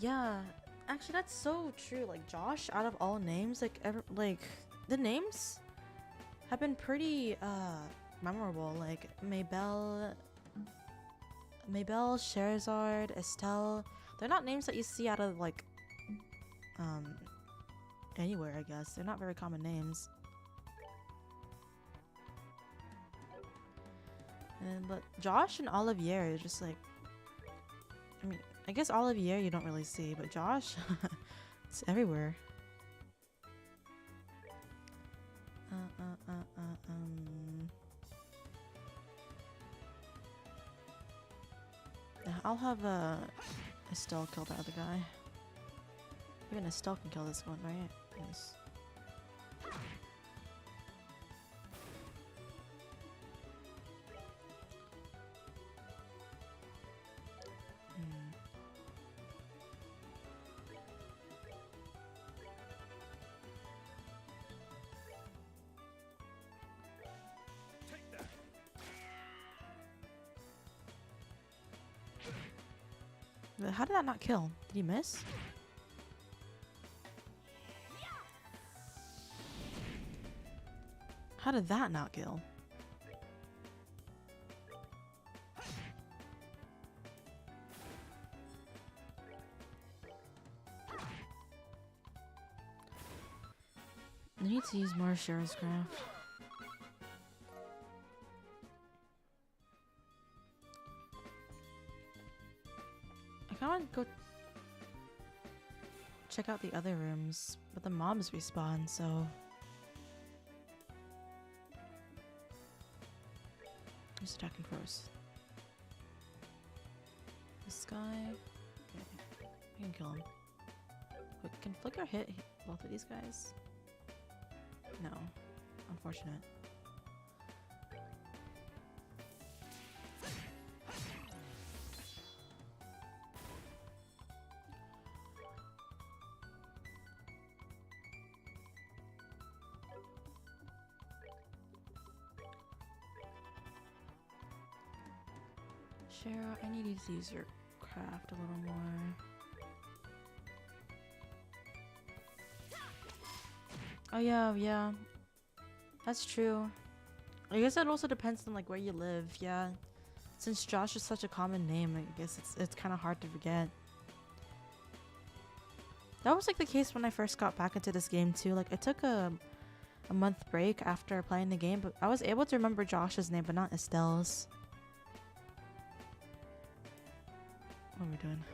Yeah, actually that's so true. Like Josh, out of all names, like the names have been pretty memorable. Like Maybelle, Sherazard, Estelle. They're not names that you see out of like anywhere, I guess. They're not very common names. But Josh and Olivier are just like, I mean, I guess Olivier you don't really see, but Josh, it's everywhere. Yeah, I'll have Estelle kill the other guy. Even Estelle can kill this one, right? Yes. How did that not kill? Did he miss? How did that not kill? I need to use more Shara's craft. I kinda want to go check out the other rooms, but the mobs respawn, so Who's attacking first? This guy. Okay. We can kill him. Wait, can Flicker hit both of these guys? No. Unfortunate. Shara, I need you to use your craft a little more. Oh yeah. That's true. I guess it also depends on like where you live, yeah. Since Josh is such a common name, I guess it's kind of hard to forget. That was like the case when I first got back into this game too. Like I took a month break after playing the game, but I was able to remember Josh's name, but not Estelle's. What are we doing?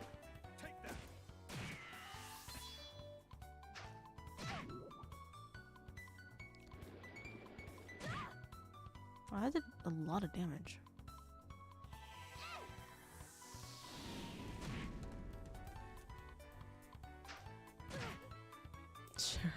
Oh, I did a lot of damage. Sure.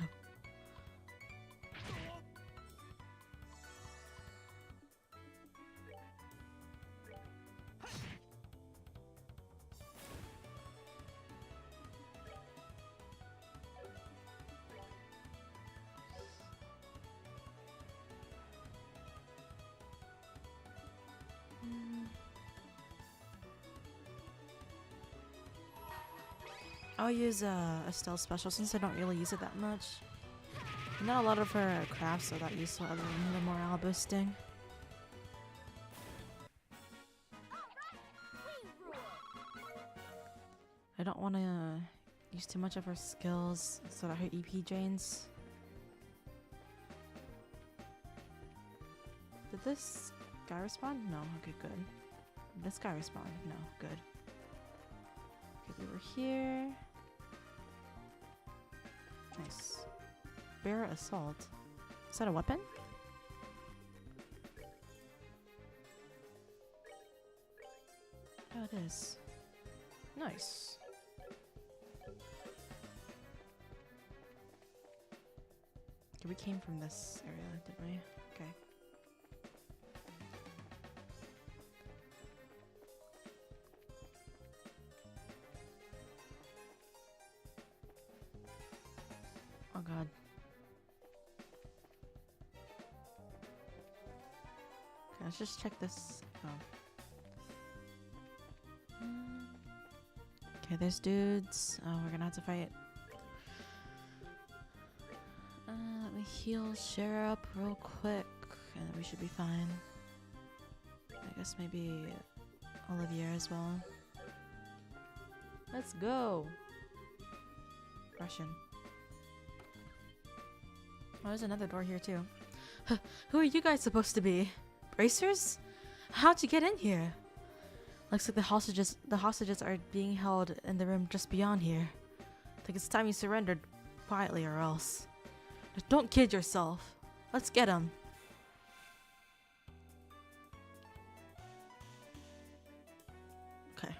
I'll use Estelle's special since I don't really use it that much. Not a lot of her crafts are that useful other than the morale boosting. I don't want to use too much of her skills so that her EP drains. Did this guy respawn? No. Okay, good. Did this guy respawn? No. Good. Okay, we were here. Nice. Bear assault. Is that a weapon? Oh, it is. Nice. Okay, we came from this area, didn't we? Okay. Oh god. Okay, let's just check this. Oh. Okay, there's dudes. Oh, we're gonna have to fight. Let me heal Shara up real quick, and we should be fine. I guess maybe Olivier as well. Let's go! Russian. Oh, there's another door here too. Who are you guys supposed to be? Bracers? How'd you get in here? Looks like the hostages are being held in the room just beyond here. I think it's time you surrendered quietly or else. Just don't kid yourself. Let's get him. Okay.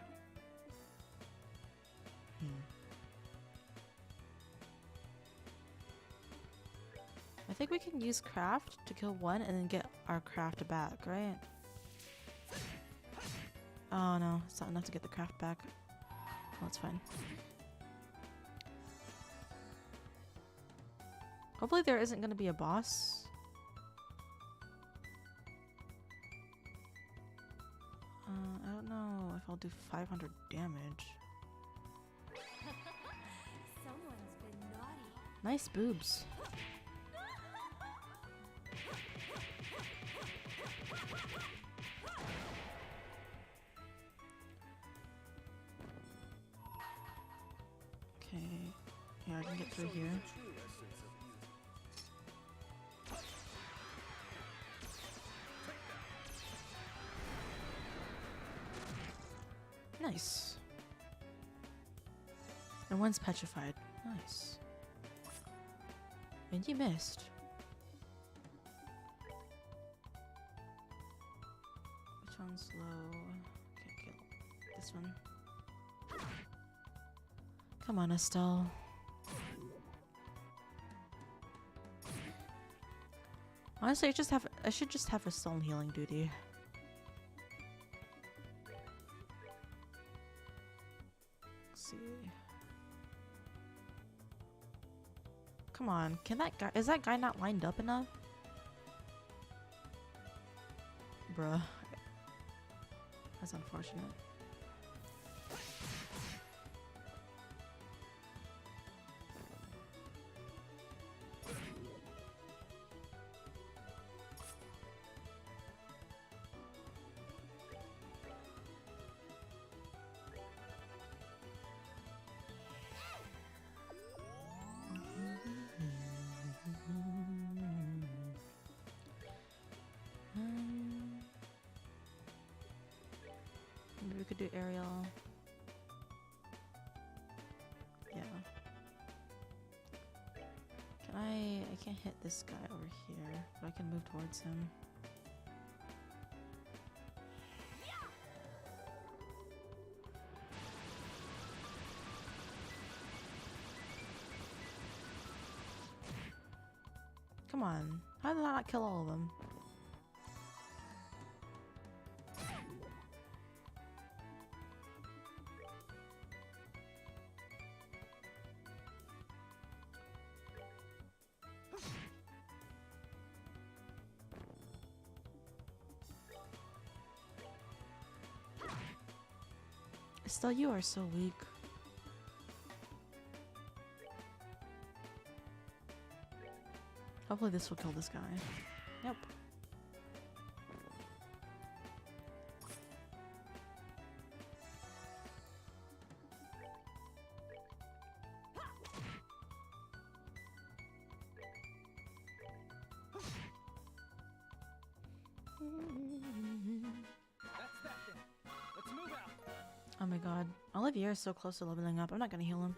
I think we can use craft to kill one and then get our craft back, right? Oh no, it's not enough to get the craft back. Well, that's fine. Hopefully there isn't going to be a boss. I don't know if I'll do 500 damage. Someone's been naughty. Nice boobs. Okay, yeah, I can get through here. Nice. And one's petrified. Nice. And you missed. Sounds low. Can't kill this one. Come on, Estelle. Honestly, I should just have a stone healing duty. Let's see. Come on, is that guy not lined up enough? Bruh. That's unfortunate. Maybe we could do aerial. Yeah. I can't hit this guy over here, but I can move towards him. Come on. How did I not kill all of them? Estelle, you are so weak. Hopefully this will kill this guy. Yep. That's that then. Let's move out. Oh my god. Olivier is so close to leveling up. I'm not gonna heal him.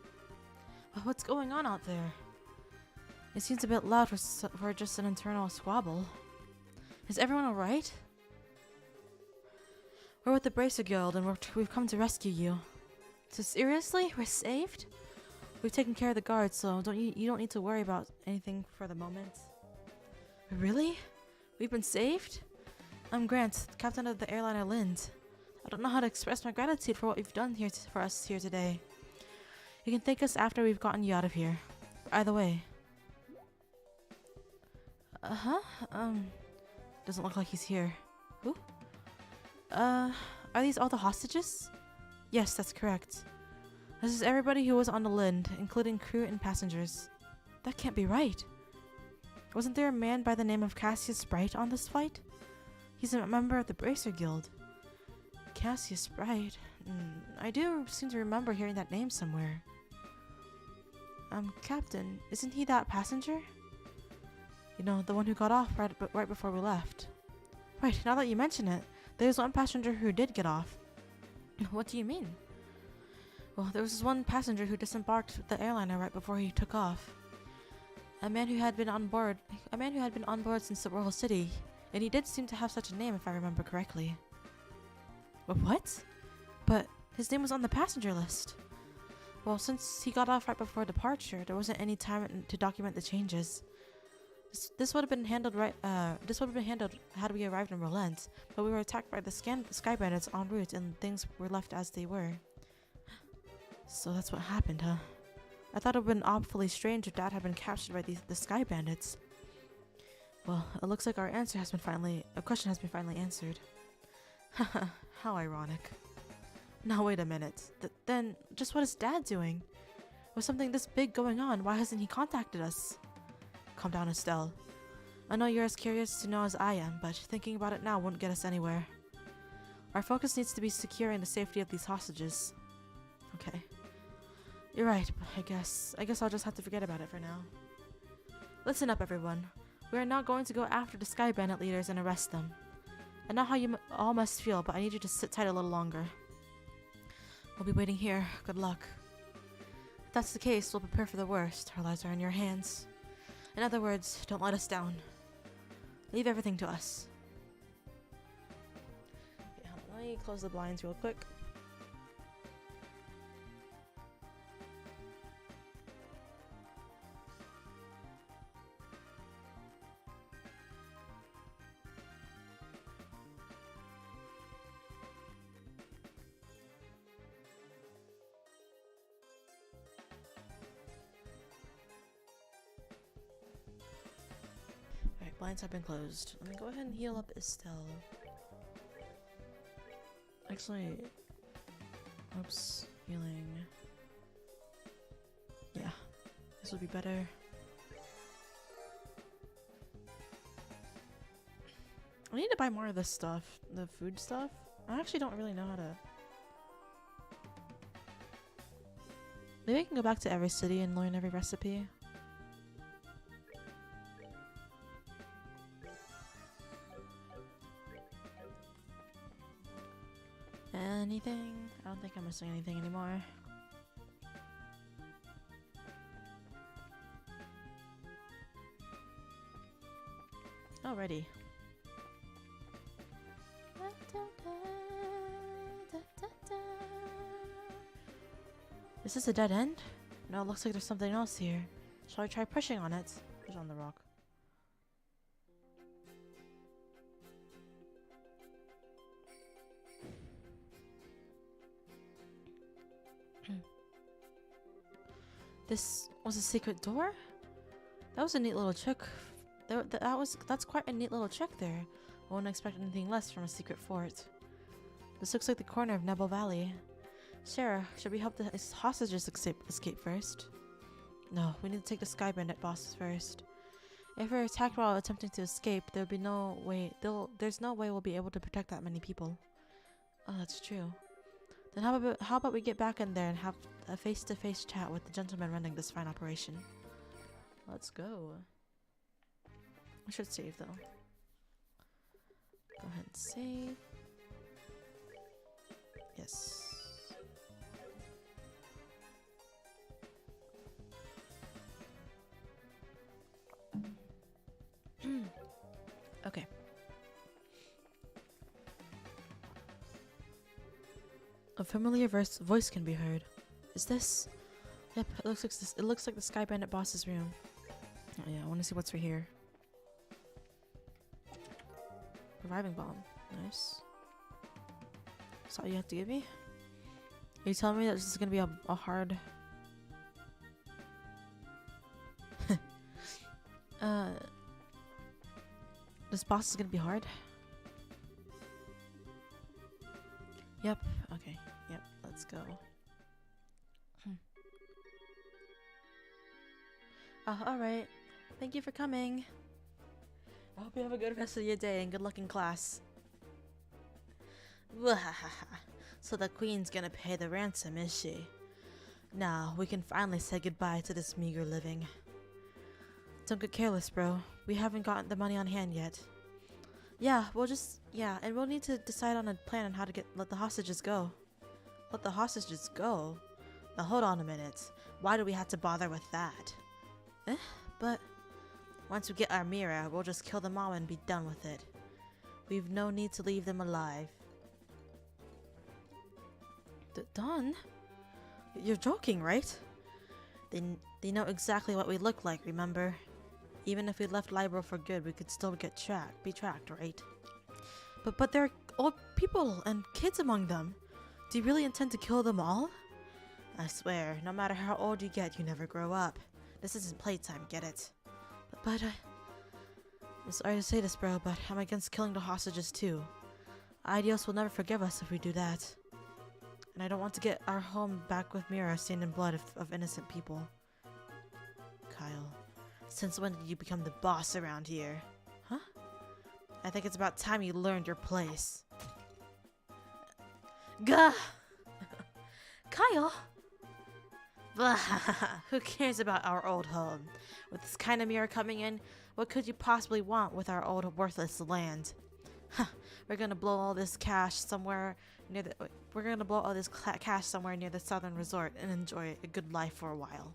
But what's going on out there? It seems a bit loud for just an internal squabble. Is everyone alright? We're with the Bracer Guild and we've come to rescue you. So seriously? We're saved? We've taken care of the guards, so you don't need to worry about anything for the moment. Really? We've been saved? I'm Grant, captain of the airliner Lind. I don't know how to express my gratitude for what you've done here for us here today. You can thank us after we've gotten you out of here. Either way. Doesn't look like he's here. Who? Are these all the hostages? Yes, that's correct. This is everybody who was on the Lind, including crew and passengers. That can't be right. Wasn't there a man by the name of Cassius Bright on this flight? He's a member of the Bracer Guild. Cassius Bright? I do seem to remember hearing that name somewhere. Captain, isn't he that passenger? You know, the one who got off right before we left. Right, now that you mention it, there's one passenger who did get off. What do you mean? Well, there was this one passenger who disembarked the airliner right before he took off. A man who had been on board since the Royal City, and he did seem to have such a name if I remember correctly. What? But his name was on the passenger list. Well, since he got off right before departure, there wasn't any time to document the changes. This would have been handled had we arrived in Relent, but we were attacked by the Sky Bandits en route and things were left as they were. So that's what happened, huh? I thought it would have been awfully strange if Dad had been captured by the Sky Bandits. Well, it looks like our question has been finally answered. Haha, how ironic. Now wait a minute. Then, just what is Dad doing? With something this big going on, why hasn't he contacted us? Calm down, Estelle. I know you're as curious to know as I am, but thinking about it now won't get us anywhere. Our focus needs to be securing the safety of these hostages. Okay. You're right, I guess I'll just have to forget about it for now. Listen up, everyone. We are now going to go after the Sky Bandit leaders and arrest them. I know how you all must feel, but I need you to sit tight a little longer. We'll be waiting here. Good luck. If that's the case, we'll prepare for the worst. Our lives are in your hands. In other words, don't let us down. Leave everything to us. me close the blinds real quick. Alright, blinds have been closed. Let me go ahead and heal up Estelle. Actually, oops, healing. Yeah, this would be better. I need to buy more of this stuff, the food stuff. I actually don't really know how to. Maybe I can go back to every city and learn every recipe. Anything? I don't think I'm missing anything anymore. Alrighty. Is this a dead end? No, it looks like there's something else here. Shall I try pushing on it? Push on the rock. This was a secret door? That was a neat little trick. That's quite a neat little trick there. I wouldn't expect anything less from a secret fort. This looks like the corner of Nebel Valley. Sarah, should we help the hostages escape first? No, we need to take the Sky Bandit bosses first. If we're attacked while attempting to escape, there'll be no way. There's no way we'll be able to protect that many people. Oh, that's true. Then how about we get back in there and have a face-to-face chat with the gentleman running this fine operation? Let's go. I should save though. Go ahead and save. Yes. Okay. A familiar voice can be heard. Is this? Yep, it looks like this. It looks like the Sky Bandit boss's room. Oh yeah, I want to see what's right here. Reviving bomb. Nice. Is that all you have to give me? Are you telling me that this is gonna be a hard? This boss is gonna be hard? Yep, okay. Yep, let's go. Alright. Thank you for coming. I hope you have a good rest of your day and good luck in class. So the queen's gonna pay the ransom, is she? Now, we can finally say goodbye to this meager living. Don't get careless, bro. We haven't gotten the money on hand yet. Yeah, and we'll need to decide on a plan on how to let the hostages go. Let the hostages go? Now hold on a minute. Why do we have to bother with that? But once we get our mirror, we'll just kill them all and be done with it. We've no need to leave them alive. Done? You're joking, right? They know exactly what we look like, remember? Even if we left Libro for good, we could still be tracked, right? But there are old people and kids among them. Do you really intend to kill them all? I swear, no matter how old you get, you never grow up. This isn't playtime, get it? But I'm sorry to say this, bro, but I'm against killing the hostages too. Idios will never forgive us if we do that. And I don't want to get our home back with Mira stained in blood of innocent people. Kyle, since when did you become the boss around here? Huh? I think it's about time you learned your place. Gah! Kyle! Who cares about our old home? With this kind of mirror coming in, what could you possibly want with our old worthless land? We're gonna blow all this cash somewhere near the. We're gonna blow all this cash somewhere near the southern resort and enjoy a good life for a while.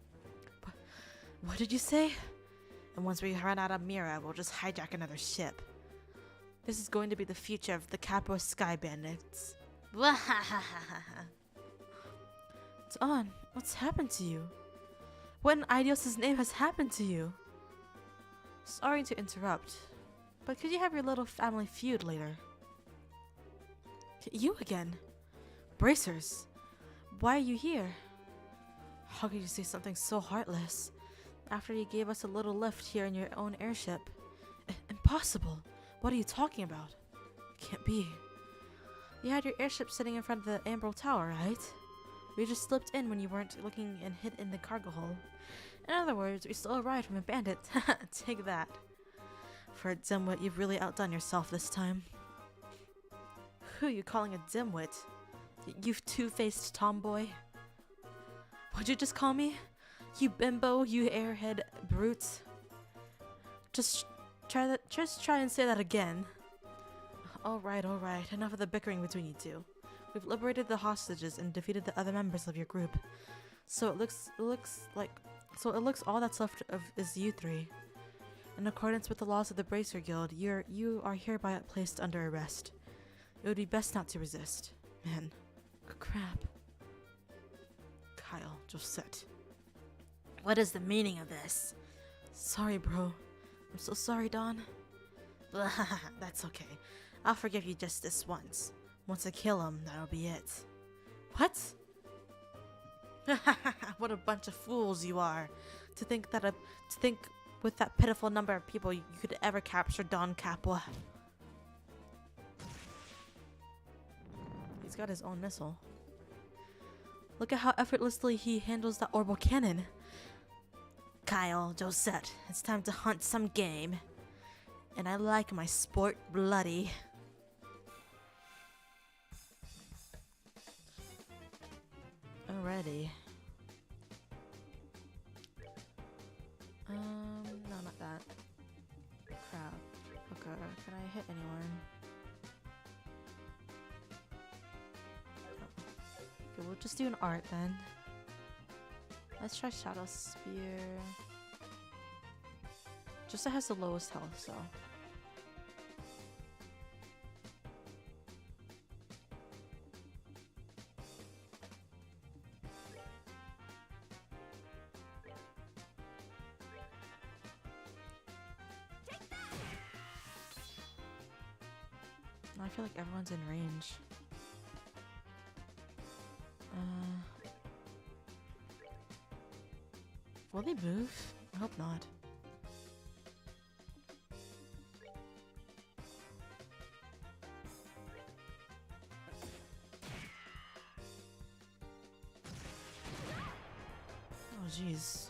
What did you say? And once we run out of Mira, we'll just hijack another ship. This is going to be the future of the Capo Sky Bandits. Dawn, what's happened to you? What in Idios' name has happened to you? Sorry to interrupt, but could you have your little family feud later? You again? Bracers, why are you here? How could you say something so heartless after you gave us a little lift here in your own airship? Impossible! What are you talking about? Can't be. You had your airship sitting in front of the Amber Tower, right? We just slipped in when you weren't looking and hid in the cargo hold. In other words, we stole a ride from a bandit. Take that. For a dimwit, you've really outdone yourself this time. Who are you calling a dimwit? You two-faced tomboy? What'd you just call me? You bimbo, you airhead brute. Just try and say that again. Alright. Enough of the bickering between you two. We've liberated the hostages and defeated the other members of your group. So it looks all that's left of is you three. In accordance with the laws of the Bracer Guild, you are hereby placed under arrest. It would be best not to resist. Man, crap. Kyle, Josette. What is the meaning of this? Sorry, bro. I'm so sorry, Dawn. That's okay. I'll forgive you just this once. Once I kill him, that'll be it. What? What a bunch of fools you are. To think with that pitiful number of people you could ever capture Don Capua. He's got his own missile. Look at how effortlessly he handles that orbital cannon. Kyle, Josette, it's time to hunt some game. And I like my sport bloody. Alrighty. No, not that. Crap. Okay, can I hit anyone? Okay, we'll just do an art then. Let's try Shadow Spear. Just it has the lowest health, so. I feel like everyone's in range. Will they move? I hope not. Oh jeez.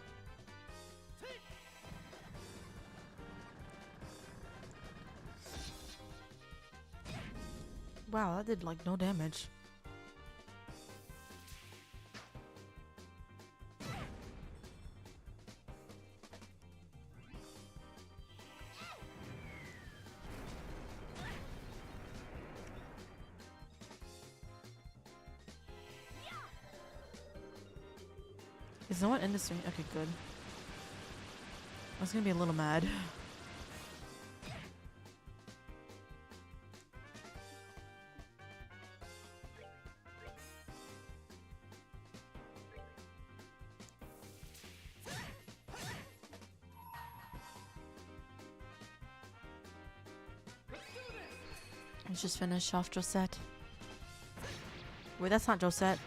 Wow, that did like no damage. Is no one in this ring? Okay, good. I was gonna be a little mad. Let's just finish off Josette. Wait, that's not Josette.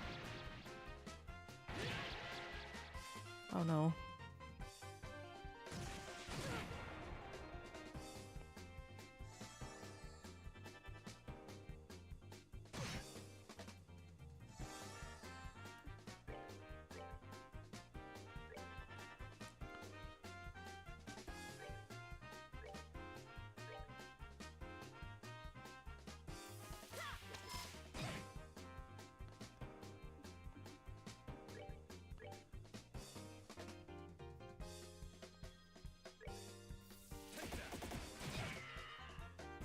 Oh no.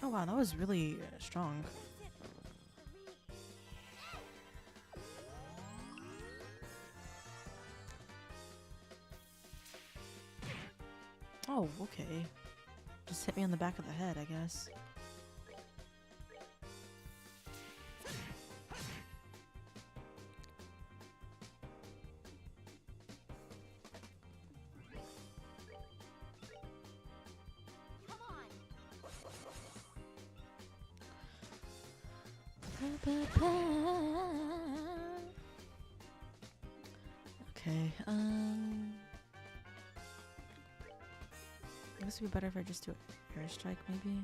Oh wow, that was really strong. Oh, okay. Just hit me on the back of the head, I guess. Okay, I guess it'd be better if I just do airstrike, maybe.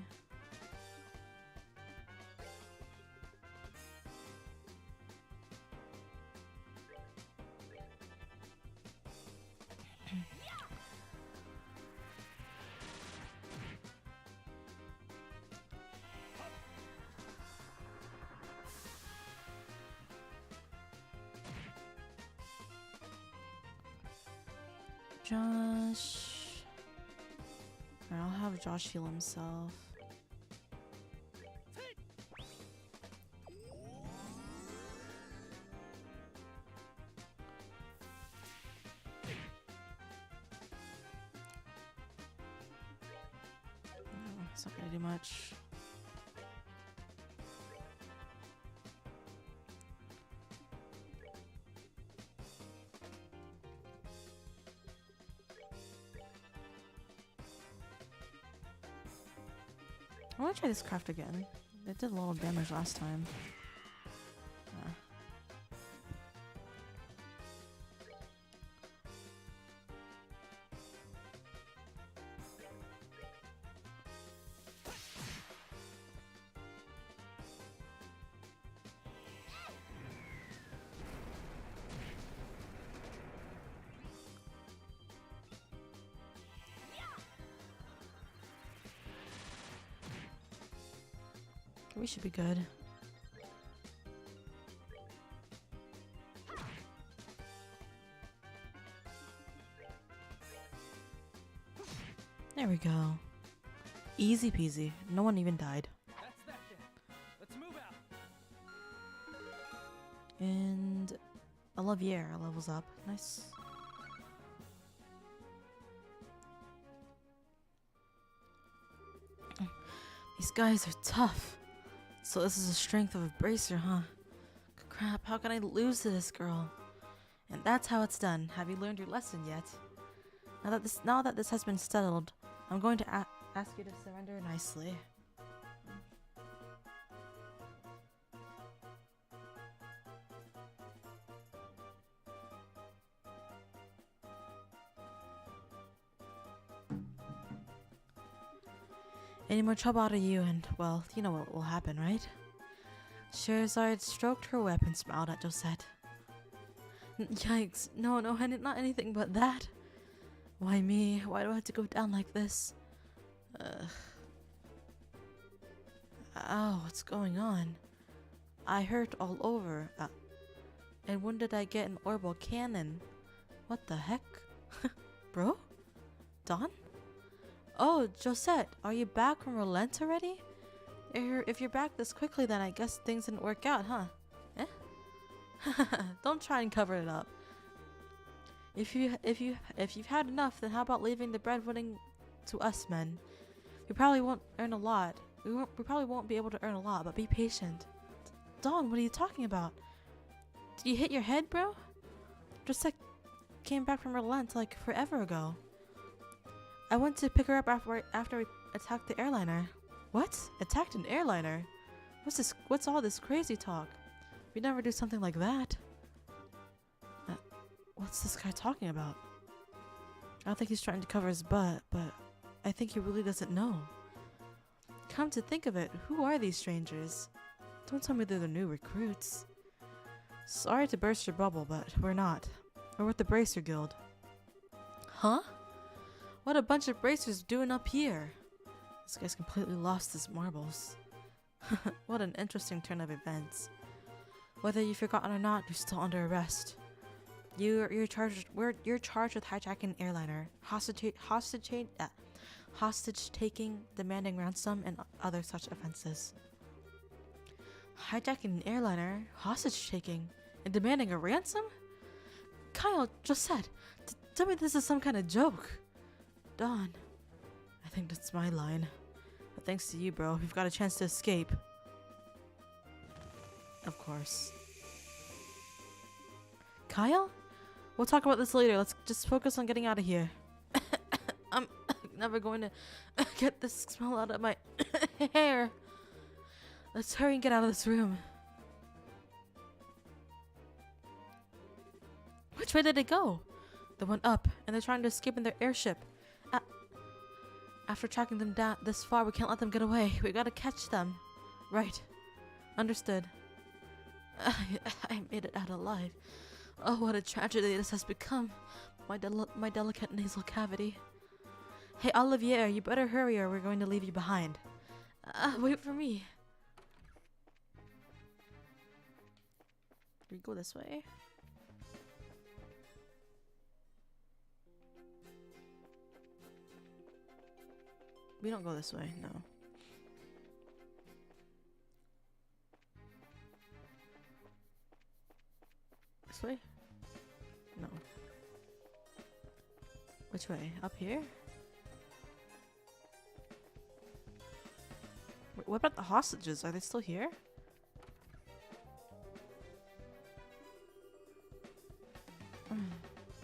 Josh. Alright, I'll have Josh heal himself. No, it's not gonna do much. I want to try this craft again. It did a little damage last time. We should be good. There we go. Easy peasy. No one even died. That's that then. Let's move out. And Olivier levels up. Nice. These guys are tough. So this is the strength of a bracer, huh? Crap, how can I lose to this girl? And that's how it's done. Have you learned your lesson yet? Now that this has been settled, I'm going to ask you to surrender nicely. Any more trouble out of you and, well, you know what will happen, right? Scheherazade stroked her whip and smiled at Josette. Yikes, no, not anything but that. Why me? Why do I have to go down like this? Ow, what's going on? I hurt all over. And when did I get an orbital cannon? What the heck? Bro? Don? Oh, Josette, are you back from Relent already? If you're back this quickly, then I guess things didn't work out, huh? Eh? Don't try and cover it up. If you've had enough, then how about leaving the breadwinning to us men? We probably won't earn a lot. We probably won't be able to earn a lot, but be patient. Dawn, what are you talking about? Did you hit your head, bro? Josette came back from Relent like forever ago. I went to pick her up after we attacked the airliner. What? Attacked an airliner? What's all this crazy talk? We'd never do something like that. What's this guy talking about? I don't think he's trying to cover his butt, but I think he really doesn't know. Come to think of it, who are these strangers? Don't tell me they're the new recruits. Sorry to burst your bubble, but we're not. We're with the Bracer Guild. Huh? What a bunch of bracers doing up here? This guy's completely lost his marbles. What an interesting turn of events. Whether you've forgotten or not, you're still under arrest. You're charged with hijacking an airliner, hostage taking, demanding ransom, and other such offenses. Hijacking an airliner, hostage taking, and demanding a ransom? Kyle, Josette, tell me this is some kind of joke. Dawn, I think that's my line. But thanks to you, bro, we've got a chance to escape. Of course. Kyle? We'll talk about this later. Let's just focus on getting out of here. I'm never going to get this smell out of my hair. Let's hurry and get out of this room. Which way did they go? They went up, and they're trying to escape in their airship. After tracking them down this far, we can't let them get away. We gotta catch them. Right. Understood. I made it out alive. Oh, what a tragedy this has become. My delicate nasal cavity. Hey, Olivier, you better hurry or we're going to leave you behind. Wait for me. Do we go this way? We don't go this way, no. This way? No. Which way? Up here? Wait, what about the hostages? Are they still here?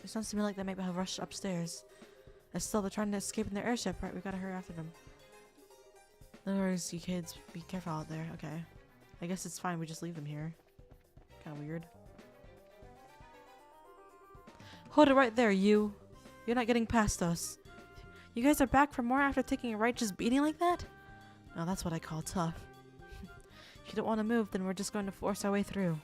It sounds to me like they might have rushed upstairs. And still, they're trying to escape in their airship, right? We gotta hurry after them. No worries, you kids. Be careful out there. Okay. I guess it's fine. We just leave them here. Kinda weird. Hold it right there, you. You're not getting past us. You guys are back for more after taking a righteous beating like that? Now that's what I call tough. If you don't want to move, then we're just going to force our way through.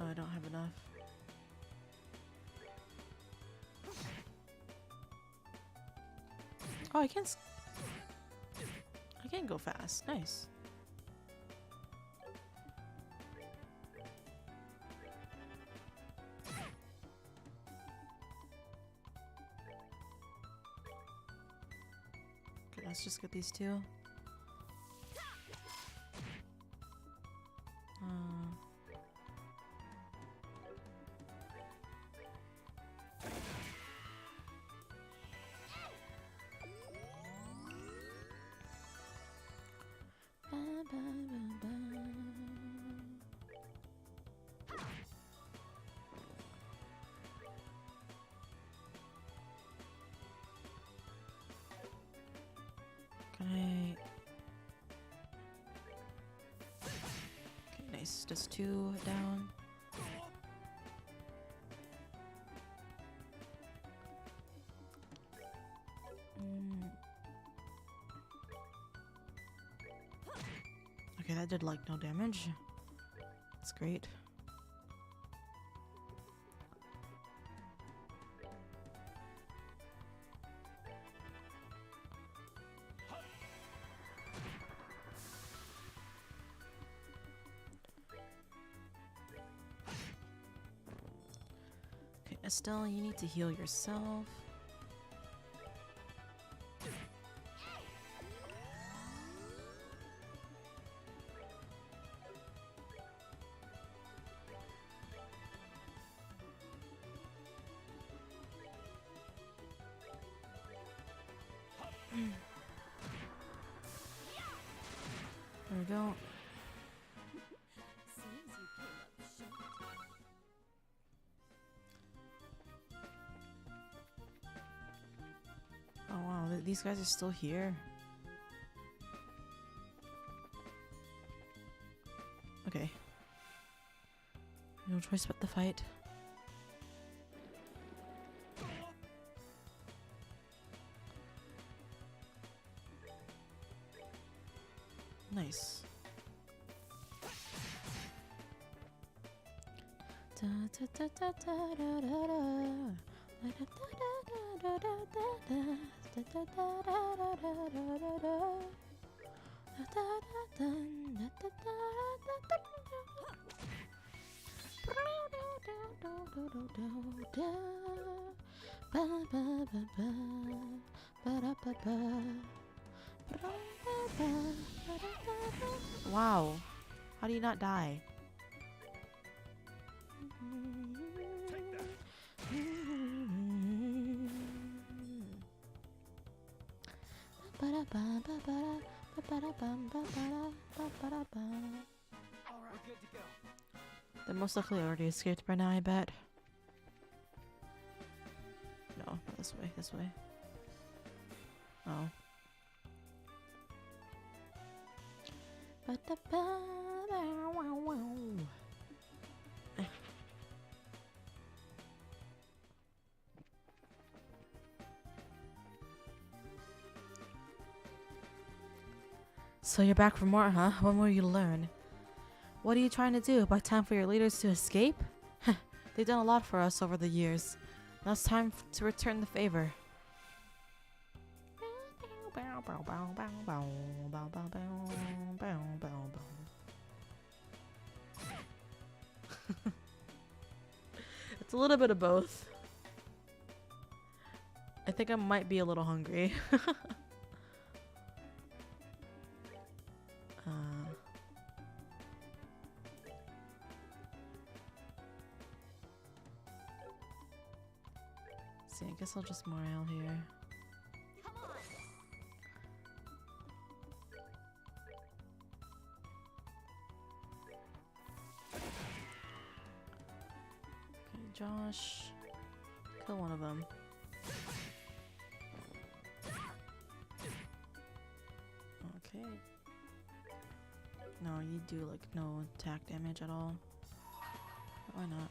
Oh, I don't have enough. Oh, I can go fast. Nice. Okay, let's just get these two. Okay, nice. Just two down. Okay, that did like no damage. That's great. Estelle, you need to heal yourself. There we go. Oh wow, these guys are still here. Okay. No choice but to fight. Nice. Wow. How do you not die? They most likely already escaped by now, I bet. No, not this way, this way. Oh. So you're back for more, huh? When will you learn? What are you trying to do? By time for your leaders to escape? They've done a lot for us over the years. Now it's time to return the favor. It's a little bit of both. I think I might be a little hungry. See, I guess I'll just morale here. Okay, Josh. Kill one of them. Okay. No, you do like no attack damage at all. Why not?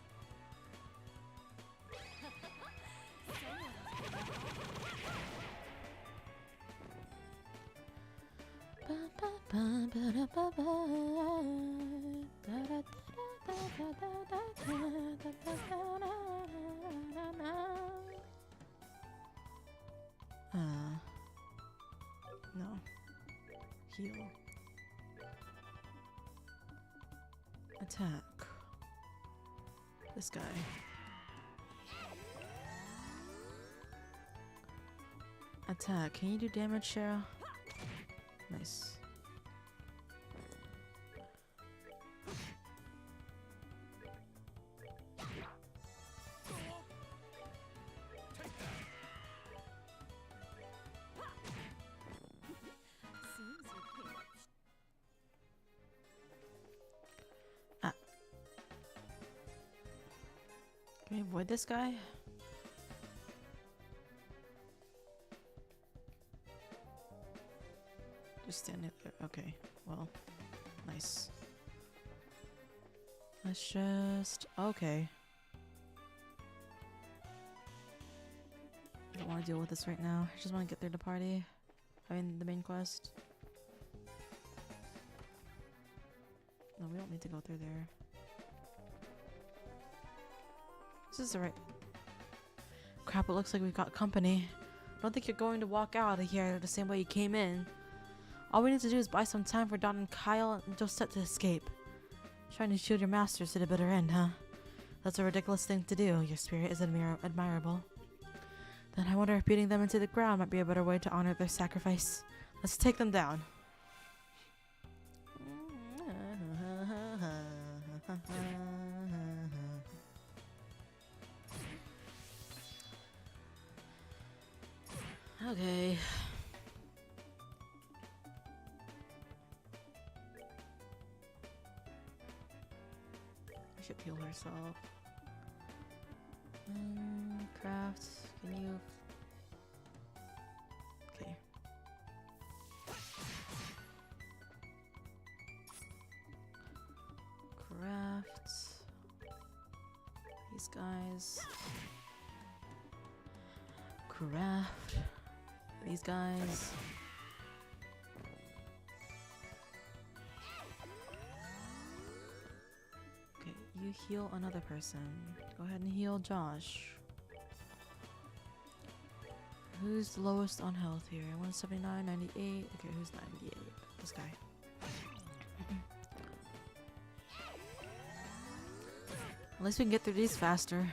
No. Heal. Attack. This guy. Attack. Can you do damage, Cheryl? Nice. Can we avoid this guy? Just stand it there. Okay, well, nice. Let's just... Okay. I don't want to deal with this right now. I just want to get through the party. I mean, the main quest. No, we don't need to go through there. This is the right... Crap, it looks like we've got company. I don't think you're going to walk out of here the same way you came in. All we need to do is buy some time for Don and Kyle and Josette to escape. Trying to shield your masters to the bitter end, huh? That's a ridiculous thing to do. Your spirit is admirable. Then I wonder if beating them into the ground might be a better way to honor their sacrifice. Let's take them down. Okay. I should heal herself. Craft. Can you? Okay. Craft. These guys. Craft. These guys. Okay, you heal another person. Go ahead and heal Josh. Who's the lowest on health here? 179, 98. Okay, who's 98? This guy. At least we can get through these faster.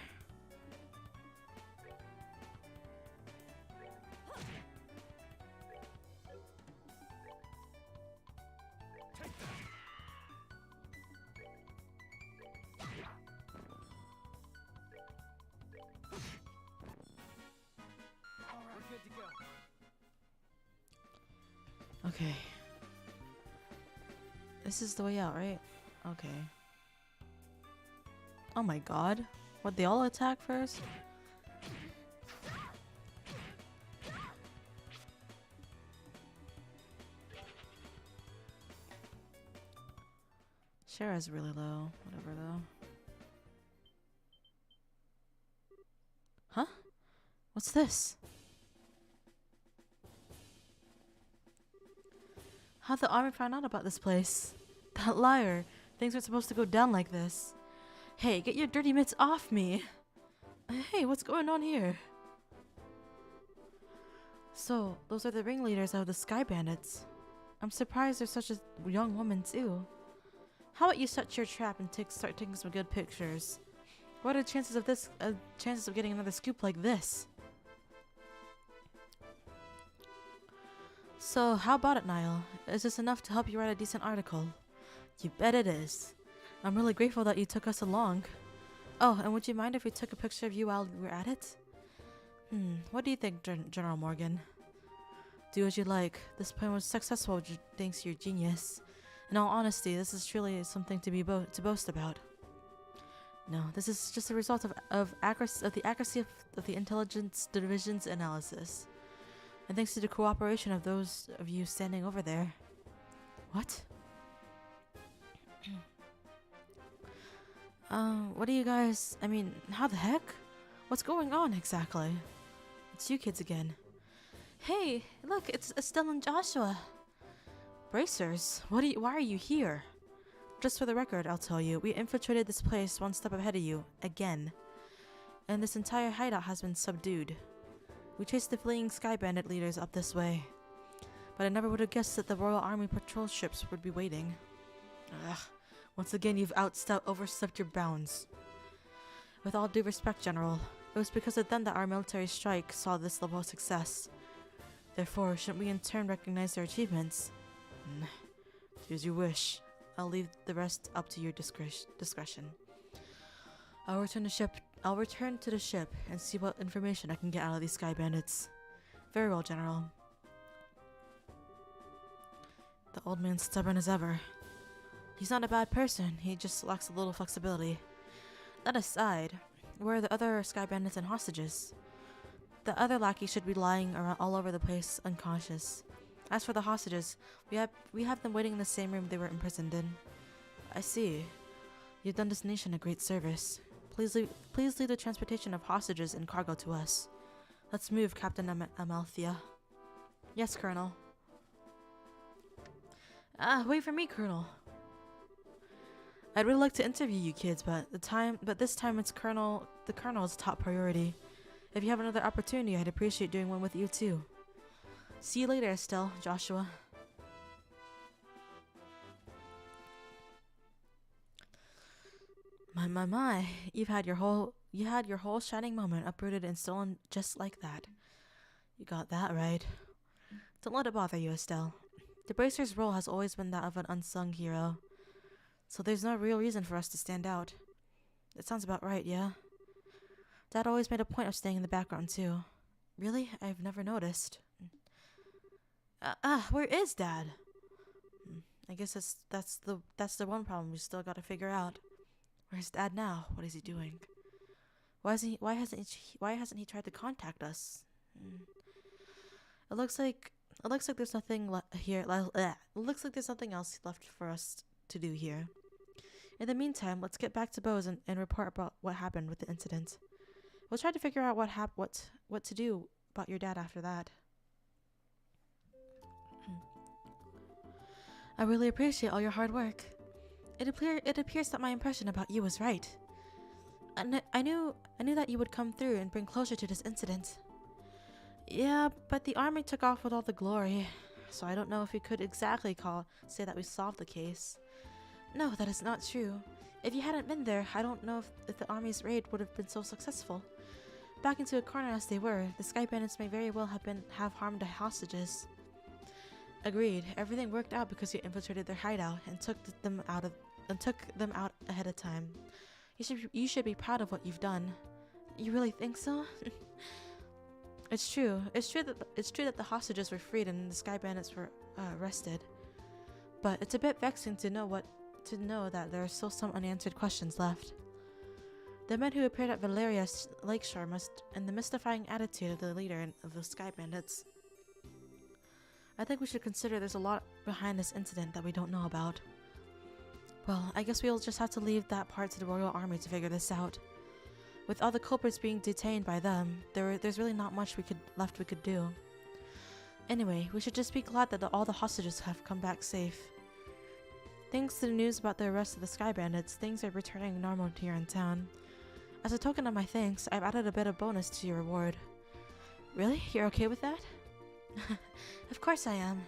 Okay. This is the way out, right? Okay. Oh my god. What, they all attack first? Shara's really low. Whatever though. Huh? What's this? How'd the army find out about this place? That liar. Things aren't supposed to go down like this. Hey, get your dirty mitts off me. Hey, what's going on here? So, those are the ringleaders of the Sky Bandits. I'm surprised there's such a young woman too. How about you set your trap and start taking some good pictures? What are the chances of chances of getting another scoop like this? So, how about it, Niall? Is this enough to help you write a decent article? You bet it is. I'm really grateful that you took us along. Oh, and would you mind if we took a picture of you while we were at it? What do you think, General Morgan? Do as you like. This plan was successful thanks to your genius. In all honesty, this is truly something to boast about. No, this is just a result of the accuracy of the intelligence division's analysis. And thanks to the cooperation of those of you standing over there. What? What do you guys... I mean, how the heck? What's going on exactly? It's you kids again. Hey, look, it's Estelle and Joshua. Bracers, why are you here? Just for the record, I'll tell you, we infiltrated this place one step ahead of you, again. And this entire hideout has been subdued. We chased the fleeing Sky Bandit leaders up this way. But I never would have guessed that the Royal Army patrol ships would be waiting. Ugh. Once again, you've overstepped your bounds. With all due respect, General, it was because of them that our military strike saw this level of success. Therefore, shouldn't we in turn recognize their achievements? Do as you wish. I'll leave the rest up to your discretion. I'll return to the ship and see what information I can get out of these Sky Bandits. Very well, General. The old man's stubborn as ever. He's not a bad person, he just lacks a little flexibility. That aside, where are the other Sky Bandits and hostages? The other lackey should be lying around all over the place, unconscious. As for the hostages, we have them waiting in the same room they were imprisoned in. I see. You've done this nation a great service. Please leave the transportation of hostages and cargo to us. Let's move, Captain Amalthea. Yes, Colonel. Wait for me, Colonel. I'd really like to interview you kids, but this time it's the Colonel's top priority. If you have another opportunity, I'd appreciate doing one with you too. See you later, Estelle, Joshua. My, you had your whole shining moment uprooted and stolen just like that. You got that right. Don't let it bother you, Estelle. The Bracer's role has always been that of an unsung hero. So there's no real reason for us to stand out. That sounds about right, yeah? Dad always made a point of staying in the background too. Really? I've never noticed. Where is Dad? I guess that's the one problem we still gotta figure out. Where's Dad now? What is he doing? Why hasn't he tried to contact us? It looks like there's nothing here. It looks like there's nothing else left for us to do here. In the meantime, let's get back to Bose and report about what happened with the incident. We'll try to figure out what to do about your dad after that. I really appreciate all your hard work. It appears that my impression about you was right. I knew that you would come through and bring closure to this incident. Yeah, but the army took off with all the glory, so I don't know if we could exactly say that we solved the case. No, that is not true. If you hadn't been there, I don't know if the army's raid would have been so successful. Back into a corner as they were, the Sky Bandits may very well have harmed the hostages. Agreed. Everything worked out because you infiltrated their hideout and took them out ahead of time. You should be proud of what you've done. You really think so? It's true. It's true that the hostages were freed and the Sky Bandits were arrested. But it's a bit vexing to know that there are still some unanswered questions left. The men who appeared at Valeria Lakeshore and the mystifying attitude of the leader of the Sky Bandits. I think we should consider there's a lot behind this incident that we don't know about. Well, I guess we'll just have to leave that part to the Royal Army to figure this out. With all the culprits being detained by them, there's really not much we could do. Anyway, we should just be glad that all the hostages have come back safe. Thanks to the news about the arrest of the Sky Bandits, things are returning normal here in town. As a token of my thanks, I've added a bit of bonus to your reward. Really? You're okay with that? Of course I am.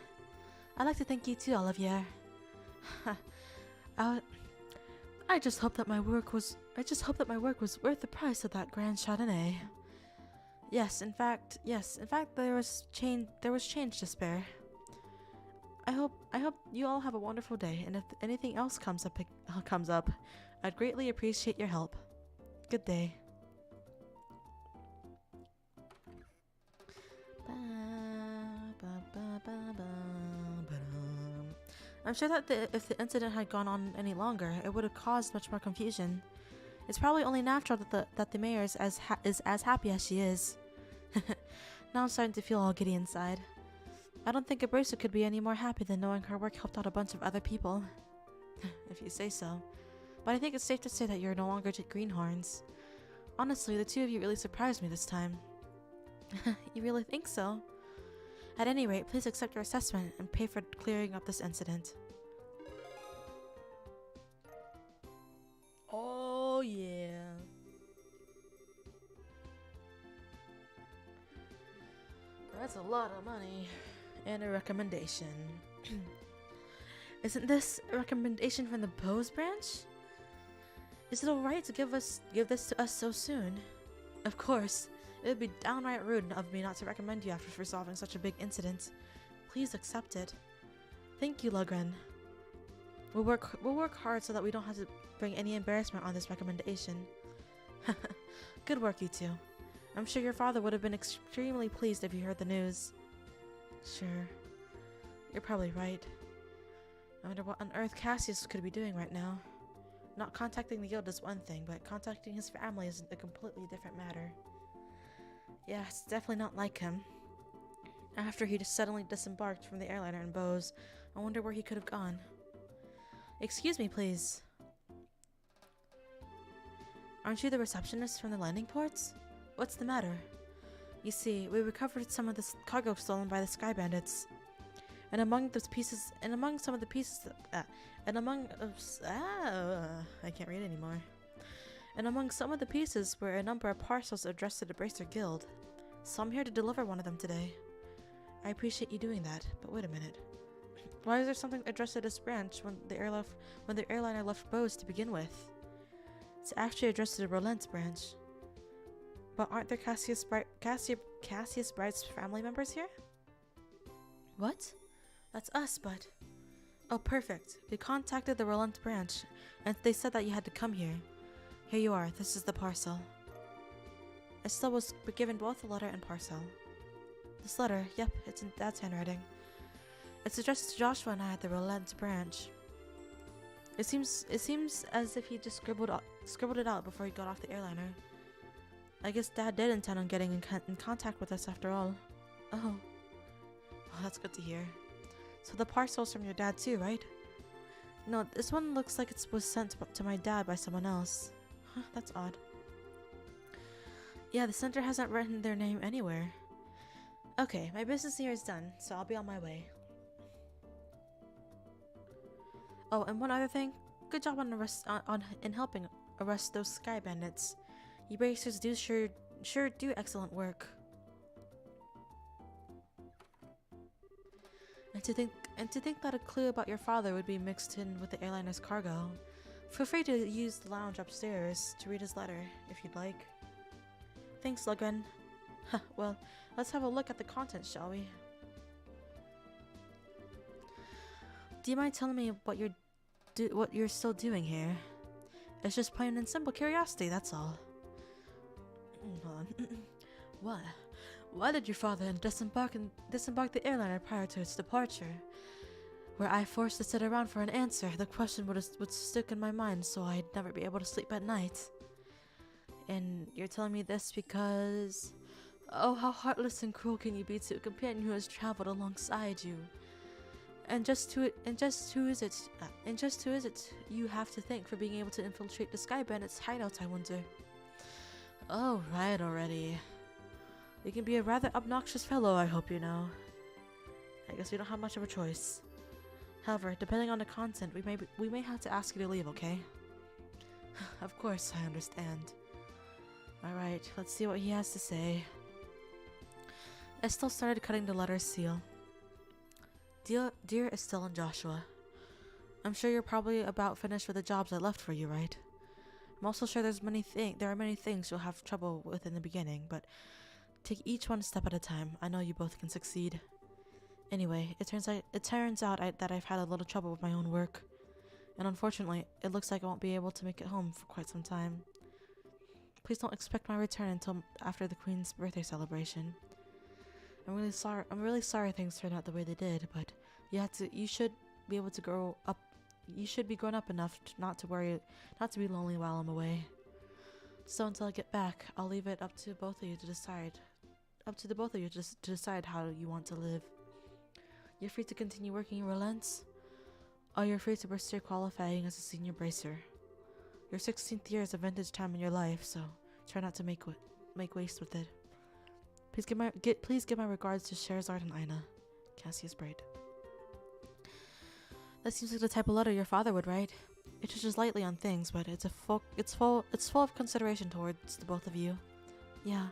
I'd like to thank you too, Olivier. I just hope that my work was worth the price of that Grand Chardonnay. Yes, in fact, there was change to spare. I hope you all have a wonderful day, and if anything else comes up, I'd greatly appreciate your help. Good day. I'm sure that if the incident had gone on any longer, it would have caused much more confusion. It's probably only natural that the mayor is as happy as she is. Now I'm starting to feel all giddy inside. I don't think a bracer could be any more happy than knowing her work helped out a bunch of other people. If you say so. But I think it's safe to say that you're no longer greenhorns. Honestly, the two of you really surprised me this time. You really think so? At any rate, please accept your assessment and pay for clearing up this incident. Oh yeah. That's a lot of money. And a recommendation. Isn't this a recommendation from the Bose branch? Is it alright to give this to us so soon? Of course. It would be downright rude of me not to recommend you after resolving such a big incident. Please accept it. Thank you, Logren. We'll work hard so that we don't have to bring any embarrassment on this recommendation. Good work, you two. I'm sure your father would have been extremely pleased if he heard the news. Sure. You're probably right. I wonder what on earth Cassius could be doing right now. Not contacting the guild is one thing, but contacting his family is a completely different matter. Yeah, it's definitely not like him. After he just suddenly disembarked from the airliner in Bose, I wonder where he could have gone. Excuse me, please. Aren't you the receptionist from the landing ports? What's the matter? You see, we recovered some of the cargo stolen by the Sky Bandits. I can't read anymore. And among some of the pieces were a number of parcels addressed to the Bracer Guild. So I'm here to deliver one of them today. I appreciate you doing that, but wait a minute. Why is there something addressed to this branch when the airliner left Bose to begin with? It's actually addressed to the Rolent branch. But aren't there Cassius Bright's family members here? What? That's us, but... Oh, perfect. We contacted the Rolent branch, and they said that you had to come here. Here you are. This is the parcel. Estelle was given both the letter and parcel. This letter, yep, it's in Dad's handwriting. It's addressed to Joshua and I at the Rolent branch. It seems as if he just scribbled it out before he got off the airliner. I guess Dad did intend on getting in contact with us after all. Oh. Well, that's good to hear. So the parcel's from your dad too, right? No, this one looks like it was sent to my dad by someone else. Huh, that's odd. Yeah, the center hasn't written their name anywhere. Okay, my business here is done, so I'll be on my way. Oh, and one other thing. Good job in helping arrest those Sky Bandits. You Bracers sure do excellent work. And to think that a clue about your father would be mixed in with the airliner's cargo. Feel free to use the lounge upstairs to read his letter, if you'd like. Thanks, Logren. Well, let's have a look at the contents, shall we? Do you mind telling me what you're still doing here? It's just plain and simple curiosity, that's all. Hold on. Why did your father disembark the airliner prior to its departure? Were I forced to sit around for an answer, the question would stick in my mind, so I'd never be able to sleep at night. And you're telling me this because... Oh, how heartless and cruel can you be to a companion who has traveled alongside you? And just who is it you have to thank for being able to infiltrate the Sky Bandit's hideouts, I wonder? Oh, right already. You can be a rather obnoxious fellow, I hope you know. I guess we don't have much of a choice. However, depending on the content, we may have to ask you to leave, okay? Of course, I understand. Alright, let's see what he has to say. Estelle started cutting the letter's seal. Dear Estelle and Joshua, I'm sure you're probably about finished with the jobs I left for you, right? I'm also sure there are many things you'll have trouble with in the beginning, but take each one step at a time. I know you both can succeed. Anyway, it turns out that I've had a little trouble with my own work, and unfortunately, it looks like I won't be able to make it home for quite some time. Please don't expect my return until after the Queen's birthday celebration. I'm really sorry things turned out the way they did, but you should be able to grow up. You should be grown up enough not to be lonely while I'm away. So until I get back, I'll leave it up to both of you to decide. Up to the both of you to decide how you want to live. You're free to continue working your relents, or you're free to pursue qualifying as a senior bracer. Your 16th year is a vintage time in your life, so try not to make waste with it. Please give my regards to Sherazard and Ina, Cassia's bride. That seems like the type of letter your father would write. It touches lightly on things, but it's full of consideration towards the both of you. Yeah,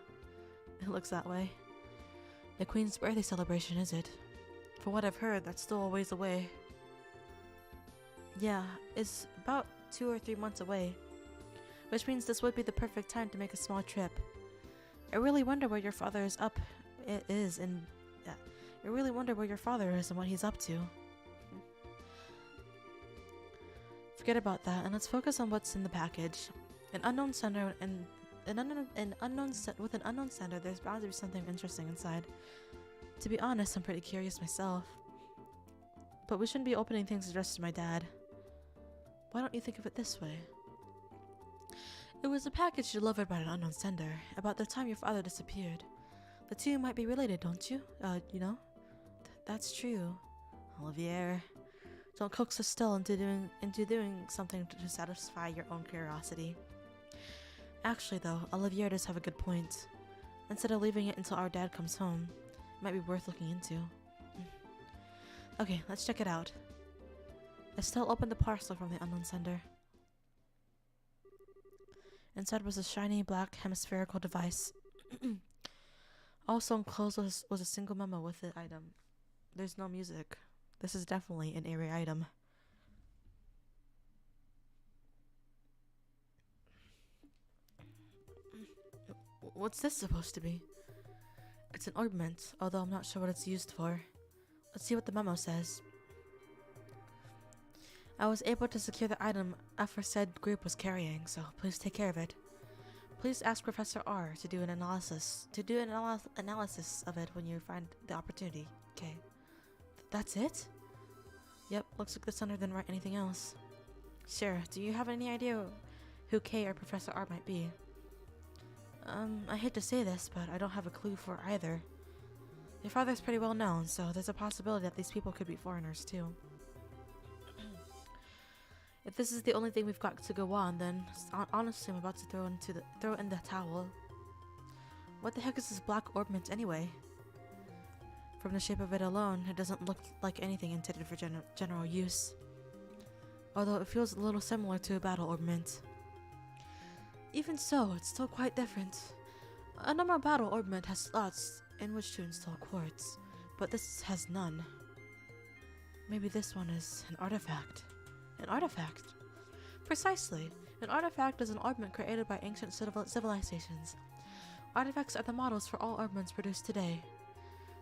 it looks that way. The Queen's birthday celebration, is it? From what I've heard, that's still a ways away. Yeah, it's about 2 or 3 months away, which means this would be the perfect time to make a small trip. I really wonder where your father is and what he's up to. Forget about that, and let's focus on what's in the package. With an unknown sender, there's bound to be something interesting inside. To be honest, I'm pretty curious myself. But we shouldn't be opening things addressed to my dad. Why don't you think of it this way? It was a package delivered by an unknown sender about the time your father disappeared. The two might be related, don't you? You know? That's true. Olivier. Don't coax Estelle into doing something to satisfy your own curiosity. Actually, though, Olivier does have a good point. Instead of leaving it until our dad comes home, it might be worth looking into. Okay, let's check it out. Estelle opened the parcel from the unknown sender. Inside was a shiny black hemispherical device. Also enclosed was a single memo with the item. There's no music. This is definitely an eerie item. What's this supposed to be? It's an orbment, although I'm not sure what it's used for. Let's see what the memo says. I was able to secure the item aforesaid group was carrying, so please take care of it. Please ask Professor R to do an analysis of it when you find the opportunity. Okay. That's it? Yep, looks like the center didn't write anything else. Sure, do you have any idea who K or Professor R might be? I hate to say this, but I don't have a clue for either. Your father's pretty well known, so there's a possibility that these people could be foreigners too. If this is the only thing we've got to go on, then honestly I'm about to throw in the towel. What the heck is this black orbment anyway? From the shape of it alone, it doesn't look like anything intended for general use. Although it feels a little similar to a battle orbment. Even so, it's still quite different. A normal battle orbment has slots in which to install quartz, but this has none. Maybe this one is an artifact. An artifact? Precisely. An artifact is an orbment created by ancient civilizations. Artifacts are the models for all orbments produced today.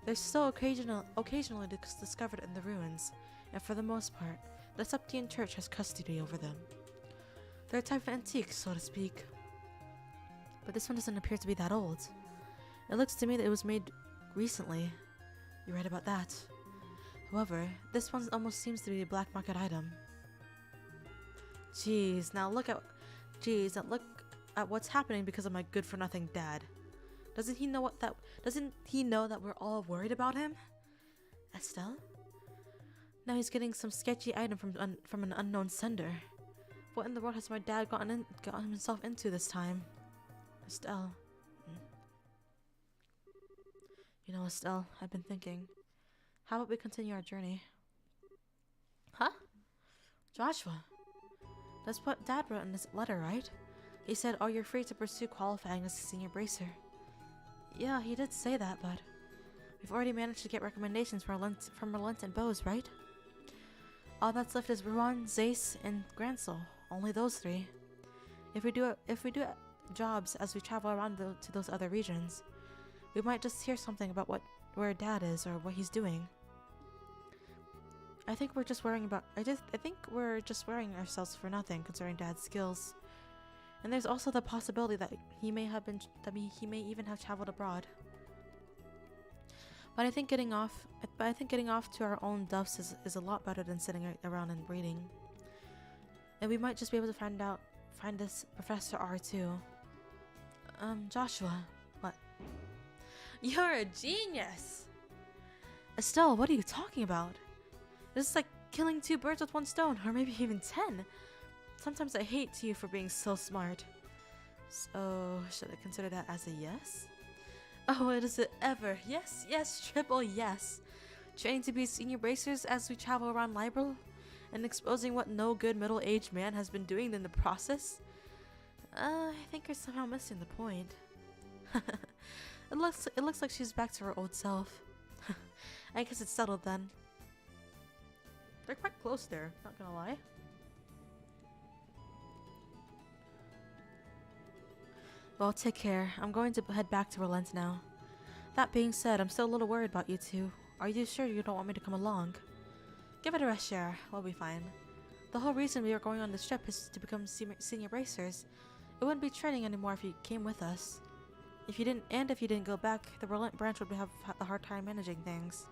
They're still occasionally discovered in the ruins, and for the most part, the Septian Church has custody over them. They're a type of antique, so to speak. But this one doesn't appear to be that old. It looks to me that it was made recently. You're right about that. However, this one almost seems to be a black market item. Jeez, now look at what's happening because of my good-for-nothing dad. Doesn't he know that we're all worried about him? Estelle? Now he's getting some sketchy item from an unknown sender. What in the world has my dad gotten himself into this time? Estelle. You know, Estelle, I've been thinking. How about we continue our journey? Huh? Joshua. That's what Dad wrote in his letter, right? He said, "Oh, you're free to pursue qualifying as a senior bracer." Yeah, he did say that, but we've already managed to get recommendations from Relent and Bose, right? All that's left is Ruan, Zace, and Gransel. Only those three. If we do jobs as we travel around to those other regions, we might just hear something about where Dad is or what he's doing. I think we're just worrying ourselves for nothing concerning Dad's skills. And there's also the possibility that he may even have traveled abroad. But I think getting off to our own duffs is a lot better than sitting around and reading. And we might just be able to find this Professor R too. Joshua, what? You're a genius! Estelle, what are you talking about? This is like killing 2 birds with 1 stone, or maybe even 10. Sometimes I hate you for being so smart. So, should I consider that as a yes? Oh, it is it ever. Yes, yes, triple yes. Training to be senior bracers as we travel around Liberal, and exposing what no good middle-aged man has been doing in the process? I think you're somehow missing the point. It looks like she's back to her old self. I guess it's settled then. They're quite close there, not gonna lie. Well, take care. I'm going to head back to Relent now. That being said, I'm still a little worried about you two. Are you sure you don't want me to come along? Give it a rest, Shara. We'll be fine. The whole reason we are going on this trip is to become senior bracers. It wouldn't be training anymore if you came with us. If you didn't go back, the Relent branch would have a hard time managing things.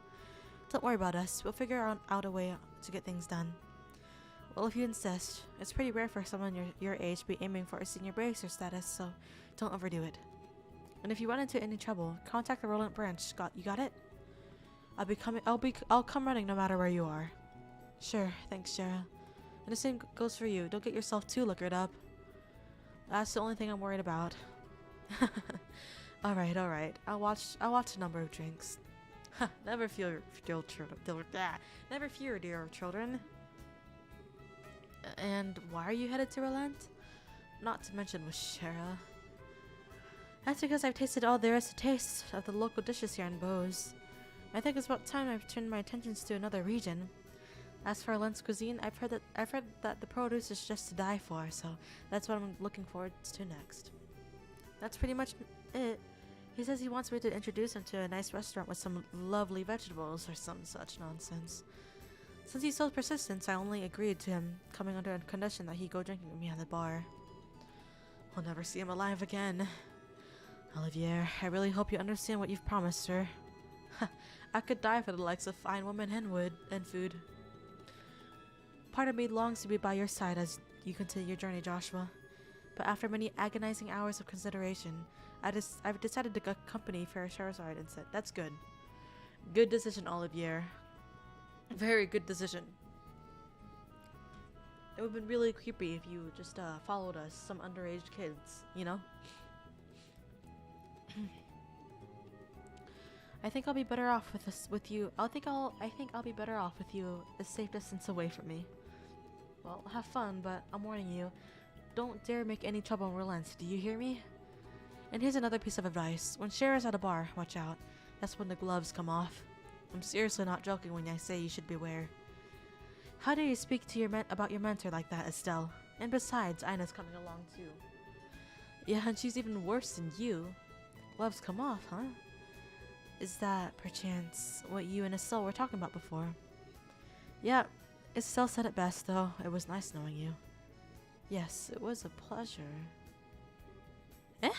Don't worry about us. We'll figure out a way to get things done. Well, if you insist. It's pretty rare for someone your age to be aiming for a senior bracer status, so don't overdo it. And if you run into any trouble, contact the Relent branch. You got it? I'll come running no matter where you are. Sure, thanks, Shara. And the same goes for you. Don't get yourself too liquored up. That's the only thing I'm worried about. Alright. I'll watch a number of drinks. Never fear, dear children. And why are you headed to Relent? Not to mention with Shara. That's because I've tasted all there is to taste of the local dishes here in Bose. I think it's about time I've turned my attentions to another region. As for Relent's cuisine, I've heard that the produce is just to die for, so that's what I'm looking forward to next. That's pretty much it. He says he wants me to introduce him to a nice restaurant with some lovely vegetables or some such nonsense. Since he's so persistent, I only agreed to him coming under a condition that he go drinking with me at the bar. I'll never see him alive again. Olivier, I really hope you understand what you've promised her. I could die for the likes of fine women and food. Part of me longs to be by your side as you continue your journey, Joshua. But after many agonizing hours of consideration, I've decided to accompany Charizard instead. That's good. Good decision, Olivier. Very good decision. It would have been really creepy if you just followed us, some underage kids, you know? I think I'll be better off with you. I think I'll be better off with you a safe distance away from me. Well, have fun, but I'm warning you. Don't dare make any trouble in Relent, do you hear me? And here's another piece of advice. When Shara's at a bar, watch out. That's when the gloves come off. I'm seriously not joking when I say you should beware. How do you speak to about your mentor like that, Estelle? And besides, Ina's coming along too. Yeah, and she's even worse than you. Gloves come off, huh? Is that, perchance, what you and Estelle were talking about before? Yeah, Estelle said it best, though. It was nice knowing you. Yes, it was a pleasure. Eh?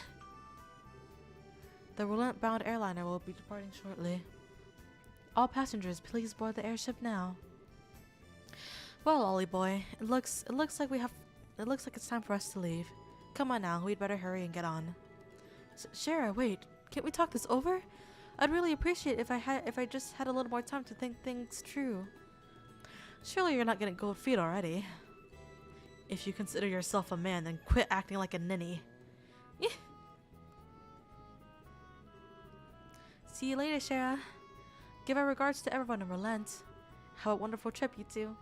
The Relent-bound airliner will be departing shortly. All passengers, please board the airship now. Well, Ollie boy, it looks like it's time for us to leave. Come on now, we'd better hurry and get on. Shara, wait, can't we talk this over? I'd really appreciate if I just had a little more time to think things through. Surely you're not getting cold feet already. If you consider yourself a man, then quit acting like a ninny. Yeah. See you later, Shara. Give our regards to everyone and relent. Have a wonderful trip, you two.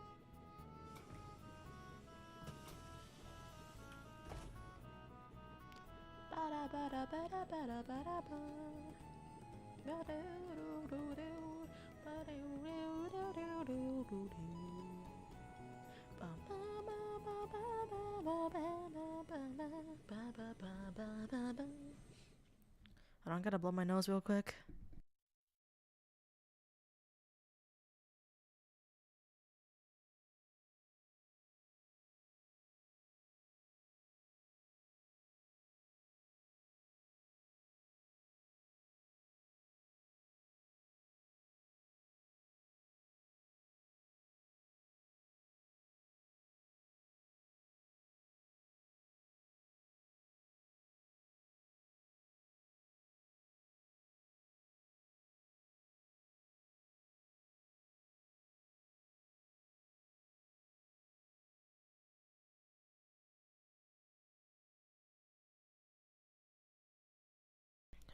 Hold on, I gotta blow my nose real quick.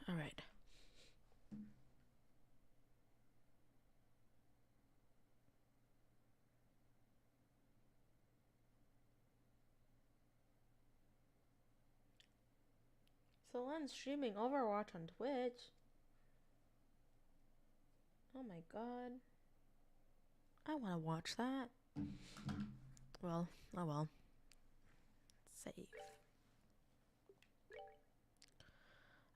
Alright. So Len's streaming Overwatch on Twitch. Oh my god. I want to watch that. Well, oh well. Save.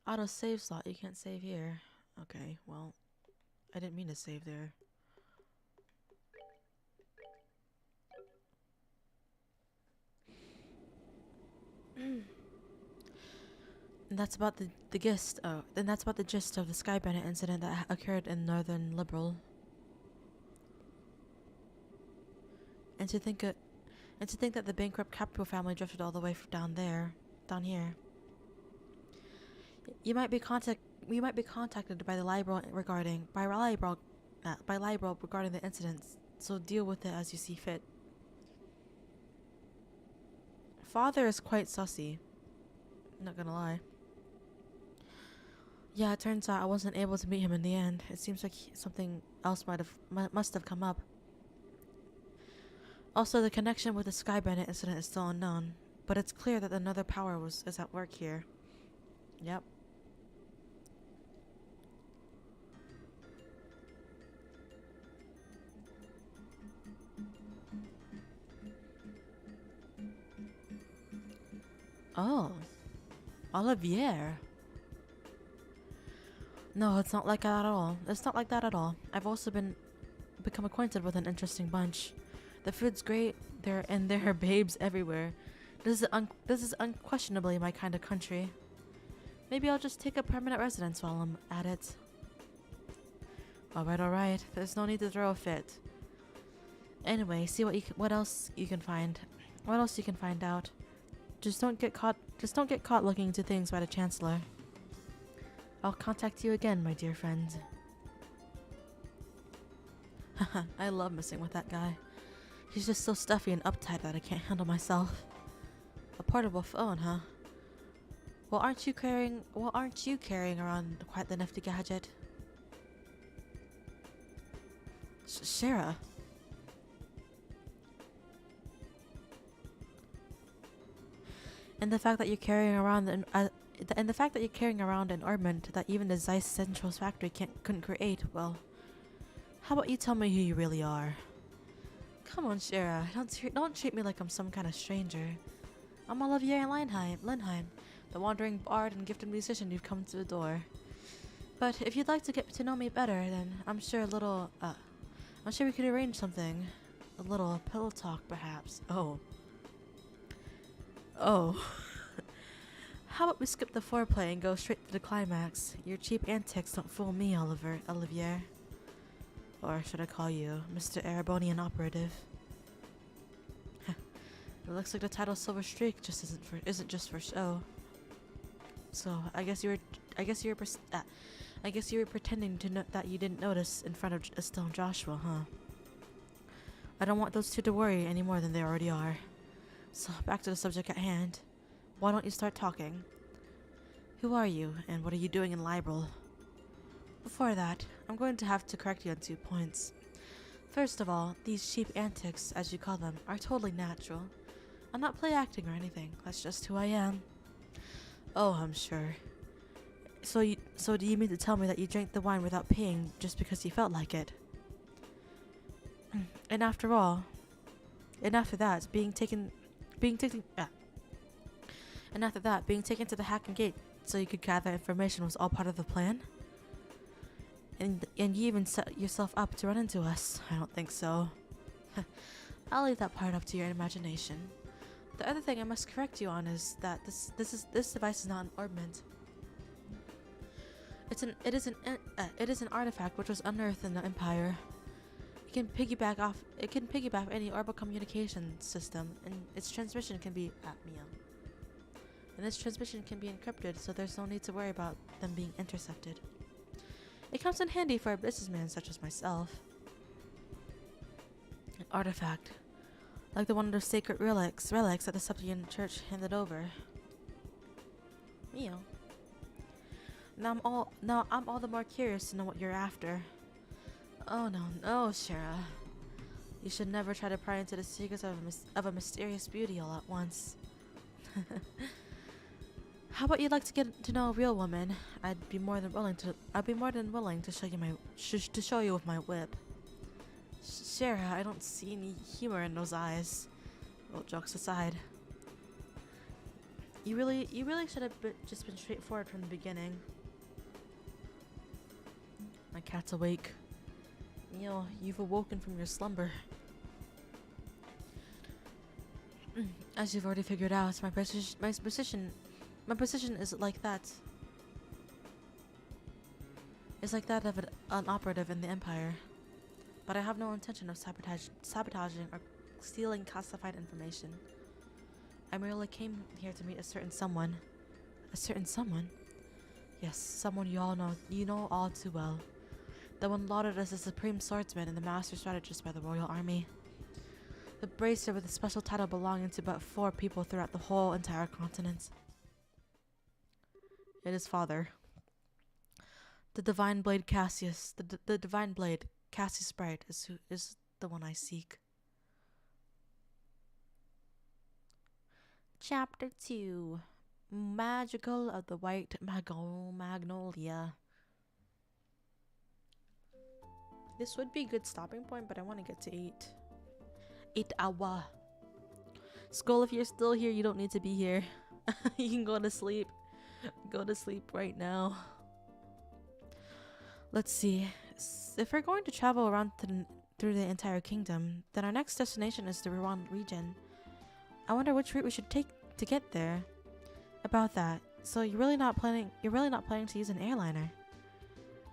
Auto save slot, you can't save here. Okay, well, I didn't mean to save there. And that's about the gist. Oh, then that's about the gist of the Sky Bennett incident that occurred in Northern Liberal. And to think that the bankrupt capital family drifted all the way down here. You might be contacted by the library regarding the incidents. So deal with it as you see fit. Father is quite sussy. Not gonna lie. Yeah, it turns out I wasn't able to meet him in the end. It seems like something else must have come up. Also, the connection with the Sky Bennett incident is still unknown, but it's clear that another power is at work here. Yep. Oh, Olivier. No, it's not like that at all. It's not like that at all. I've also become acquainted with an interesting bunch. The food's great. There are babes everywhere. This is unquestionably my kind of country. Maybe I'll just take a permanent residence while I'm at it. Alright. There's no need to throw a fit. Anyway, see what else you can find. What else you can find out. Just don't get caught looking into things by the Chancellor. I'll contact you again, my dear friend. Haha, I love messing with that guy. He's just so stuffy and uptight that I can't handle myself. A portable phone, huh? Well, aren't you carrying around quite the nifty gadget? Shara. And the fact that you're carrying around an ornament that even the Zeiss Central's factory couldn't create, well, how about you tell me who you really are? Come on, Shara, don't treat me like I'm some kind of stranger. I'm Olivier Linheim, the wandering bard and gifted musician you've come to adore. But if you'd like to get to know me better, then I'm sure we could arrange something. A little pillow talk, perhaps. Oh. How about we skip the foreplay and go straight to the climax? Your cheap antics don't fool me, Olivier. Or should I call you Mr. Erebonian Operative? It looks like the title Silver Streak just isn't just for show. So I guess you were pretending to that you didn't notice in front of Estelle and Joshua, huh? I don't want those two to worry any more than they already are. So, back to the subject at hand. Why don't you start talking? Who are you, and what are you doing in Liberal? Before that, I'm going to have to correct you on 2 points. First of all, these cheap antics, as you call them, are totally natural. I'm not play acting or anything. That's just who I am. Oh, I'm sure. So do you mean to tell me that you drank the wine without paying just because you felt like it? And after that, being taken to the Hacking Gate so you could gather information was all part of the plan? And you even set yourself up to run into us? I don't think so. I'll leave that part up to your imagination. The other thing I must correct you on is that this device is not an orbment. It is an artifact which was unearthed in the Empire. It can piggyback any orbital communication system, and its transmission can be encrypted, so there's no need to worry about them being intercepted. It comes in handy for a businessman such as myself. An artifact, like the one of those sacred relics that the Septian Church handed over. Mio. Now I'm all the more curious to know what you're after. Oh no, Shara. You should never try to pry into the secrets of a mysterious beauty all at once. How about you'd like to get to know a real woman? I'd be more than willing to show you with my whip. Shara, I don't see any humor in those eyes. Well, jokes aside. You really should have just been straightforward from the beginning. My cat's awake. Neil, you've awoken from your slumber. As you've already figured out, my position is like that. Is like that of an operative in the Empire. But I have no intention of sabotaging or stealing classified information. I merely came here to meet a certain someone. A certain someone? Yes, someone you know all too well. The one lauded as the supreme swordsman and the master strategist by the royal army. The bracer with a special title belonging to but 4 people throughout the whole entire continent. It is father. The divine blade Cassius, the divine blade Cassius Bright is the one I seek. Chapter 2. Magical of the White Magnolia. This would be a good stopping point, but I want to get to 8 hour. Skull, if you're still here, you don't need to be here. You can go to sleep. Go to sleep right now. Let's see. If we're going to travel around through the entire kingdom, then our next destination is the Rouen region. I wonder which route we should take to get there. About that, so you're really not planning to use an airliner.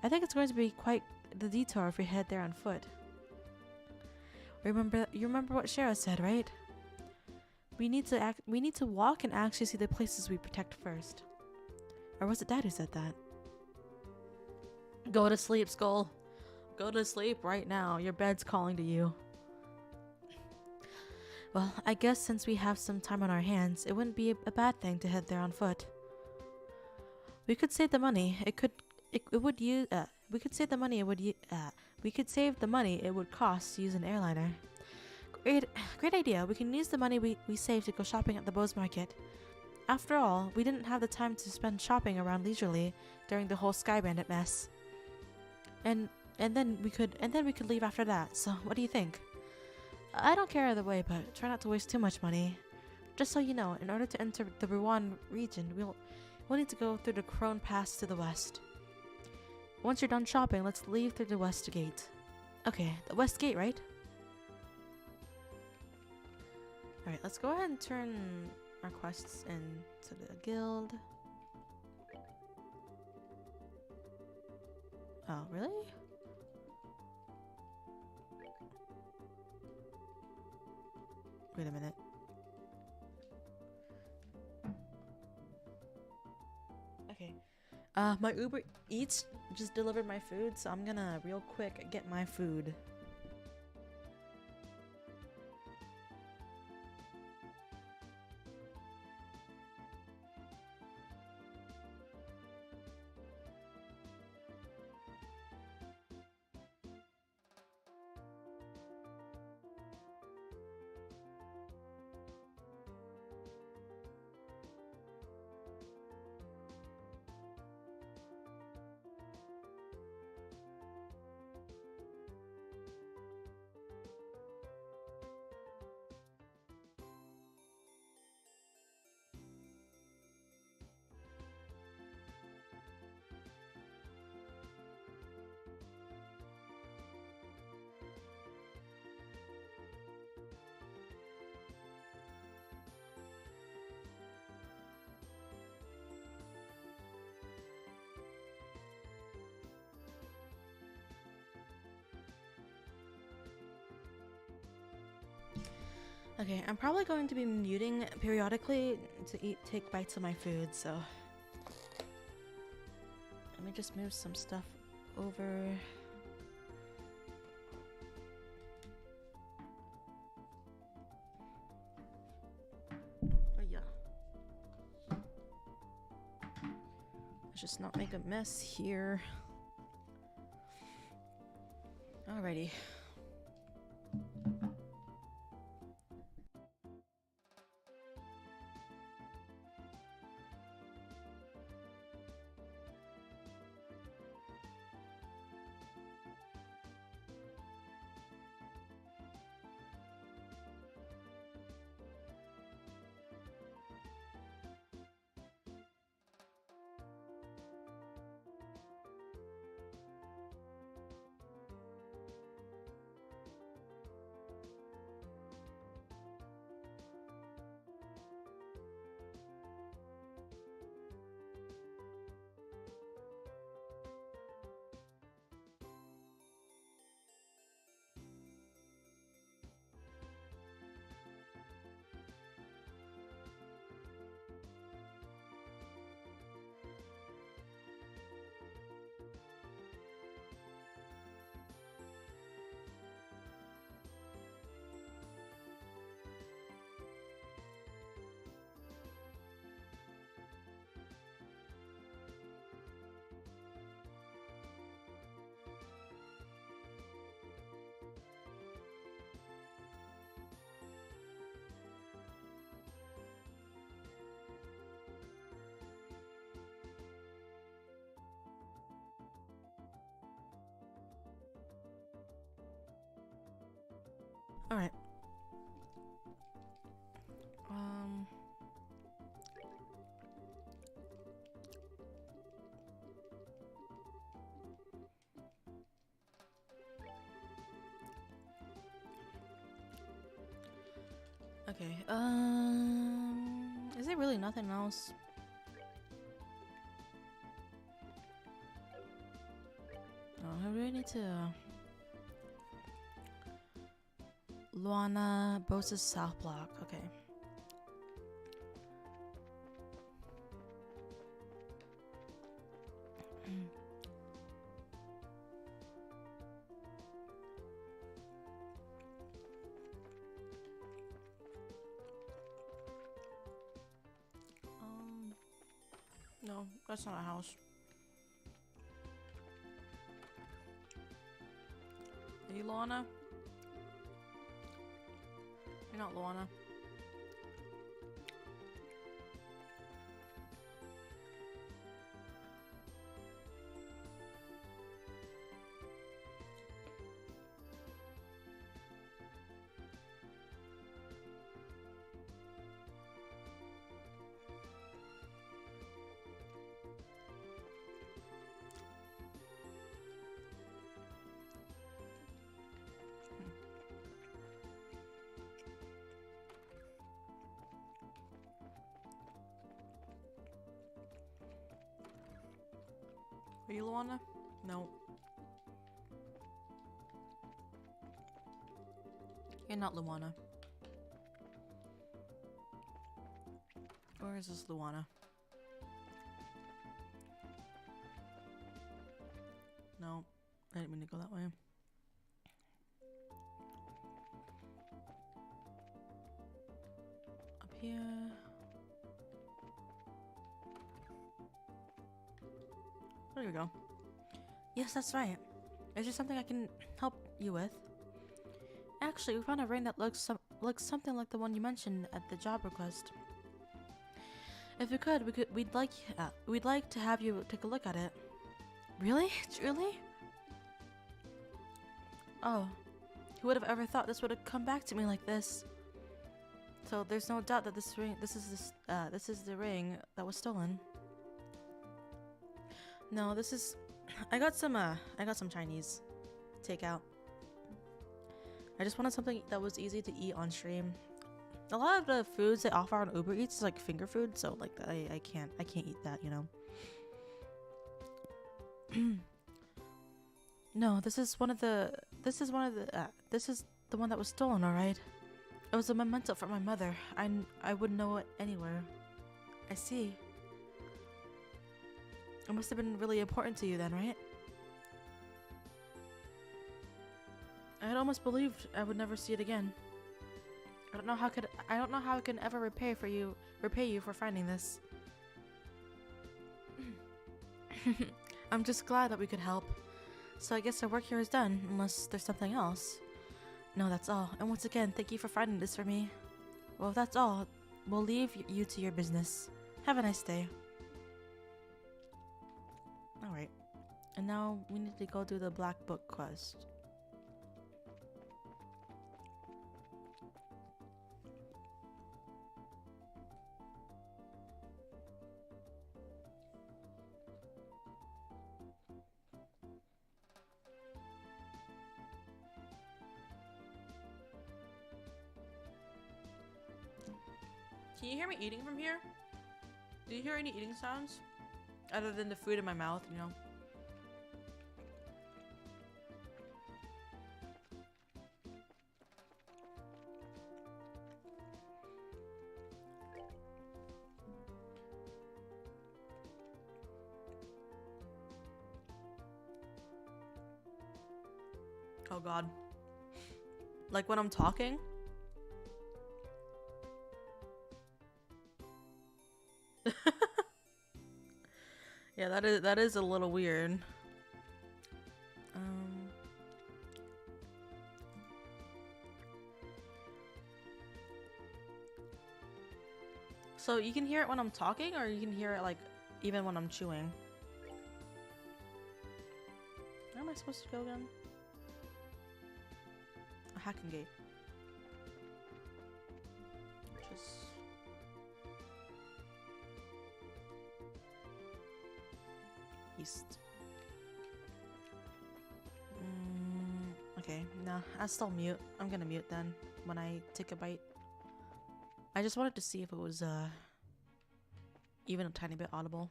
I think it's going to be quite the detour if we head there on foot. You remember what Shara said, right? We need to walk and actually see the places we protect first. Or was it Dad who said that? Go to sleep, Skull. Go to sleep right now. Your bed's calling to you. Well, I guess since we have some time on our hands, it wouldn't be a bad thing to head there on foot. We could save the money. We could save the money it would cost to use an airliner. Great idea. We can use the money we saved to go shopping at the Bose Market. After all, we didn't have the time to spend shopping around leisurely during the whole Sky Bandit mess. And then we could leave after that. So, what do you think? I don't care either way, but try not to waste too much money. Just so you know, in order to enter the Rouen region, we'll need to go through the Crone Pass to the west. Once you're done shopping, let's leave through the west gate. Okay, the west gate, right? Alright, let's go ahead and turn our quests into the guild. Oh, really? Wait a minute. Okay. My Uber Eats just delivered my food, so I'm gonna real quick get my food. Okay, I'm probably going to be muting periodically to take bites of my food, so let me just move some stuff over. Oh yeah. Let's just not make a mess here. Alrighty. All right. Okay. Is there really nothing else? No, I really need to. Luana, Bosa's South Block. Okay. No, that's not a house. Are you Luana? You're not Luana. Are you Luana? No. You're not Luana. Or is this Luana? No, I didn't mean to go that way. Up here. There we go. Yes, that's right. Is there something I can help you with? Actually, we found a ring that looks something like the one you mentioned at the job request. If we could, we'd like to have you take a look at it. Really? Truly? Oh, who would have ever thought this would have come back to me like this? So there's no doubt that this is the ring that was stolen. No, this is. I got some Chinese takeout. I just wanted something that was easy to eat on stream. A lot of the foods they offer on Uber Eats is like finger food, so like I can't eat that, you know. No, this is the one that was stolen, all right? It was a memento for my mother. I would know it anywhere. I see. It must have been really important to you then, right? I had almost believed I would never see it again. I don't know how I can ever repay you for finding this. I'm just glad that we could help. So I guess our work here is done, unless there's something else. No, that's all. And once again, thank you for finding this for me. Well, if that's all, we'll leave you to your business. Have a nice day. Alright. And now we need to go do the Black Book quest. Can you hear me eating from here? Do you hear any eating sounds? Other than the food in my mouth, you know? Oh god. Like when I'm talking? Yeah, that is a little weird. So you can hear it when I'm talking, or you can hear it like even when I'm chewing. Where am I supposed to go again? A hacking gate. Just east. Okay, nah, I'll still mute. I'm gonna mute then when I take a bite. I just wanted to see if it was even a tiny bit audible.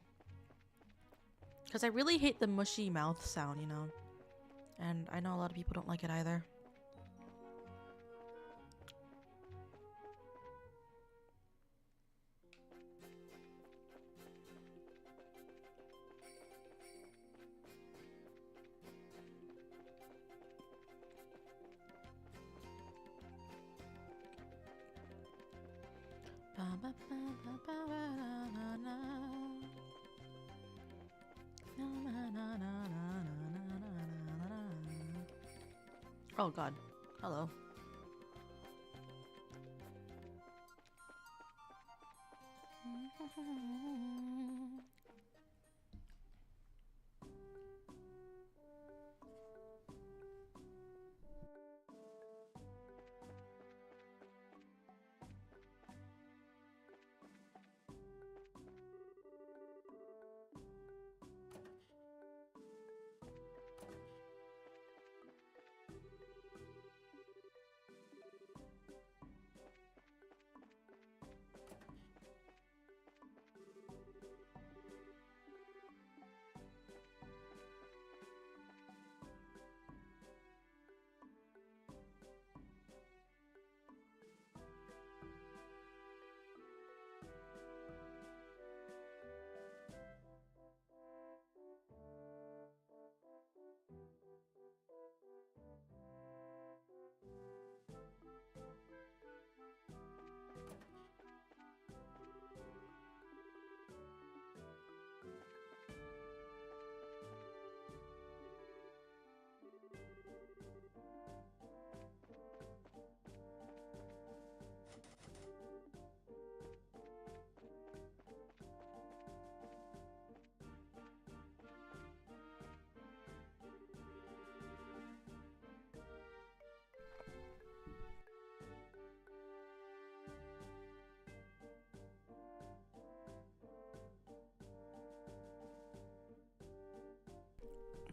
Because I really hate the mushy mouth sound, you know. And I know a lot of people don't like it either. Oh god. Hello.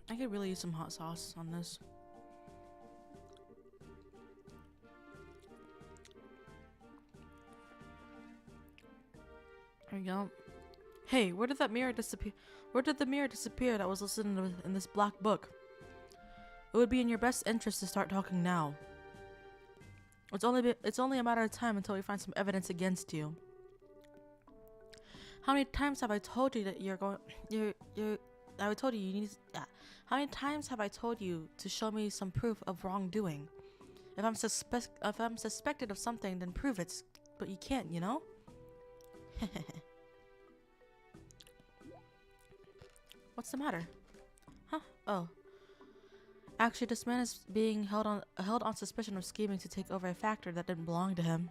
I could really use some hot sauce on this. There we go. Hey, where did that mirror disappear? Where did the mirror disappear that was listed in this black book? It would be in your best interest to start talking now. It's only a matter of time until we find some evidence against you. How many times have I told you that I told you need. How many times have I told you to show me some proof of wrongdoing? If I'm suspected of something, then prove it. But you can't, you know? What's the matter? Huh? Oh. Actually, this man is being held on suspicion of scheming to take over a factory that didn't belong to him.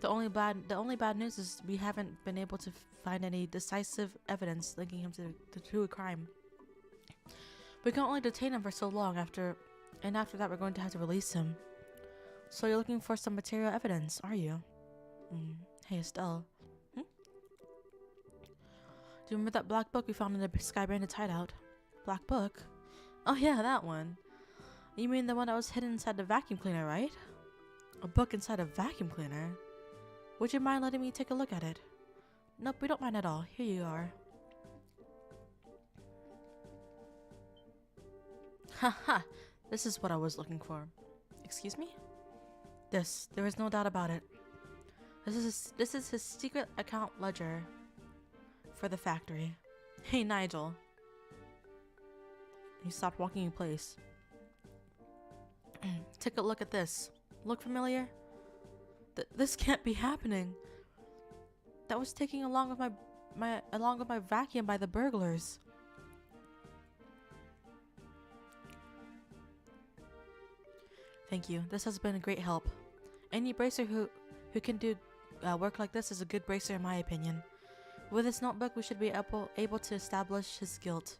The only bad news is we haven't been able to find any decisive evidence linking him to a crime. We can only detain him for so long after that we're going to have to release him. So you're looking for some material evidence, are you? Hey, Estelle. Do you remember that black book we found in the Sky Bandit's hideout? Black book? Oh yeah, that one. You mean the one that was hidden inside the vacuum cleaner, right? A book inside a vacuum cleaner? Would you mind letting me take a look at it? Nope, we don't mind at all. Here you are. Haha, this is what I was looking for. Excuse me? There is no doubt about it. This is his secret account ledger for the factory. Hey, Nigel. He stopped walking in place. Take a look at this. Look familiar? This can't be happening. That was taken along with my vacuum by the burglars. Thank you. This has been a great help. Any bracer who can do work like this is a good bracer in my opinion. With this notebook, we should be able to establish his guilt.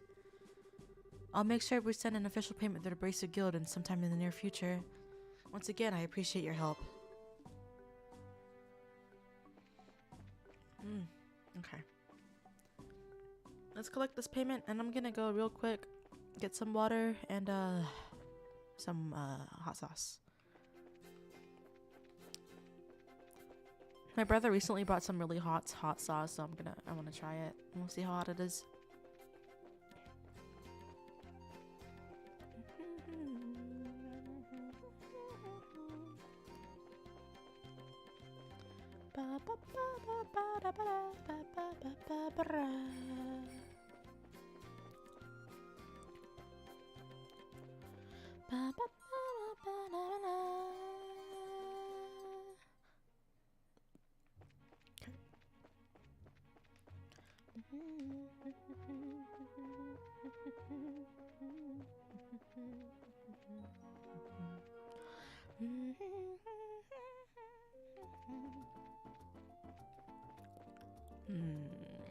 I'll make sure we send an official payment to the Bracer Guild in sometime in the near future. Once again, I appreciate your help. Okay. Let's collect this payment, and I'm gonna go real quick, get some water and some hot sauce. My brother recently brought some really hot sauce, so I want to try it. We'll see how hot it is.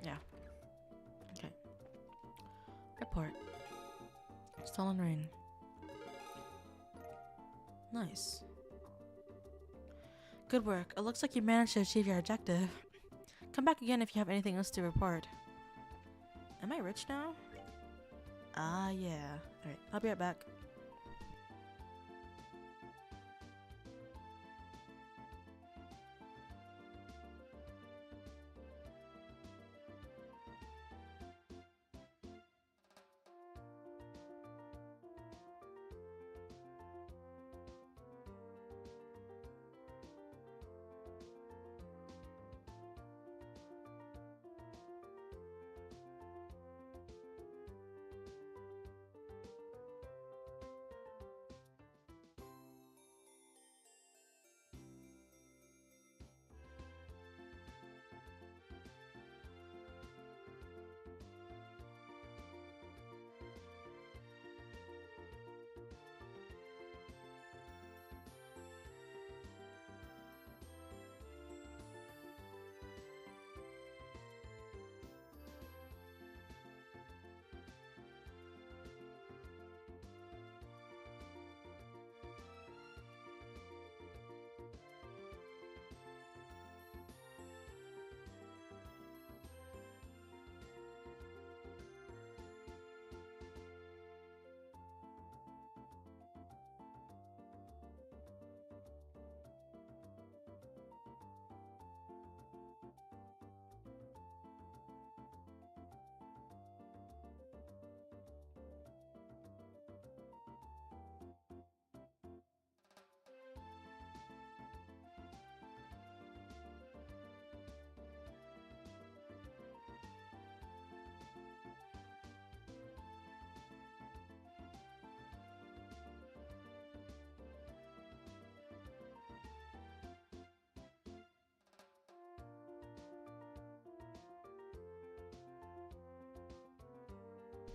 Yeah. Okay. Report. Stolen ring. Nice. Good work. It looks like you managed to achieve your objective. Come back again if you have anything else to report. Am I rich now? Ah, yeah. Alright, I'll be right back.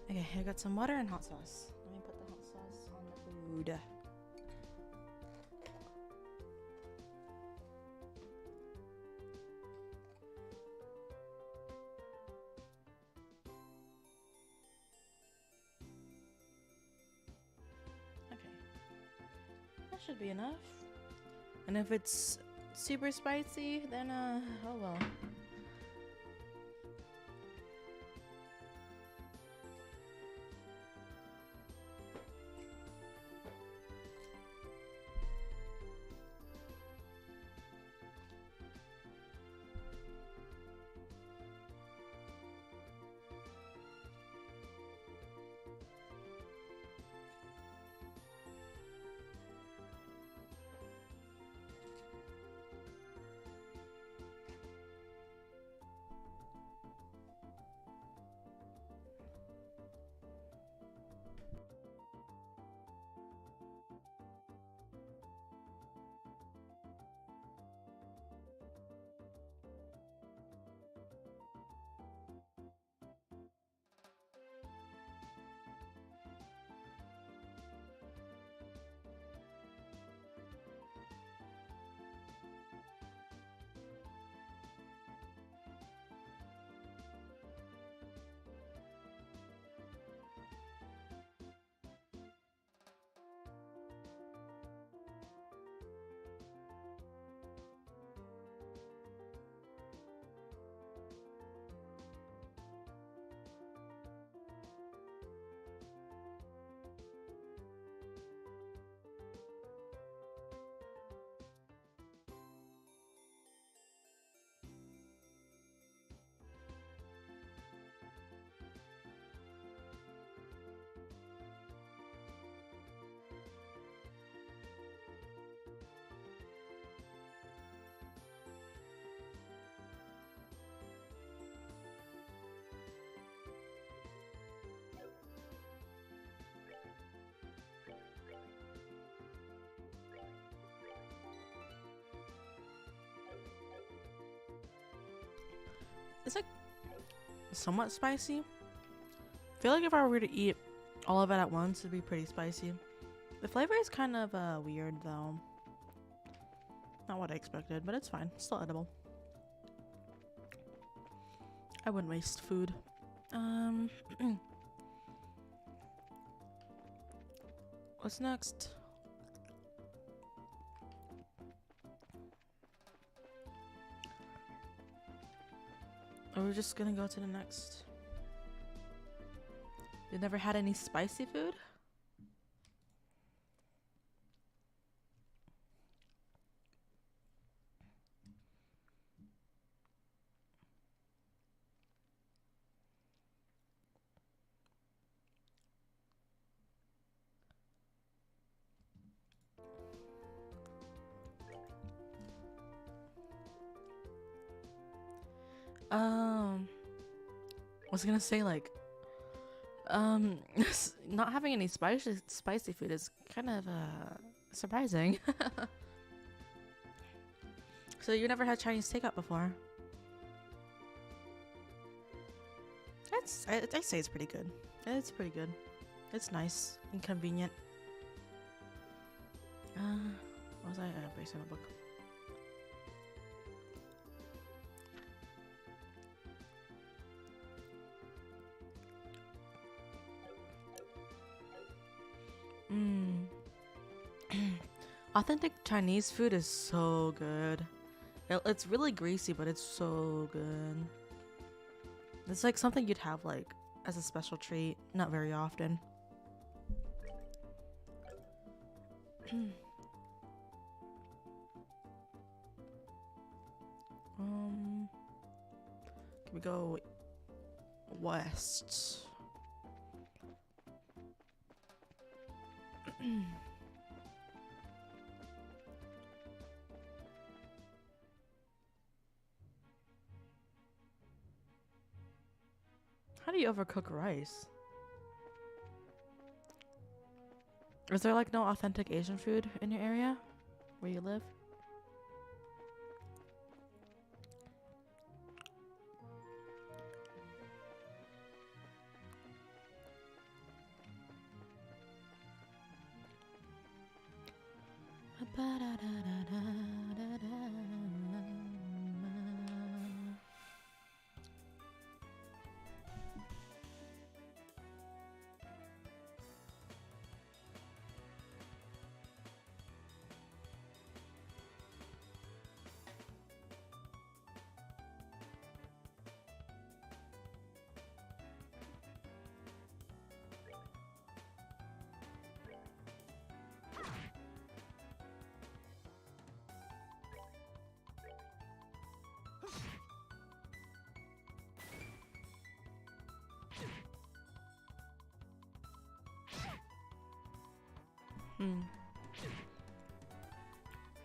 Okay, I got some water and hot sauce. Let me put the hot sauce on the food. Okay. That should be enough. And if it's super spicy, then oh well. It's like somewhat spicy. I feel like if I were to eat all of it at once, it'd be pretty spicy. The flavor is kind of weird though. Not what I expected, but it's fine. Still edible. I wouldn't waste food. What's next? Or we're just gonna go to the next. You never had any spicy food? I was gonna say like, not having any spicy food is kind of surprising. So you never had Chinese takeout before? I say it's pretty good. It's pretty good. It's nice and convenient. What was I based on a book? Authentic Chinese food is so good. It's really greasy, but it's so good. It's like something you'd have like as a special treat, not very often. Can we go west? How do you overcook rice? Is there like no authentic Asian food in your area where you live?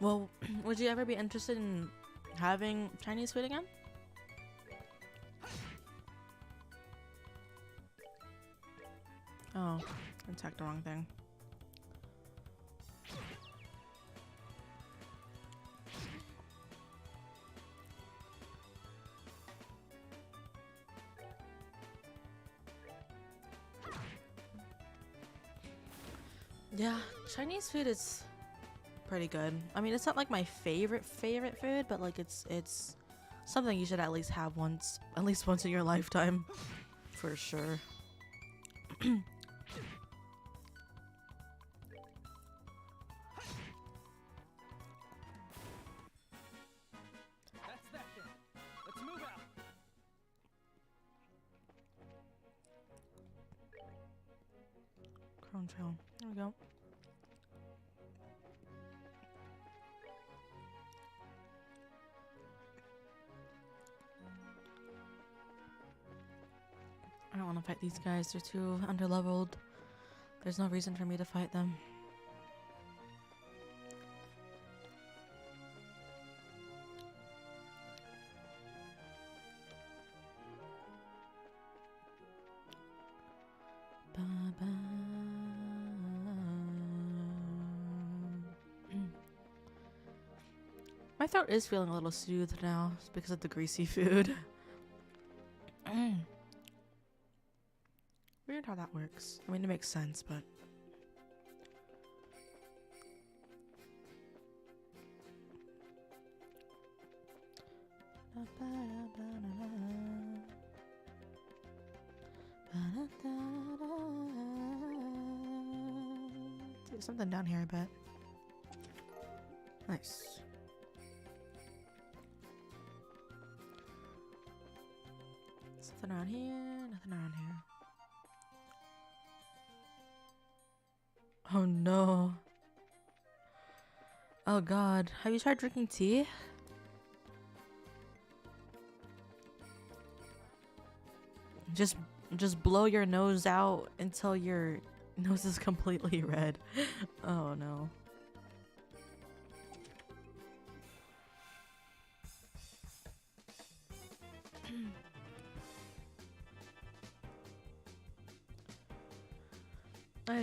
Well, would you ever be interested in having Chinese food again? Oh, I attacked the wrong thing. Yeah, Chinese food is pretty good. I mean, it's not like my favorite food, but like it's something you should at least have at least once in your lifetime, for sure. That's that then. Let's move out. Crown Trail. There we go. I don't want to fight these guys. They're too underleveled. There's no reason for me to fight them. My throat is feeling a little soothed now because of the greasy food. Weird how that works. I mean, it makes sense, but... There's something down here, I bet. Nice. Nothing around here, nothing around here. Oh no. Oh god. Have you tried drinking tea? Just blow your nose out until your nose is completely red. Oh no.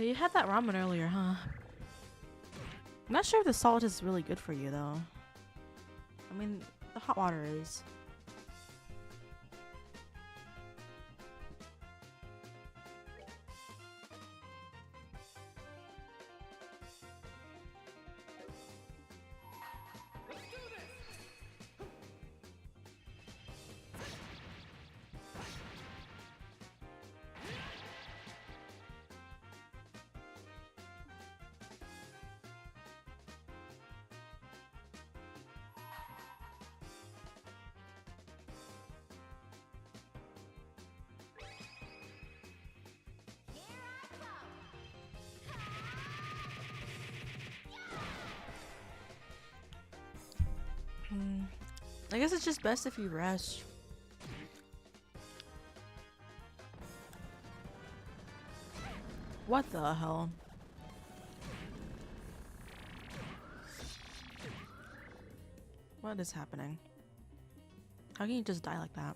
You had that ramen earlier, huh? I'm not sure if the salt is really good for you, though. I mean, the hot water is. I guess it's just best if you rest. What the hell? What is happening? How can you just die like that?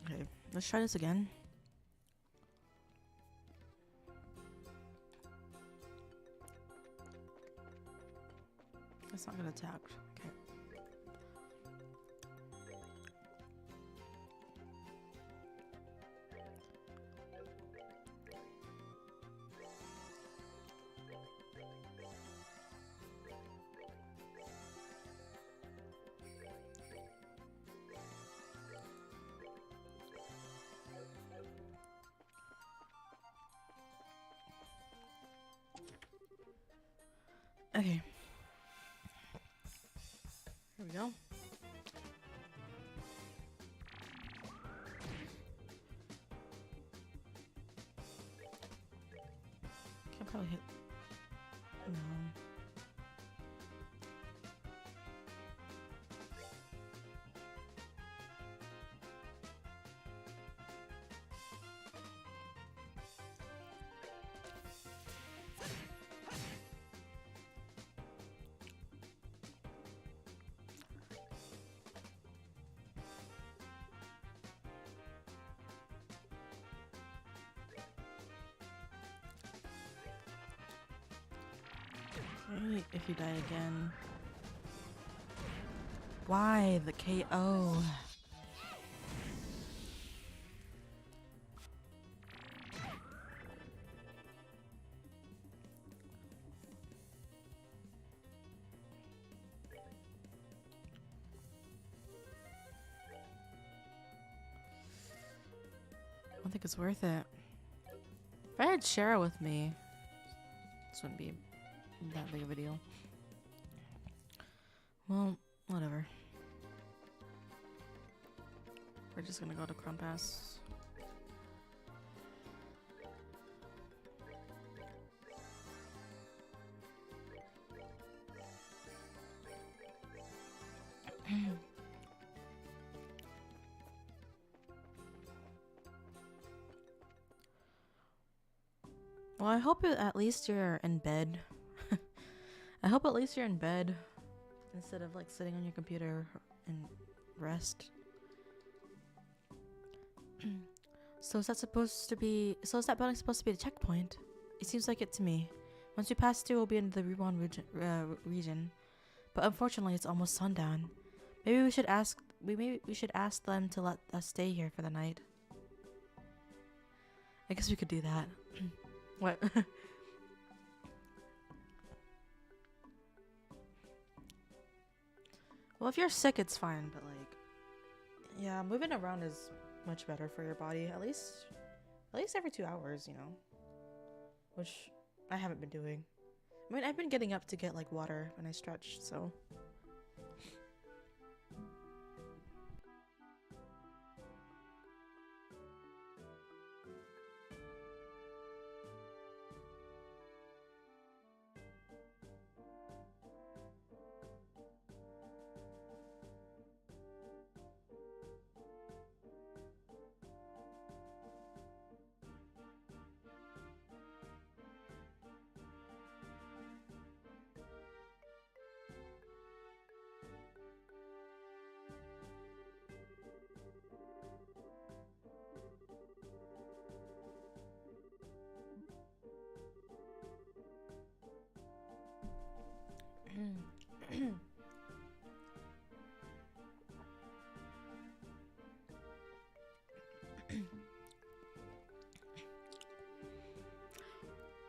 Okay, let's try this again. That's not gonna attack. Okay. Okay. Here we go. Can probably hit. No. Maybe if you die again. Why the KO? I don't think it's worth it. If I had Shara with me, this wouldn't be that big of a deal. Well, whatever. We're just gonna go to Crumpass. Well, I hope at least you're in bed. I hope at least you're in bed instead of like sitting on your computer and rest. So is that building supposed to be the checkpoint? It seems like it to me. Once we pass through, we'll be in the Reborn region. But unfortunately, it's almost sundown. Maybe we should ask them to let us stay here for the night. I guess we could do that. What? Well, if you're sick, it's fine, but like, yeah, moving around is much better for your body. At least every 2 hours, you know, which I haven't been doing. I mean, I've been getting up to get like water when I stretch, so.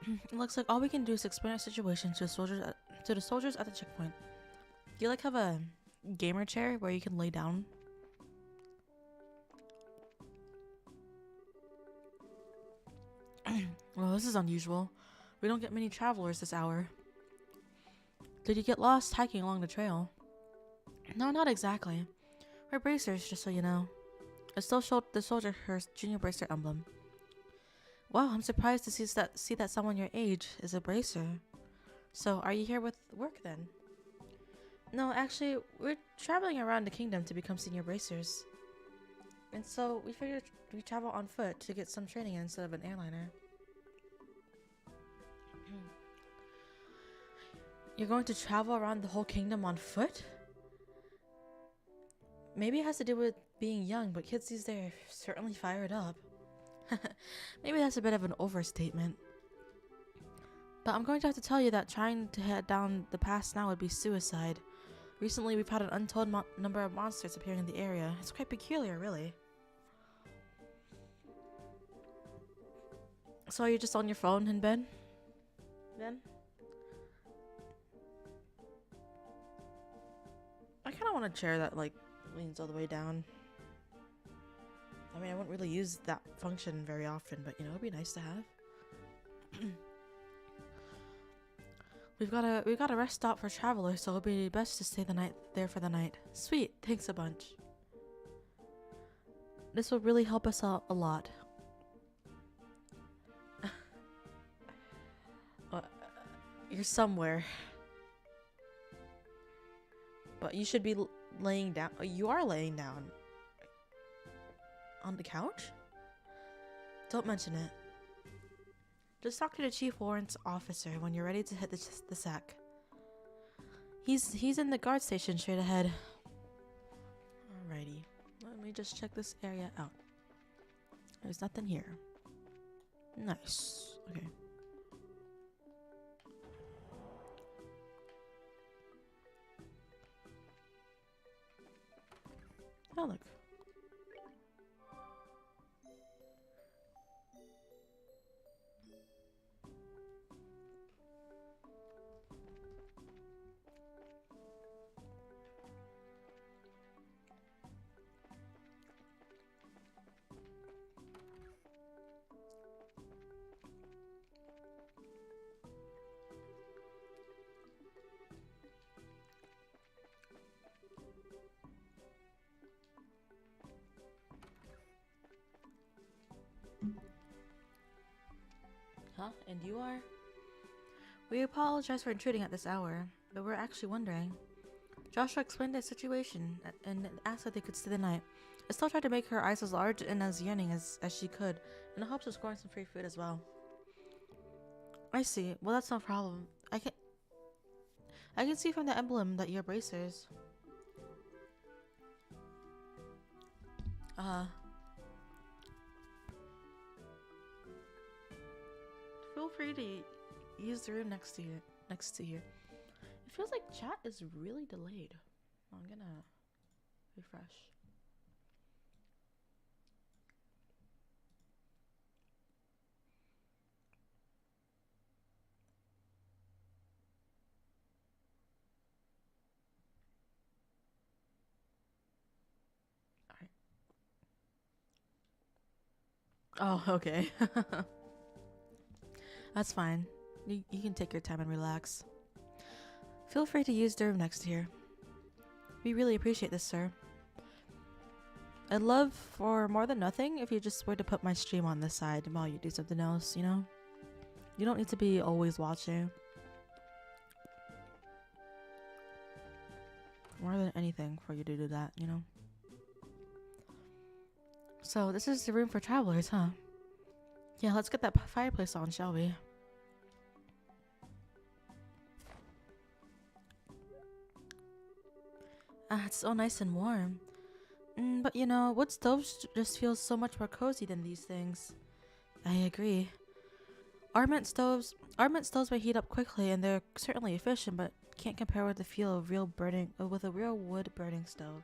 It looks like all we can do is explain our situation to the soldiers at the checkpoint. Do you like have a gamer chair where you can lay down? Well, this is unusual. We don't get many travelers this hour. Did you get lost hiking along the trail? No, not exactly. We're bracers, just so you know. I still showed the soldier her junior bracer emblem. Wow, I'm surprised to see that someone your age is a bracer. So, are you here with work then? No, actually, we're traveling around the kingdom to become senior bracers. And so, we figured we travel on foot to get some training instead of an airliner. You're going to travel around the whole kingdom on foot? Maybe it has to do with being young, but kids these days are certainly fired up. Maybe that's a bit of an overstatement. But I'm going to have to tell you that trying to head down the pass now would be suicide. Recently, we've had an untold number of monsters appearing in the area. It's quite peculiar, really. So are you just on your phone in bed? Then? I kind of want a chair that, like, leans all the way down. I mean, I wouldn't really use that function very often, but, you know, it'd be nice to have. We've got a rest stop for travelers, so it'll be best to stay the night there for the night. Sweet, thanks a bunch. This will really help us out a lot. You're somewhere. But you should be laying down. You are laying down. On the couch? Don't mention it. Just talk to the chief warrants officer when you're ready to hit the sack. He's in the guard station straight ahead. Alrighty. Let me just check this area out. There's nothing here. Nice. Okay. Oh, look. Huh? And you are? We apologize for intruding at this hour, but we're actually wondering. Joshua explained the situation and asked if they could stay the night. Estelle tried to make her eyes as large and as yearning as she could, in the hopes of scoring some free food as well. I see. Well, that's no problem. I can see from the emblem that you're bracers. Feel free to use the room next to you. It feels like chat is really delayed. I'm gonna refresh. Alright. Oh, okay. That's fine. You can take your time and relax. Feel free to use the room next here. We really appreciate this, sir. I'd love for more than nothing if you just were to put my stream on this side while you do something else, you know? You don't need to be always watching. More than anything for you to do that, you know? So, this is the room for travelers, huh? Yeah, let's get that fireplace on, shall we? Ah, it's so nice and warm. But you know, wood stoves just feels so much more cozy than these things. I agree. Arment stoves may heat up quickly and they're certainly efficient, but can't compare with the feel of with a real wood burning stove.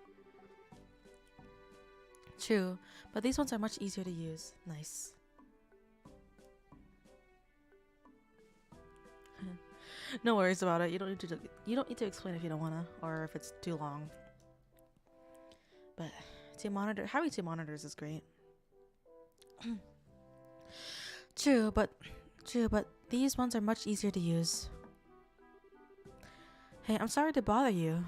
True, but these ones are much easier to use. Nice. No worries about it. You don't need to explain if you don't wanna, or if it's too long. But having two monitors is great. True, but these ones are much easier to use. Hey, I'm sorry to bother you.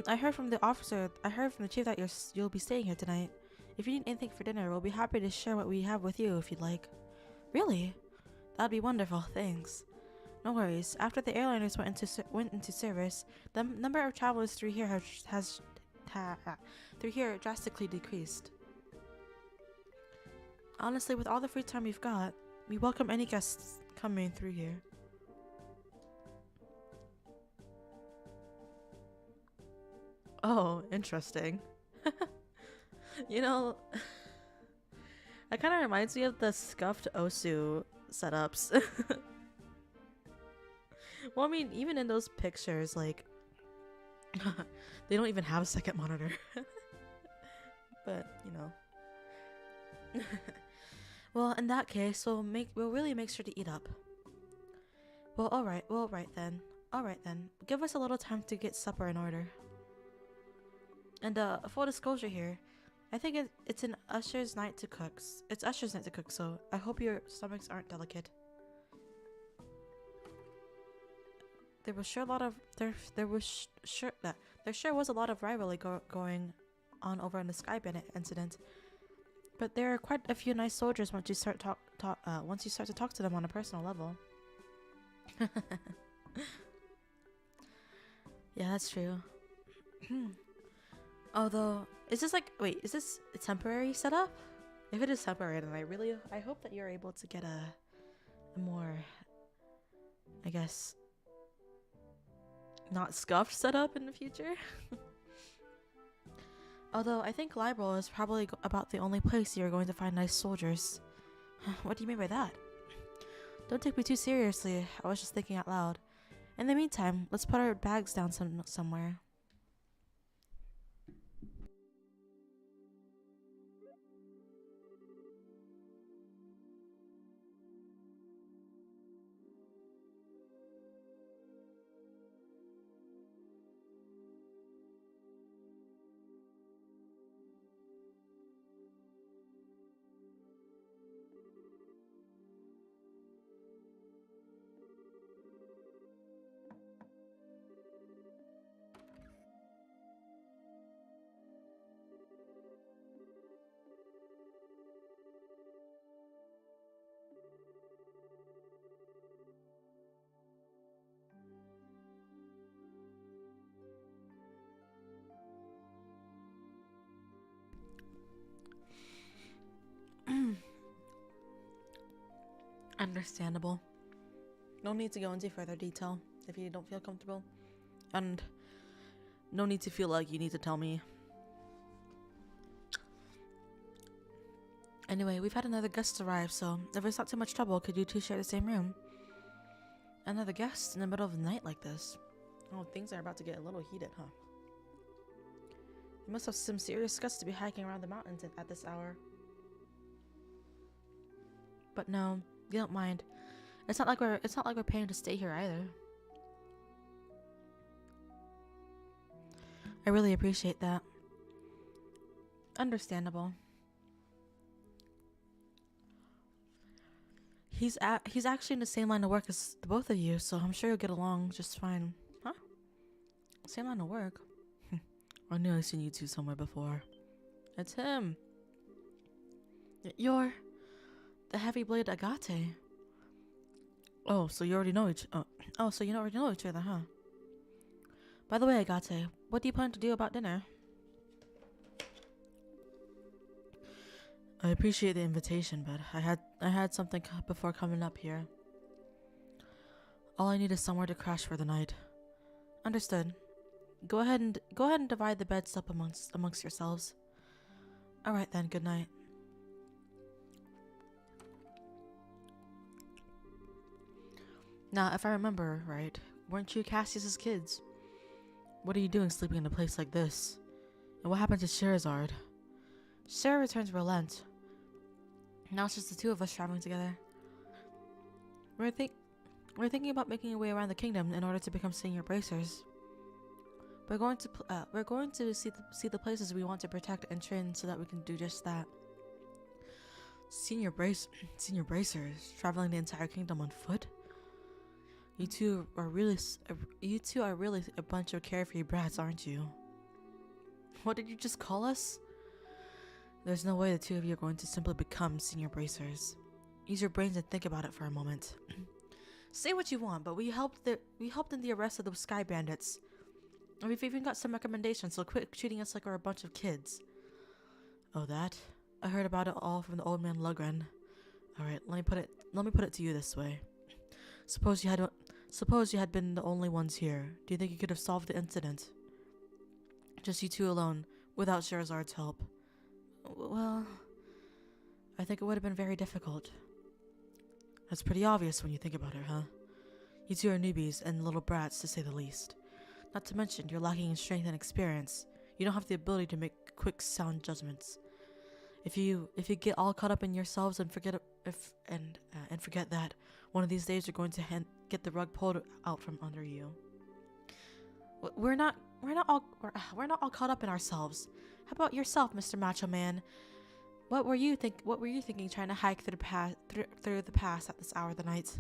I heard from the chief that you'll be staying here tonight. If you need anything for dinner, we'll be happy to share what we have with you if you'd like. Really? That'd be wonderful, thanks. No worries. After the airliners went into service, the number of travelers through here has drastically decreased. Honestly, with all the free time we've got, we welcome any guests coming through here. Oh, interesting. You know, that kind of reminds me of the scuffed Osu setups. Well, I mean, even in those pictures, like, they don't even have a second monitor. But, you know. Well, in that case, we'll really make sure to eat up. Well, alright then. Give us a little time to get supper in order. And, full disclosure here, I think it's an Usher's night to cook. It's Usher's night to cook, so I hope your stomachs aren't delicate. there was sure a lot of there sure was a lot of rivalry going on over in the Sky Bandit incident. But there are quite a few nice soldiers once you start to talk to them on a personal level. Yeah, that's true. Although, is this a temporary setup? If it is temporary, then I hope that you're able to get a more, I guess, not scuffed setup in the future. Although, I think Liberal is probably about the only place you're going to find nice soldiers. What do you mean by that? Don't take me too seriously, I was just thinking out loud. In the meantime, let's put our bags down somewhere. Understandable. No need to go into further detail if you don't feel comfortable. And no need to feel like you need to tell me. Anyway, we've had another guest arrive, so if it's not too much trouble, could you two share the same room? Another guest in the middle of the night like this? Oh, things are about to get a little heated, huh? You must have some serious guts to be hiking around the mountains at this hour. But no, you don't mind. It's not like we're paying to stay here either. I really appreciate that. Understandable. He's actually in the same line of work as the both of you, so I'm sure you'll get along just fine. Huh? Same line of work? I knew I've seen you two somewhere before. It's him. You're the heavy blade Agate. Oh, so you already know each other, huh? By the way, Agate, what do you plan to do about dinner? I appreciate the invitation, but I had something before coming up here. All I need is somewhere to crash for the night. Understood. Go ahead and divide the beds up amongst yourselves. All right then. Good night. Now, if I remember right, weren't you Cassius's kids? What are you doing sleeping in a place like this? And what happened to Sherazard? Shara returned to relent. Now it's just the two of us traveling together. We're thinking about making our way around the kingdom in order to become senior bracers. We're going to see the places we want to protect and train so that we can do just that. Senior bracers traveling the entire kingdom on foot. You two are really a bunch of carefree brats, aren't you? What did you just call us? There's no way the two of you are going to simply become senior bracers. Use your brains and think about it for a moment. Say what you want, but we helped in the arrest of those Sky Bandits. And we've even got some recommendations, so quit treating us like we're a bunch of kids. Oh, that? I heard about it all from the old man Lugren. Alright, let me put it to you this way. Suppose you had been the only ones here. Do you think you could have solved the incident? Just you two alone, without Sherazard's help. Well, I think it would have been very difficult. That's pretty obvious when you think about it, huh? You two are newbies and little brats, to say the least. Not to mention, you're lacking in strength and experience. You don't have the ability to make quick, sound judgments. If you get all caught up in yourselves and forget that, one of these days you're going to get the rug pulled out from under you. We're not all caught up in ourselves. How about yourself, Mr. Macho Man? What were you thinking trying to hike through the pass at this hour of the night?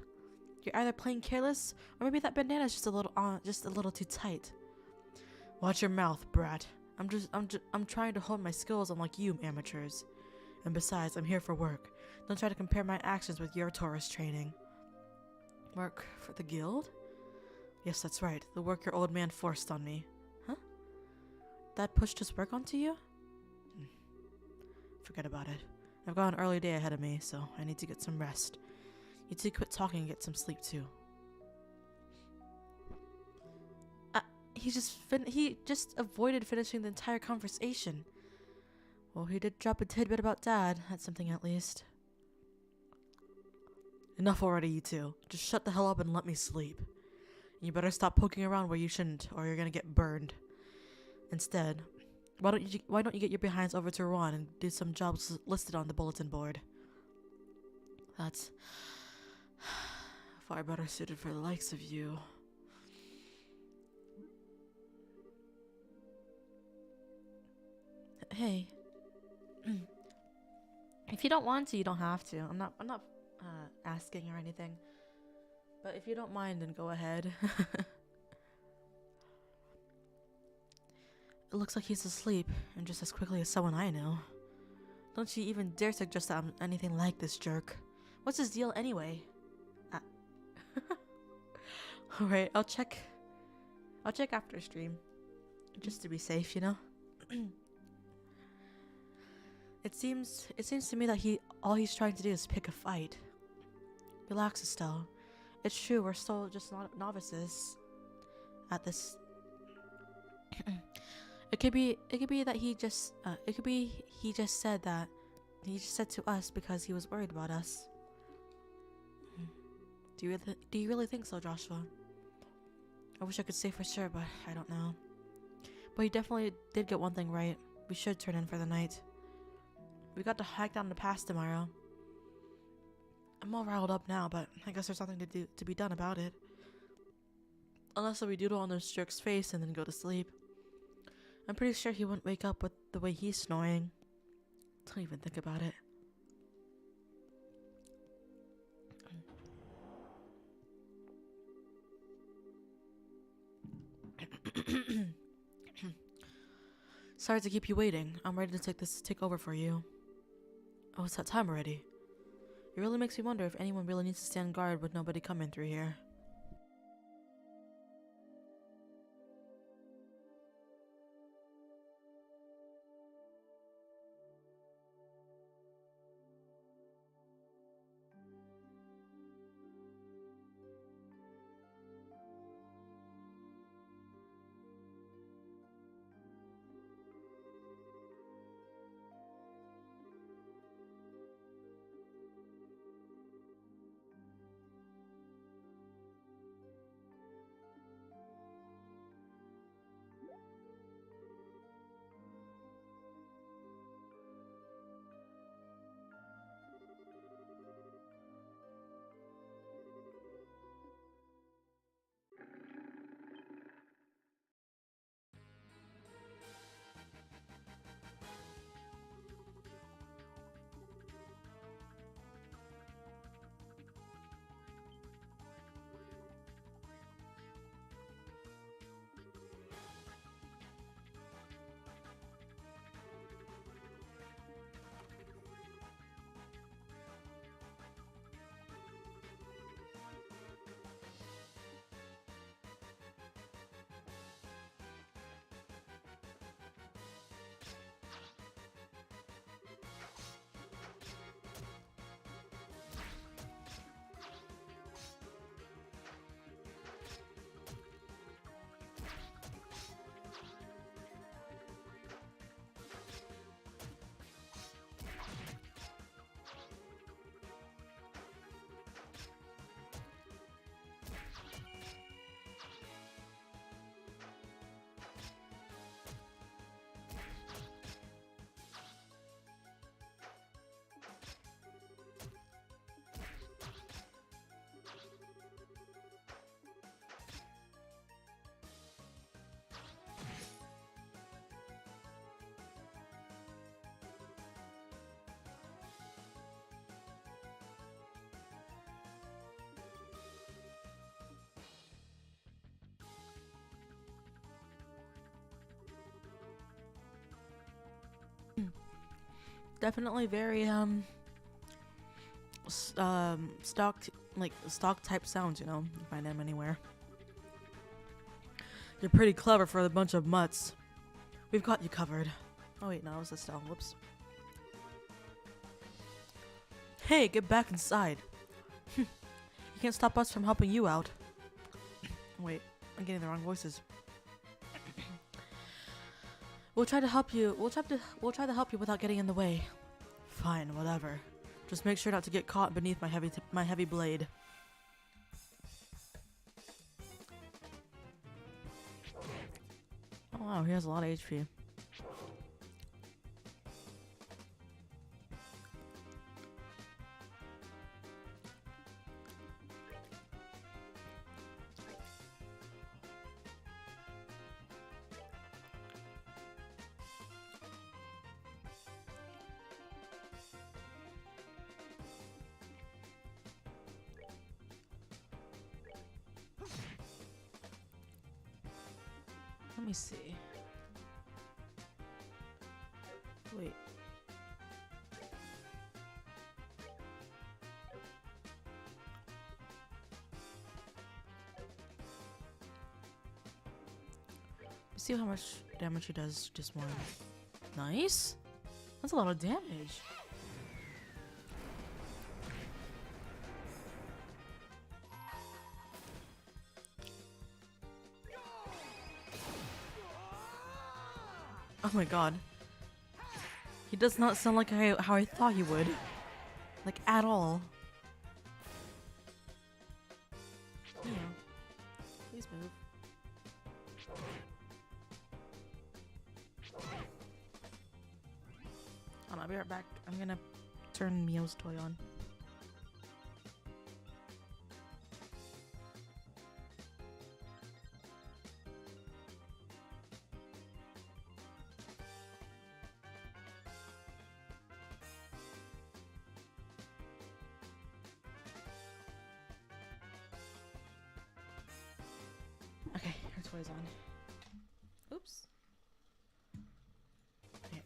You're either playing careless, or maybe that bandana's just a little too tight. Watch your mouth, brat. I'm trying to hone my skills unlike you amateurs. And besides, I'm here for work. Don't try to compare my actions with your tourist training. Work for the guild? Yes, that's right. The work your old man forced on me. Huh? Dad pushed his work onto you? Forget about it. I've got an early day ahead of me, so I need to get some rest. You two quit talking and get some sleep too. He just avoided finishing the entire conversation. Well, he did drop a tidbit about Dad. That's something at least. Enough already, you two. Just shut the hell up and let me sleep. And you better stop poking around where you shouldn't, or you're gonna get burned. Instead, why don't you get your behinds over to Rouen and do some jobs listed on the bulletin board? That's far better suited for the likes of you. Hey. If you don't want to, you don't have to. I'm not asking or anything. But if you don't mind, then go ahead. It looks like he's asleep, and just as quickly as someone I know. Don't you even dare suggest that I'm anything like this jerk. What's his deal anyway? Alright, I'll check after stream. Just to be safe, you know? It seems to me that all he's trying to do is pick a fight. Relax, Estelle. It's true, we're still just novices at this. It could be that he just said to us because he was worried about us. Do you really think so, Joshua? I wish I could say for sure, but I don't know. But he definitely did get one thing right. We should turn in for the night. We got to hike down the pass tomorrow. I'm all riled up now, but I guess there's nothing to be done about it. Unless we doodle on this jerk's face and then go to sleep. I'm pretty sure he wouldn't wake up with the way he's snoring. Don't even think about it. Sorry to keep you waiting. I'm ready to take over for you. Oh, it's that time already. It really makes me wonder if anyone really needs to stand guard with nobody coming through here. Definitely very stock type sounds, you know. You find them anywhere. You're pretty clever for a bunch of mutts. We've got you covered. Oh wait, no, it was Estelle. Whoops. Hey, get back inside. You can't stop us from helping you out. Wait, I'm getting the wrong voices. We'll try to help you. We'll try to help you without getting in the way. Fine, whatever. Just make sure not to get caught beneath my heavy blade. Oh wow, he has a lot of HP. Let me see. Wait. See how much damage he does just one. Nice. That's a lot of damage. Oh my god. He does not sound like how I thought he would. Like, at all. Yeah. Please move. Hold on, I'll be right back. I'm gonna turn Mio's toy on. Okay, her toy's on. Oops. Okay.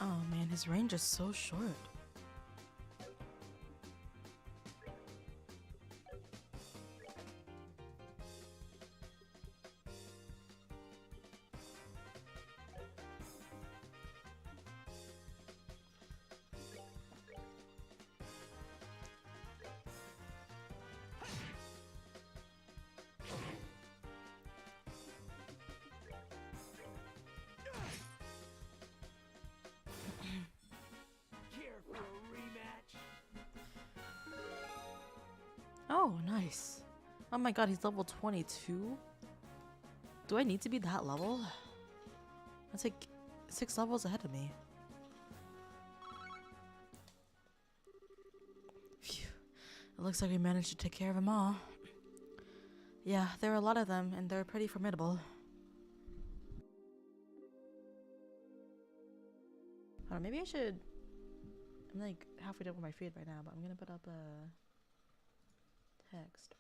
Oh man, his range is so short. Care for a rematch? Oh, nice. Oh my god, he's level 22? Do I need to be that level? That's like 6 levels ahead of me. Phew. It looks like we managed to take care of them all. Yeah, there are a lot of them, and they're pretty formidable. Hold on, maybe I should... I'm like halfway done with my feed right now, but I'm gonna put up a text.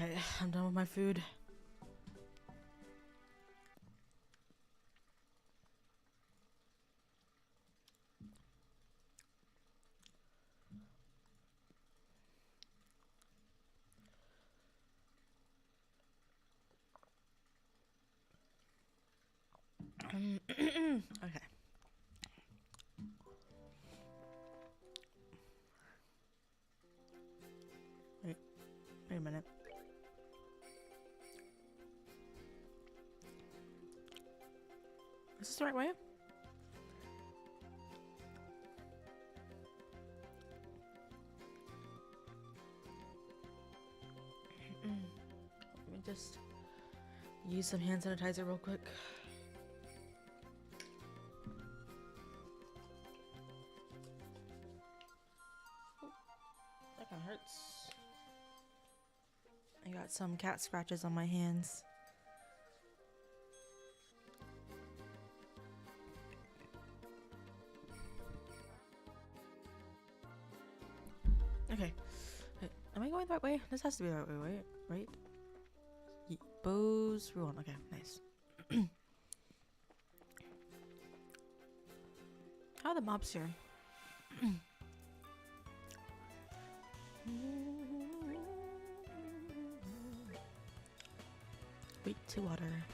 Alright, I'm done with my food. Okay. Wait a minute. Is this the right way? Let me just use some hand sanitizer real quick. That kind of hurts. I got some cat scratches on my hands. Okay. Wait, am I going the right way? This has to be the right way, right? Bose Ruin. Okay, nice. How are the mobs here? Wait to water.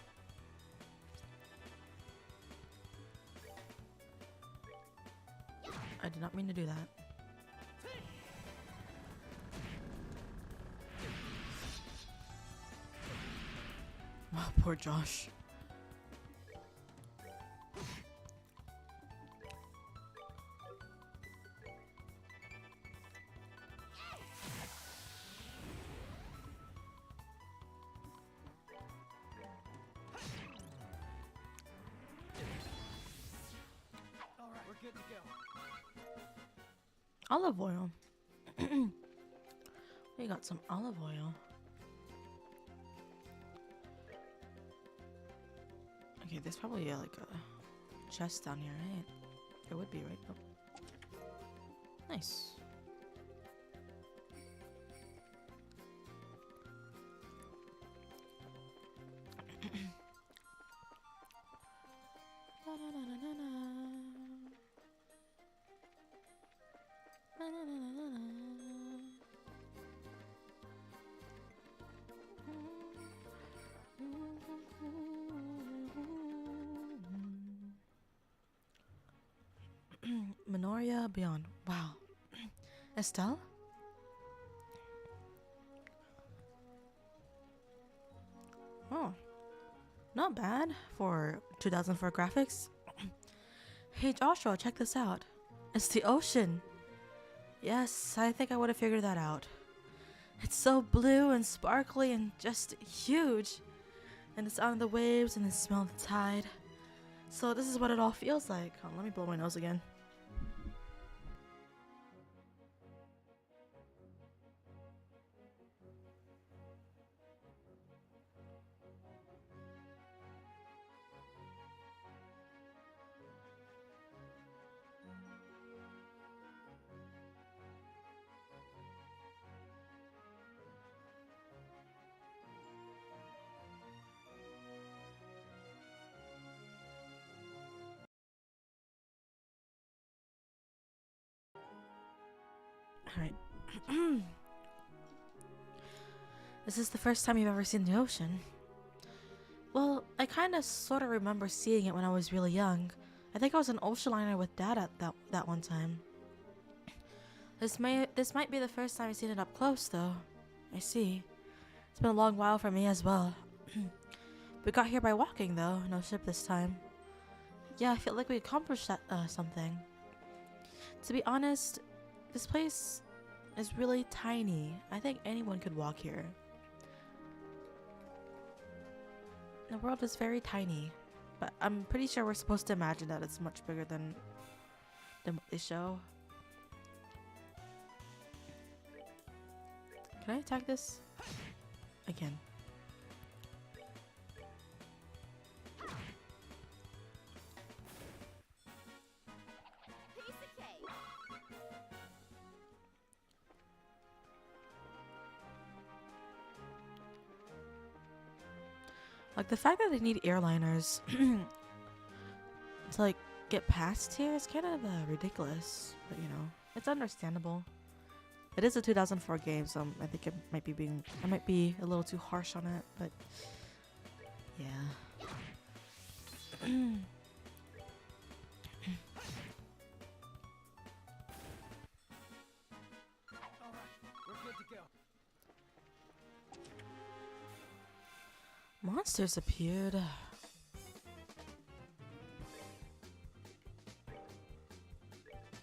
I did not mean to do that. Oh, poor Josh. Alright, we're good to go. Olive oil. We got some olive oil. Okay, there's probably like a chest down here, right? There would be, right? Oh. Nice. Minoria Beyond. Wow. Estelle? Oh. Not bad for 2004 graphics. Hey Joshua, check this out. It's the ocean. Yes, I think I would have figured that out. It's so blue and sparkly and just huge. And it's on the waves and the smell of the tide. So this is what it all feels like. Oh, let me blow my nose again. Alright. This is the first time you've ever seen the ocean. Well, I kind of sort of remember seeing it when I was really young. I think I was an ocean liner with Dad at that one time. This might be the first time I've seen it up close, though. I see. It's been a long while for me as well. We got here by walking, though. No ship this time. Yeah, I feel like we accomplished that something. To be honest, this place is really tiny. I think anyone could walk here. The world is very tiny, but I'm pretty sure we're supposed to imagine that it's much bigger than what they show. Can I attack this? I can. Like the fact that they need airliners to like get past here is kind of ridiculous, but you know, it's understandable. It is a 2004 game, so I think I might be a little too harsh on it, but yeah. We're good to go. Monsters appeared.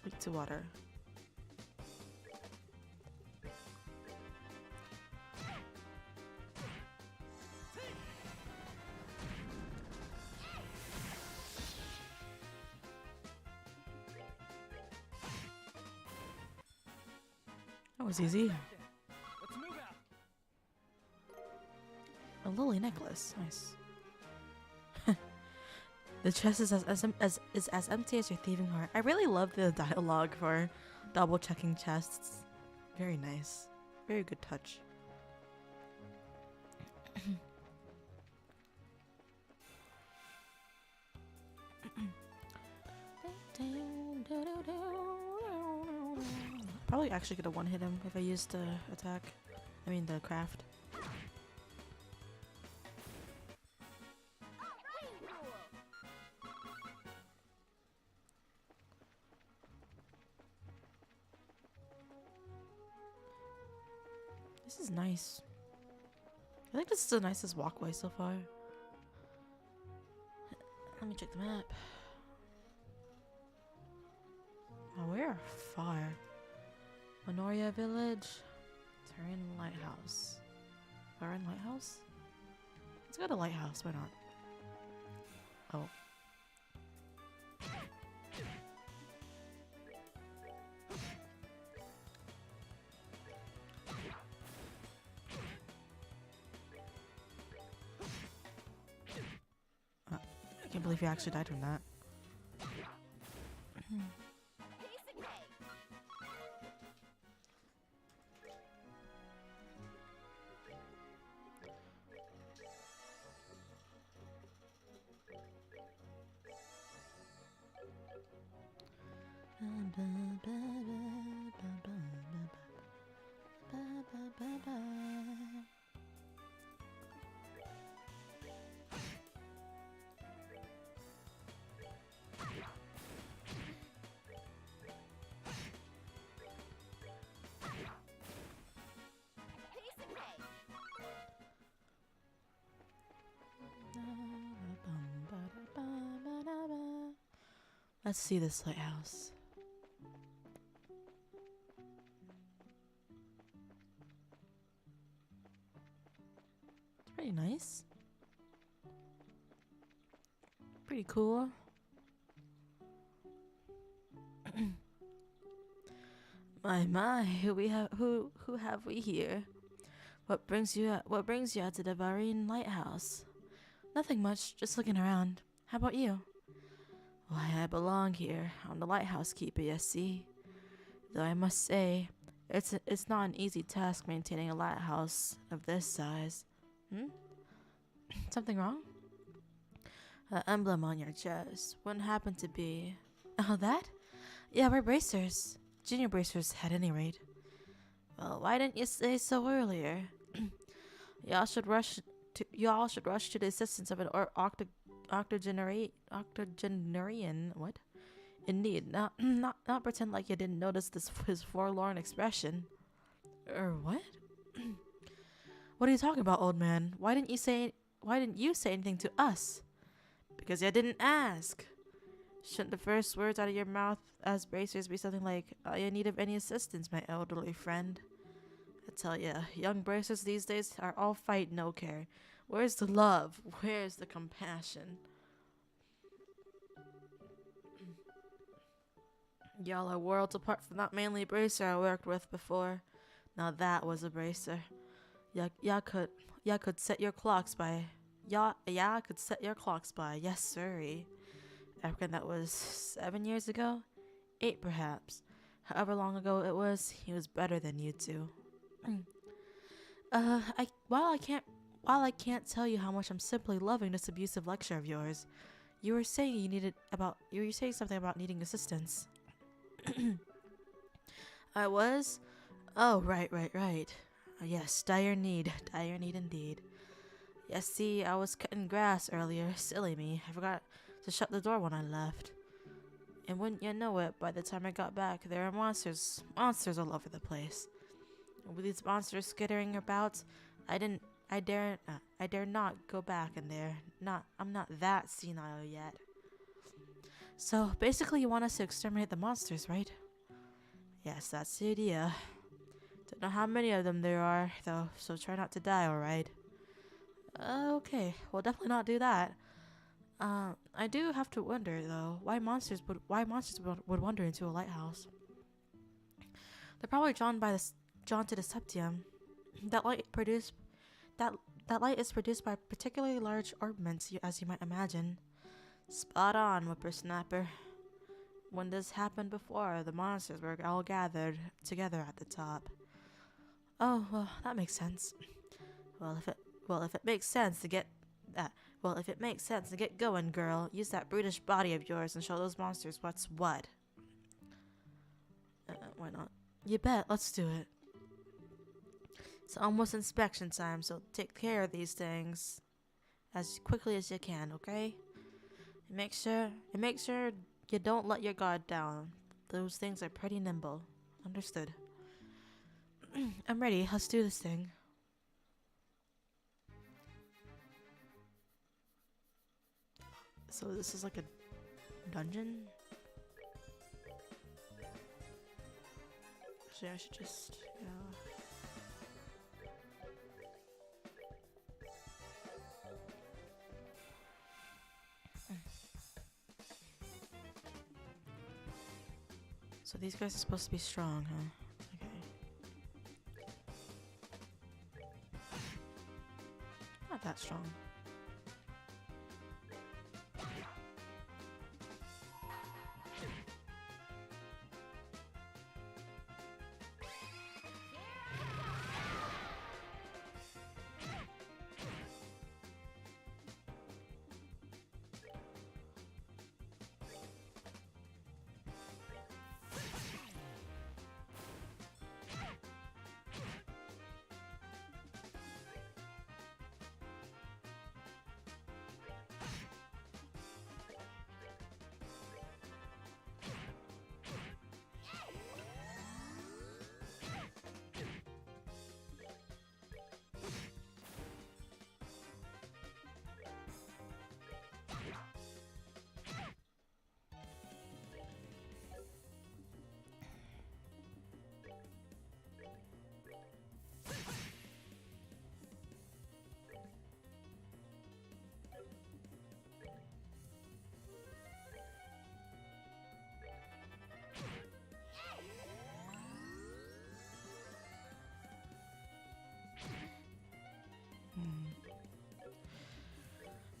Weak to water. That was easy. Let's move out. A lily necklace. Nice. The chest is as empty as your thieving heart. I really love the dialogue for double checking chests. Very nice. Very good touch. Probably actually could have one-hit him if I used the attack. I mean the craft. This is nice. I think this is the nicest walkway so far. Let me check the map. Oh, we're far. Minoria Village. Turin Lighthouse. Turin Lighthouse? Let's go to Lighthouse, why not? Oh. I can't believe you actually died from that. Let's see this lighthouse. It's pretty nice. Pretty cool. My, who have we here? What brings you out to the Varine Lighthouse? Nothing much, just looking around. How about you? Why, I belong here. I'm the lighthouse keeper, you see. Though I must say, it's not an easy task maintaining a lighthouse of this size. Something wrong? The emblem on your chest wouldn't happen to be... Oh, that? Yeah, we're bracers. Junior bracers, at any rate. Well, why didn't you say so earlier? Y'all should rush to the assistance of an octogenarian. What? Indeed. Not pretend like you didn't notice his forlorn expression. What? What are you talking about, old man? Why didn't you say anything to us? Because you didn't ask. Shouldn't the first words out of your mouth as bracers be something like, "Are you in need of any assistance, my elderly friend?" I tell ya, young bracers these days are all fight, no care. Where's the love? Where's the compassion? Y'all are worlds apart from that manly bracer I worked with before. Now that was a bracer. Y'all could set your clocks by. Y'all could set your clocks by. Yes, sirree. I reckon that was 7 years ago? 8 perhaps. However long ago it was, he was better than you two. While while I can't tell you how much I'm simply loving this abusive lecture of yours, you were saying you were saying something about needing assistance. I was? Oh, right. Yes, dire need indeed. Yes, see, I was cutting grass earlier. Silly me. I forgot to shut the door when I left. And wouldn't you know it, by the time I got back, there were monsters all over the place. And with these monsters skittering about, I dare not go back in there. I'm not that senile yet. So, basically you want us to exterminate the monsters, right? Yes, that's the idea. Don't know how many of them there are, though, so try not to die, alright? Okay, we'll definitely not do that. I do have to wonder, though, why monsters would wander into a lighthouse. They're probably drawn to the septium. That light is produced by particularly large orbments, as you might imagine. Spot on, whippersnapper. When this happened before, the monsters were all gathered together at the top. Oh, well, that makes sense. If it makes sense to get going, girl, use that brutish body of yours and show those monsters what's what. Why not? You bet, let's do it. It's almost inspection time, so take care of these things as quickly as you can, okay? And make sure you don't let your guard down. Those things are pretty nimble. Understood. I'm ready. Let's do this thing. So this is like a dungeon? Actually, I should just, So these guys are supposed to be strong, huh? Okay. Not that strong.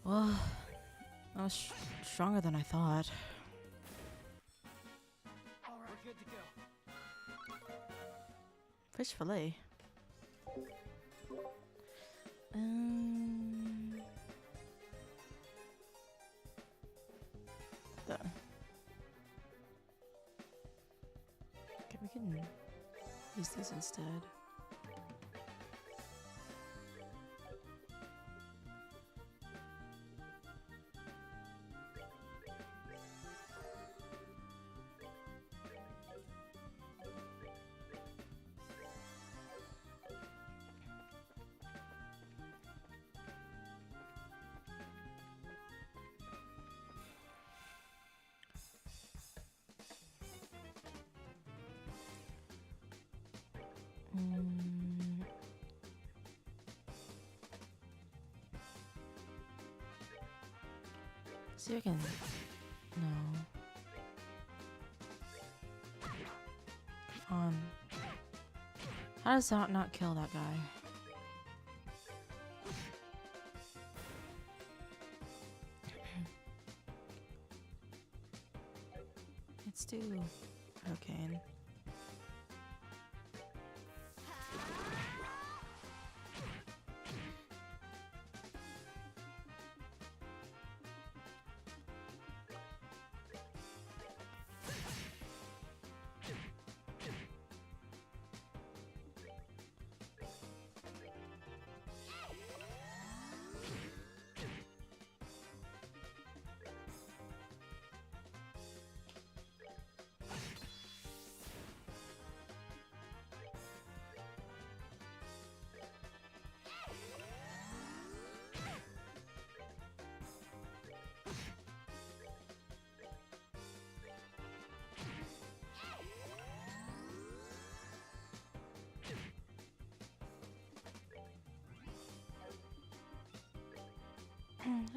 Well, I was stronger than I thought. All right, we're good to go. Fish fillet. Okay, we can use these instead. See if I can. No. How does that not kill that guy? Let's do hurricane.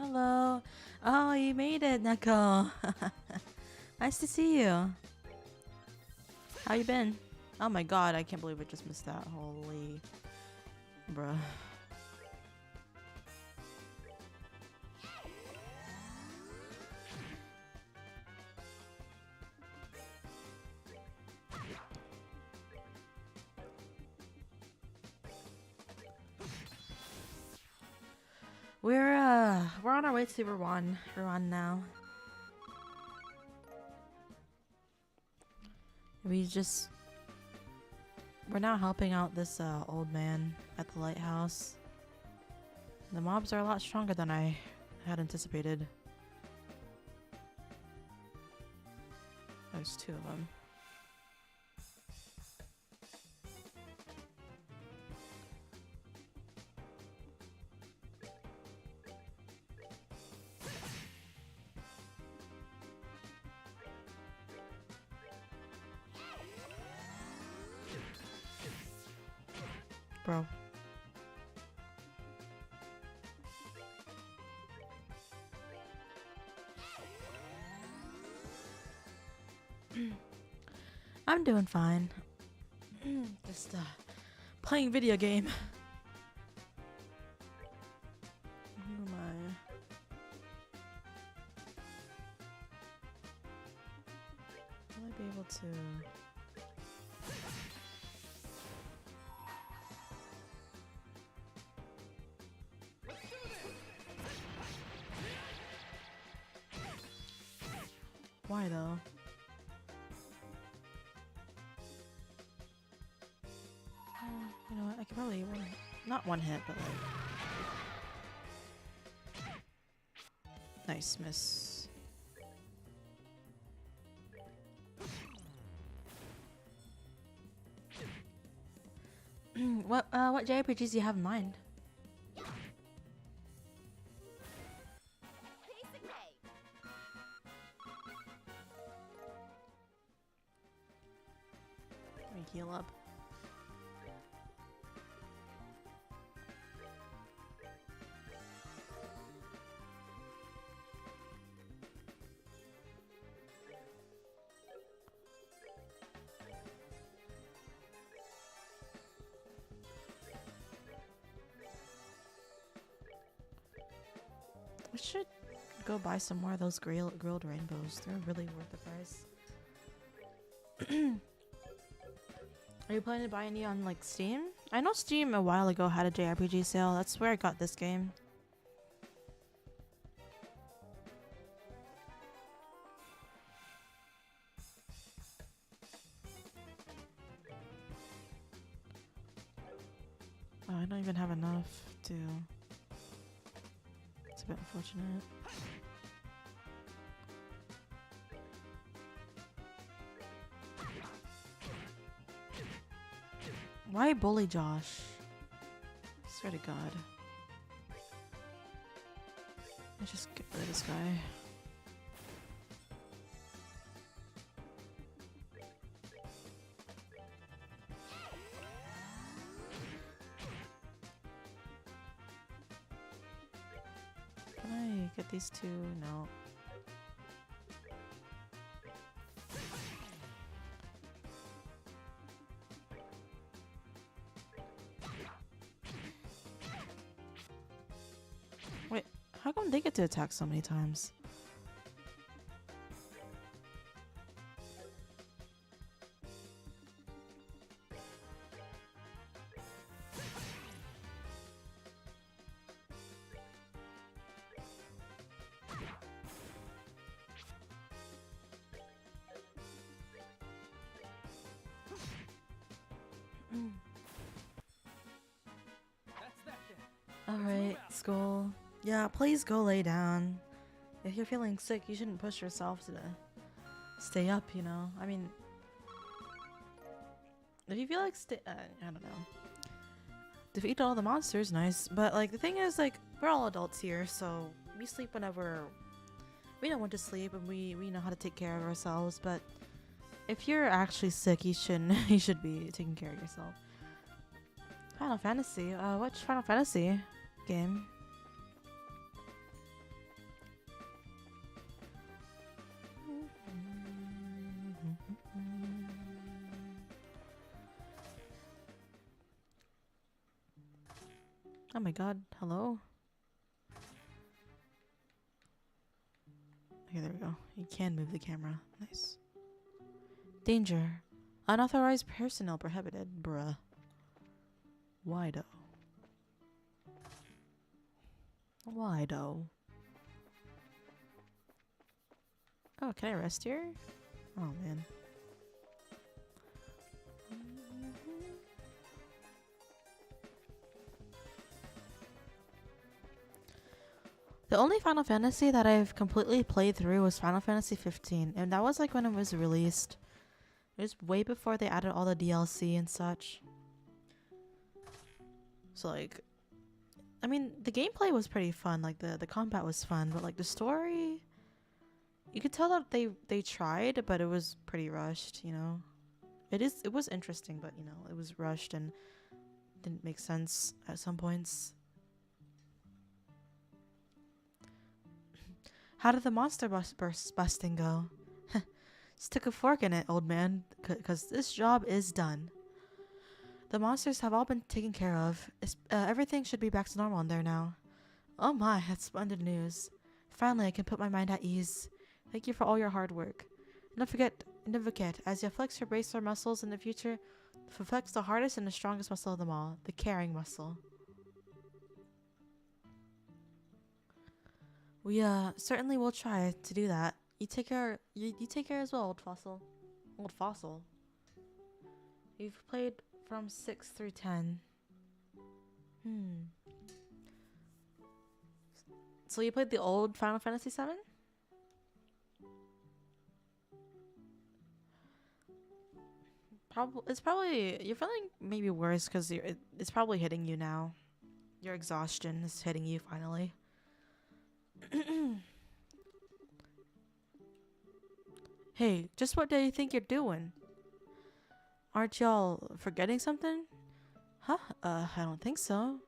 Hello. Oh, you made it, Neko. Nice to see you. How you been? Oh my god, I can't believe I just missed that. Holy bruh. We're on our way to Rouen now. We're now helping out this old man at the lighthouse. The mobs are a lot stronger than I had anticipated. There's 2 of them. Bro. I'm doing fine. Just playing video game. Who am I? Will I be able to? Why though? You know what? I could probably not one hit, but like nice miss. What JRPGs do you have in mind? Let me heal up. We should go buy some more of those grilled rainbows. They're really worth the price. Are you planning to buy any on like Steam? I know Steam a while ago had a JRPG sale. That's where I got this game. Oh, I don't even have enough to... It's a bit unfortunate. Why bully Josh? Swear to God. Let's just get rid of this guy. Can I get these 2? No. Wait, how come they get to attack so many times? Alright, Skull. Yeah, please go lay down. If you're feeling sick, you shouldn't push yourself to stay up, you know? I mean... If you feel like I don't know. Defeat all the monsters, nice. But, like, the thing is, like, we're all adults here, so we sleep whenever... We know when to sleep, and we know how to take care of ourselves, but... If you're actually sick, you should be taking care of yourself. Final Fantasy? Which Final Fantasy game? Oh my god, hello? Okay, there we go. You can move the camera. Nice. Danger. Unauthorized personnel prohibited. Bruh. Why though? Why though? Oh, can I rest here? Oh man. The only Final Fantasy that I've completely played through was Final Fantasy 15, and that was like when it was released. It was way before they added all the DLC and such. So like, I mean, the gameplay was pretty fun. Like the combat was fun, but like the story, you could tell that they tried, but it was pretty rushed. You know, it was interesting, but you know, it was rushed and didn't make sense at some points. How did the monster busting go? Stick a fork in it, old man, because this job is done. The monsters have all been taken care of. Everything should be back to normal in there now. Oh my, that's splendid news. Finally, I can put my mind at ease. Thank you for all your hard work. And don't forget, as you flex your bracer muscles in the future, flex the hardest and the strongest muscle of them all, the carrying muscle. We certainly will try to do that. You take care. You take care as well, old fossil. Old fossil. You've played from 6 through 10. So you played the old Final Fantasy 7? It's probably you're feeling maybe worse because it's probably hitting you now. Your exhaustion is hitting you finally. Hey, just what do you think you're doing? Aren't y'all forgetting something? Huh? I don't think so.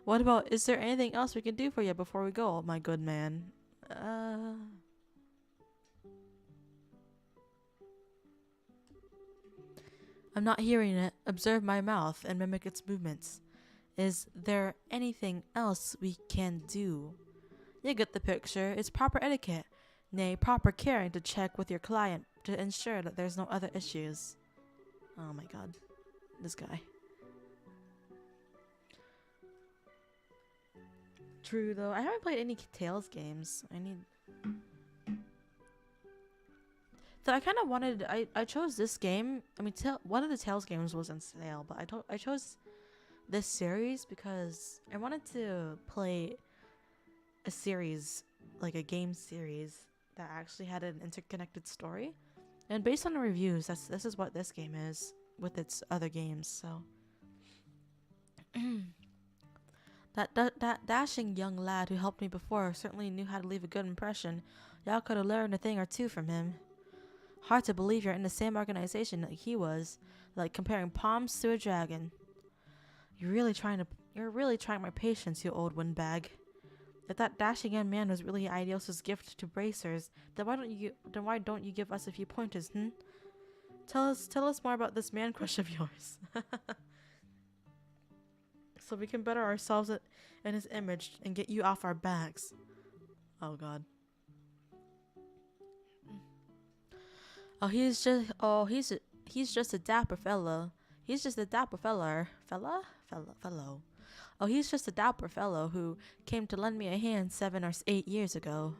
What about, is there anything else we can do for you before we go, my good man? I'm not hearing it. Observe my mouth and mimic its movements. Is there anything else we can do? You get the picture. It's proper etiquette, nay, proper caring to check with your client to ensure that there's no other issues. Oh my god. This guy. True though. I haven't played any Tales games. So I kind of wanted. I chose this game. I mean, one of the Tales games was on sale, but I chose this series because I wanted to play a series, like a game series that actually had an interconnected story. And based on the reviews, this is what this game is with its other games. So that dashing young lad who helped me before certainly knew how to leave a good impression. Y'all could have learned a thing or two from him. Hard to believe you're in the same organization that he was, like comparing palms to a dragon. You're really trying my patience, you old windbag. If that dashing young man was really Idios' gift to bracers, then why don't you give us a few pointers, Tell us more about this man crush of yours. So we can better ourselves in his image and get you off our backs. Oh god. He's just a dapper fellow. He's just a dapper fellow. Fellow. Oh, he's just a dapper fellow who came to lend me a hand 7 or 8 years ago.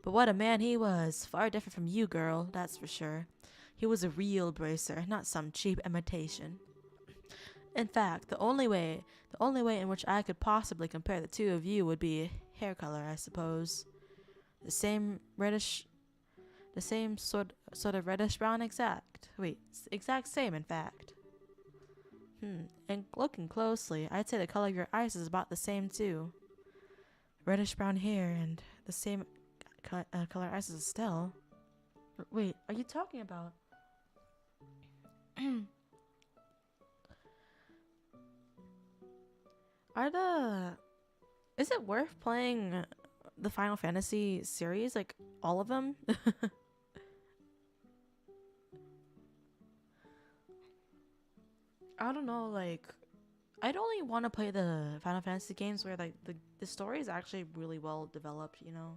But what a man he was. Far different from you, girl, that's for sure. He was a real bracer, not some cheap imitation. In fact, the only way in which I could possibly compare the two of you would be hair color, I suppose. The same sort of reddish brown exact same in fact. And looking closely, I'd say the color of your eyes is about the same too. Reddish brown hair and the same color eyes as Estelle. Wait, are you talking about? Is it worth playing the Final Fantasy series, like all of them? I don't know, like I'd only want to play the Final Fantasy games where like the story is actually really well developed, you know.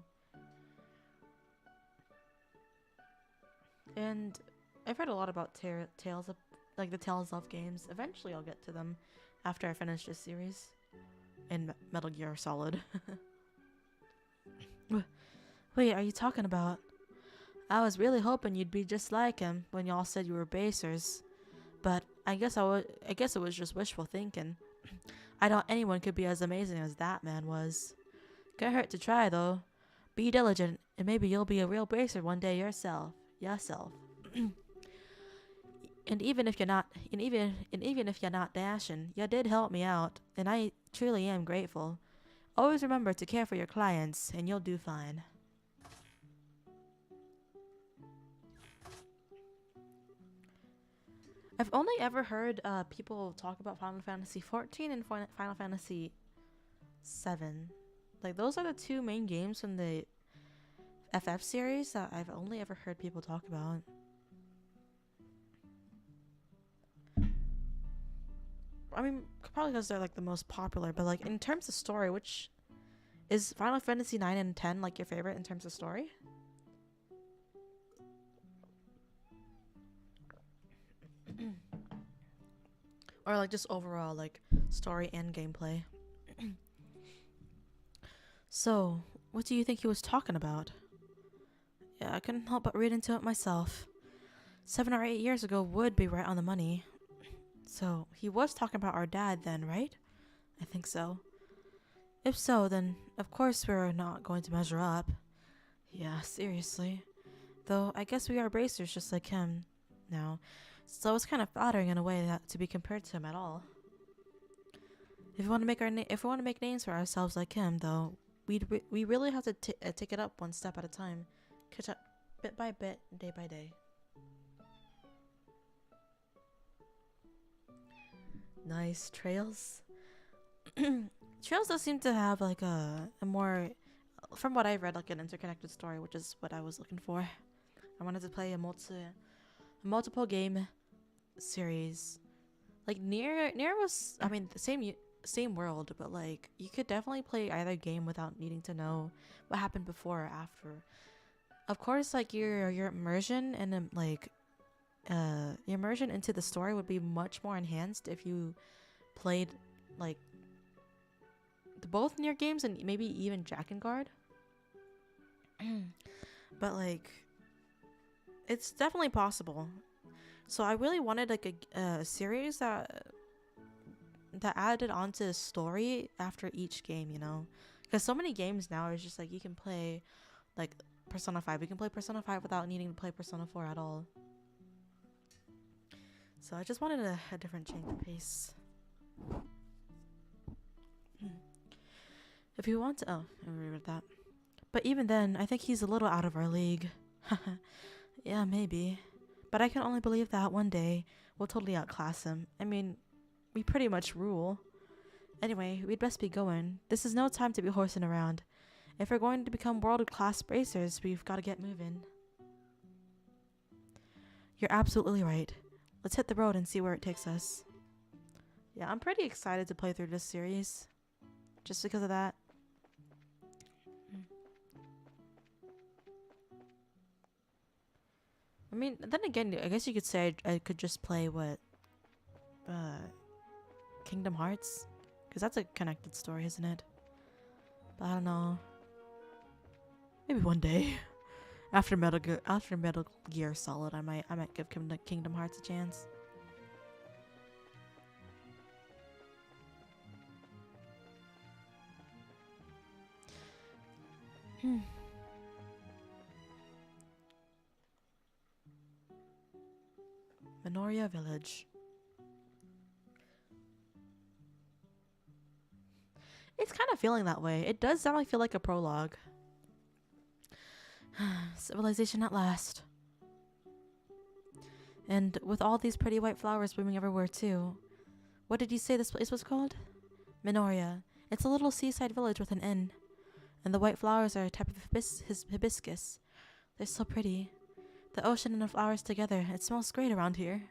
And I've heard a lot about Tales of like the Tales of games. Eventually, I'll get to them after I finish this series in Metal Gear Solid. Wait, are you talking about? I was really hoping you'd be just like him when y'all said you were basers, but I guess it was just wishful thinking. I doubt anyone could be as amazing as that man was. Can't hurt to try though. Be diligent, and maybe you'll be a real baser one day yourself. And even if you're not, and even if you're not dashing, you did help me out, and I truly am grateful. Always remember to care for your clients, and you'll do fine. I've only ever heard people talk about Final Fantasy 14 and Final Fantasy 7. Like, those are the two main games from the FF series that I've only ever heard people talk about. I mean, probably because they're like the most popular, but like in terms of story, which is Final Fantasy 9 and 10 like your favorite in terms of story? Or like just overall like story and gameplay. So, what do you think he was talking about? Yeah, I couldn't help but read into it myself. 7 or 8 years ago would be right on the money. So, he was talking about our dad then, right? I think so. If so, then of course we're not going to measure up. Yeah, seriously. Though I guess we are bracers just like him now. So it's kind of flattering in a way that to be compared to him at all. If we want to make names for ourselves like him, though, we really have to take it up one step at a time, catch up bit by bit, day by day. Nice. Trails. Trails does seem to have like a more, from what I've read, like an interconnected story, which is what I was looking for. I wanted to play a multiple game series. Like Nier was, I mean, the same world, but like you could definitely play either game without needing to know what happened before or after. Of course, like your immersion and your immersion into the story would be much more enhanced if you played like both Nier games and maybe even Jack and Guard. But like it's definitely possible. So I really wanted like a series that added onto the story after each game, you know, because so many games now is just like you can play like Persona 5. You can play Persona 5 without needing to play Persona 4 at all. So I just wanted a different change of pace. If you want to, I agree with that. But even then, I think he's a little out of our league. Yeah, maybe. But I can only believe that one day we'll totally outclass him. I mean, we pretty much rule. Anyway, we'd best be going. This is no time to be horsing around. If we're going to become world-class racers, we've got to get moving. You're absolutely right. Let's hit the road and see where it takes us. Yeah, I'm pretty excited to play through this series. Just because of that. I mean, then again, I guess you could say I could just play Kingdom Hearts, because that's a connected story, isn't it? But I don't know. Maybe one day, after Metal Gear Solid, I might give Kingdom Hearts a chance. Minoria Village. It's kind of feeling that way. It does definitely feel like a prologue. Civilization at last. And with all these pretty white flowers blooming everywhere too. What did you say this place was called? Minoria. It's a little seaside village with an inn. And the white flowers are a type of hibiscus. They're so pretty. The ocean and the flowers together. It smells great around here.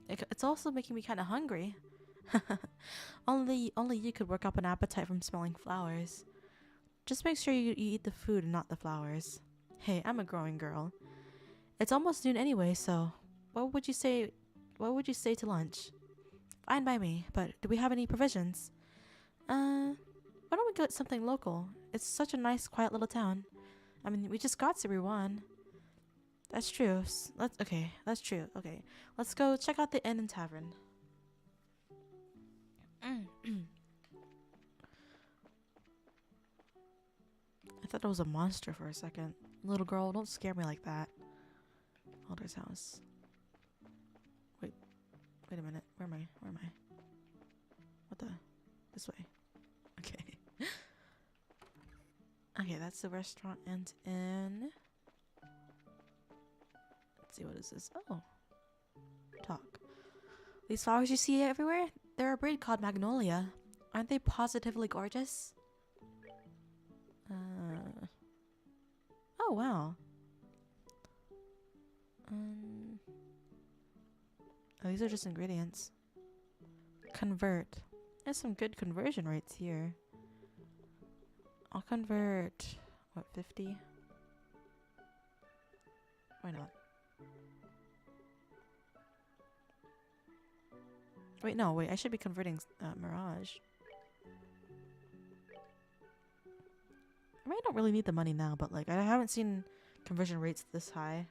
It's also making me kind of hungry. Only you could work up an appetite from smelling flowers. Just make sure you eat the food and not the flowers. Hey, I'm a growing girl. It's almost noon anyway, so what would you say to lunch? Fine by me, but do we have any provisions? Why don't we get something local? It's such a nice, quiet little town. I mean, we just got to Rouen. That's true. That's true. Okay, let's go check out the inn and tavern. I thought it was a monster for a second. Little girl, don't scare me like that. Alder's house. Wait a minute. Where am I? What the? This way. Okay. Okay, that's the restaurant and inn. Let's see, what is this? Oh. Talk. These flowers you see everywhere? They're a breed called Magnolia. Aren't they positively gorgeous? Oh, wow. Oh, these are just ingredients. Convert. There's some good conversion rates here. I'll convert, what, 50? Why not? Wait, I should be converting Mirage. I mean, I don't really need the money now, but like, I haven't seen conversion rates this high.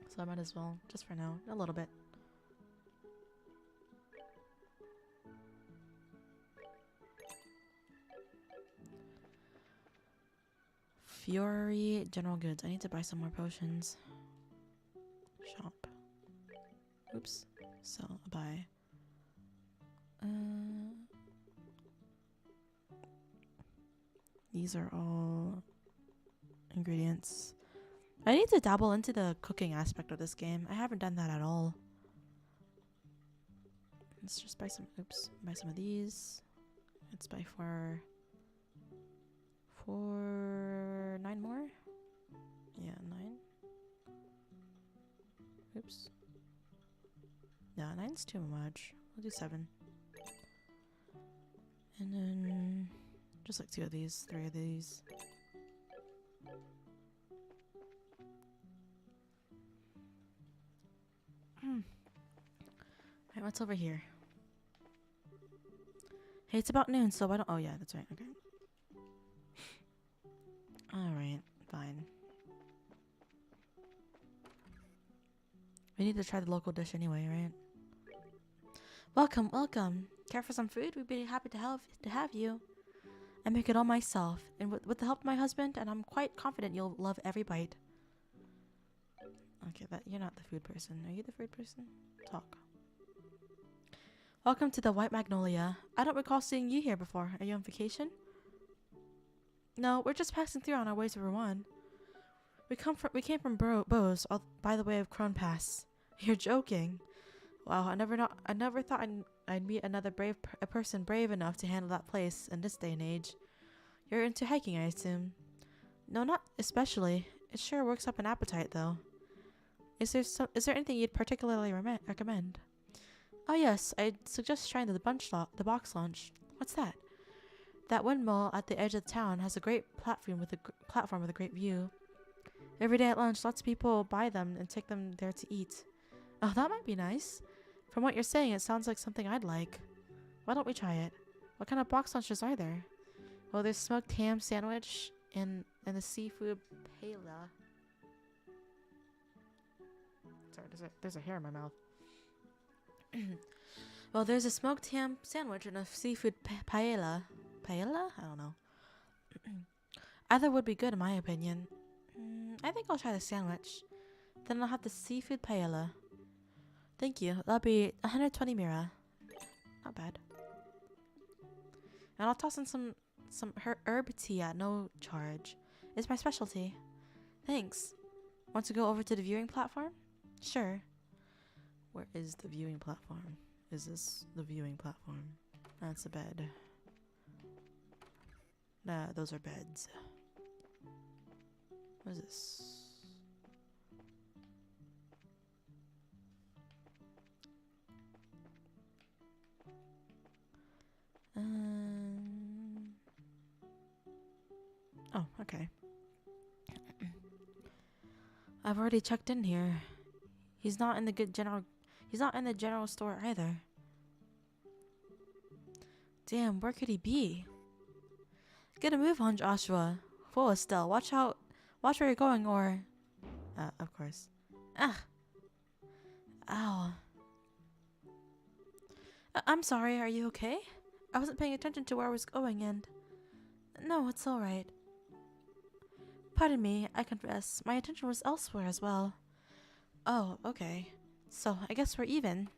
So I might as well, just for now, a little bit. Fury General Goods. I need to buy some more potions. Shop. Oops. Sell. Buy. These are all ingredients. I need to dabble into the cooking aspect of this game. I haven't done that at all. Let's just buy some. Oops. Buy some of these. Let's buy for 9 more. Yeah, 9. Oops. No, 9's too much. We'll do 7. And then just like 2 of these, 3 of these. Alright, what's over here? Hey, it's about noon, so why don't... Oh, yeah, that's right. Okay. Alright, fine. We need to try the local dish anyway, right? Welcome, welcome. Care for some food? We'd be happy to have you. I make it all myself, and with the help of my husband, and I'm quite confident you'll love every bite. Okay, you're not the food person. Are you the food person? Talk. Welcome to the White Magnolia. I don't recall seeing you here before. Are you on vacation? No, we're just passing through on our way to Rouen. We came from Bose, by the way of Crone Pass. You're joking. Wow, I never thought I'd meet another a person brave enough to handle that place in this day and age. You're into hiking, I assume. No, not especially. It sure works up an appetite, though. Is there anything you'd particularly recommend? Oh yes, I'd suggest trying the box lunch. What's that? That windmill at the edge of the town has a great platform with a great view. Every day at lunch, lots of people buy them and take them there to eat. Oh, that might be nice. From what you're saying, it sounds like something I'd like. Why don't we try it? What kind of box lunches are there? Well, there's smoked ham sandwich and the seafood paella. Sorry, there's a hair in my mouth. Well, there's a smoked ham sandwich and a seafood paella. Paella? I don't know. Either would be good in my opinion. I think I'll try the sandwich. Then I'll have the seafood paella. Thank you. That'll be 120 mira. Not bad. And I'll toss in some herb tea at no charge. It's my specialty. Thanks. Want to go over to the viewing platform? Sure. Where is the viewing platform? Is this the viewing platform? That's a bed. Nah, those are beds. What is this? I've already checked in here. He's not in the general store either. Damn, where could he be? Get a move on, Joshua. Whoa, Estelle, watch out. Watch where you're going, or... of course. Ah! Ow. I'm sorry, are you okay? I wasn't paying attention to where I was going and... No, it's alright. Pardon me, I confess. My attention was elsewhere as well. Oh, okay. So, I guess we're even.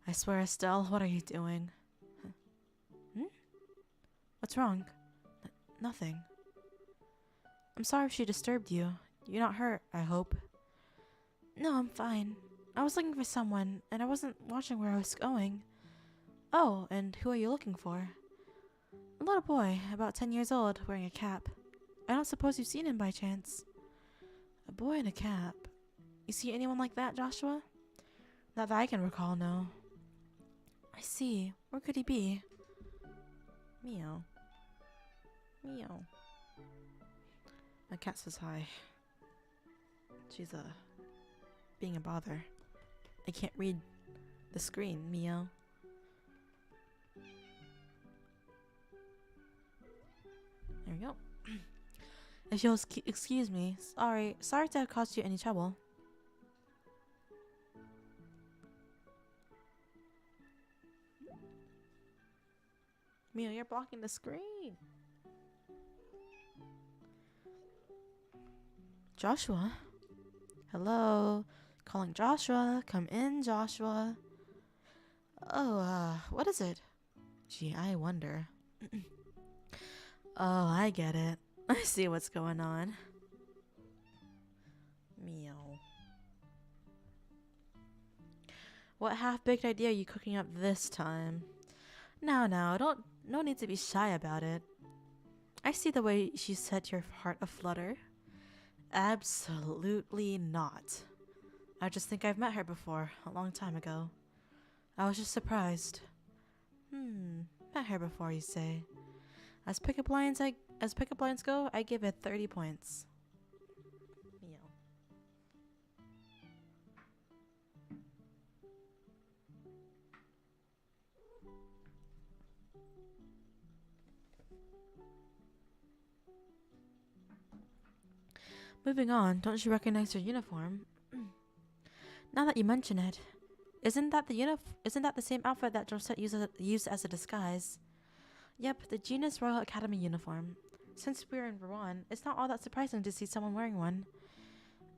I swear, Estelle, what are you doing? Hmm? What's wrong? Nothing. I'm sorry if she disturbed you. You're not hurt, I hope. No, I'm fine. I was looking for someone, and I wasn't watching where I was going. Oh, and who are you looking for? A little boy, about 10 years old, wearing a cap. I don't suppose you've seen him by chance. A boy in a cap. You see anyone like that, Joshua? Not that I can recall, no. I see. Where could he be? Meow. Meow. My cat says hi. She's being a bother. I can't read the screen, meow. There we go. If you'll excuse me, sorry to have caused you any trouble. Meow, you're blocking the screen. Joshua? Hello? Calling Joshua. Come in, Joshua. Oh, what is it? Gee, I wonder. Oh, I get it. I see what's going on. Meow. What half-baked idea are you cooking up this time? No, no need to be shy about it. I see the way she set your heart aflutter. Absolutely not. I just think I've met her before, a long time ago. I was just surprised. Met her before, you say. As pickup lines go, I give it 30 points. Meow. Moving on, don't you recognize her uniform? Now that you mention it, isn't that the same outfit that Josette used as a disguise? Yep, the Genus Royal Academy uniform. Since we're in Rouen, it's not all that surprising to see someone wearing one.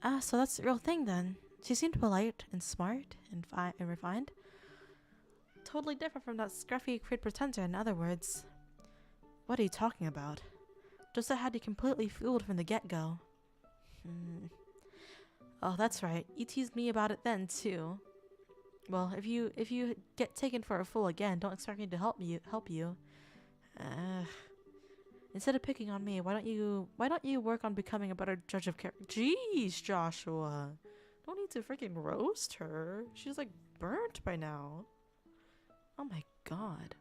Ah, so that's the real thing then. She seemed polite and smart and refined. Totally different from that scruffy kid pretender, in other words. What are you talking about? Josette had you completely fooled from the get-go. Oh, that's right. You teased me about it then, too. Well, if you get taken for a fool again, don't expect me to help you. Instead of picking on me, why don't you work on becoming a better judge of character? Jeez, Joshua. Don't need to freaking roast her. She's like burnt by now. Oh my god.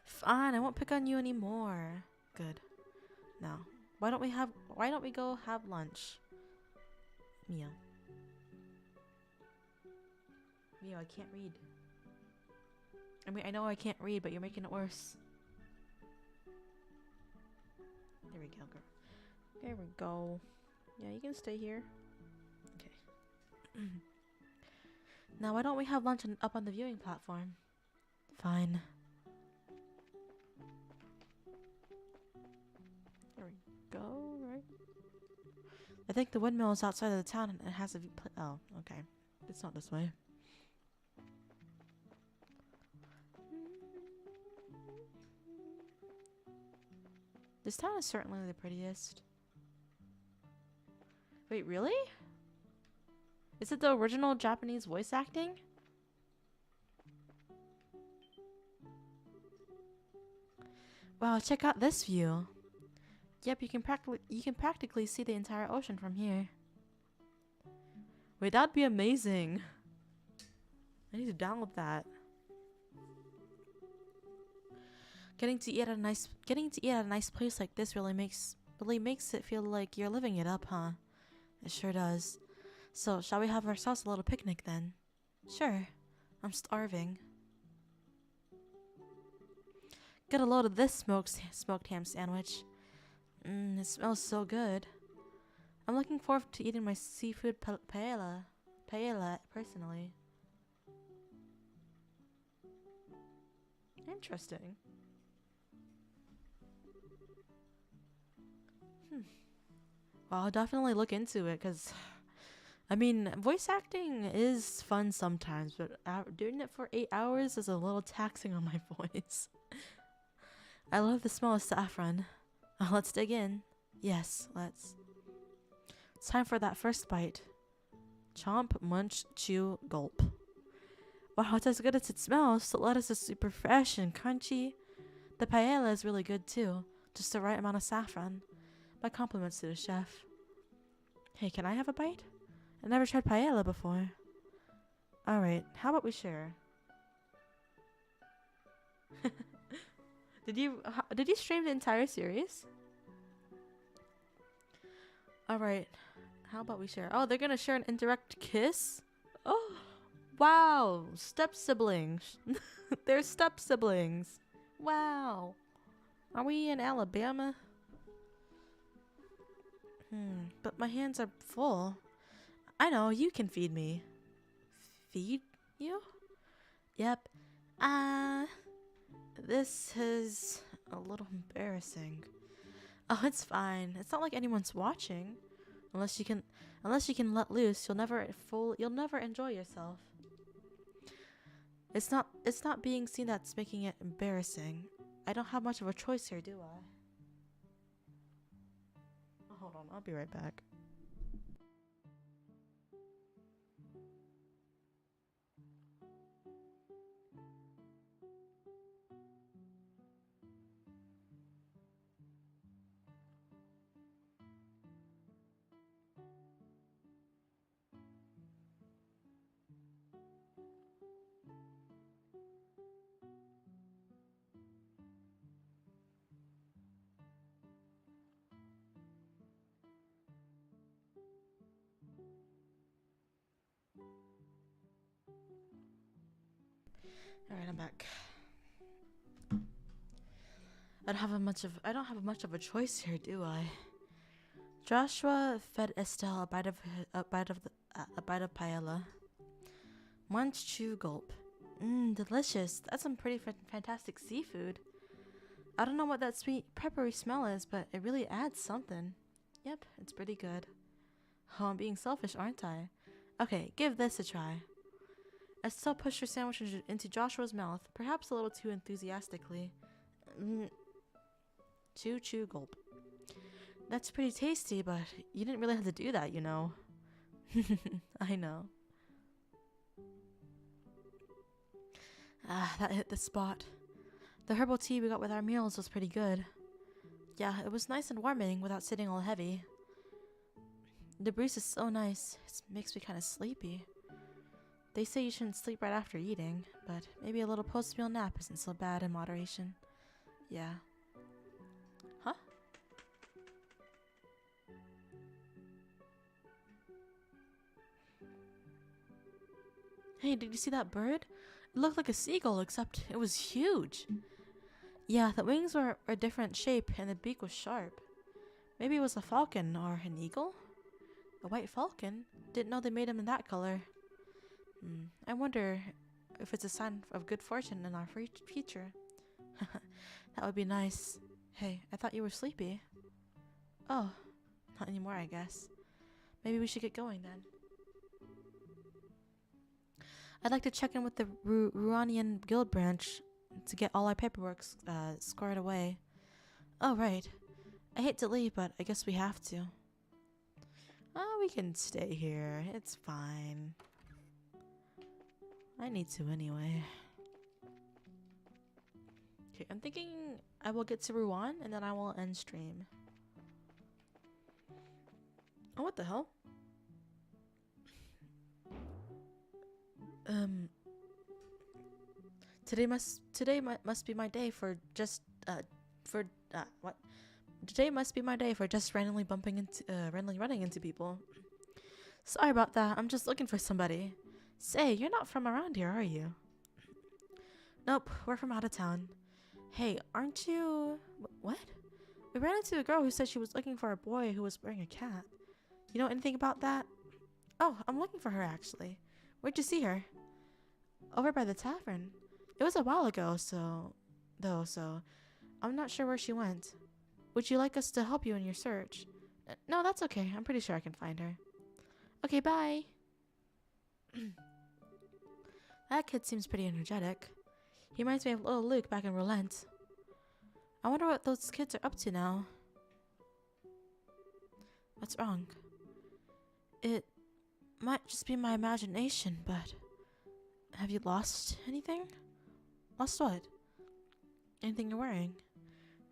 Fine, I won't pick on you anymore. Good. Now, why don't we go have lunch? Mia. Mia, I can't read. I mean, I know I can't read, but you're making it worse. There we go, girl. There we go. Yeah, you can stay here. Okay. Now, why don't we have lunch up on the viewing platform? Fine. There we go, right? I think the windmill is outside of the town and it has a oh, okay. It's not this way. This town is certainly the prettiest. Wait, really? Is it the original Japanese voice acting? Wow, check out this view. Yep, you can practically see the entire ocean from here. Wait, that'd be amazing. I need to download that. Getting to eat at a nice place like this really makes really makes it feel like you're living it up, huh? It sure does. So, shall we have ourselves a little picnic then? Sure. I'm starving. Get a load of this smoked ham sandwich. It smells so good. I'm looking forward to eating my seafood paella, personally. Interesting. Well, I'll definitely look into it, because, I mean, voice acting is fun sometimes, but doing it for 8 hours is a little taxing on my voice. I love the smell of saffron. Let's dig in. Yes, let's. It's time for that first bite. Chomp, munch, chew, gulp. Wow, it's as good as it smells. The lettuce is super fresh and crunchy. The paella is really good too. Just the right amount of saffron. My compliments to the chef. Hey, can I have a bite? I never tried paella before. Alright, how about we share? Did you stream the entire series? Alright, how about we share? Oh, they're gonna share an indirect kiss? Oh, wow, step siblings. They're step siblings. Wow. Are we in Alabama? But my hands are full. I know, you can feed me. Feed you? Yep. This is a little embarrassing. Oh, it's fine. It's not like anyone's watching. Unless you can let loose, you'll never enjoy yourself. It's not being seen that's making it embarrassing. I don't have much of a choice here, do I? Oh, hold on, I'll be right back. Alright, I'm back. I don't have much of a choice here, do I? Joshua fed Estelle a bite of paella. Munch, chew, gulp. Delicious. That's some pretty fantastic seafood. I don't know what that sweet, peppery smell is, but it really adds something. Yep, it's pretty good. Oh, I'm being selfish, aren't I? Okay, give this a try. Estelle pushed her sandwich into Joshua's mouth, perhaps a little too enthusiastically. Chew, chew, gulp. That's pretty tasty, but you didn't really have to do that, you know. I know. That hit the spot. The herbal tea we got with our meals was pretty good. Yeah, it was nice and warming without sitting all heavy. The breeze is so nice, it makes me kind of sleepy. They say you shouldn't sleep right after eating, but maybe a little post-meal nap isn't so bad in moderation. Yeah. Huh? Hey, did you see that bird? It looked like a seagull, except it was huge. Yeah, the wings were a different shape and the beak was sharp. Maybe it was a falcon or an eagle? A white falcon? Didn't know they made them in that color. I wonder if it's a sign of good fortune in our future. That would be nice. Hey, I thought you were sleepy. Oh, not anymore, I guess. Maybe we should get going then. I'd like to check in with the Ruanian Guild branch to get all our paperwork squared away. Oh, right. I hate to leave, but I guess we have to. Oh, we can stay here. It's fine. I need to anyway. Okay, I'm thinking I will get to Ruan and then I will end stream. Oh, what the hell? Today must be my day for what? Today must be my day for just randomly running into people. Sorry about that. I'm just looking for somebody. Say, you're not from around here, are you? Nope, we're from out of town. Hey, aren't you... What? We ran into a girl who said she was looking for a boy who was wearing a cap. You know anything about that? Oh, I'm looking for her, actually. Where'd you see her? Over by the tavern. It was a while ago, so I'm not sure where she went. Would you like us to help you in your search? No, that's okay. I'm pretty sure I can find her. Okay, bye. That kid seems pretty energetic. He reminds me of little Luke back in Relent. I wonder what those kids are up to now. What's wrong? It might just be my imagination, but... Have you lost anything? Lost what? Anything you're wearing?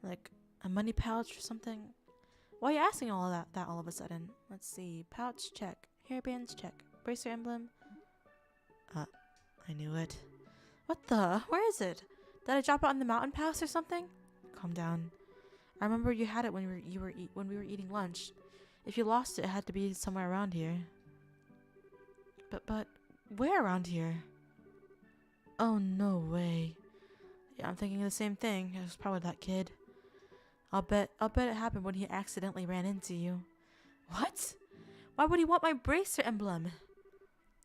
Like a money pouch or something? Why are you asking all of that all of a sudden? Let's see. Pouch, check. Hairbands, check. Bracer emblem. I knew it. What the? Where is it? Did I drop it on the mountain pass or something? Calm down. I remember you had it when we were eating lunch. If you lost it, it had to be somewhere around here. But where around here? Oh, no way. Yeah, I'm thinking the same thing. It was probably that kid. I'll bet it happened when he accidentally ran into you. What? Why would he want my bracer emblem?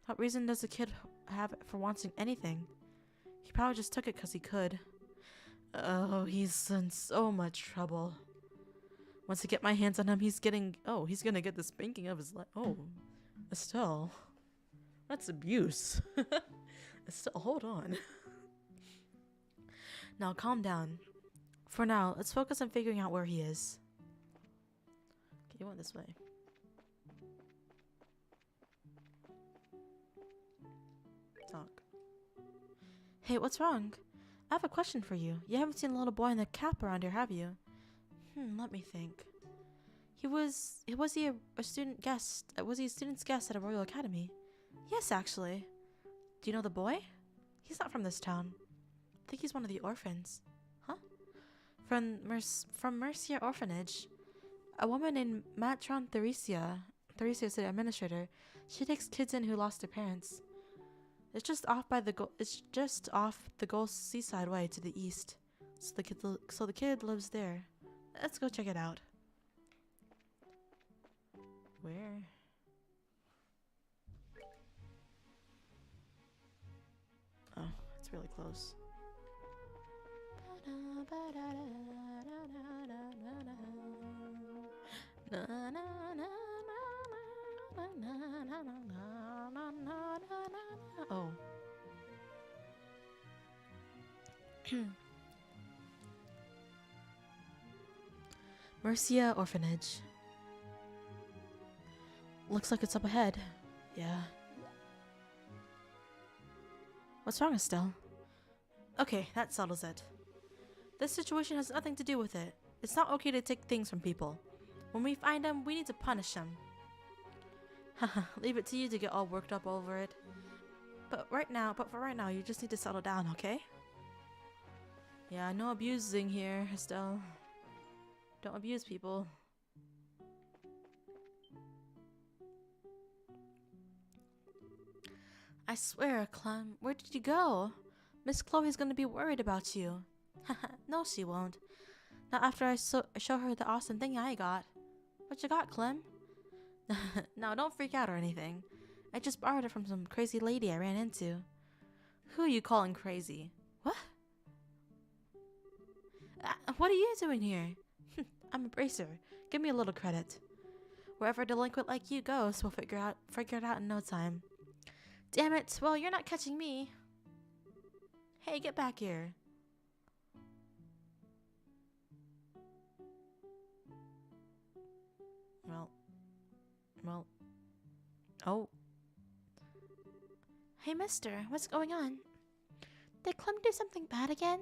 What reason does the kid have for wanting anything? He probably just took it because he could. Oh, he's in so much trouble. Once I get my hands on him, he's gonna get the spanking of his life. Oh, Estelle. That's abuse. Estelle, hold on. Now, calm down. For now, let's focus on figuring out where he is. Okay, you went this way. Talk. Hey, what's wrong? I have a question for you. You haven't seen a little boy in a cap around here, have you? Let me think. Was he a student guest? Was he a student's guest at a Royal Academy? Yes, actually. Do you know the boy? He's not from this town. I think he's one of the orphans. Huh? From Mercia Orphanage. A woman named Matron Theresia is the administrator. She takes kids in who lost their parents. It's just off the Gold Seaside Way to the east. So the kid lives there. Let's go check it out. Where? Oh, it's really close. Oh. Mercia Orphanage. Looks like it's up ahead. Yeah. What's wrong, Estelle? Okay, that settles it. This situation has nothing to do with it. It's not okay to take things from people. When we find them, we need to punish them. Haha, leave it to you to get all worked up over it. But for right now, you just need to settle down, okay? Yeah, no abusing here, Estelle. Don't abuse people. I swear, Clem, where did you go? Miss Chloe's gonna be worried about you. Haha, no she won't. Not after I show her the awesome thing I got. What you got, Clem? No, don't freak out or anything. I just borrowed it from some crazy lady I ran into. Who are you calling crazy? What? What are you doing here? I'm a bracer. Give me a little credit. Wherever a delinquent like you goes, we'll figure it out in no time. Damn it, well, you're not catching me. Hey, get back here. Well. Oh. Hey, mister, what's going on? Did Clem do something bad again?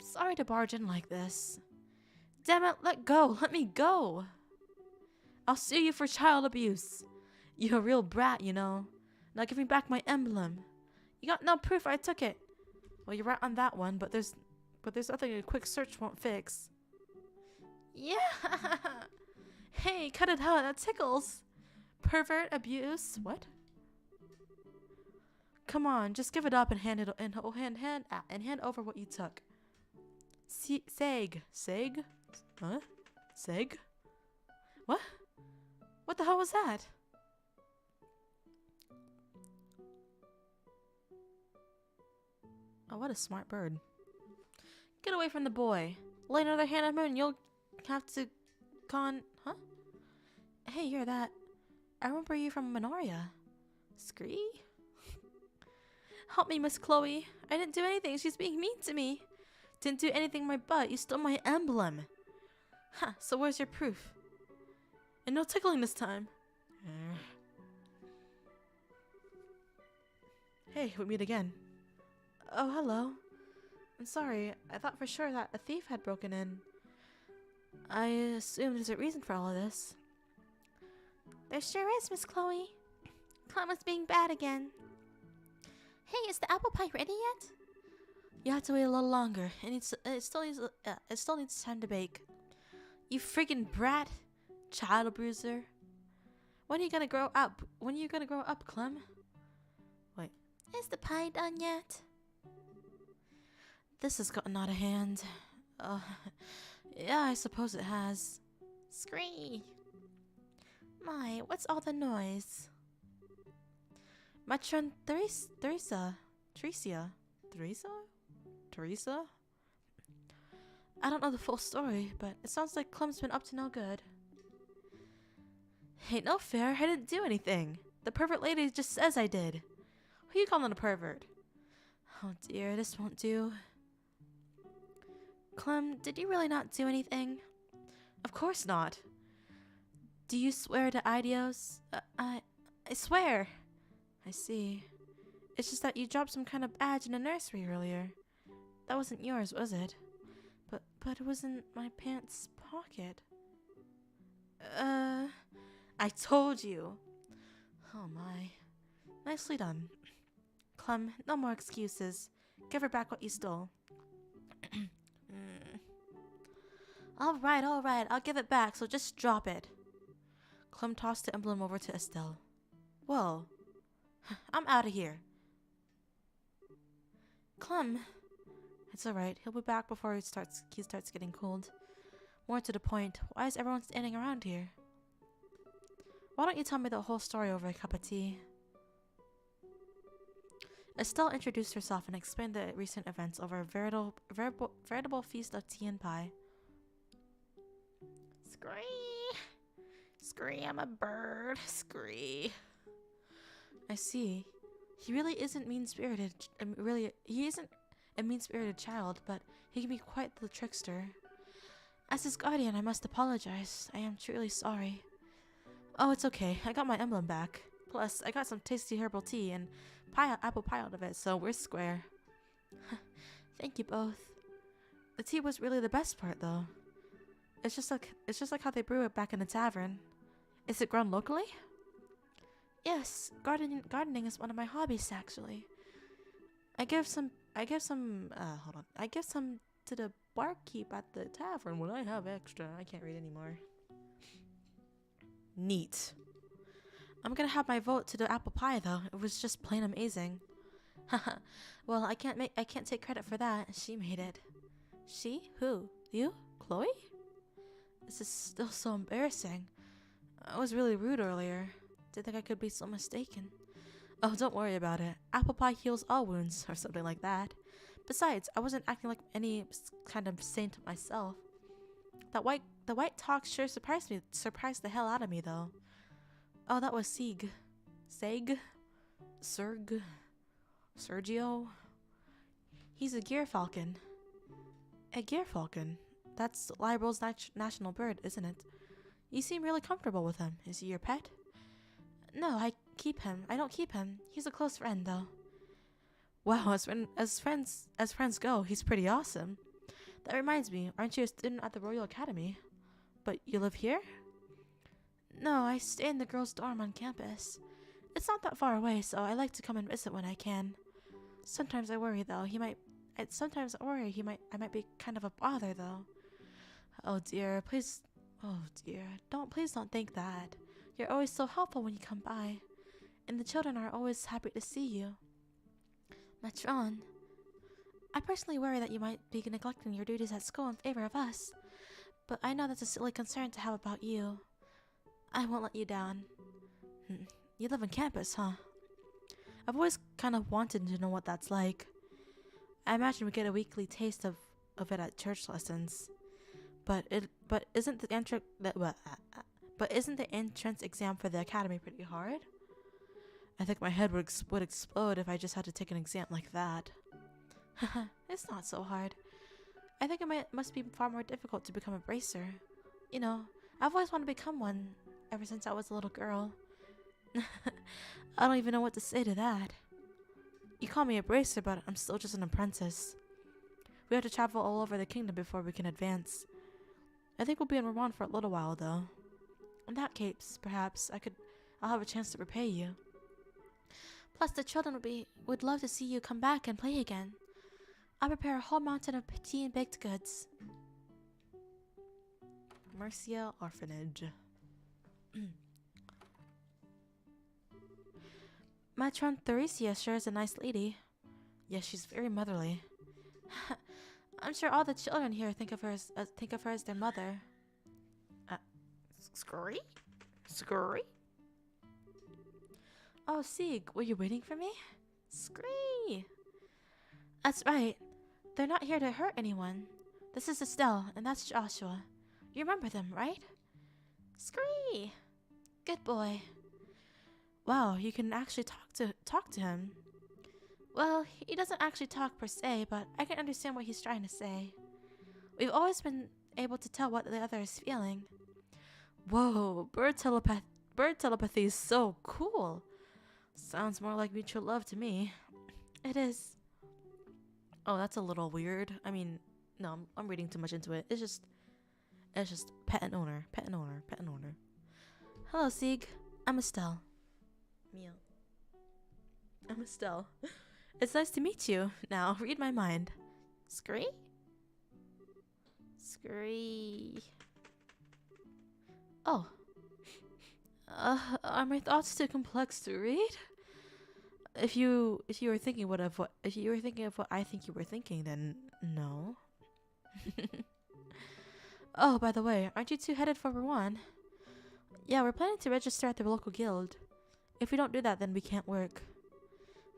Sorry to barge in like this. Damn it, let go. Let me go. I'll sue you for child abuse. You're a real brat, you know. Now give me back my emblem. You got no proof I took it. Well, you're right on that one, but there's nothing a quick search won't fix. Yeah! Hey, cut it out, that tickles! Pervert, abuse, what? Come on, just give it up and hand over what you took. Seg. Seg? Huh? Seg? What? What the hell was that? Oh, what a smart bird. Get away from the boy. Lay another hand on him and you'll have to huh? Hey, you're that. I remember you from Minoria. Scree? Help me, Miss Chloe. I didn't do anything. She's being mean to me. Didn't do anything my butt. You stole my emblem. Huh, so where's your proof? And no tickling this time. Hey, we meet again. Oh, hello. I'm sorry. I thought for sure that a thief had broken in. I assume there's a reason for all of this. There sure is, Miss Chloe. Clem was being bad again. Hey, is the apple pie ready yet? You have to wait a little longer. It still needs time to bake. You freaking brat, child bruiser. When are you gonna grow up? When are you gonna grow up, Clem? Wait. Is the pie done yet? This has gotten out of hand. Yeah, I suppose it has. Scree. My, what's all the noise? My friend Teresa? I don't know the full story, but it sounds like Clem's been up to no good. Ain't no fair, I didn't do anything. The pervert lady just says I did. Who you calling a pervert? Oh dear, this won't do. Clem, did you really not do anything? Of course not. Do you swear to Idios? I swear. I see. It's just that you dropped some kind of badge in a nursery earlier. That wasn't yours, was it? But it was in my pants pocket. I told you. Oh my. Nicely done. Clem, no more excuses. Give her back what you stole. Alright, I'll give it back, so just drop it. Clem tossed the emblem over to Estelle. Whoa. I'm out of here. Clem. It's alright, he'll be back before he starts getting cold. More to the point, why is everyone standing around here? Why don't you tell me the whole story over a cup of tea? Estelle introduced herself and explained the recent events over a veritable feast of tea and pie. Scree, I'm a bird. Scree. I see. He really isn't mean-spirited. He isn't a mean-spirited child, but he can be quite the trickster. As his guardian, I must apologize. I am truly sorry. Oh, it's okay. I got my emblem back. Plus, I got some tasty herbal tea and apple pie out of it, so we're square. Thank you both. The tea was really the best part, though. It's just like how they brew it back in the tavern. Is it grown locally? Yes, gardening is one of my hobbies, actually. I give some to the barkeep at the tavern when I have extra. I can't read anymore. Neat. I'm gonna have my vote to the apple pie though. It was just plain amazing. Haha. Well, I can't take credit for that. She made it. She? Who? You? Chloe? This is still so embarrassing. I was really rude earlier. Didn't think I could be so mistaken. Oh, don't worry about it. Apple pie heals all wounds, or something like that. Besides, I wasn't acting like any kind of saint myself. The white talk sure surprised the hell out of me, though. Oh, that was Sergio? He's a gearfalcon. A gearfalcon? That's Liberal's national bird, isn't it? You seem really comfortable with him. Is he your pet? No, I don't keep him. He's a close friend, though. Wow, as friends go, he's pretty awesome. That reminds me, aren't you a student at the Royal Academy? But you live here? No, I stay in the girls' dorm on campus. It's not that far away, so I like to come and visit when I can. Sometimes I worry, though. I might be kind of a bother, though. Oh dear, please. Oh dear, please don't think that. You're always so helpful when you come by, and the children are always happy to see you. Matron, I personally worry that you might be neglecting your duties at school in favor of us, but I know that's a silly concern to have about you. I won't let you down. You live on campus, huh? I've always kind of wanted to know what that's like. I imagine we get a weekly taste of it at church lessons. But isn't the entrance exam for the academy pretty hard? I think my head would explode if I just had to take an exam like that. It's not so hard. I think it must be far more difficult to become a bracer. You know, I've always wanted to become one ever since I was a little girl. I don't even know what to say to that. You call me a bracer, but I'm still just an apprentice. We have to travel all over the kingdom before we can advance. I think we'll be in Rouen for a little while, though. In that case, perhaps I'll have a chance to repay you. Plus, the children would love to see you come back and play again. I'll prepare a whole mountain of tea and baked goods. Mercia Orphanage. Matron Theresia sure is a nice lady. Yes, she's very motherly. I'm sure all the children here think of her as their mother. Scurry? Scurry? Oh, Sieg, were you waiting for me? Scree! That's right. They're not here to hurt anyone. This is Estelle, and that's Joshua. You remember them, right? Scree! Good boy. Wow, you can actually talk to him. Well, he doesn't actually talk per se, but I can understand what he's trying to say. We've always been able to tell what the other is feeling. Whoa, bird telepathy is so cool. Sounds more like mutual love to me. It is. Oh, that's a little weird. I mean, no, I'm reading too much into it. It's just pet and owner. Hello, Sieg. I'm Estelle. Meow. I'm Estelle. It's nice to meet you. Now, read my mind. Scree? Scree. Oh. Are my thoughts too complex to read? If you were thinking of what I think you were thinking, then no. Oh, by the way, aren't you two headed for Rouen? Yeah, we're planning to register at the local guild. If we don't do that, then we can't work.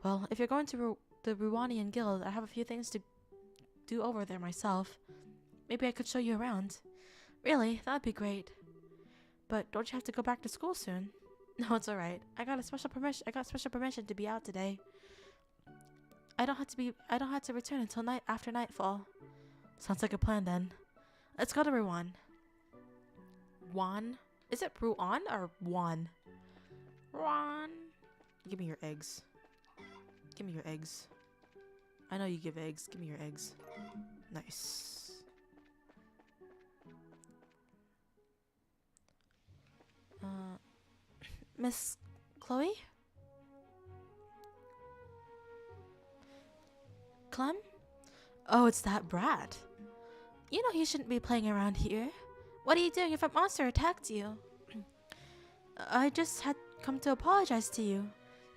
Well, if you're going to the Rouenian Guild, I have a few things to do over there myself. Maybe I could show you around. Really? That'd be great. But don't you have to go back to school soon? No, it's alright. I got special permission to be out today. I don't have to return until after nightfall. Sounds like a plan then. Let's go to Rouen. Juan? Is it Rouen or Juan? Rouen. Give me your eggs. Give me your eggs. I know you give eggs. Give me your eggs. Nice. Miss Chloe? Clem? Oh, it's that brat. You know you shouldn't be playing around here. What are you doing if a monster attacked you? I just had come to apologize to you.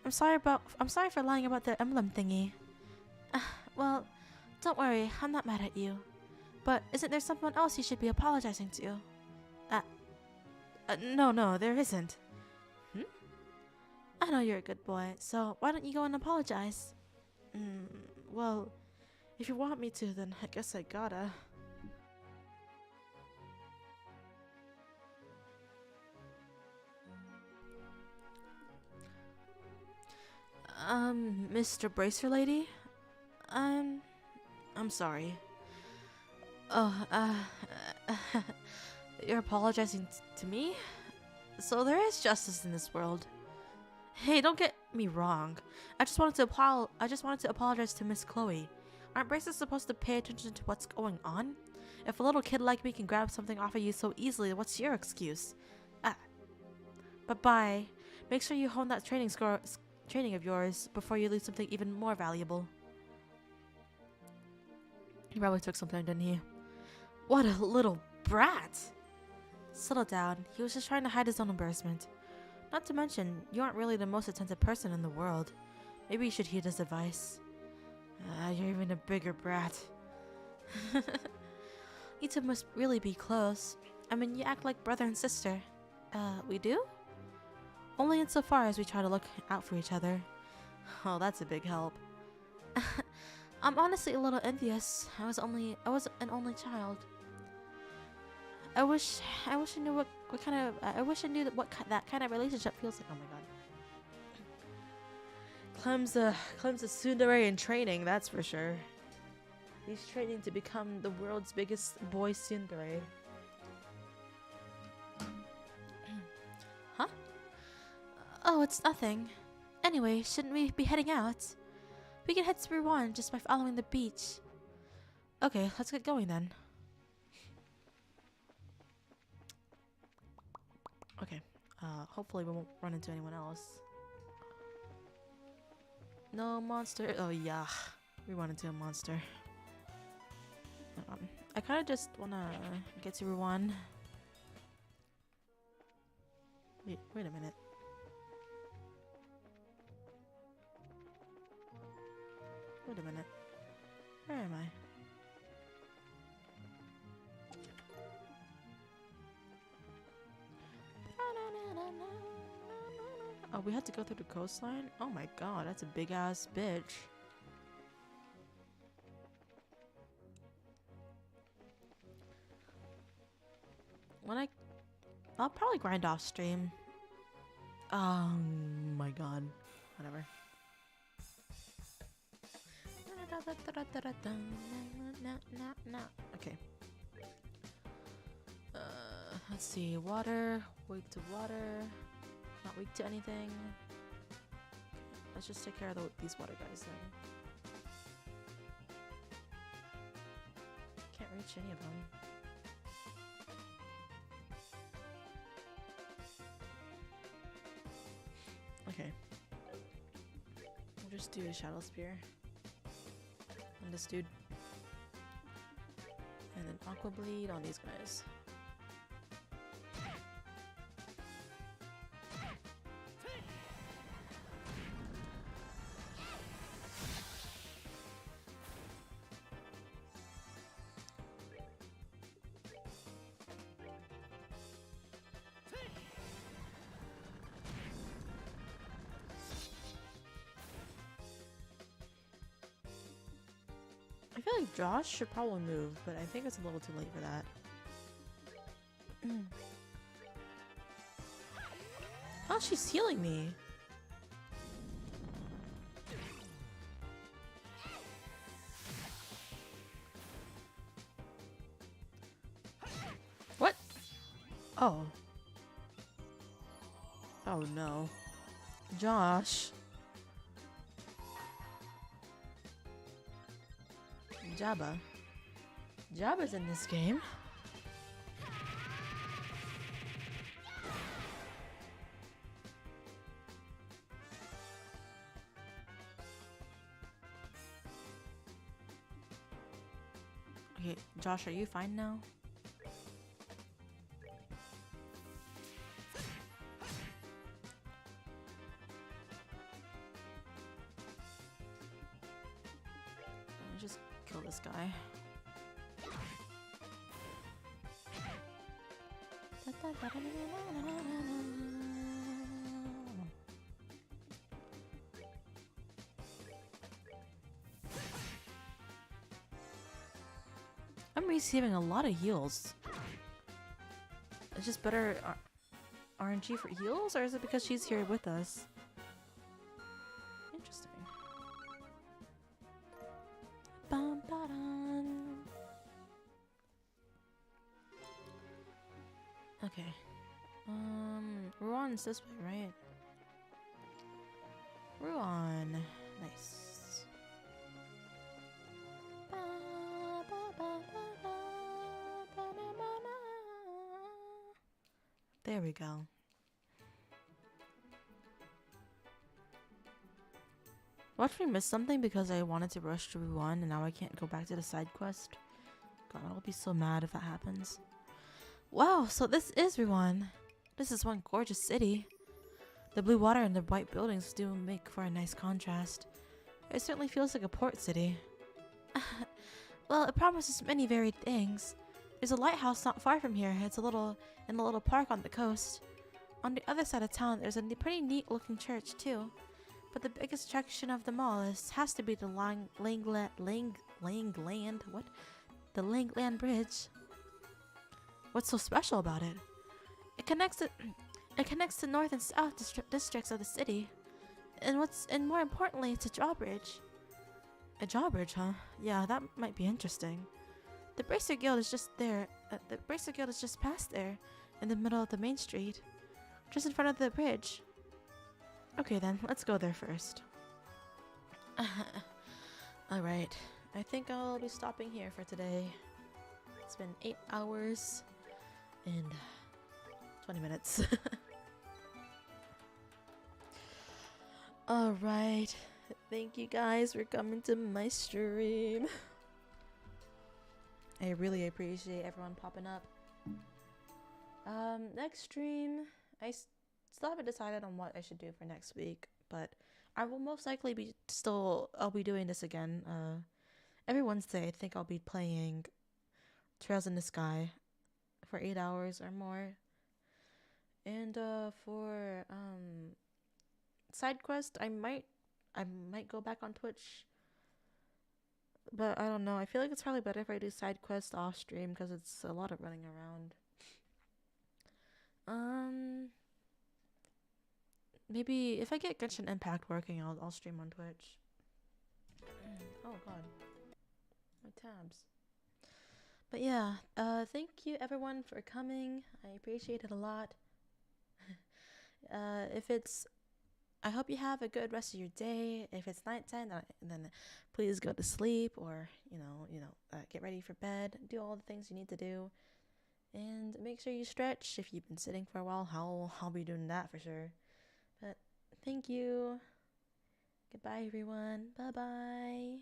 I'm sorry for lying about the emblem thingy. Well, don't worry, I'm not mad at you. But isn't there someone else you should be apologizing to? No, there isn't. I know you're a good boy, so why don't you go and apologize? Well, if you want me to, then I guess I gotta. Mr. Bracer Lady? I'm sorry. Oh, you're apologizing to me? So there is justice in this world. Hey, don't get me wrong. I just wanted to apologize to Miss Chloe. Aren't braces supposed to pay attention to what's going on? If a little kid like me can grab something off of you so easily, what's your excuse? But bye. Make sure you hone that training of yours before you lose something even more valuable. He probably took something, didn't he? What a little brat! Settle down. He was just trying to hide his own embarrassment. Not to mention, you aren't really the most attentive person in the world. Maybe you should heed his advice. You're even a bigger brat. You two must really be close. I mean, you act like brother and sister. We do? Only insofar as we try to look out for each other. Oh, that's a big help. I'm honestly a little envious. I was an only child. I wish I knew what kind of that kind of relationship feels like. Oh my god. Clem's a tsundere in training, that's for sure. He's training to become the world's biggest boy tsundere. Huh? Oh, it's nothing. Anyway, shouldn't we be heading out? We can head to Ruan just by following the beach. Okay, let's get going then. Okay, hopefully we won't run into anyone else. No monster. Oh yeah, we run into a monster. I kind of just wanna get to Ruan. Wait a minute. Wait a minute. Where am I? Oh, we had to go through the coastline? Oh my god, that's a big ass bitch. I'll probably grind off stream. Oh my god. Whatever. Okay. Let's see. Water. Weak to water. Not weak to anything. Let's just take care of these water guys then. Can't reach any of them. Okay. We'll just do a shadow spear. On this dude. And then aqua bleed on these guys. I feel like Josh should probably move, but I think it's a little too late for that. Oh, she's healing me. What? Oh. Oh no. Josh. Jabba's in this game. Okay, Josh, are you fine now? Just kill this guy. I'm receiving a lot of heals. It's just better RNG for heals, or is it because she's here with us? Interesting. Bum, ba-dum. Okay. Ruan's this way, right? Ruan. Nice. There we go. Watch me miss something because I wanted to rush to Ruan and now I can't go back to the side quest. God, I'll be so mad if that happens. Wow, so this is Ruan. This is one gorgeous city. The blue water and the white buildings do make for a nice contrast. It certainly feels like a port city. Well, it promises many varied things. There's a lighthouse not far from here. It's in a little park on the coast. On the other side of town, there's a pretty neat looking church too. But the biggest attraction of them all has to be the the Langland Bridge. What's so special about it? It connects the north and south districts of the city. And more importantly, it's a drawbridge. A drawbridge, huh? Yeah, that might be interesting. The Bracer Guild is just there. The Bracer Guild is just past there, in the middle of the main street, just in front of the bridge. Okay then, let's go there first. Alright, I think I'll be stopping here for today. It's been 8 hours and 20 minutes. Alright, thank you guys for coming to my stream. I really appreciate everyone popping up. Next stream, still haven't decided on what I should do for next week, but I will most likely I'll be doing this again. Every Wednesday I think I'll be playing Trails in the Sky for 8 hours or more. And for side quest, I might go back on Twitch, but I don't know. I feel like it's probably better if I do side quest off stream because it's a lot of running around. Maybe if I get Genshin Impact working, I'll stream on Twitch. Oh god, my tabs. But yeah, thank you everyone for coming. I appreciate it a lot. I hope you have a good rest of your day. If it's nighttime, then please go to sleep, or get ready for bed. Do all the things you need to do, and make sure you stretch. If you've been sitting for a while, I'll be doing that for sure. But thank you. Goodbye, everyone. Bye bye.